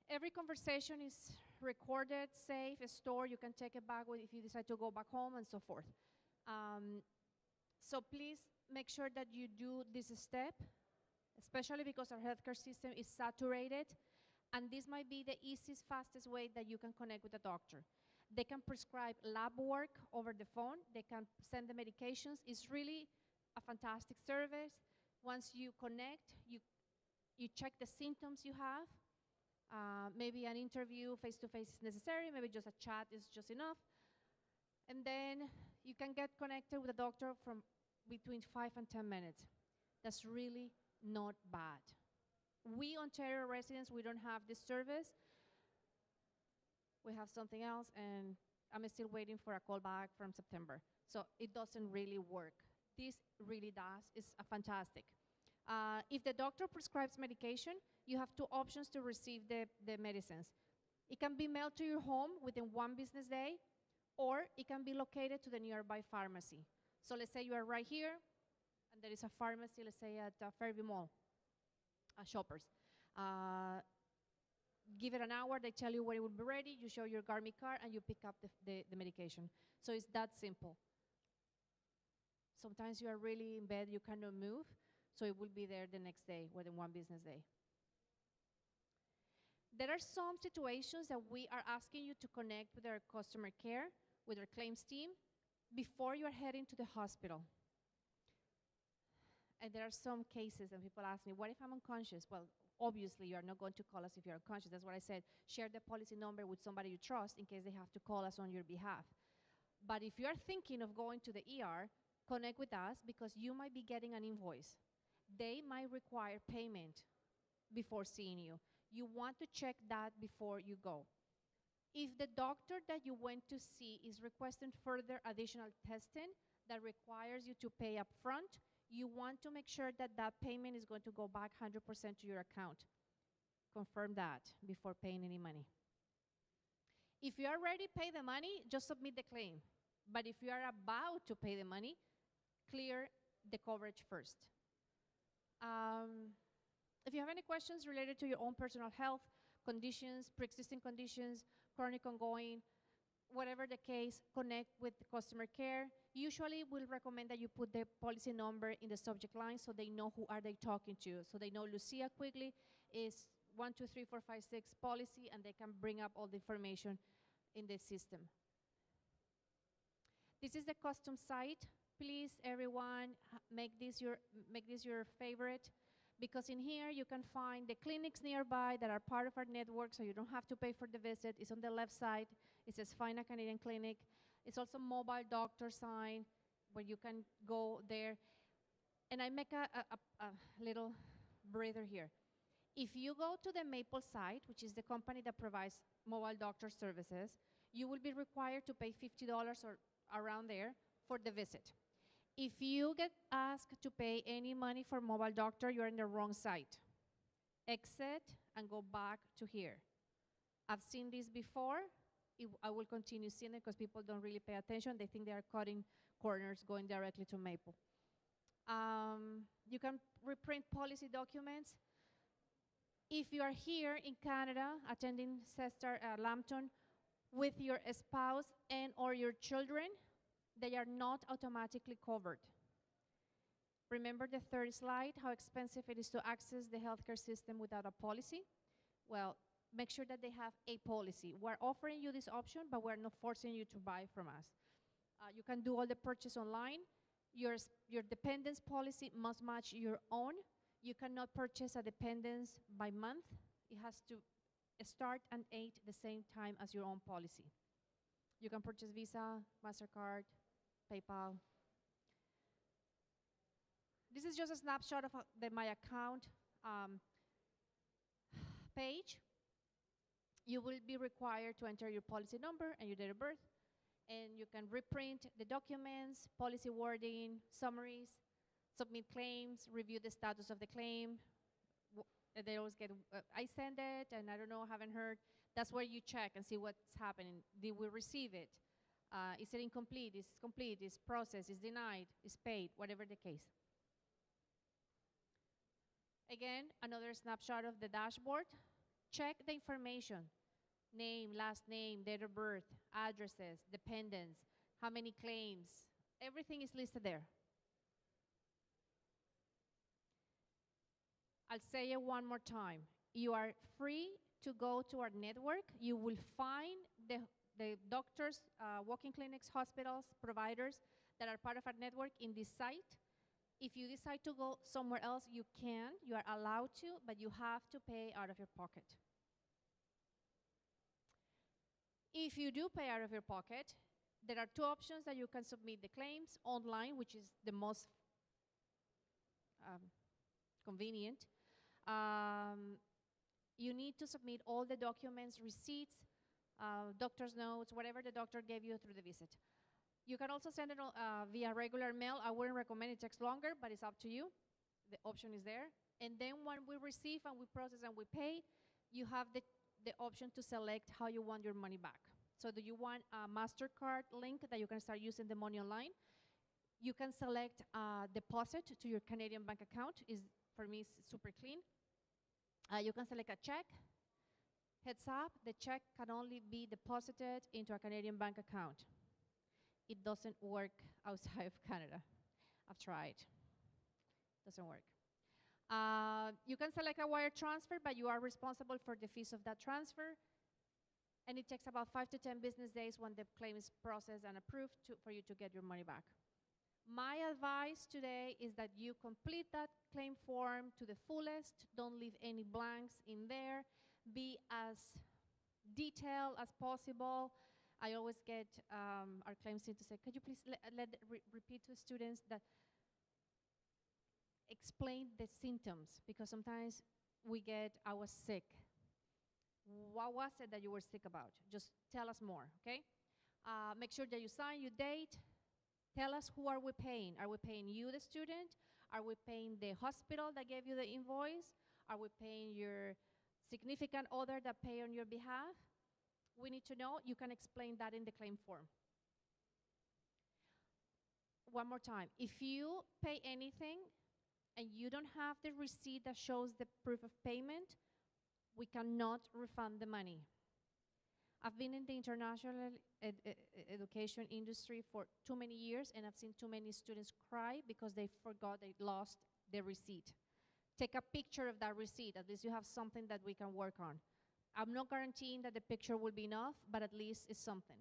Every conversation is recorded, saved, stored. You can take it back if you decide to go back home and so forth. So please make sure that you do this step, especially because our healthcare system is saturated, and this might be the easiest, fastest way that you can connect with a doctor. They can prescribe lab work over the phone. They can send the medications. It's really a fantastic service. Once you connect, you check the symptoms you have. Maybe an interview face-to-face is necessary. Maybe just a chat is just enough. And then you can get connected with a doctor from between 5 and 10 minutes. That's really not bad. We Ontario residents, we don't have this service. We have something else, and I'm still waiting for a call back from September. So it doesn't really work. This really does. It's fantastic. If the doctor prescribes medication, you have two options to receive the medicines. It can be mailed to your home within one business day, or it can be located to the nearby pharmacy. So let's say you are right here, and there is a pharmacy, let's say at Fairview Mall, Shoppers. Give it an hour, they tell you when it will be ready, you show your Garmin card, and you pick up the medication. So it's that simple. Sometimes you are really in bed, you cannot move, so it will be there the next day, within one business day. There are some situations that we are asking you to connect with our customer care, with our claims team, before you are heading to the hospital. And there are some cases, and people ask me, what if I'm unconscious? Well, obviously, you are not going to call us if you're unconscious. That's what I said. Share the policy number with somebody you trust in case they have to call us on your behalf. But if you're thinking of going to the ER, connect with us because you might be getting an invoice. They might require payment before seeing you. You want to check that before you go. If the doctor that you went to see is requesting further additional testing that requires you to pay up front, you want to make sure that that payment is going to go back 100% to your account. Confirm that before paying any money. If you already pay the money, just submit the claim. But if you are about to pay the money, clear the coverage first. If you have any questions related to your own personal health, conditions, pre-existing conditions, chronic ongoing, whatever the case, connect with the customer care. Usually we'll recommend that you put the policy number in the subject line so they know who are they talking to. So they know Lucia Quigley is 123456 policy, and they can bring up all the information in the system. This is the custom site. Please, everyone, make this your favorite, because in here you can find the clinics nearby that are part of our network, so you don't have to pay for the visit. It's on the left side. It says Find a Canadian Clinic. It's also mobile doctor sign where you can go there. And I make a little breather here. If you go to the Maple site, which is the company that provides mobile doctor services, you will be required to pay $50 or around there for the visit. If you get asked to pay any money for mobile doctor, you're in the wrong site. Exit and go back to here. I've seen this before. I will continue seeing it because people don't really pay attention. They think they are cutting corners going directly to Maple. You can reprint policy documents. If you are here in Canada attending SESTAR Lambton with your spouse and or your children, they are not automatically covered. Remember the third slide, how expensive it is to access the healthcare system without a policy? Well, make sure that they have a policy. We're offering you this option, but we're not forcing you to buy from us. You can do all the purchase online. Your dependence policy must match your own. You cannot purchase a dependence by month. It has to start and end the same time as your own policy. You can purchase Visa, MasterCard, PayPal. This is just a snapshot of my account page. You will be required to enter your policy number and your date of birth, and you can reprint the documents, policy wording, summaries, submit claims, review the status of the claim. They always get, I send it, and I don't know, haven't heard. That's where you check and see what's happening. Did we receive it? Is it incomplete? Is it complete? Is processed? Is denied? Is paid? Whatever the case. Again, another snapshot of the dashboard. Check the information. Name, last name, date of birth, addresses, dependents, how many claims. Everything is listed there. I'll say it one more time. You are free to go to our network. You will find the doctors, walk-in clinics, hospitals, providers that are part of our network in this site. If you decide to go somewhere else, you can. You are allowed to, but you have to pay out of your pocket. If you do pay out of your pocket, there are two options that you can submit the claims online, which is the most convenient. You need to submit all the documents, receipts, doctor's notes, whatever the doctor gave you through the visit. You can also send it via regular mail. I wouldn't recommend it takes longer, but it's up to you. The option is there. And then when we receive and we process and we pay, you have the option to select how you want your money back. So do you want a MasterCard link that you can start using the money online? You can select deposit to your Canadian bank account. For me, it's super clean. You can select a check. Heads up, the check can only be deposited into a Canadian bank account. It doesn't work outside of Canada. I've tried. Doesn't work. You can select a wire transfer, but you are responsible for the fees of that transfer. And it takes about 5 to 10 business days when the claim is processed and approved for you to get your money back. My advice today is that you complete that claim form to the fullest. Don't leave any blanks in there. Be as detailed as possible. I always get our claims team to say, could you please repeat to students that explain the symptoms, because sometimes we get, I was sick. What was it that you were sick about? Just tell us more, okay? Make sure that you sign your date. Tell us, who are we paying? Are we paying you, the student? Are we paying the hospital that gave you the invoice? Are we paying your significant other that pay on your behalf? We need to know. You can explain that in the claim form. One more time. If you pay anything and you don't have the receipt that shows the proof of payment, we cannot refund the money. I've been in the international education industry for too many years, and I've seen too many students cry because they forgot they lost the receipt. Take a picture of that receipt. At least you have something that we can work on. I'm not guaranteeing that the picture will be enough, but at least it's something.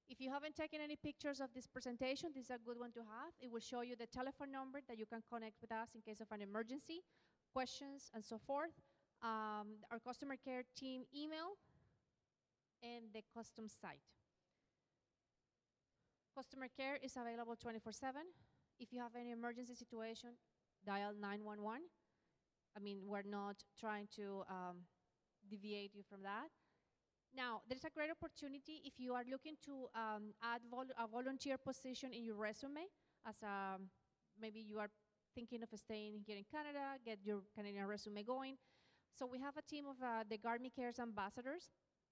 If you haven't taken any pictures of this presentation, this is a good one to have. It will show you the telephone number that you can connect with us in case of an emergency, questions, and so forth. Our customer care team email, and the custom site. Customer care is available 24/7. If you have any emergency situation, dial 911. I mean, we're not trying to deviate you from that. Now, there's a great opportunity if you are looking to add a volunteer position in your resume, as maybe you are thinking of staying here in Canada, get your Canadian resume going. So we have a team of the Garmi Cares ambassadors.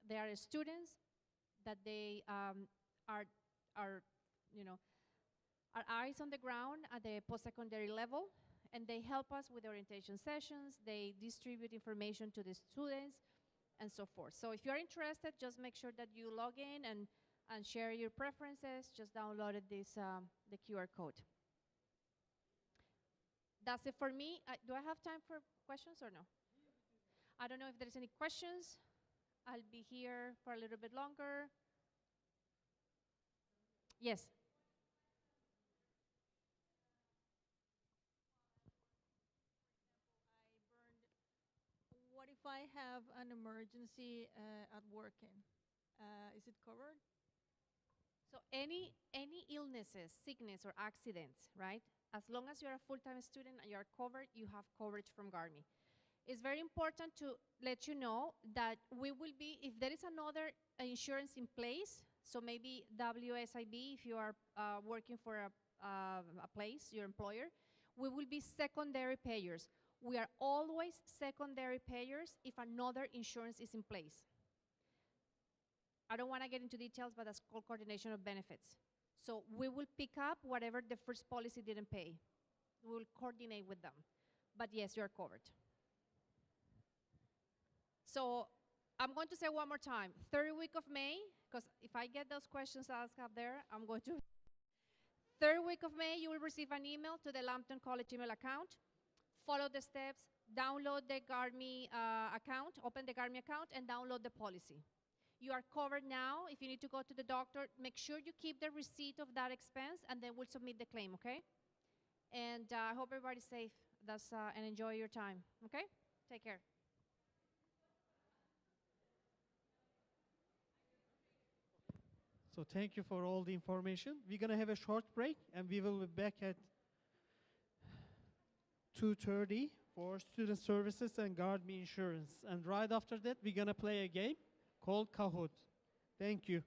They are students that they are eyes on the ground at the post-secondary level, and they help us with orientation sessions. They distribute information to the students, and so forth. So if you're interested, just make sure that you log in and share your preferences. Just downloaded this the QR code. That's it for me. Do I have time for questions or no? I don't know if there's any questions. I'll be here for a little bit longer. Yes. What if I have an emergency at working? Is it covered? So any illnesses, sickness, or accidents, right? As long as you're a full-time student and you're covered, you have coverage from GARMI. It's very important to let you know that we will be, if there is another insurance in place, so maybe WSIB, if you are working for a place, your employer, we will be secondary payers. We are always secondary payers if another insurance is in place. I don't want to get into details, but that's called coordination of benefits. So we will pick up whatever the first policy didn't pay. We will coordinate with them. But yes, you're covered. So I'm going to say one more time, third week of May, because if I get those questions asked up there, I'm going to. Third week of May, you will receive an email to the Lambton College email account. Follow the steps, download the GARMI account, open the GARMI account, and download the policy. You are covered now. If you need to go to the doctor, make sure you keep the receipt of that expense, and then we'll submit the claim, okay? And I hope everybody's safe. And enjoy your time, okay? Take care. So thank you for all the information. We're going to have a short break, and we will be back at 2:30 for student services and GARMI insurance. And right after that, we're going to play a game called Kahoot. Thank you.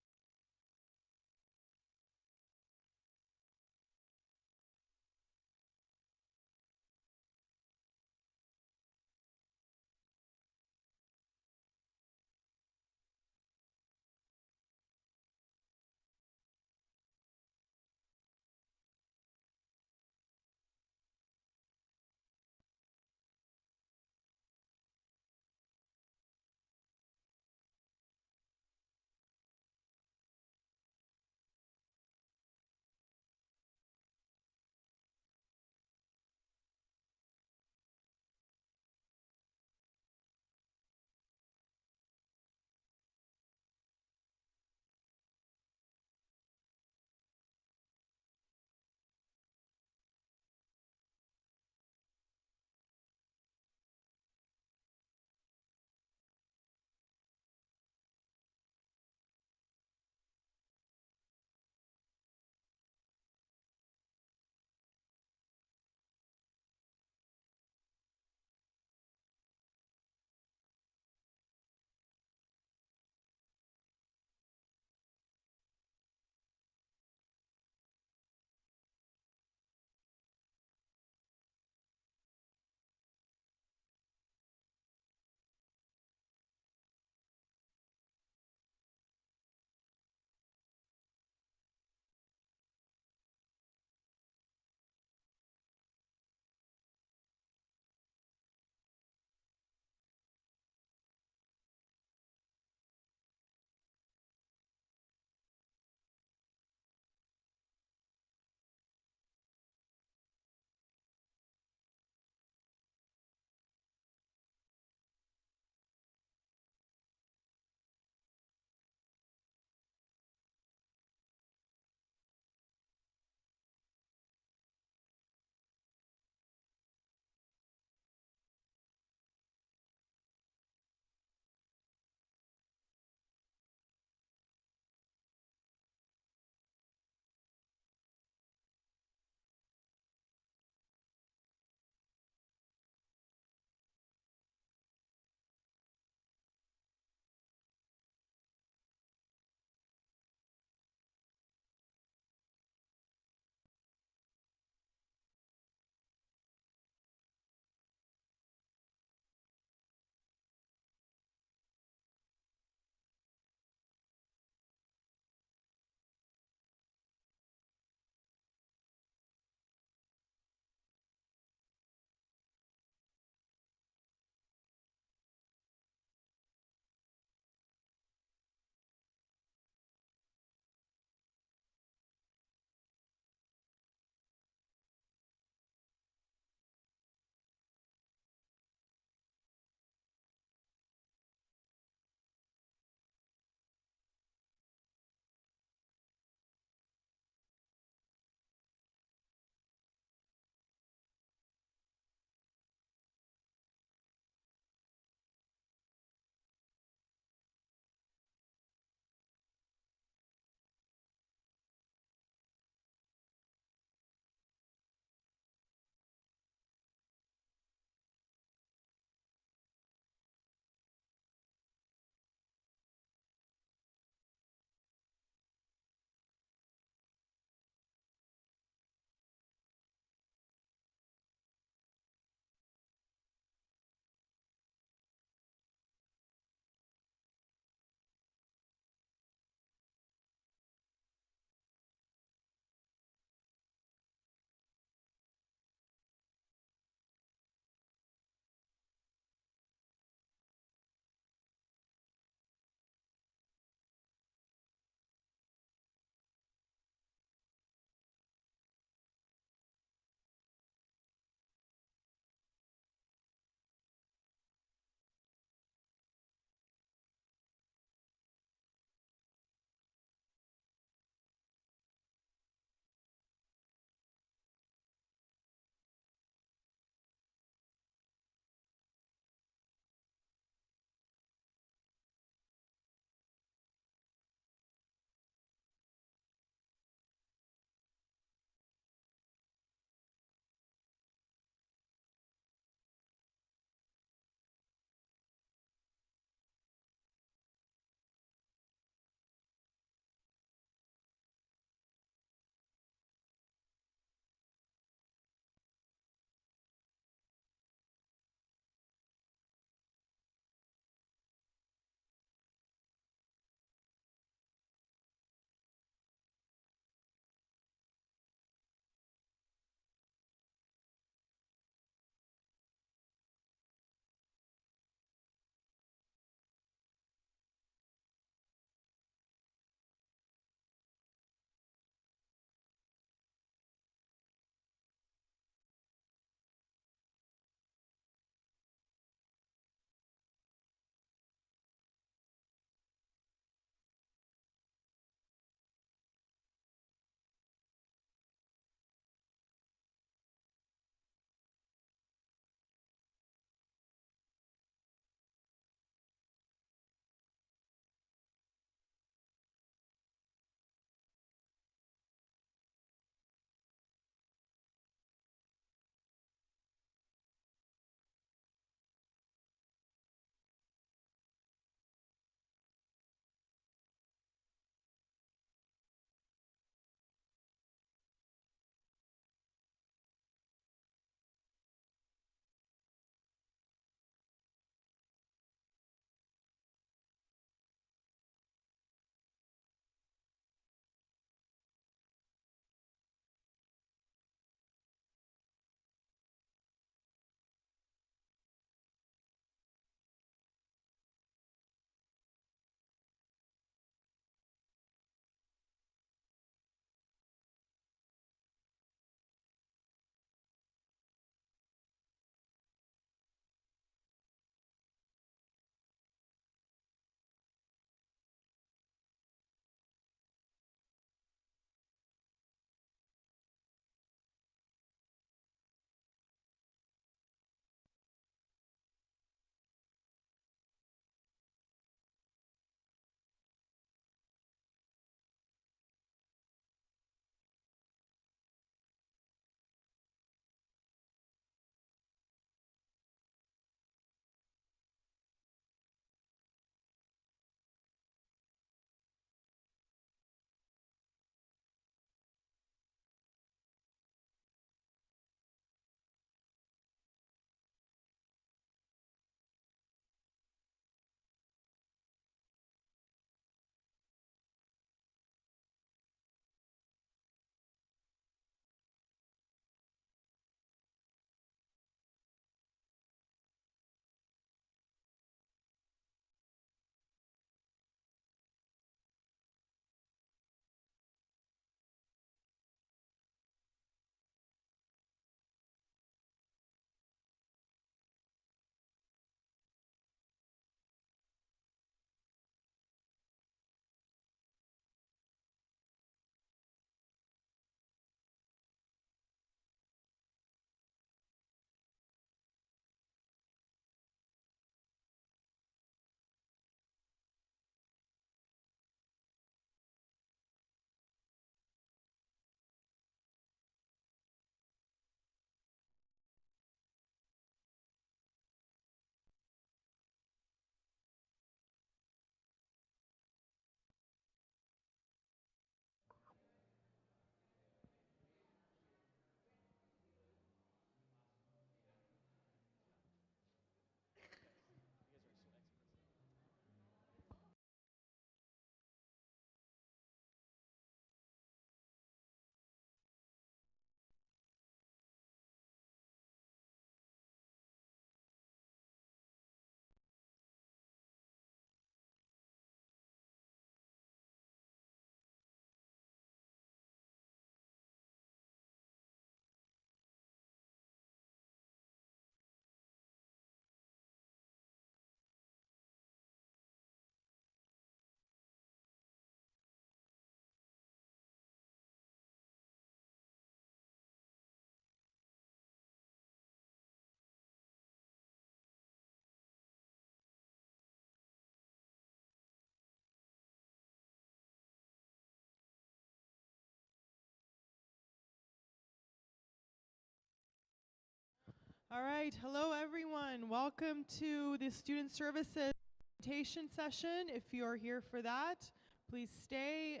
All right, hello everyone. Welcome to the Student Services presentation session. If you're here for that, please stay.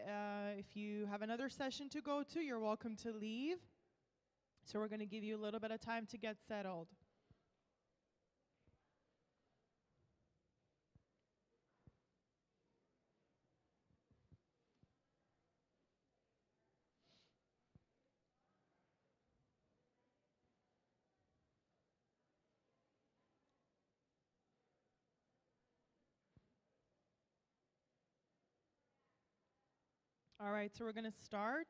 If you have another session to go to, you're welcome to leave. So we're going to give you a little bit of time to get settled. All right, so we're going to start.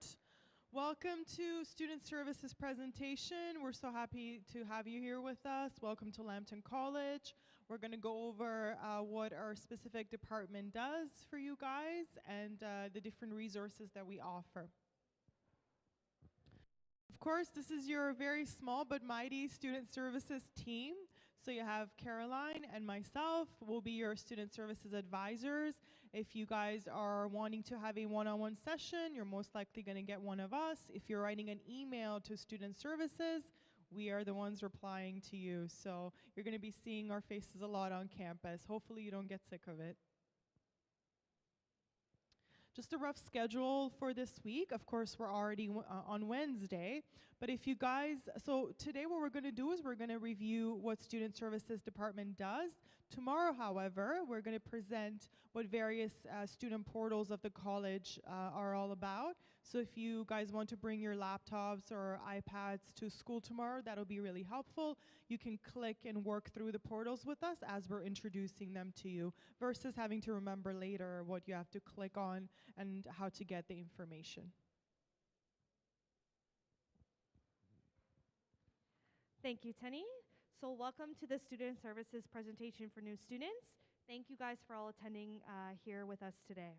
Welcome to Student Services presentation. We're so happy to have you here with us. Welcome to Lambton College. We're going to go over what our specific department does for you guys and the different resources that we offer. Of course, this is your very small but mighty Student Services team. So you have Caroline and myself will be your Student Services advisors. If you guys are wanting to have a one-on-one session, you're most likely going to get one of us. If you're writing an email to Student Services, we are the ones replying to you. So you're going to be seeing our faces a lot on campus. Hopefully you don't get sick of it. Just a rough schedule for this week. Of course, we're already on Wednesday. But if you guys, so today what we're going to do is we're going to review what Student Services Department does. Tomorrow, however, we're going to present what various student portals of the college are all about. So if you guys want to bring your laptops or iPads to school tomorrow, that'll be really helpful. You can click and work through the portals with us as we're introducing them to you, versus having to remember later what you have to click on and how to get the information. Thank you, Tenny. So welcome to the Student Services presentation for new students. Thank you guys for all attending here with us today.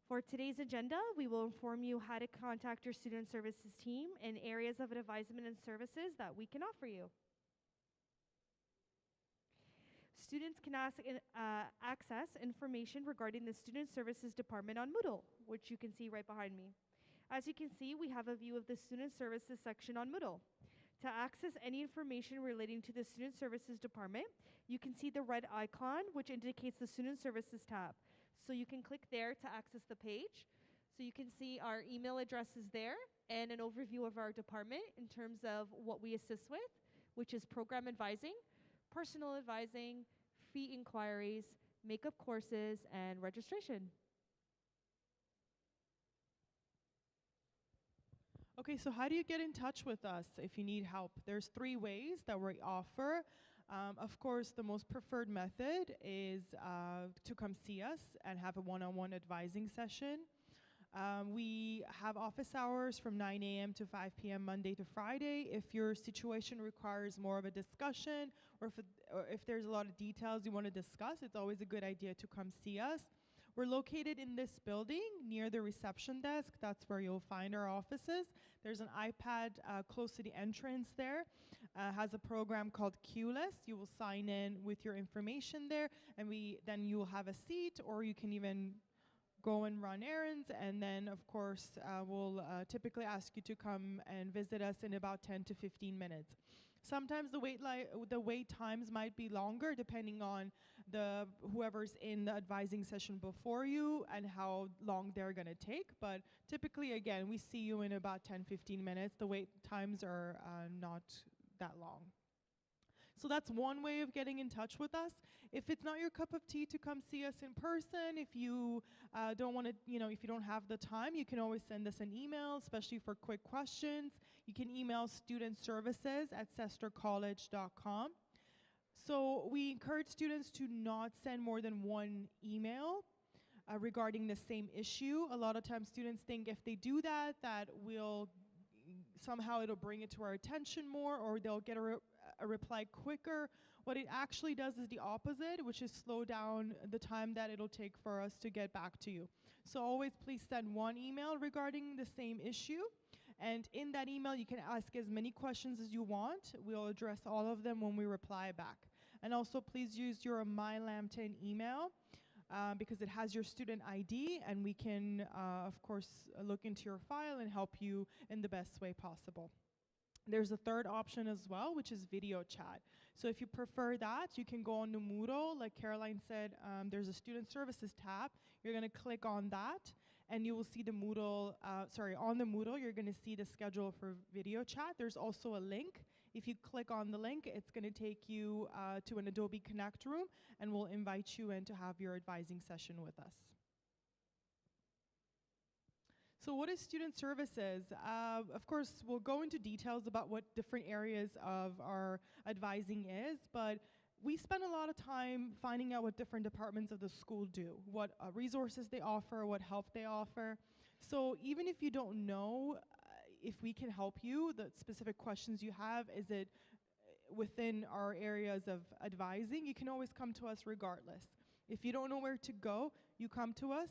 For today's agenda, we will inform you how to contact your Student Services team in areas of advisement and services that we can offer you. Students can access information regarding the Student Services Department on Moodle, which you can see right behind me. As you can see, we have a view of the Student Services section on Moodle. To access any information relating to the Student Services Department, you can see the red icon, which indicates the Student Services tab. So you can click there to access the page. So you can see our email addresses there and an overview of our department in terms of what we assist with, which is program advising, personal advising, fee inquiries, makeup courses, and registration. Okay, so how do you get in touch with us if you need help? There's 3 ways that we offer. Of course, the most preferred method is to come see us and have a one-on-one advising session. We have office hours from 9 a.m. to 5 p.m. Monday to Friday. If your situation requires more of a discussion, or if there's a lot of details you want to discuss, it's always a good idea to come see us. We're located in this building near the reception desk. That's where you'll find our offices. There's an iPad close to the entrance there. Has a program called QList. You will sign in with your information there, and then you will have a seat, or you can even go and run errands. And then, of course, we'll typically ask you to come and visit us in about 10 to 15 minutes. Sometimes the wait times might be longer depending on whoever's in the advising session before you and how long they're going to take. But typically, again, we see you in about 10-15 minutes. The wait times are not that long. So that's one way of getting in touch with us. If it's not your cup of tea to come see us in person, if you don't want to, if you don't have the time, you can always send us an email, especially for quick questions. You can email studentservices@sestercollege.com. So we encourage students to not send more than 1 email regarding the same issue. A lot of times students think if they do that, somehow it'll bring it to our attention more, or they'll get a reply quicker. What it actually does is the opposite, which is slow down the time that it'll take for us to get back to you. So always please send 1 email regarding the same issue. And in that email, you can ask as many questions as you want. We'll address all of them when we reply back. And also please use your My Lambton email because it has your student ID, and we can, of course, look into your file and help you in the best way possible. There's a third option as well, which is video chat. So if you prefer that, you can go on to Moodle. Like Caroline said, there's a student services tab. You're going to click on that, and you will see the Moodle, on the Moodle, you're going to see the schedule for video chat. There's also a link. If you click on the link, it's going to take you to an Adobe Connect room, and we'll invite you in to have your advising session with us. So what is student services? Of course, we'll go into details about what different areas of our advising is, but we spend a lot of time finding out what different departments of the school do, what resources they offer, what help they offer. So even if you don't know if we can help you, the specific questions you have, is it within our areas of advising, you can always come to us regardless. If you don't know where to go, you come to us.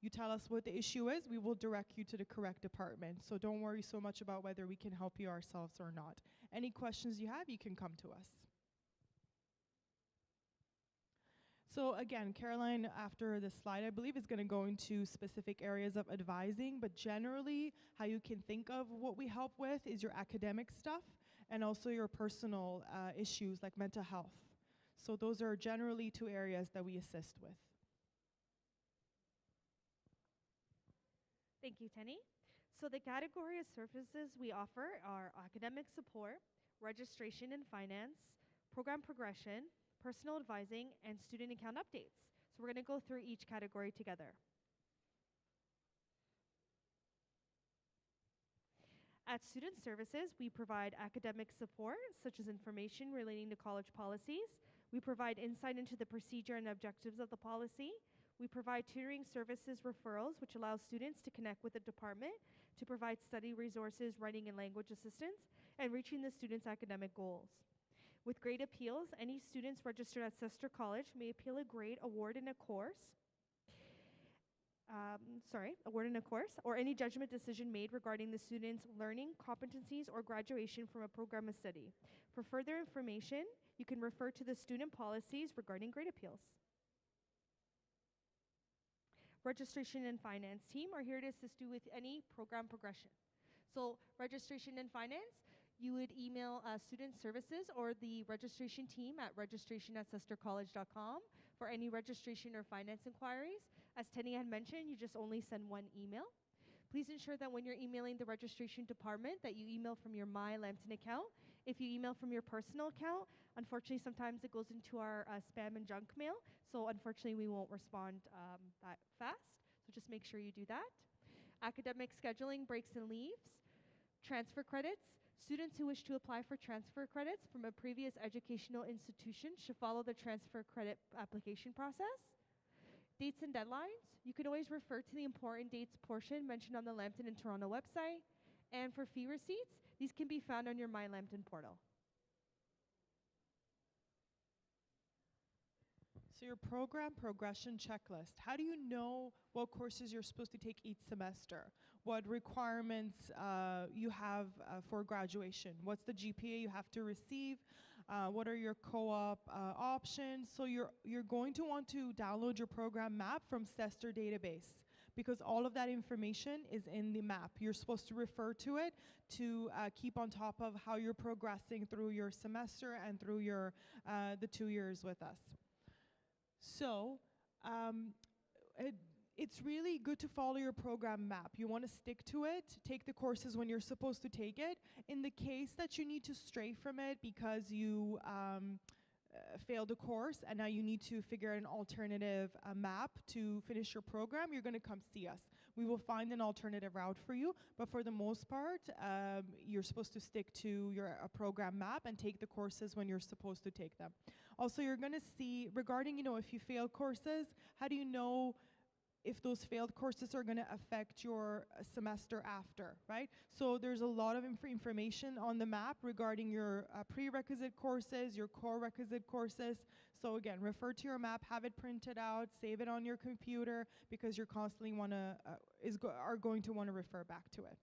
You tell us what the issue is, we will direct you to the correct department. So don't worry so much about whether we can help you ourselves or not. Any questions you have, you can come to us. So again, Caroline, after this slide, I believe, is going to go into specific areas of advising, but generally, how you can think of what we help with is your academic stuff and also your personal issues like mental health. So those are generally two areas that we assist with. Thank you, Tenny. So the category of services we offer are academic support, registration and finance, program progression, personal advising, and student account updates. So we're going to go through each category together. At Student Services, we provide academic support, such as information relating to college policies. We provide insight into the procedure and objectives of the policy. We provide tutoring services referrals, which allow students to connect with the department to provide study resources, writing and language assistance, and reaching the students' academic goals. With grade appeals, any students registered at Sester College may appeal a grade award in a course, or any judgment decision made regarding the student's learning, competencies, or graduation from a program of study. For further information, you can refer to the student policies regarding grade appeals. Registration and finance team are here to assist you with any program progression. So registration and finance, you would email student services or the registration team at registration@sestercollege.com for any registration or finance inquiries. As Tenny had mentioned, you just only send one email. Please ensure that when you're emailing the registration department that you email from your My Lambton account. If you email from your personal account, unfortunately, sometimes it goes into our spam and junk mail. So unfortunately, we won't respond that fast. So just make sure you do that. Academic scheduling, breaks and leaves. Transfer credits. Students who wish to apply for transfer credits from a previous educational institution should follow the transfer credit application process. Dates and deadlines. You can always refer to the important dates portion mentioned on the Lambton and Toronto website. And for fee receipts, these can be found on your My Lambton portal. So your program progression checklist. How do you know what courses you're supposed to take each semester? What requirements you have for graduation? What's the GPA you have to receive? What are your co-op options? So you're going to want to download your program map from Sester database, because all of that information is in the map. You're supposed to refer to it to keep on top of how you're progressing through your semester and through your the 2 years with us. So it's really good to follow your program map. You want to stick to it, take the courses when you're supposed to take it. In the case that you need to stray from it because you failed a course and now you need to figure out an alternative map to finish your program, you're going to come see us. We will find an alternative route for you, but for the most part, you're supposed to stick to your program map and take the courses when you're supposed to take them. Also, you're going to see, regarding, if you fail courses, how do you know if those failed courses are going to affect your semester after, right? So there's a lot of information on the map regarding your prerequisite courses, your core requisite courses. So again, refer to your map, have it printed out, save it on your computer, because you're constantly are going to want to refer back to it.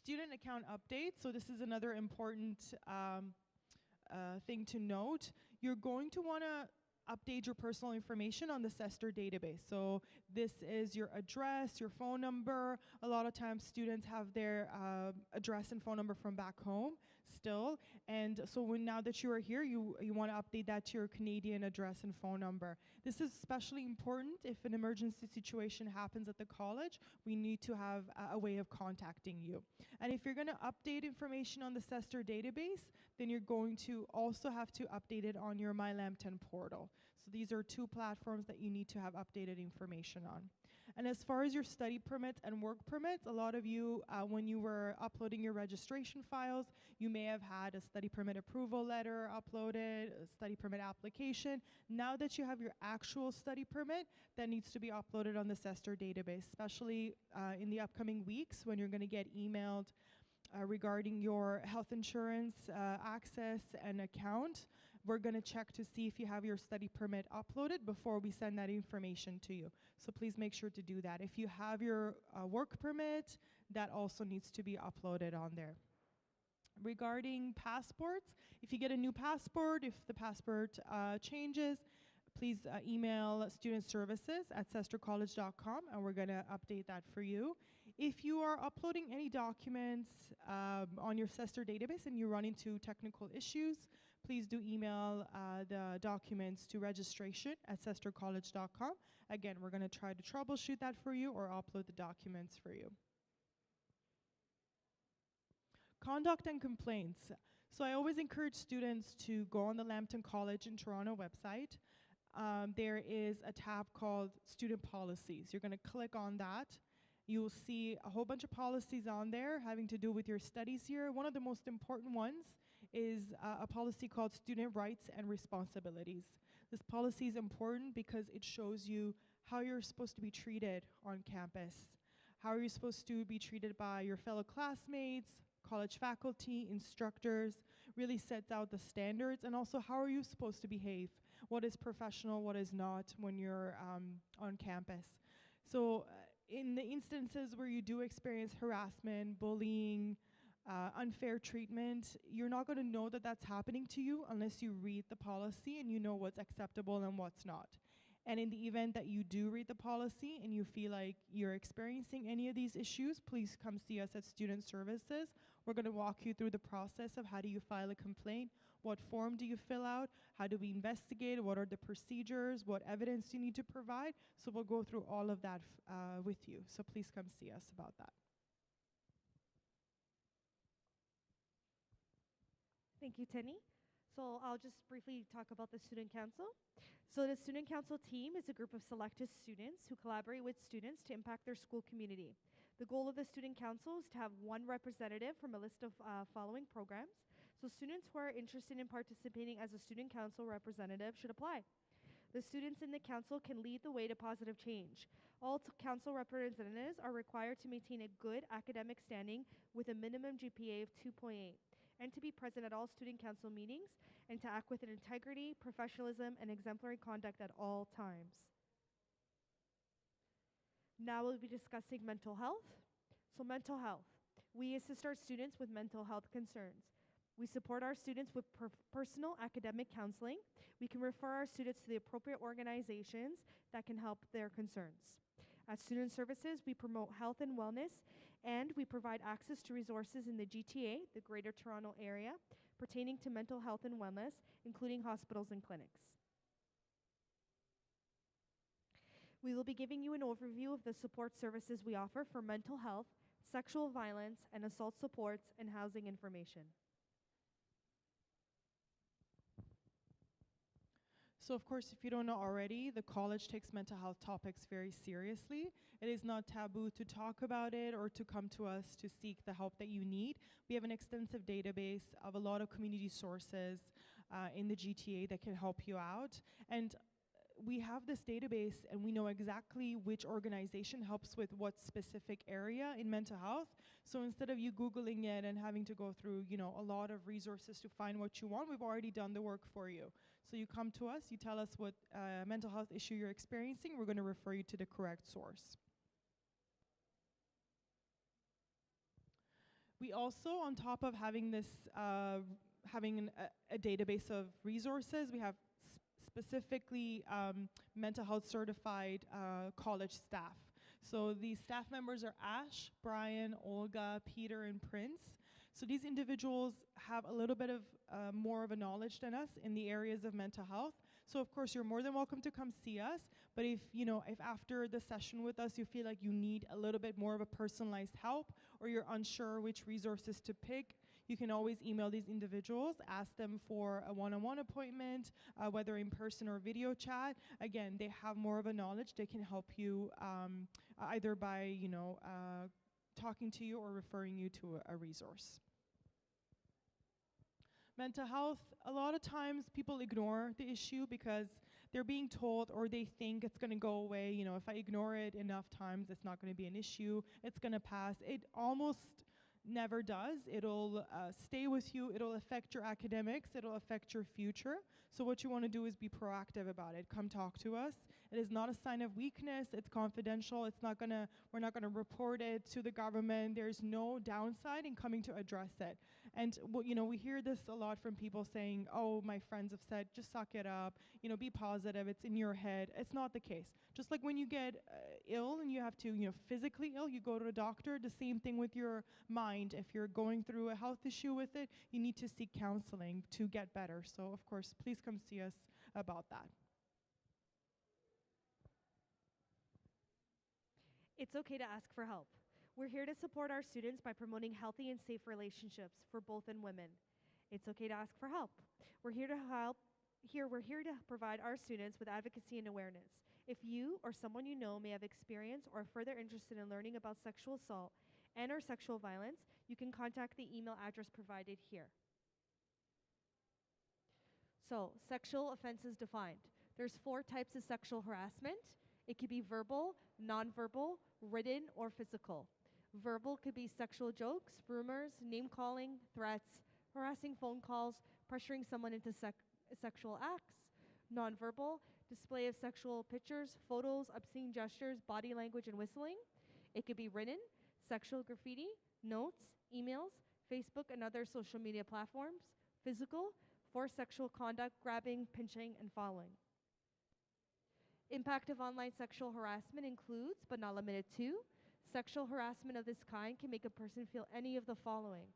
Student account updates. So this is another important thing to note. You're going to want to update your personal information on the SESTR database. So this is your address, your phone number. A lot of times students have their address and phone number from back home still. And so now that you are here, you want to update that to your Canadian address and phone number. This is especially important if an emergency situation happens at the college. We need to have a way of contacting you. And if you're going to update information on the SESTR database, then you're going to also have to update it on your My Lambton portal. So these are two platforms that you need to have updated information on. And as far as your study permits and work permits, a lot of you, when you were uploading your registration files, you may have had a study permit approval letter uploaded, a study permit application. Now that you have your actual study permit, that needs to be uploaded on the SESTR database, especially in the upcoming weeks when you're going to get emailed regarding your health insurance access and account. We're going to check to see if you have your study permit uploaded before we send that information to you. So please make sure to do that. If you have your work permit, that also needs to be uploaded on there. Regarding passports, if you get a new passport, if the passport changes, please email studentservices@sestercollege.com and we're going to update that for you. If you are uploading any documents on your SESTR database and you run into technical issues, please do email the documents to registration@sestercollege.com. Again, we're going to try to troubleshoot that for you or upload the documents for you. Conduct and complaints. So I always encourage students to go on the Lambton College in Toronto website. There is a tab called Student Policies. You're going to click on that. You will see a whole bunch of policies on there having to do with your studies here. One of the most important ones is a policy called Student Rights and Responsibilities. This policy is important because it shows you how you're supposed to be treated on campus, how are you supposed to be treated by your fellow classmates, college faculty, instructors, really sets out the standards, and also how are you supposed to behave, what is professional, what is not when you're on campus. So in the instances where you do experience harassment, bullying, unfair treatment, you're not going to know that that's happening to you unless you read the policy and you know what's acceptable and what's not. And in the event that you do read the policy and you feel like you're experiencing any of these issues, please come see us at Student Services. We're going to walk you through the process of how do you file a complaint, what form do you fill out, how do we investigate, what are the procedures, what evidence you need to provide. So we'll go through all of that with you. So please come see us about that. Thank you, Tenny. So I'll just briefly talk about the Student Council. So the Student Council team is a group of selected students who collaborate with students to impact their school community. The goal of the Student Council is to have one representative from a list of following programs. So students who are interested in participating as a Student Council representative should apply. The students in the council can lead the way to positive change. All council representatives are required to maintain a good academic standing with a minimum GPA of 2.8. And to be present at all student council meetings, and to act with an integrity, professionalism, and exemplary conduct at all times. Now we'll be discussing mental health. So mental health. We assist our students with mental health concerns. We support our students with personal academic counseling. We can refer our students to the appropriate organizations that can help their concerns. At Student Services, we promote health and wellness, and we provide access to resources in the GTA, the Greater Toronto Area, pertaining to mental health and wellness, including hospitals and clinics. We will be giving you an overview of the support services we offer for mental health, sexual violence, and assault supports, and housing information. So of course, if you don't know already, the college takes mental health topics very seriously. It is not taboo to talk about it or to come to us to seek the help that you need. We have an extensive database of a lot of community sources in the GTA that can help you out. And we have this database and we know exactly which organization helps with what specific area in mental health. So instead of you Googling it and having to go through, a lot of resources to find what you want, we've already done the work for you. So you come to us, you tell us what mental health issue you're experiencing, we're going to refer you to the correct source. We also, on top of having this, having a database of resources, we have specifically mental health certified college staff. So these staff members are Ash, Brian, Olga, Peter, and Prince. So these individuals have a little bit of more of a knowledge than us in the areas of mental health. So of course, you're more than welcome to come see us. But if after the session with us, you feel like you need a little bit more of a personalized help, or you're unsure which resources to pick, you can always email these individuals, ask them for a one-on-one appointment, whether in person or video chat. Again, they have more of a knowledge. They can help you either by talking to you or referring you to a resource. Mental health, a lot of times people ignore the issue because they're being told or they think it's going to go away. If I ignore it enough times, it's not going to be an issue. It's going to pass. It almost never does. It'll stay with you. It'll affect your academics. It'll affect your future. So what you want to do is be proactive about it. Come talk to us. It is not a sign of weakness. It's confidential. We're not gonna report it to the government. There's no downside in coming to address it. And we hear this a lot from people saying, "Oh, my friends have said, just suck it up. Be positive. It's in your head." It's not the case. Just like when you get ill and you have to, physically ill, you go to a doctor. The same thing with your mind. If you're going through a health issue with it, you need to seek counseling to get better. So, of course, please come see us about that. It's okay to ask for help. We're here to support our students by promoting healthy and safe relationships for both and women. It's okay to ask for help. We're here to help. We're here to provide our students with advocacy and awareness. If you or someone you know may have experience or are further interested in learning about sexual assault and or sexual violence, you can contact the email address provided here. So, sexual offenses defined. There's 4 types of sexual harassment. It could be verbal, nonverbal, written, or physical. Verbal could be sexual jokes, rumors, name-calling, threats, harassing phone calls, pressuring someone into sexual acts. Nonverbal, display of sexual pictures, photos, obscene gestures, body language, and whistling. It could be written, sexual graffiti, notes, emails, Facebook, and other social media platforms. Physical, forced sexual conduct, grabbing, pinching, and following. Impact of online sexual harassment includes, but not limited to, sexual harassment of this kind can make a person feel any of the following: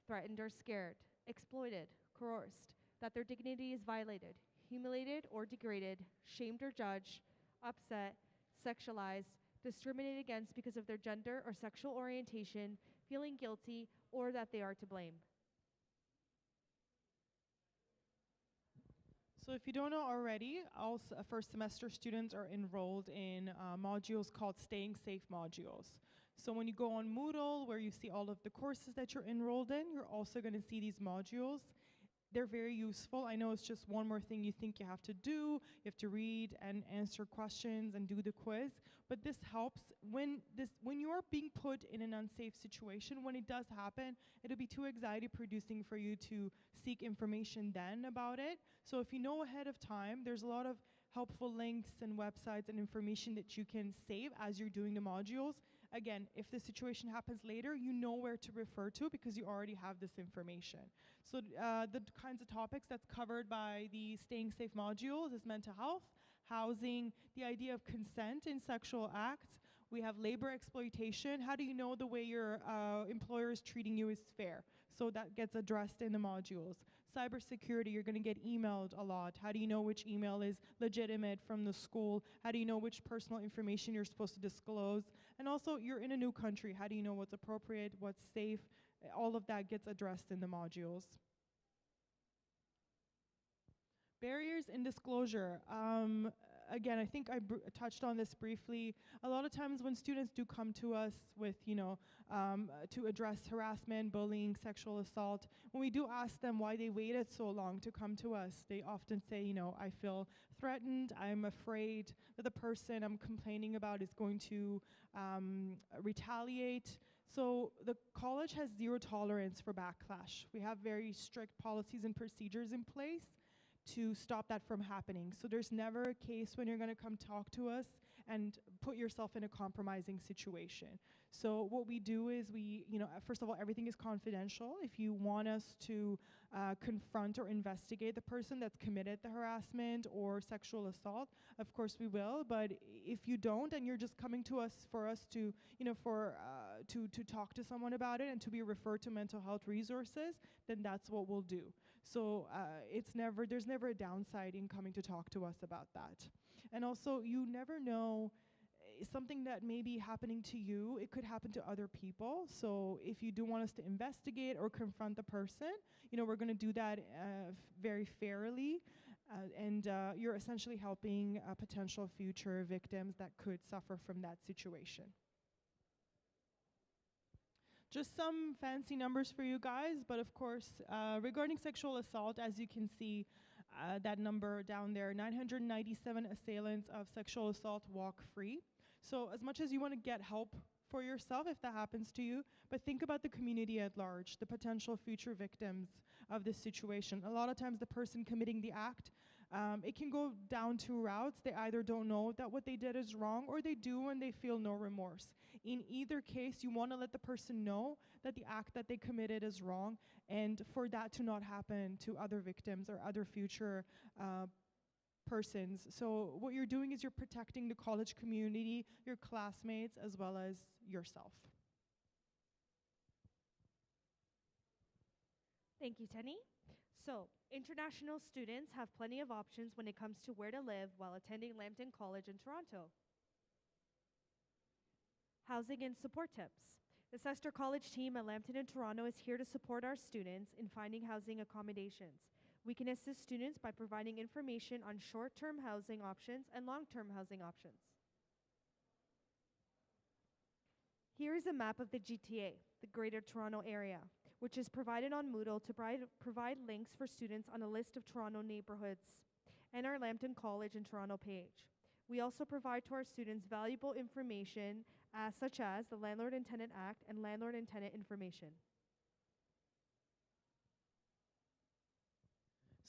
threatened or scared, exploited, coerced, that their dignity is violated, humiliated or degraded, shamed or judged, upset, sexualized, discriminated against because of their gender or sexual orientation, feeling guilty, or that they are to blame. So if you don't know already, all first semester students are enrolled in modules called Staying Safe modules. So when you go on Moodle, where you see all of the courses that you're enrolled in, you're also going to see these modules. They're very useful. I know it's just one more thing you think you have to do. You have to read and answer questions and do the quiz. But this helps when you are being put in an unsafe situation. When it does happen, it'll be too anxiety producing for you to seek information then about it. So if you know ahead of time, there's a lot of helpful links and websites and information that you can save as you're doing the modules. Again, if the situation happens later, you know where to refer to because you already have this information. So the kinds of topics that's covered by the Staying Safe modules is mental health, housing, the idea of consent in sexual acts. We have labor exploitation. How do you know the way your employer is treating you is fair? So that gets addressed in the modules. Cybersecurity, you're going to get emailed a lot. How do you know which email is legitimate from the school? How do you know which personal information you're supposed to disclose? And also, you're in a new country. How do you know what's appropriate, what's safe? All of that gets addressed in the modules. Barriers in disclosure. Again, I think I touched on this briefly. A lot of times when students do come to us with, to address harassment, bullying, sexual assault, when we do ask them why they waited so long to come to us, they often say, I feel threatened, I'm afraid that the person I'm complaining about is going to retaliate. So the college has zero tolerance for backlash. We have very strict policies and procedures in place to stop that from happening. So there's never a case when you're going to come talk to us and put yourself in a compromising situation. So what we do is we, first of all, everything is confidential. If you want us to confront or investigate the person that's committed the harassment or sexual assault, of course we will. But if you don't, and you're just coming to us for us to, to talk to someone about it and to be referred to mental health resources, then that's what we'll do. So there's never a downside in coming to talk to us about that. And also, you never know, something that may be happening to you, it could happen to other people. So if you do want us to investigate or confront the person, we're going to do that very fairly. And you're essentially helping potential future victims that could suffer from that situation. Just some fancy numbers for you guys, but of course, regarding sexual assault, as you can see, that number down there, 997 assailants of sexual assault walk free. So as much as you want to get help for yourself if that happens to you, but think about the community at large, the potential future victims of this situation. A lot of times the person committing the act, it can go down two routes. They either don't know that what they did is wrong, or they do and they feel no remorse. In either case, you want to let the person know that the act that they committed is wrong, and for that to not happen to other victims or other future persons. So what you're doing is you're protecting the college community, your classmates, as well as yourself. Thank you, Tenny. So, international students have plenty of options when it comes to where to live while attending Lambton College in Toronto. Housing and support tips. The Sester College team at Lambton in Toronto is here to support our students in finding housing accommodations. We can assist students by providing information on short-term housing options and long-term housing options. Here is a map of the GTA, the Greater Toronto Area, which is provided on Moodle to provide links for students on a list of Toronto neighborhoods and our Lambton College in Toronto page. We also provide to our students valuable information such as the Landlord and Tenant Act and landlord and tenant information.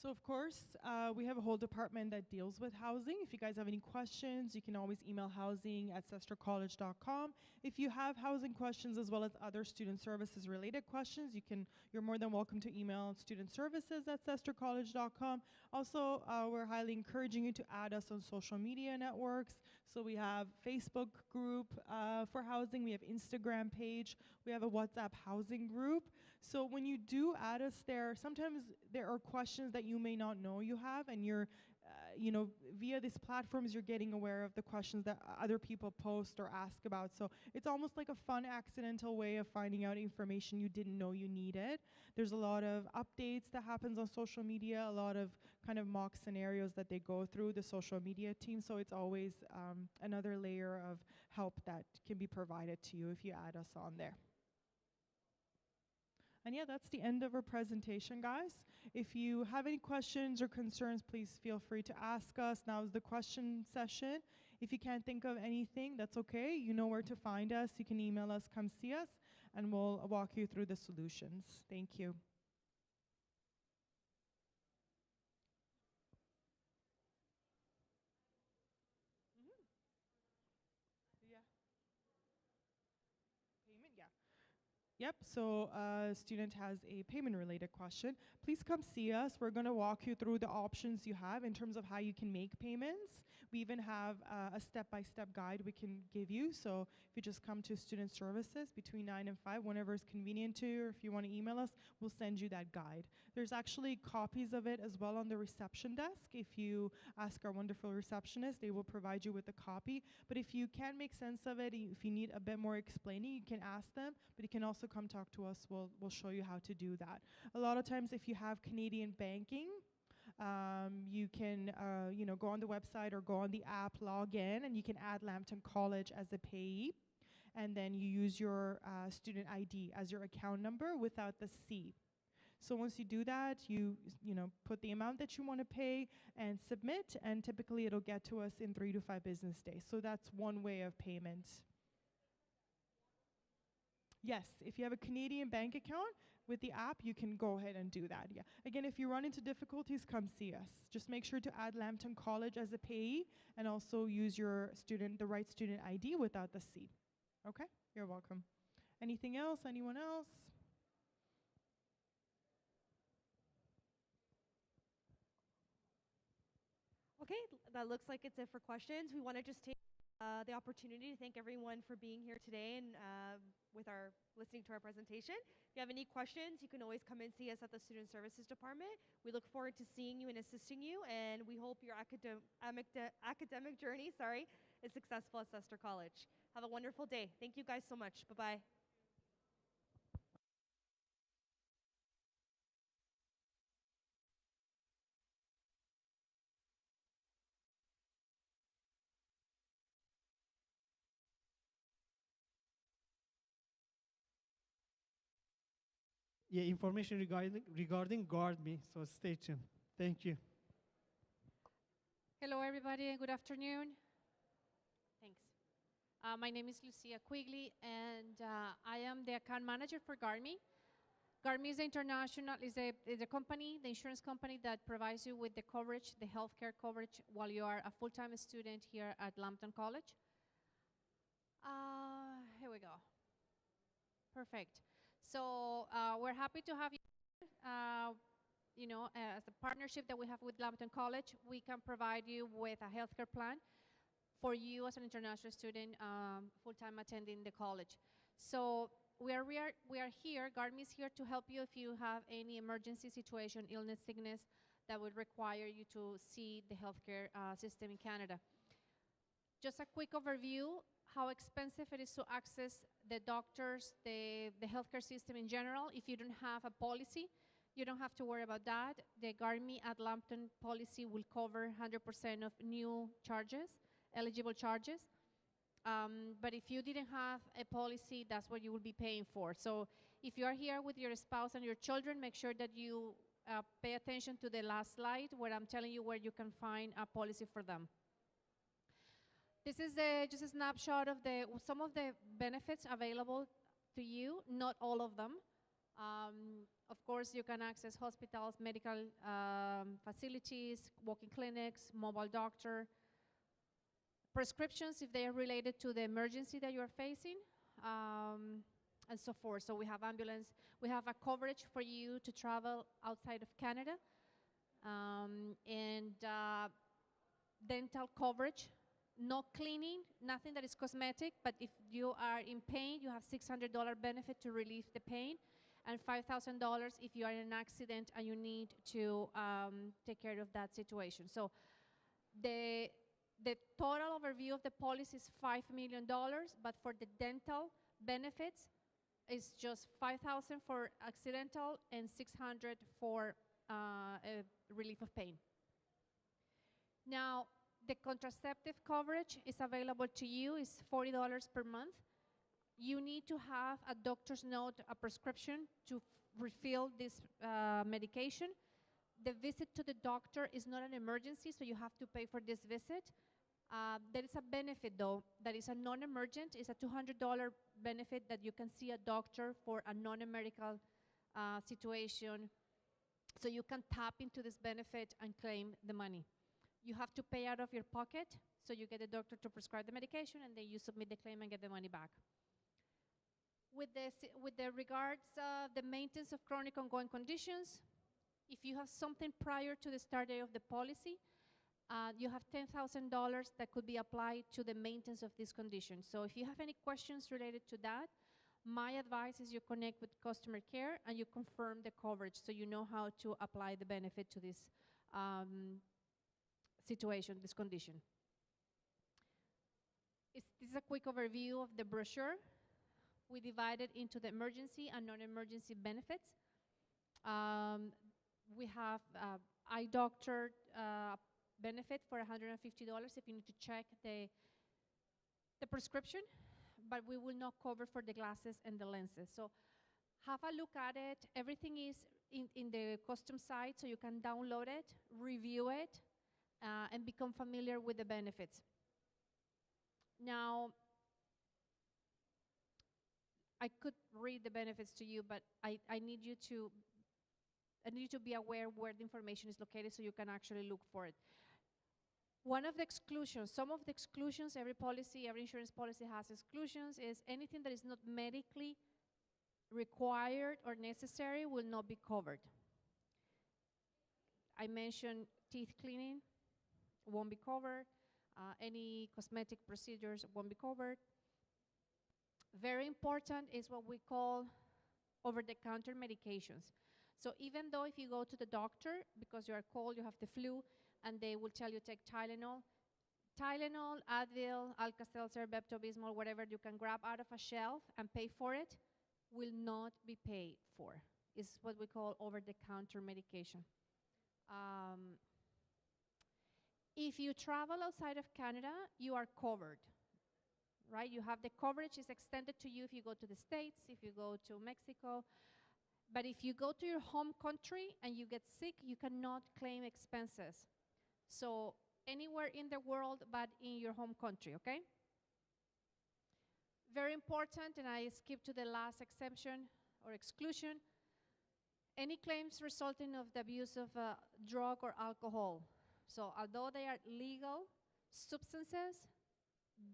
So of course, we have a whole department that deals with housing. If you guys have any questions, you can always email housing@sestercollege.com. If you have housing questions as well as other student services related questions, you're more than welcome to email studentservices@sestercollege.com. Also, we're highly encouraging you to add us on social media networks. So we have Facebook group for housing, we have Instagram page, we have a WhatsApp housing group. So when you do add us there, sometimes there are questions that you may not know you have, and you're, via these platforms, you're getting aware of the questions that other people post or ask about. So it's almost like a fun, accidental way of finding out information you didn't know you needed. There's a lot of updates that happens on social media, a lot of kind of mock scenarios that they go through, the social media team. So it's always another layer of help that can be provided to you if you add us on there. And yeah, that's the end of our presentation, guys. If you have any questions or concerns, please feel free to ask us. Now is the question session. If you can't think of anything, that's okay. You know where to find us. You can email us, come see us, and we'll walk you through the solutions. Thank you. Yep, so student has a payment-related question. Please come see us. We're going to walk you through the options you have in terms of how you can make payments. We even have a step-by-step guide we can give you. So if you just come to student services between 9 and 5, whenever it's convenient to you, or if you want to email us, we'll send you that guide. There's actually copies of it as well on the reception desk. If you ask our wonderful receptionist, they will provide you with a copy. But if you can't make sense of it, if you need a bit more explaining, you can ask them, but you can also come talk to us. We'll show you how to do that. A lot of times if you have Canadian banking, you can go on the website or go on the app, log in, and you can add Lambton College as a payee, and then you use your student ID as your account number without the C. So once you do that, you put the amount that you want to pay and submit, and typically it'll get to us in 3 to 5 business days. So that's one way of payment. Yes, if you have a Canadian bank account, with the app, you can go ahead and do that. Yeah. Again, if you run into difficulties, come see us. Just make sure to add Lambton College as a payee and also use the right student ID without the C. Okay? You're welcome. Anything else? Anyone else? Okay, that looks like it's it for questions. We want to just take the opportunity to thank everyone for being here today and listening to our presentation. If you have any questions, you can always come and see us at the Student Services Department. We look forward to seeing you and assisting you, and we hope your academic journey, is successful at Sester College. Have a wonderful day. Thank you guys so much. Bye-bye. Yeah, information regarding GuardMe, so stay tuned. Thank you. Hello, everybody, and good afternoon. Thanks. My name is Lucia Quigley, and I am the account manager for GuardMe. GuardMe is a company, the insurance company that provides you with the coverage, the healthcare coverage, while you are a full-time student here at Lambton College. Here we go. Perfect. So we're happy to have you. As a partnership that we have with Lambton College, we can provide you with a healthcare plan for you as an international student full-time attending the college. So we are here, GuardMe is here to help you if you have any emergency situation, illness, sickness, that would require you to see the healthcare system in Canada. Just a quick overview, how expensive it is to access the doctors, the healthcare system in general. If you don't have a policy, you don't have to worry about that. The GuardMe at Lambton policy will cover 100% of new charges, eligible charges. But if you didn't have a policy, that's what you will be paying for. So if you are here with your spouse and your children, make sure that you pay attention to the last slide where I'm telling you where you can find a policy for them. This is just a snapshot of some of the benefits available to you, not all of them. Of course, you can access hospitals, medical facilities, walk-in clinics, mobile doctor, prescriptions if they are related to the emergency that you're facing, and so forth. So we have ambulance. We have a coverage for you to travel outside of Canada, and dental coverage. No cleaning, nothing that is cosmetic, but if you are in pain, you have $600 benefit to relieve the pain, and $5,000 if you are in an accident and you need to take care of that situation. So the total overview of the policy is $5 million, but for the dental benefits, it's just $5,000 for accidental and $600 for relief of pain. Now, the contraceptive coverage is available to you, is $40 per month. You need to have a doctor's note, a prescription to refill this medication. The visit to the doctor is not an emergency, so you have to pay for this visit. There is a benefit though, that is a non-emergent, it's a $200 benefit that you can see a doctor for a non-medical situation. So you can tap into this benefit and claim the money. You have to pay out of your pocket, so you get a doctor to prescribe the medication, and then you submit the claim and get the money back. With the regards the maintenance of chronic ongoing conditions, if you have something prior to the start date of the policy, you have $10,000 that could be applied to the maintenance of this condition. So if you have any questions related to that, my advice is you connect with customer care and you confirm the coverage so you know how to apply the benefit to this situation, this condition. This is a quick overview of the brochure. We divide it into the emergency and non-emergency benefits. We have eye doctor benefit for $150 if you need to check the prescription, but we will not cover for the glasses and the lenses. So have a look at it. Everything is in the custom site, so you can download it, review it, and become familiar with the benefits. Now, I could read the benefits to you, but I need you to be aware where the information is located so you can actually look for it. One of the exclusions, some of the exclusions, every insurance policy has exclusions, is anything that is not medically required or necessary will not be covered. I mentioned teeth cleaning won't be covered. Any cosmetic procedures won't be covered. Very important is what we call over-the-counter medications. So even though if you go to the doctor because you are cold, you have the flu, and they will tell you take Tylenol, Advil, Alka-Seltzer, Pepto-Bismol, whatever you can grab out of a shelf and pay for it, will not be paid for. It's what we call over-the-counter medication. If you travel outside of Canada, you are covered, right? You have the coverage is extended to you if you go to the States, if you go to Mexico. But if you go to your home country and you get sick, you cannot claim expenses. So anywhere in the world but in your home country, okay? Very important, and I skip to the last exemption or exclusion, any claims resulting of the abuse of drug or alcohol. So although they are legal substances,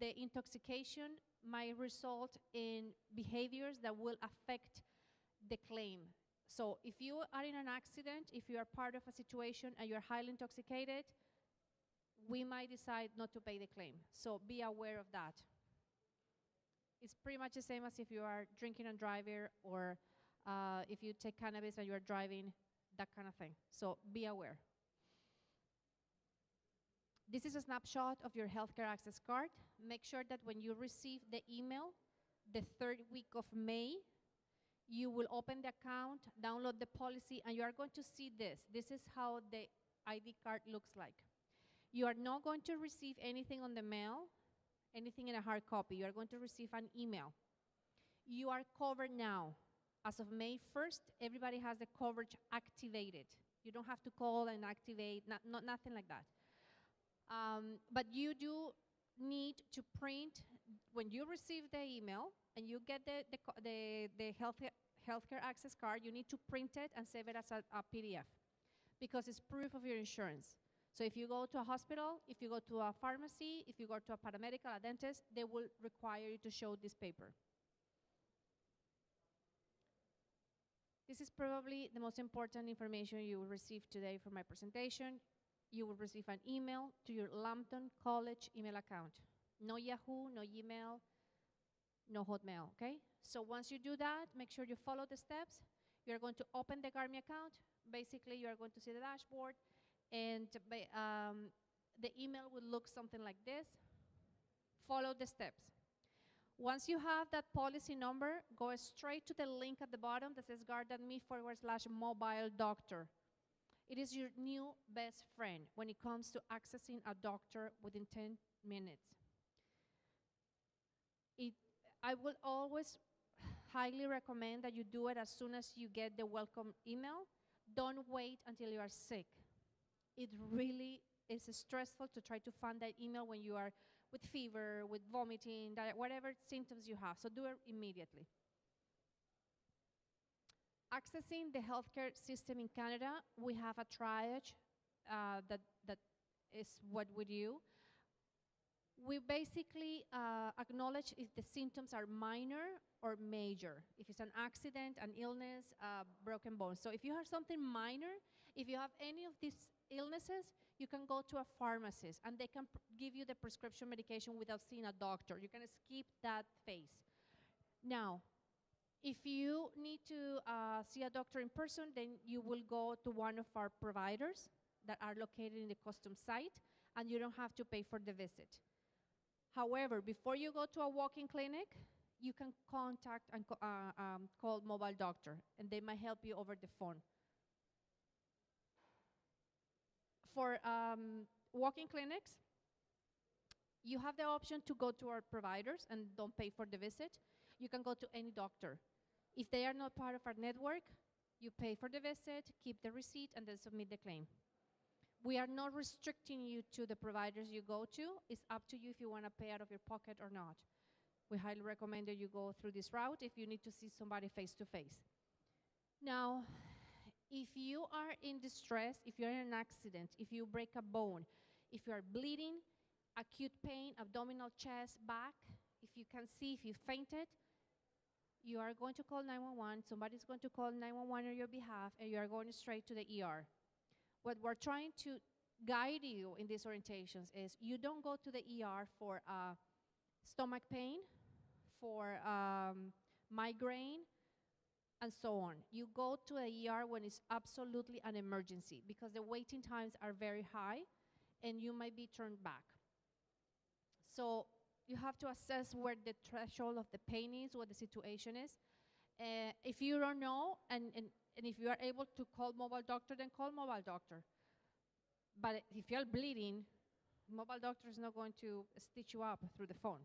the intoxication might result in behaviors that will affect the claim. So if you are in an accident, if you are part of a situation and you're highly intoxicated, we might decide not to pay the claim. So be aware of that. It's pretty much the same as if you are drinking and driving, or if you take cannabis and you're driving, that kind of thing. So be aware. This is a snapshot of your healthcare access card. Make sure that when you receive the email, the 3rd week of May, you will open the account, download the policy, and you are going to see this. This is how the ID card looks like. You are not going to receive anything on the mail, anything in a hard copy. You are going to receive an email. You are covered now. As of May 1st, everybody has the coverage activated. You don't have to call and activate, nothing like that. But you do need to print, when you receive the email and you get the healthcare access card, you need to print it and save it as a PDF because it's proof of your insurance. So if you go to a hospital, if you go to a pharmacy, if you go to a paramedical, a dentist, they will require you to show this paper. This is probably the most important information you will receive today from my presentation. You will receive an email to your Lambton College email account. No Yahoo, no Gmail, no Hotmail, okay? So once you do that, make sure you follow the steps. You're going to open the Garmi account. Basically, you are going to see the dashboard, and the email will look something like this. Follow the steps. Once you have that policy number, go straight to the link at the bottom that says guard.me/mobile doctor. It is your new best friend when it comes to accessing a doctor within 10 minutes. I will always highly recommend that you do it as soon as you get the welcome email. Don't wait until you are sick. It really is stressful to try to find that email when you are with fever, with vomiting, whatever symptoms you have. So do it immediately. Accessing the healthcare system in Canada, we have a triage that is what we do. We basically acknowledge if the symptoms are minor or major. If it's an accident, an illness, broken bones. So if you have something minor, if you have any of these illnesses, you can go to a pharmacist and they can give you the prescription medication without seeing a doctor. You can skip that phase. Now, if you need to see a doctor in person, then you will go to one of our providers that are located in the custom site, and you don't have to pay for the visit. However, before you go to a walk-in clinic, you can contact and call mobile doctor, and they might help you over the phone. For walk-in clinics, you have the option to go to our providers and don't pay for the visit. You can go to any doctor. If they are not part of our network, you pay for the visit, keep the receipt, and then submit the claim. We are not restricting you to the providers you go to. It's up to you if you want to pay out of your pocket or not. We highly recommend that you go through this route if you need to see somebody face to face. Now, if you are in distress, if you're in an accident, if you break a bone, if you are bleeding, acute pain, abdominal, chest, back, if you can see, if you fainted, you are going to call 911. Somebody's going to call 911 on your behalf, and you are going straight to the ER. What we're trying to guide you in these orientations is you don't go to the ER for stomach pain, for migraine, and so on. You go to a ER when it's absolutely an emergency because the waiting times are very high and you might be turned back. So you have to assess where the threshold of the pain is, what the situation is. If you don't know, and if you are able to call mobile doctor, then call mobile doctor. But if you're bleeding, mobile doctor is not going to stitch you up through the phone.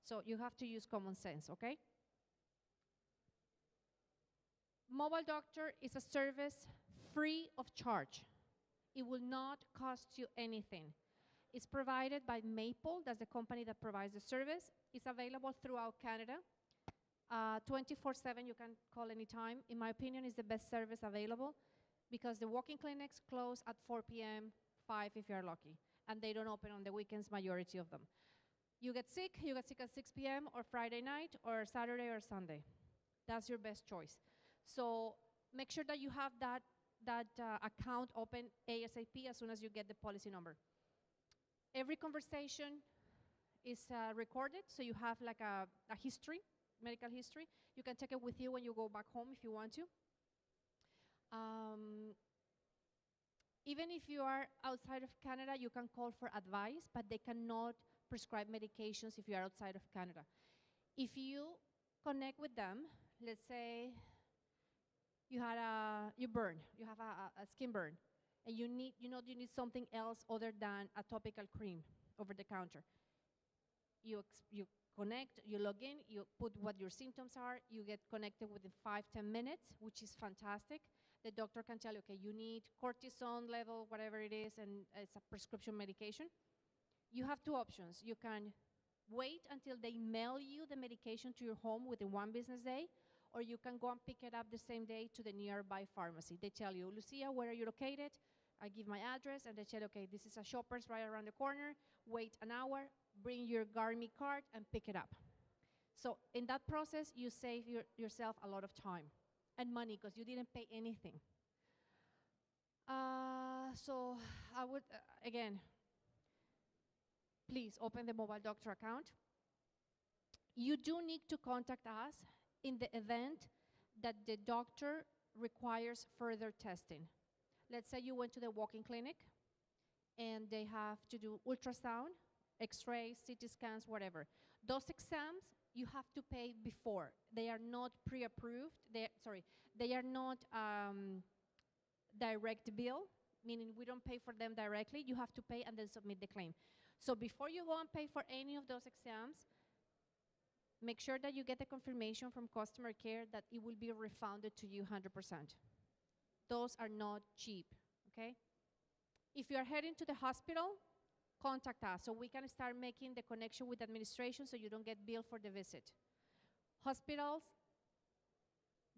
So you have to use common sense, okay? Mobile doctor is a service free of charge. It will not cost you anything. It's provided by Maple, that's the company that provides the service. It's available throughout Canada. 24/7, you can call anytime. In my opinion, it's the best service available because the walk-in clinics close at 4 p.m., 5 if you're lucky, and they don't open on the weekends, majority of them. You get sick at 6 p.m. or Friday night or Saturday or Sunday. That's your best choice. So make sure that you have that account open ASAP as soon as you get the policy number. Every conversation is recorded, so you have like a history, medical history. You can take it with you when you go back home if you want to. Even if you are outside of Canada, you can call for advice, but they cannot prescribe medications if you are outside of Canada. If you connect with them, let's say you have a skin burn, and you need something else other than a topical cream over the counter. You connect, you log in, you put what your symptoms are, you get connected within 5-10 minutes, which is fantastic. The doctor can tell you, okay, you need cortisone level, whatever it is, and it's a prescription medication. You have two options. You can wait until they mail you the medication to your home within 1 business day, or you can go and pick it up the same day to the nearby pharmacy. They tell you, Lucia, where are you located? I give my address, and they tell, okay, this is a Shoppers right around the corner. Wait an hour, bring your Garmi card, and pick it up. So in that process, you save yourself a lot of time and money because you didn't pay anything. So I would, again, please open the mobile doctor account. You do need to contact us in the event that the doctor requires further testing. Let's say you went to the walk-in clinic and they have to do ultrasound, x-rays, CT scans, whatever. Those exams you have to pay before. They are not pre-approved. They are not direct bill, meaning we don't pay for them directly. You have to pay and then submit the claim. So before you go and pay for any of those exams, make sure that you get the confirmation from customer care that it will be refunded to you 100%. Those are not cheap, okay? If you are heading to the hospital, contact us so we can start making the connection with administration so you don't get billed for the visit. Hospitals,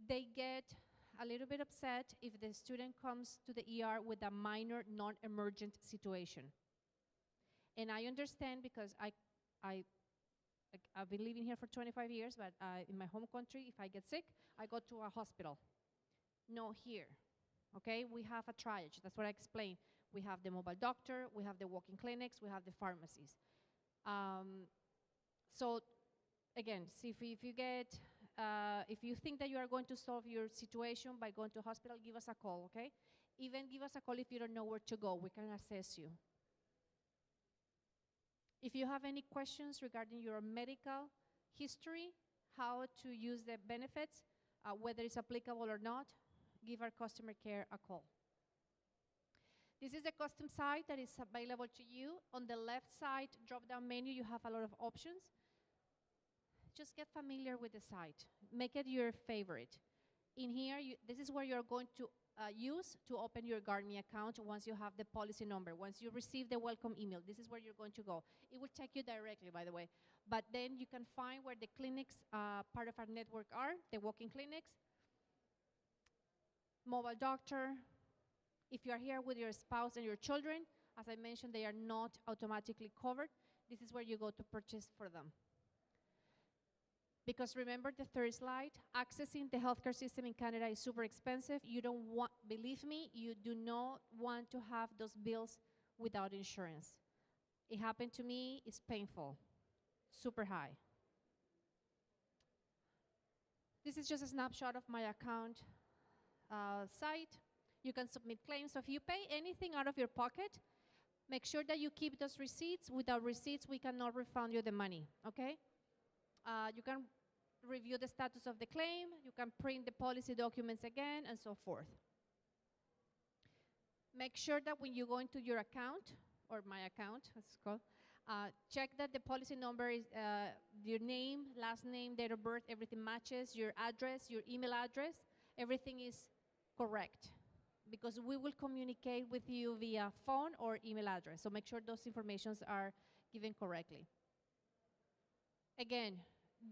they get a little bit upset if the student comes to the ER with a minor non-emergent situation. And I understand because I've been living here for 25 years, but in my home country, if I get sick, I go to a hospital. No, here, okay? We have a triage, that's what I explained. We have the mobile doctor, we have the walk-in clinics, we have the pharmacies. So again, see if you think that you are going to solve your situation by going to hospital, give us a call, okay? Even give us a call if you don't know where to go, we can assess you. If you have any questions regarding your medical history, how to use the benefits, whether it's applicable or not, give our customer care a call. This is the custom site that is available to you. On the left side drop-down menu, you have a lot of options. Just get familiar with the site. Make it your favorite. In here, this is where you're going to use to open your GARMI account once you have the policy number. Once you receive the welcome email, this is where you're going to go. It will take you directly, by the way. But then you can find where the clinics, part of our network are, the walk-in clinics, mobile doctor. If you are here with your spouse and your children, as I mentioned, they are not automatically covered. This is where you go to purchase for them. Because remember the third slide, accessing the healthcare system in Canada is super expensive. You don't want, believe me, you do not want to have those bills without insurance. It happened to me, it's painful, super high. This is just a snapshot of my account site. You can submit claims. So if you pay anything out of your pocket, make sure that you keep those receipts. Without receipts, we cannot refund you the money, okay? You can review the status of the claim. You can print the policy documents again, and so forth. Make sure that when you go into your account, or my account, as it's called, check that the policy number is your name, last name, date of birth, everything matches, your address, your email address, everything is correct. Because we will communicate with you via phone or email address. So make sure those informations are given correctly. Again,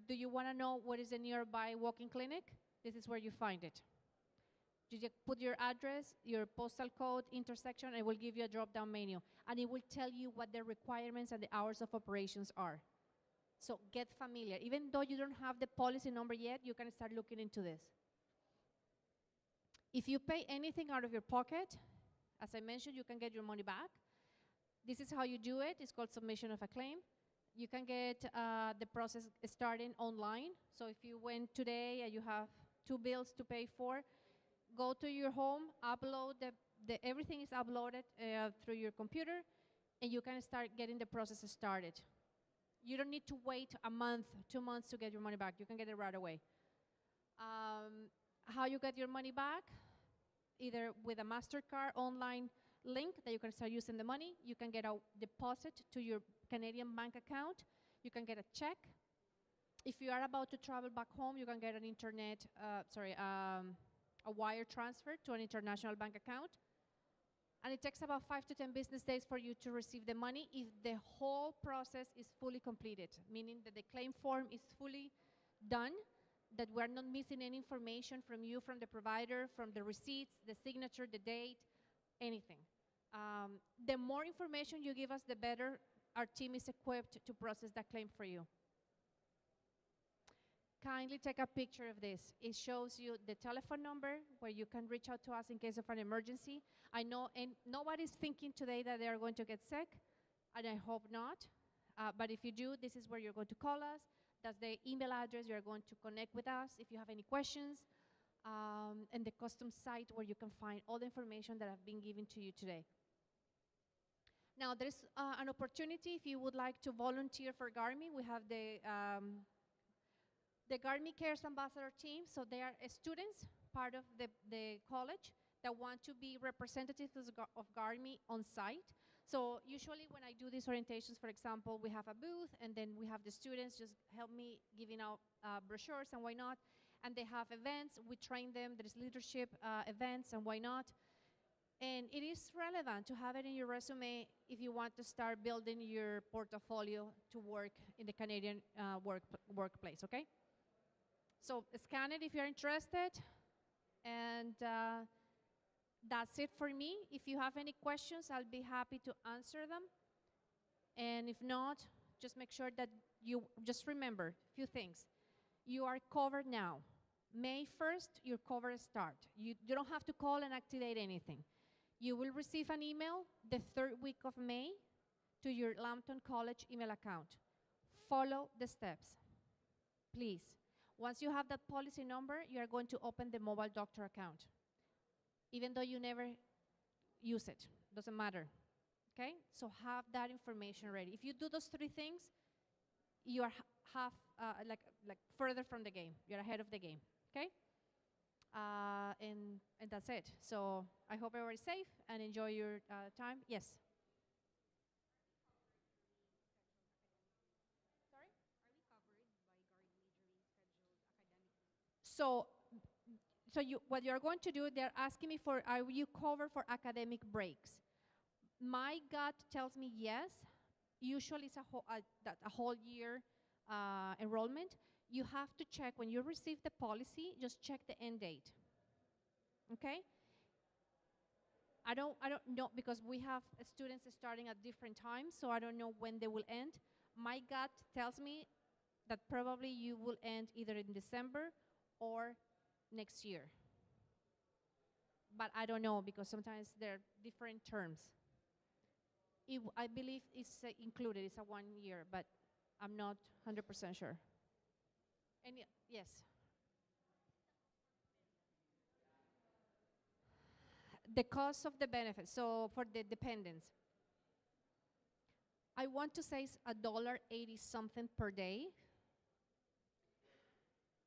do you want to know what is a nearby walk-in clinic? This is where you find it. You just put your address, your postal code, intersection, and it will give you a drop-down menu. And it will tell you what the requirements and the hours of operations are. So get familiar. Even though you don't have the policy number yet, you can start looking into this. If you pay anything out of your pocket, as I mentioned, you can get your money back. This is how you do it. It's called submission of a claim. You can get the process starting online. So if you went today and you have 2 bills to pay for, go to your home, upload everything is uploaded through your computer, and you can start getting the process started. You don't need to wait a month, 2 months to get your money back. You can get it right away. How you get your money back? Either with a MasterCard online link that you can start using the money. You can get a deposit to your Canadian bank account. You can get a check. If you are about to travel back home, you can get a wire transfer to an international bank account. And it takes about 5 to 10 business days for you to receive the money if the whole process is fully completed, meaning that the claim form is fully done, that we're not missing any information from you, from the provider, from the receipts, the signature, the date, anything. The more information you give us, the better our team is equipped to process that claim for you. Kindly take a picture of this. It shows you the telephone number where you can reach out to us in case of an emergency. I know nobody's thinking today that they are going to get sick, and I hope not. But if you do, this is where you're going to call us. That's the email address you're going to connect with us if you have any questions, and the custom site where you can find all the information that I've been giving to you today. Now, there's an opportunity if you would like to volunteer for GARMI. We have the GARMI Cares Ambassador team. So they are students, part of the college, that want to be representatives of GARMI on site. So usually when I do these orientations, for example, we have a booth, and then we have the students just help me giving out brochures and why not. And they have events, we train them, there's leadership events and why not. And it is relevant to have it in your resume if you want to start building your portfolio to work in the Canadian workplace, okay? So scan it if you're interested, and that's it for me. If you have any questions, I'll be happy to answer them. And if not, just make sure that you just remember a few things. You are covered now. May 1st, your cover start. You don't have to call and activate anything. You will receive an email the 3rd week of May to your Lambton College email account. Follow the steps, please. Once you have that policy number, you are going to open the mobile doctor account, even though you never use it. Doesn't matter, okay? So have that information ready. If you do those 3 things, you are like further from the game. You're ahead of the game, okay? And that's it. So I hope everybody's safe and enjoy your time. Yes? so what you're going to do, they're asking me for, are you covered for academic breaks? My gut tells me yes. Usually it's a whole year enrollment. You have to check, when you receive the policy, just check the end date. Okay? I don't know, because we have students starting at different times, so I don't know when they will end. My gut tells me that probably you will end either in December or next year. But I don't know, because sometimes there are different terms. I believe it's included, it's a 1 year, but I'm not 100% sure. Yes. The cost of the benefits, so for the dependents, I want to say it's $1.80 something per day.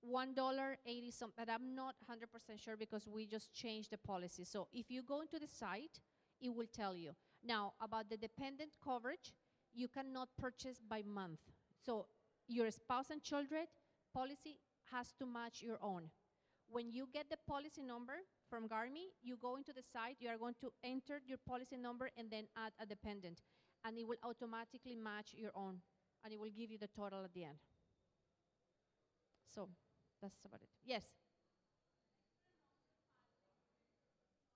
$1.80 something, but I'm not 100% sure because we just changed the policy. So if you go into the site, it will tell you. Now, about the dependent coverage, you cannot purchase by month. So your spouse and children policy has to match your own. When you get the policy number from GARMI, you go into the site, you are going to enter your policy number and then add a dependent. And it will automatically match your own. And it will give you the total at the end. So that's about it. Yes?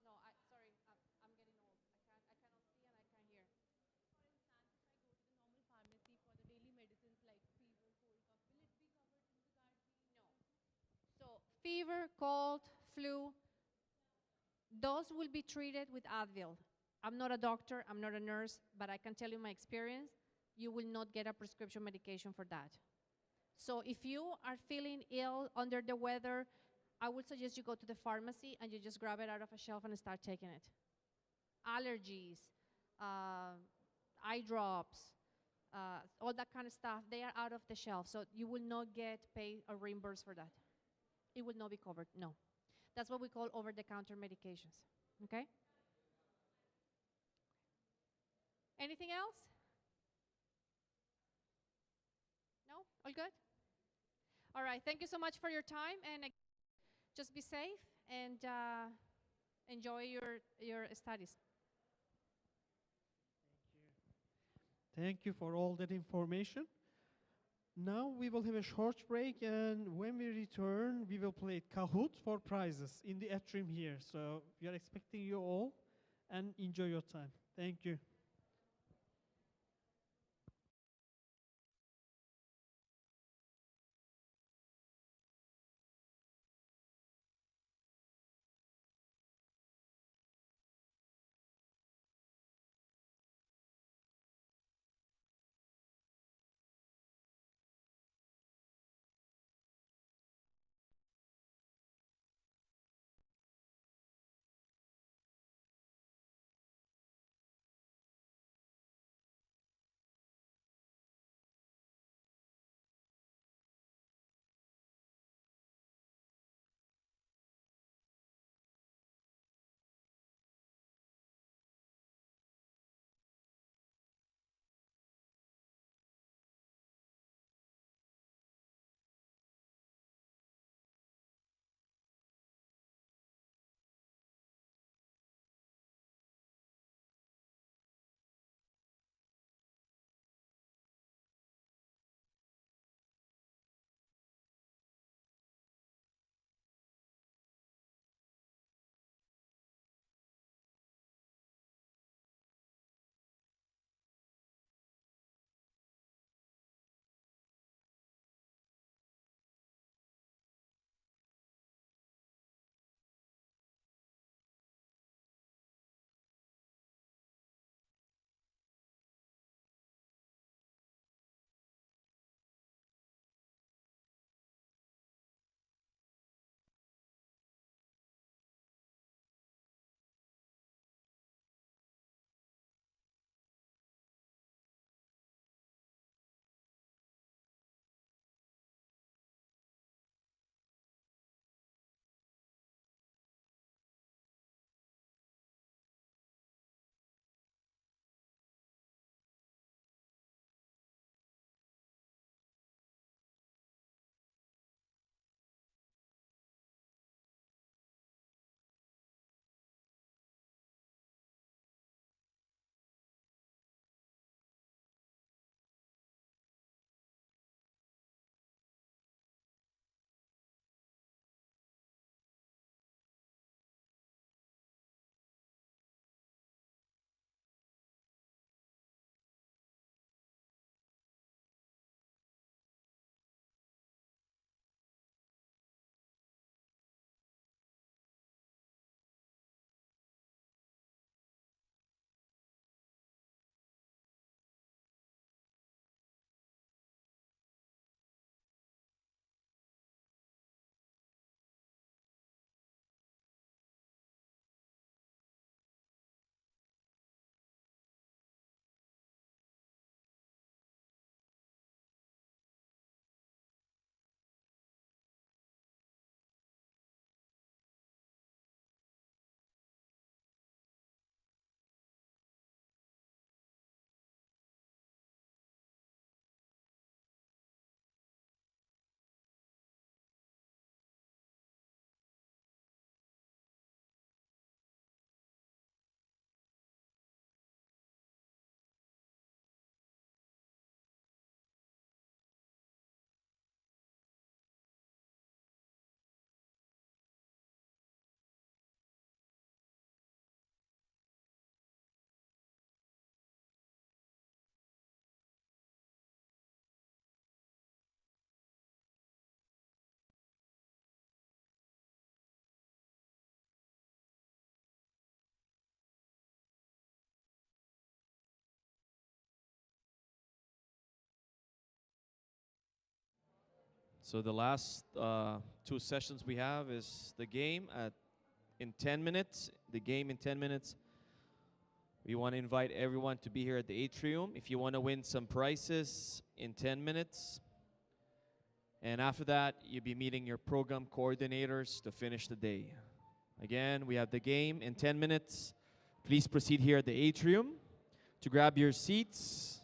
No, sorry, I'm getting old. I cannot see and I can't hear. For instance, if I go to the normal pharmacy for the daily medicines like fever, cold, cough, will it be covered in the card? No. So fever, cold, flu, those will be treated with Advil. I'm not a doctor, I'm not a nurse, but I can tell you my experience, you will not get a prescription medication for that. So if you are feeling ill, under the weather, I would suggest you go to the pharmacy and you just grab it out of a shelf and start taking it. Allergies, eye drops, all that kind of stuff, they are out of the shelf. So you will not get paid or reimbursed for that. It will not be covered, no. That's what we call over-the-counter medications, okay? Anything else? No? All good? All right, thank you so much for your time, and just be safe and enjoy your studies. Thank you for all that information. Now we will have a short break, and when we return, we will play Kahoot for prizes in the atrium here. So we are expecting you all, and enjoy your time. Thank you. So the last two sessions we have is the game in 10 minutes. The game in 10 minutes. We want to invite everyone to be here at the atrium. If you want to win some prizes in 10 minutes. And after that, you'll be meeting your program coordinators to finish the day. Again, we have the game in 10 minutes. Please proceed here at the atrium to grab your seats.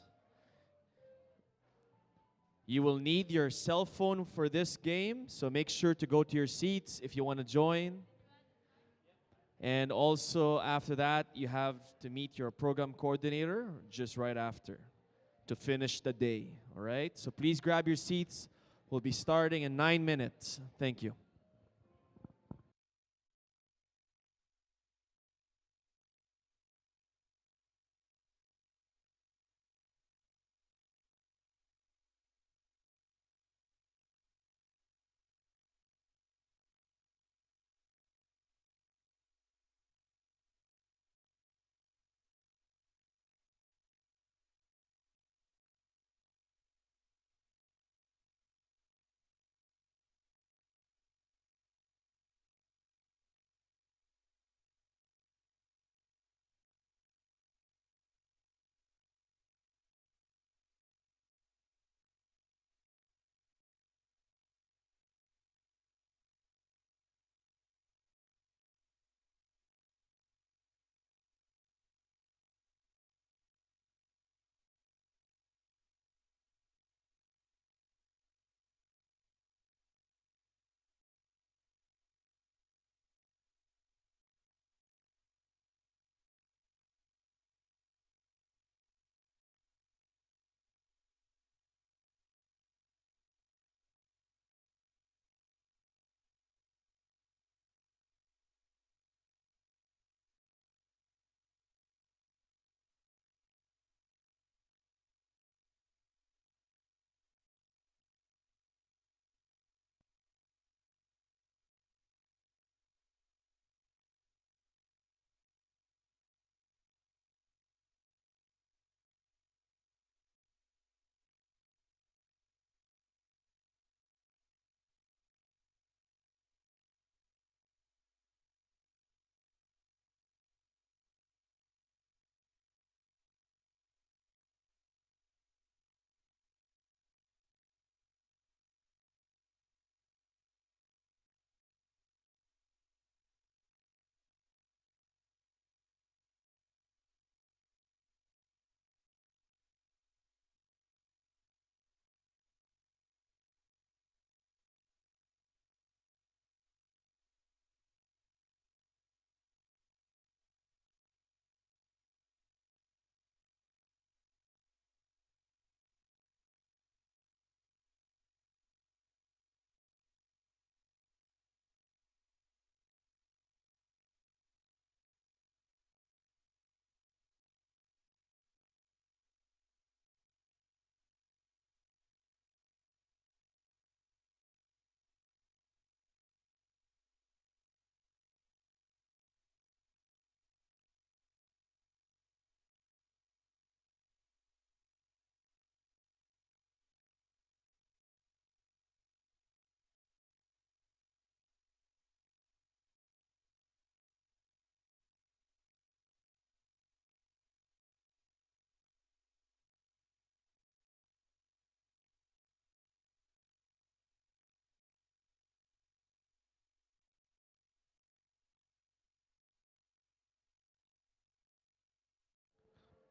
You will need your cell phone for this game, so make sure to go to your seats if you want to join. And also, after that, you have to meet your program coordinator just right after to finish the day, all right? So please grab your seats. We'll be starting in 9 minutes. Thank you.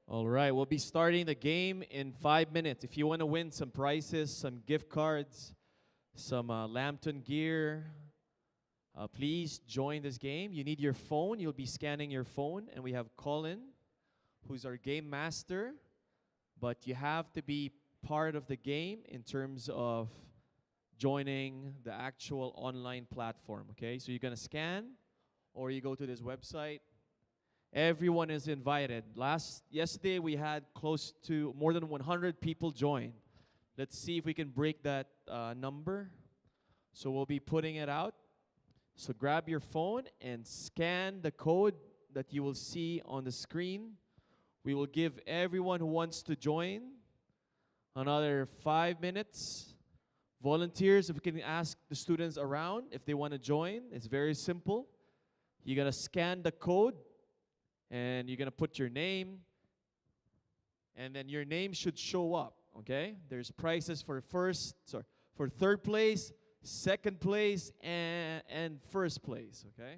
All right, we'll be starting the game in 5 minutes. If you want to win some prizes, some gift cards, some Lambton gear, please join this game. You need your phone. You'll be scanning your phone. And we have Colin, who's our game master. But you have to be part of the game in terms of joining the actual online platform, okay? So you're going to scan, or you go to this website. Everyone is invited. Yesterday we had close to more than 100 people join. Let's see if we can break that number. So we'll be putting it out. So grab your phone and scan the code that you will see on the screen. We will give everyone who wants to join another 5 minutes. Volunteers, if we can ask the students around if they want to join, it's very simple. You're going to scan the code, and you're going to put your name, and then your name should show up, okay? There's prizes for third place, second place, and first place, okay?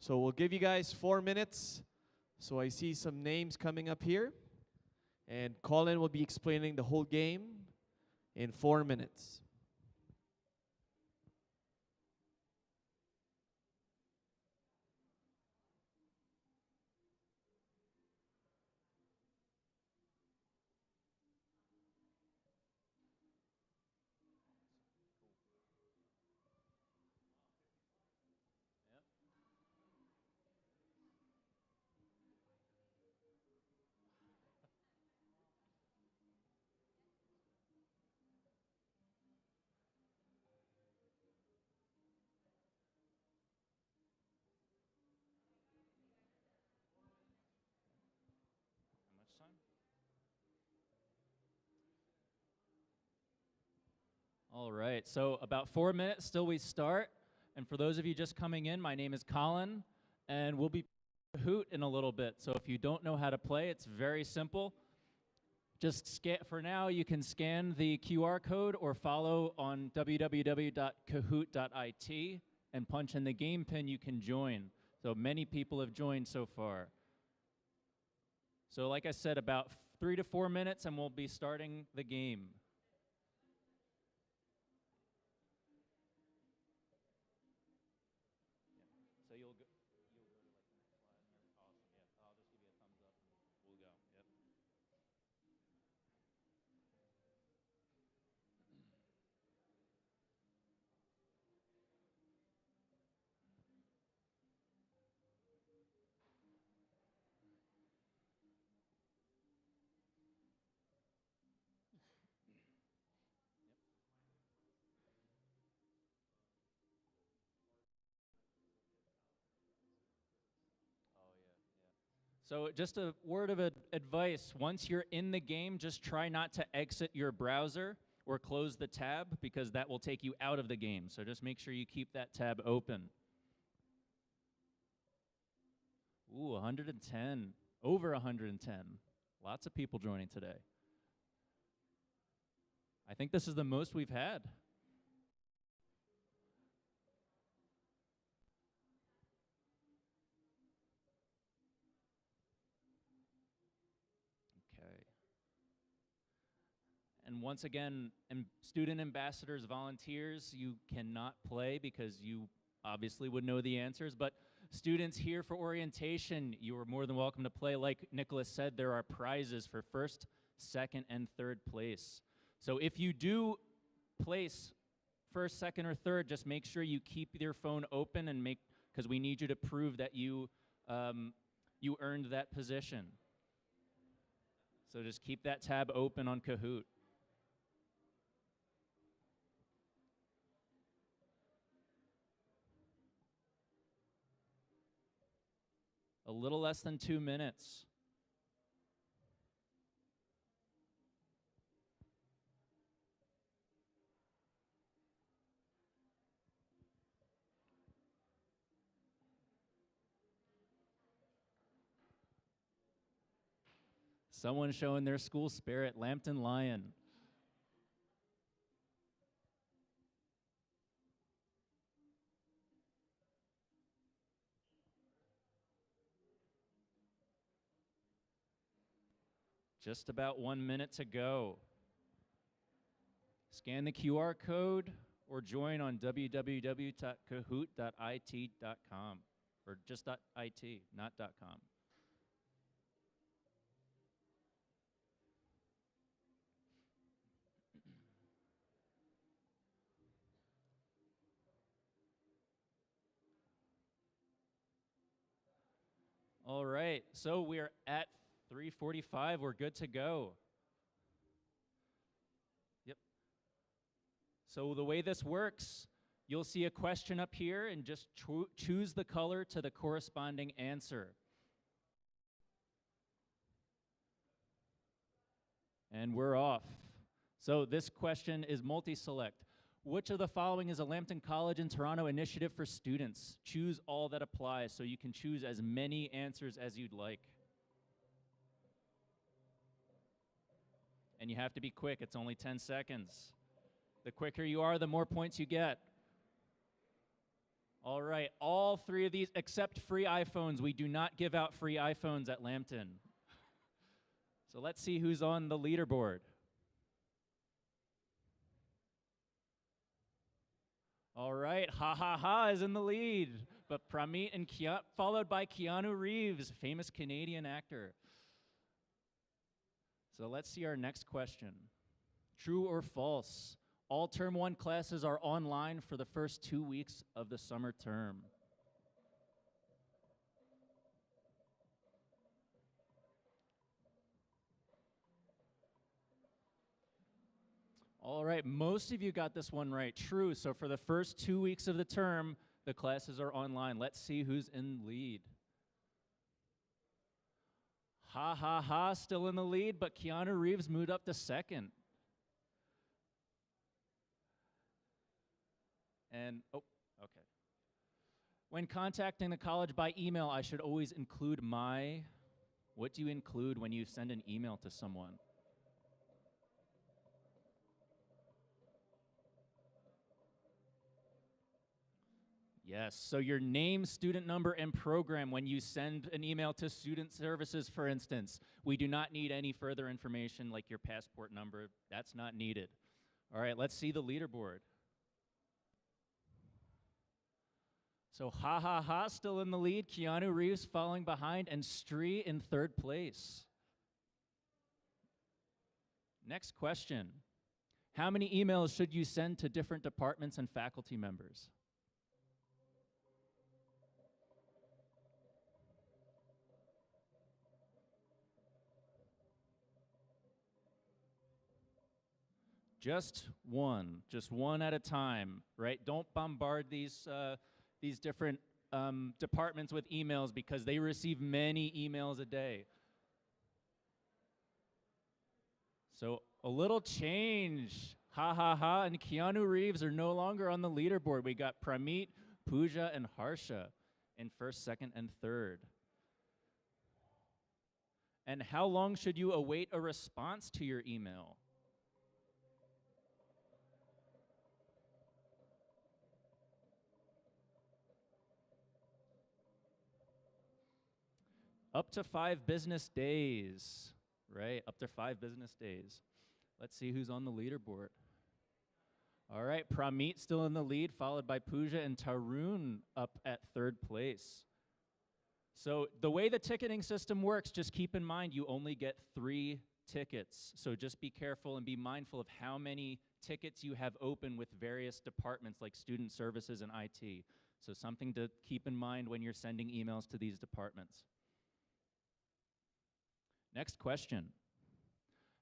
So we'll give you guys 4 minutes. So I see some names coming up here, and Colin will be explaining the whole game in 4 minutes. All right, so about 4 minutes till we start. And for those of you just coming in, my name is Colin, and we'll be Kahoot in a little bit. So if you don't know how to play, it's very simple. Just scan, for now, you can scan the QR code or follow on www.kahoot.it and punch in the game pin, you can join. So many people have joined so far. So like I said, about 3 to 4 minutes and we'll be starting the game. So you'll go to like the next slide. Awesome, yeah. I'll just give you a thumbs up and we'll go. Yep. So just a word of advice, once you're in the game, just try not to exit your browser or close the tab because that will take you out of the game. So just make sure you keep that tab open. Ooh, 110, over 110. Lots of people joining today. I think this is the most we've had. And once again, student ambassadors, volunteers, you cannot play because you obviously would know the answers, but students here for orientation, you are more than welcome to play. Like Nicholas said, there are prizes for first, second, and third place. So if you do place first, second, or third, just make sure you keep your phone open and because we need you to prove that you earned that position. So just keep that tab open on Kahoot. A little less than 2 minutes. Someone showing their school spirit, Lambton Lion. Just about 1 minute to go. Scan the QR code or join on www.kahoot.it.com or just .it, not .com. All right, so we're at 3:45. We're good to go. Yep. So the way this works, you'll see a question up here and just choose the color to the corresponding answer. And we're off. So this question is multi-select. Which of the following is a Lambton College in Toronto initiative for students? Choose all that applies, so you can choose as many answers as you'd like. And you have to be quick, it's only 10 seconds. The quicker you are, the more points you get. All right, all three of these, except free iPhones. We do not give out free iPhones at Lambton. So let's see who's on the leaderboard. All right, Ha Ha Ha is in the lead, but Pramit and followed by Keanu Reeves, famous Canadian actor. So let's see our next question. True or false? All Term 1 classes are online for the first 2 weeks of the summer term. All right, most of you got this one right. True. So for the first 2 weeks of the term, the classes are online. Let's see who's in lead. Ha Ha Ha still in the lead, but Keanu Reeves moved up to second. And, oh, okay. When contacting the college by email, I should always include my. What do you include when you send an email to someone? Yes, so your name, student number, and program when you send an email to student services, for instance. We do not need any further information like your passport number. That's not needed. All right, let's see the leaderboard. So Ha Ha Ha still in the lead, Keanu Reeves following behind, and Stree in third place. Next question. How many emails should you send to different departments and faculty members? Just one at a time, right? Don't bombard these different departments with emails because they receive many emails a day. So a little change. Ha Ha Ha and Keanu Reeves are no longer on the leaderboard. We got Pramit, Pooja, and Harsha in first, second, and third. And how long should you await a response to your email? Up to 5 business days, right? Up to 5 business days. Let's see who's on the leaderboard. All right, Pramit still in the lead, followed by Pooja and Tarun up at third place. So the way the ticketing system works, just keep in mind you only get 3 tickets. So just be careful and be mindful of how many tickets you have open with various departments like student services and IT. So something to keep in mind when you're sending emails to these departments. Next question.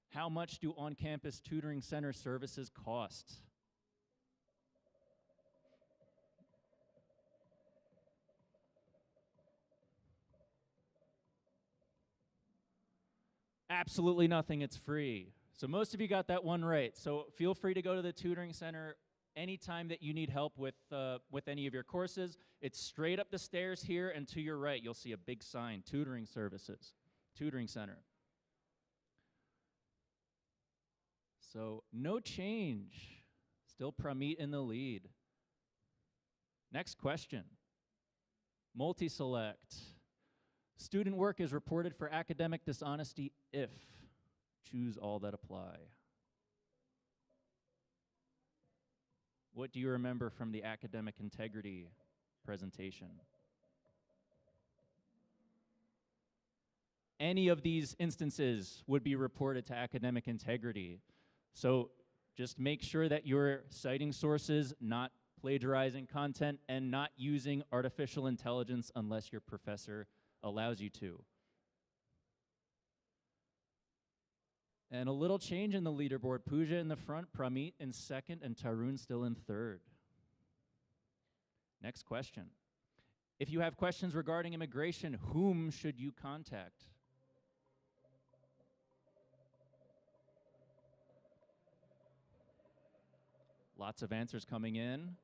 How much do on-campus tutoring center services cost? Absolutely nothing, it's free. So most of you got that one right. So feel free to go to the tutoring center anytime that you need help with any of your courses. It's straight up the stairs here, and to your right, you'll see a big sign, tutoring services, tutoring center. So no change, still Pramit in the lead. Next question, multi-select. Student work is reported for academic dishonesty if, choose all that apply. What do you remember from the academic integrity presentation? Any of these instances would be reported to academic integrity. So just make sure that you're citing sources, not plagiarizing content, and not using artificial intelligence unless your professor allows you to. And a little change in the leaderboard. Pooja in the front, Pramit in second, and Tarun still in third. Next question. If you have questions regarding immigration, whom should you contact? Lots of answers coming in.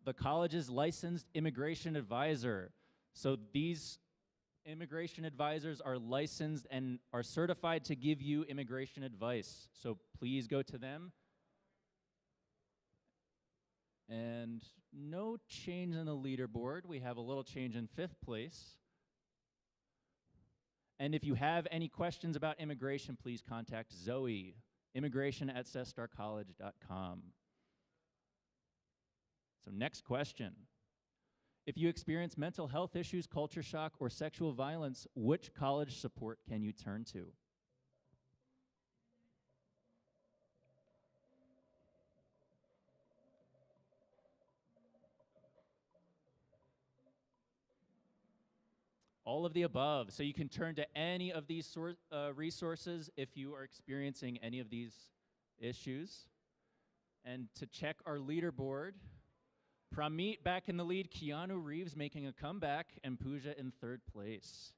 The college's licensed immigration advisor. So these immigration advisors are licensed and are certified to give you immigration advice. So please go to them. And no change in the leaderboard. We have a little change in 5th place. And if you have any questions about immigration, please contact Zoe, immigration@cestarcollege.com. So next question. If you experience mental health issues, culture shock, or sexual violence, which college support can you turn to? All of the above. So you can turn to any of these resources if you are experiencing any of these issues. And to check our leaderboard, Pramit back in the lead, Keanu Reeves making a comeback, and Pooja in 3rd place.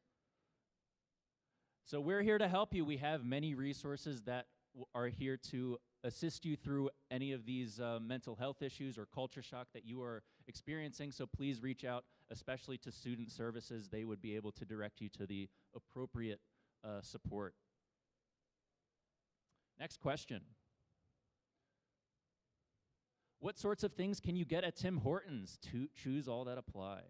So we're here to help you. We have many resources that are here to assist you through any of these mental health issues or culture shock that you are experiencing. So please reach out, especially to student services. They would be able to direct you to the appropriate support. Next question. What sorts of things can you get at Tim Hortons? To choose all that apply.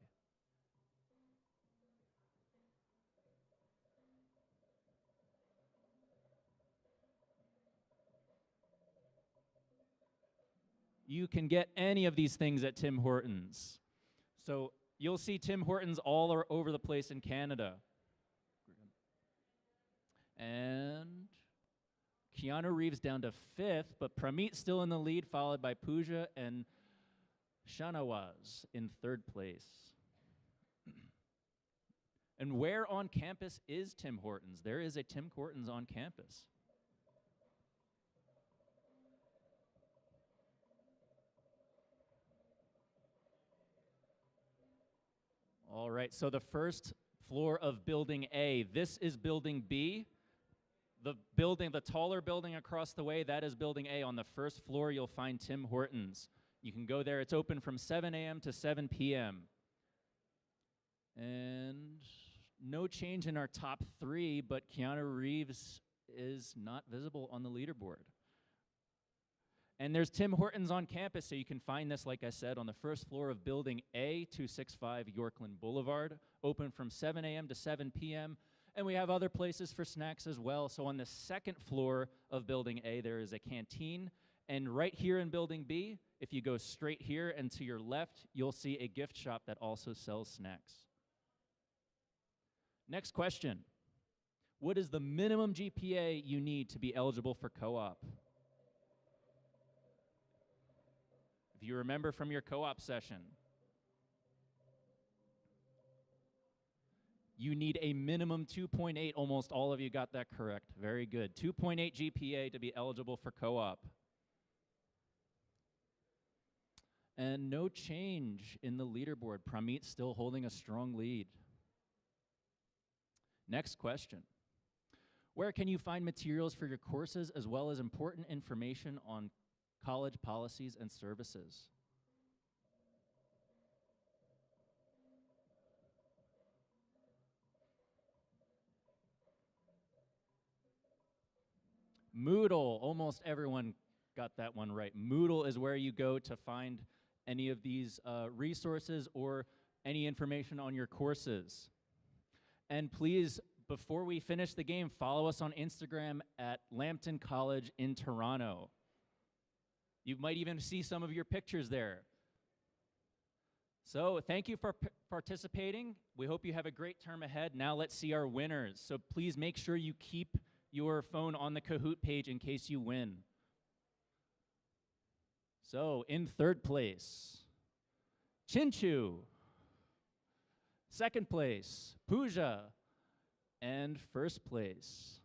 You can get any of these things at Tim Hortons. So you'll see Tim Hortons all over the place in Canada. And Keanu Reeves down to 5th, but Pramit still in the lead, followed by Pooja and Shanawaz in 3rd place. And where on campus is Tim Hortons? There is a Tim Hortons on campus. All right, so the first floor of Building A, this is Building B. The taller building across the way, that is Building A. On the first floor, you'll find Tim Hortons. You can go there. It's open from 7 a.m. to 7 p.m. And no change in our top 3, but Keanu Reeves is not visible on the leaderboard. And there's Tim Hortons on campus, so you can find this, like I said, on the first floor of Building A, 265 Yorkland Boulevard, open from 7 a.m. to 7 p.m., and we have other places for snacks as well. So on the 2nd floor of Building A, there is a canteen. And right here in Building B, if you go straight here and to your left, you'll see a gift shop that also sells snacks. Next question. What is the minimum GPA you need to be eligible for co-op? If you remember from your co-op session, you need a minimum 2.8. Almost all of you got that correct. Very good. 2.8 GPA to be eligible for co-op. And no change in the leaderboard. Pramit still holding a strong lead. Next question. Where can you find materials for your courses as well as important information on college policies and services? Moodle, almost everyone got that one right. Moodle is where you go to find any of these resources or any information on your courses. And please, before we finish the game, follow us on Instagram at Lambton College in Toronto. You might even see some of your pictures there. So thank you for participating. We hope you have a great term ahead. Now let's see our winners. So please make sure you keep your phone on the Kahoot page in case you win. So in 3rd place, Chinchu. 2nd place, Pooja. And 1st place,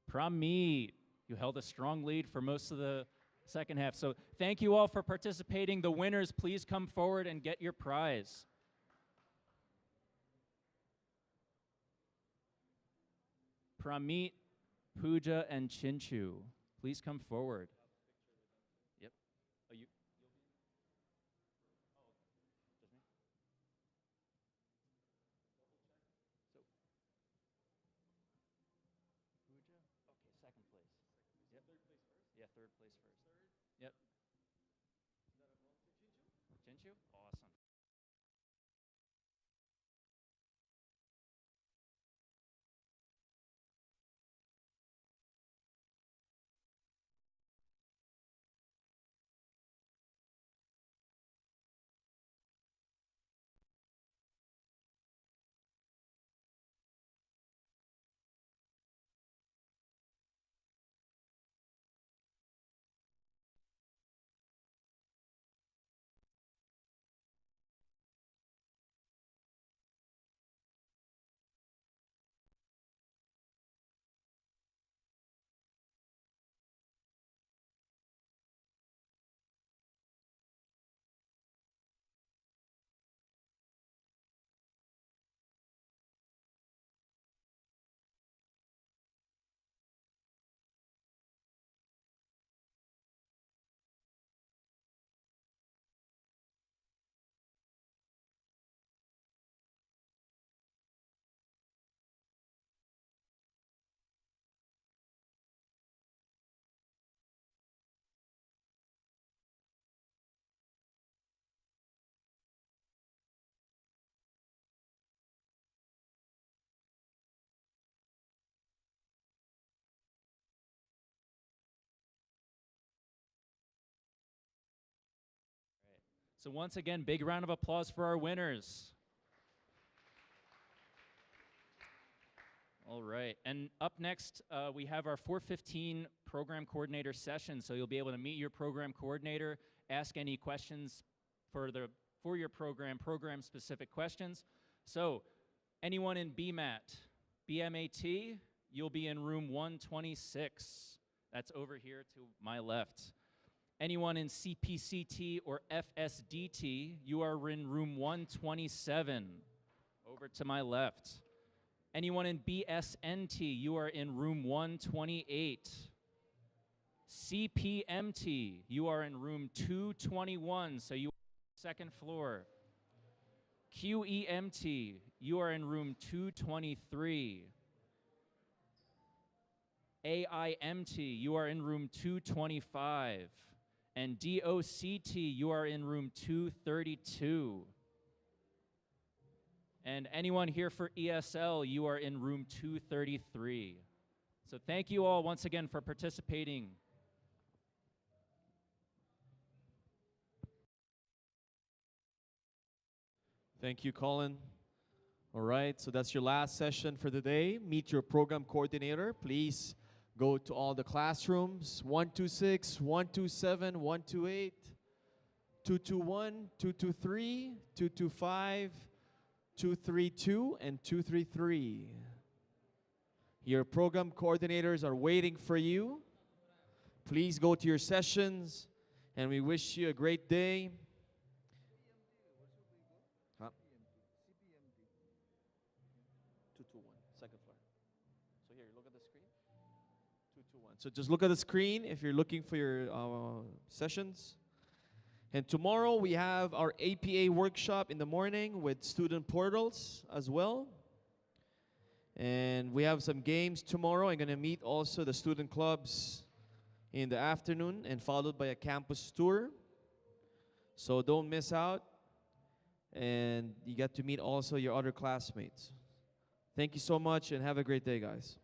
Pramit. You held a strong lead for most of the second half. So thank you all for participating. The winners, please come forward and get your prize. Pramit, Pooja, and Chinchu. please come forward. Yep. Oh, you. Okay, second place. Yep. Third place first? Yeah, third place first. Yep. Jinchu? Awesome. So once again, big round of applause for our winners. All right, and up next, we have our 4:15 program coordinator session. So you'll be able to meet your program coordinator, ask any questions for your program specific questions. So anyone in BMAT, you'll be in room 126. That's over here to my left. Anyone in CPCT or FSDT, you are in room 127, over to my left. Anyone in BSNT, you are in room 128. CPMT, you are in room 221, so you are on the second floor. QEMT, you are in room 223. AIMT, you are in room 225. And DOCT, you are in room 232. And anyone here for ESL, you are in room 233. So thank you all once again for participating. Thank you, Colin. All right, so that's your last session for the day. Meet your program coordinator. Please go to all the classrooms, 126, 127, 128, 221, 223, 225, 232, and 233. Your program coordinators are waiting for you. Please go to your sessions, and we wish you a great day. Huh? 221, second floor. So here, look at the screen. 221. So just look at the screen if you're looking for your sessions. And tomorrow we have our APA workshop in the morning with student portals as well. And we have some games tomorrow. I'm going to meet also the student clubs in the afternoon and followed by a campus tour. So don't miss out. And you get to meet also your other classmates. Thank you so much and have a great day, guys.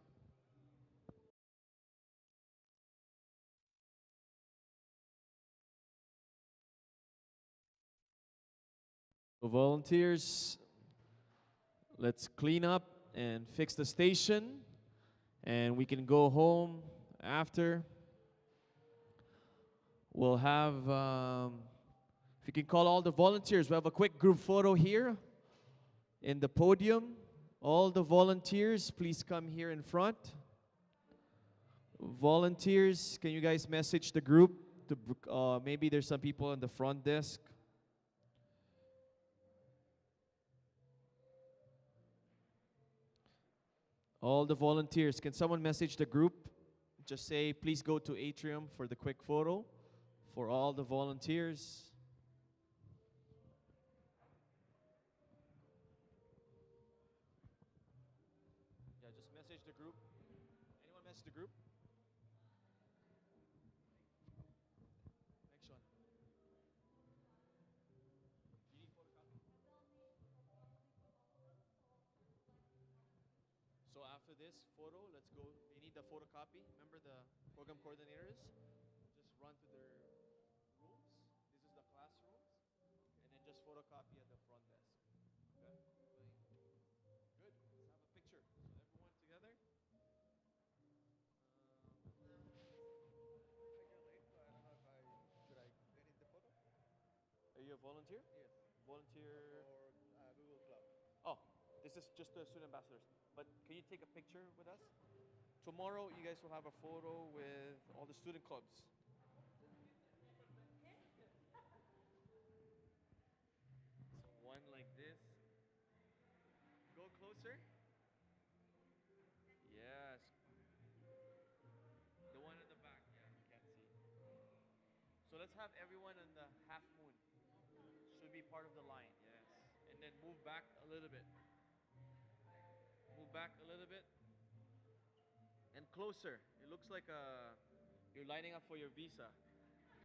So volunteers, let's clean up and fix the station, and we can go home after. We'll have, if you can call all the volunteers, we have a quick group photo here in the podium. All the volunteers, please come here in front. Volunteers, can you guys message the group? Maybe there's some people on the front desk. All the volunteers, can someone message the group just say, please go to atrium for the quick photo for all the volunteers. Yeah, just message the group. Anyone message the group? Next one. You need photocopy? So after this photo, let's go. They need the photocopy. Remember the program coordinators? Just run to their rooms. This is the classrooms. And then just photocopy at the front desk. Okay? Good. Let's have a picture. So everyone together. Are you a volunteer? Yes. Volunteer. For Google Cloud. Oh, this is just the student ambassadors. But can you take a picture with us? Tomorrow, you guys will have a photo with all the student clubs. So one like this. Go closer. Yes. The one in the back, yeah, you can't see. So let's have everyone in the half moon. Should be part of the line, yes. And then move back a little bit. Move back a little bit. And closer. It looks like you're lining up for your visa.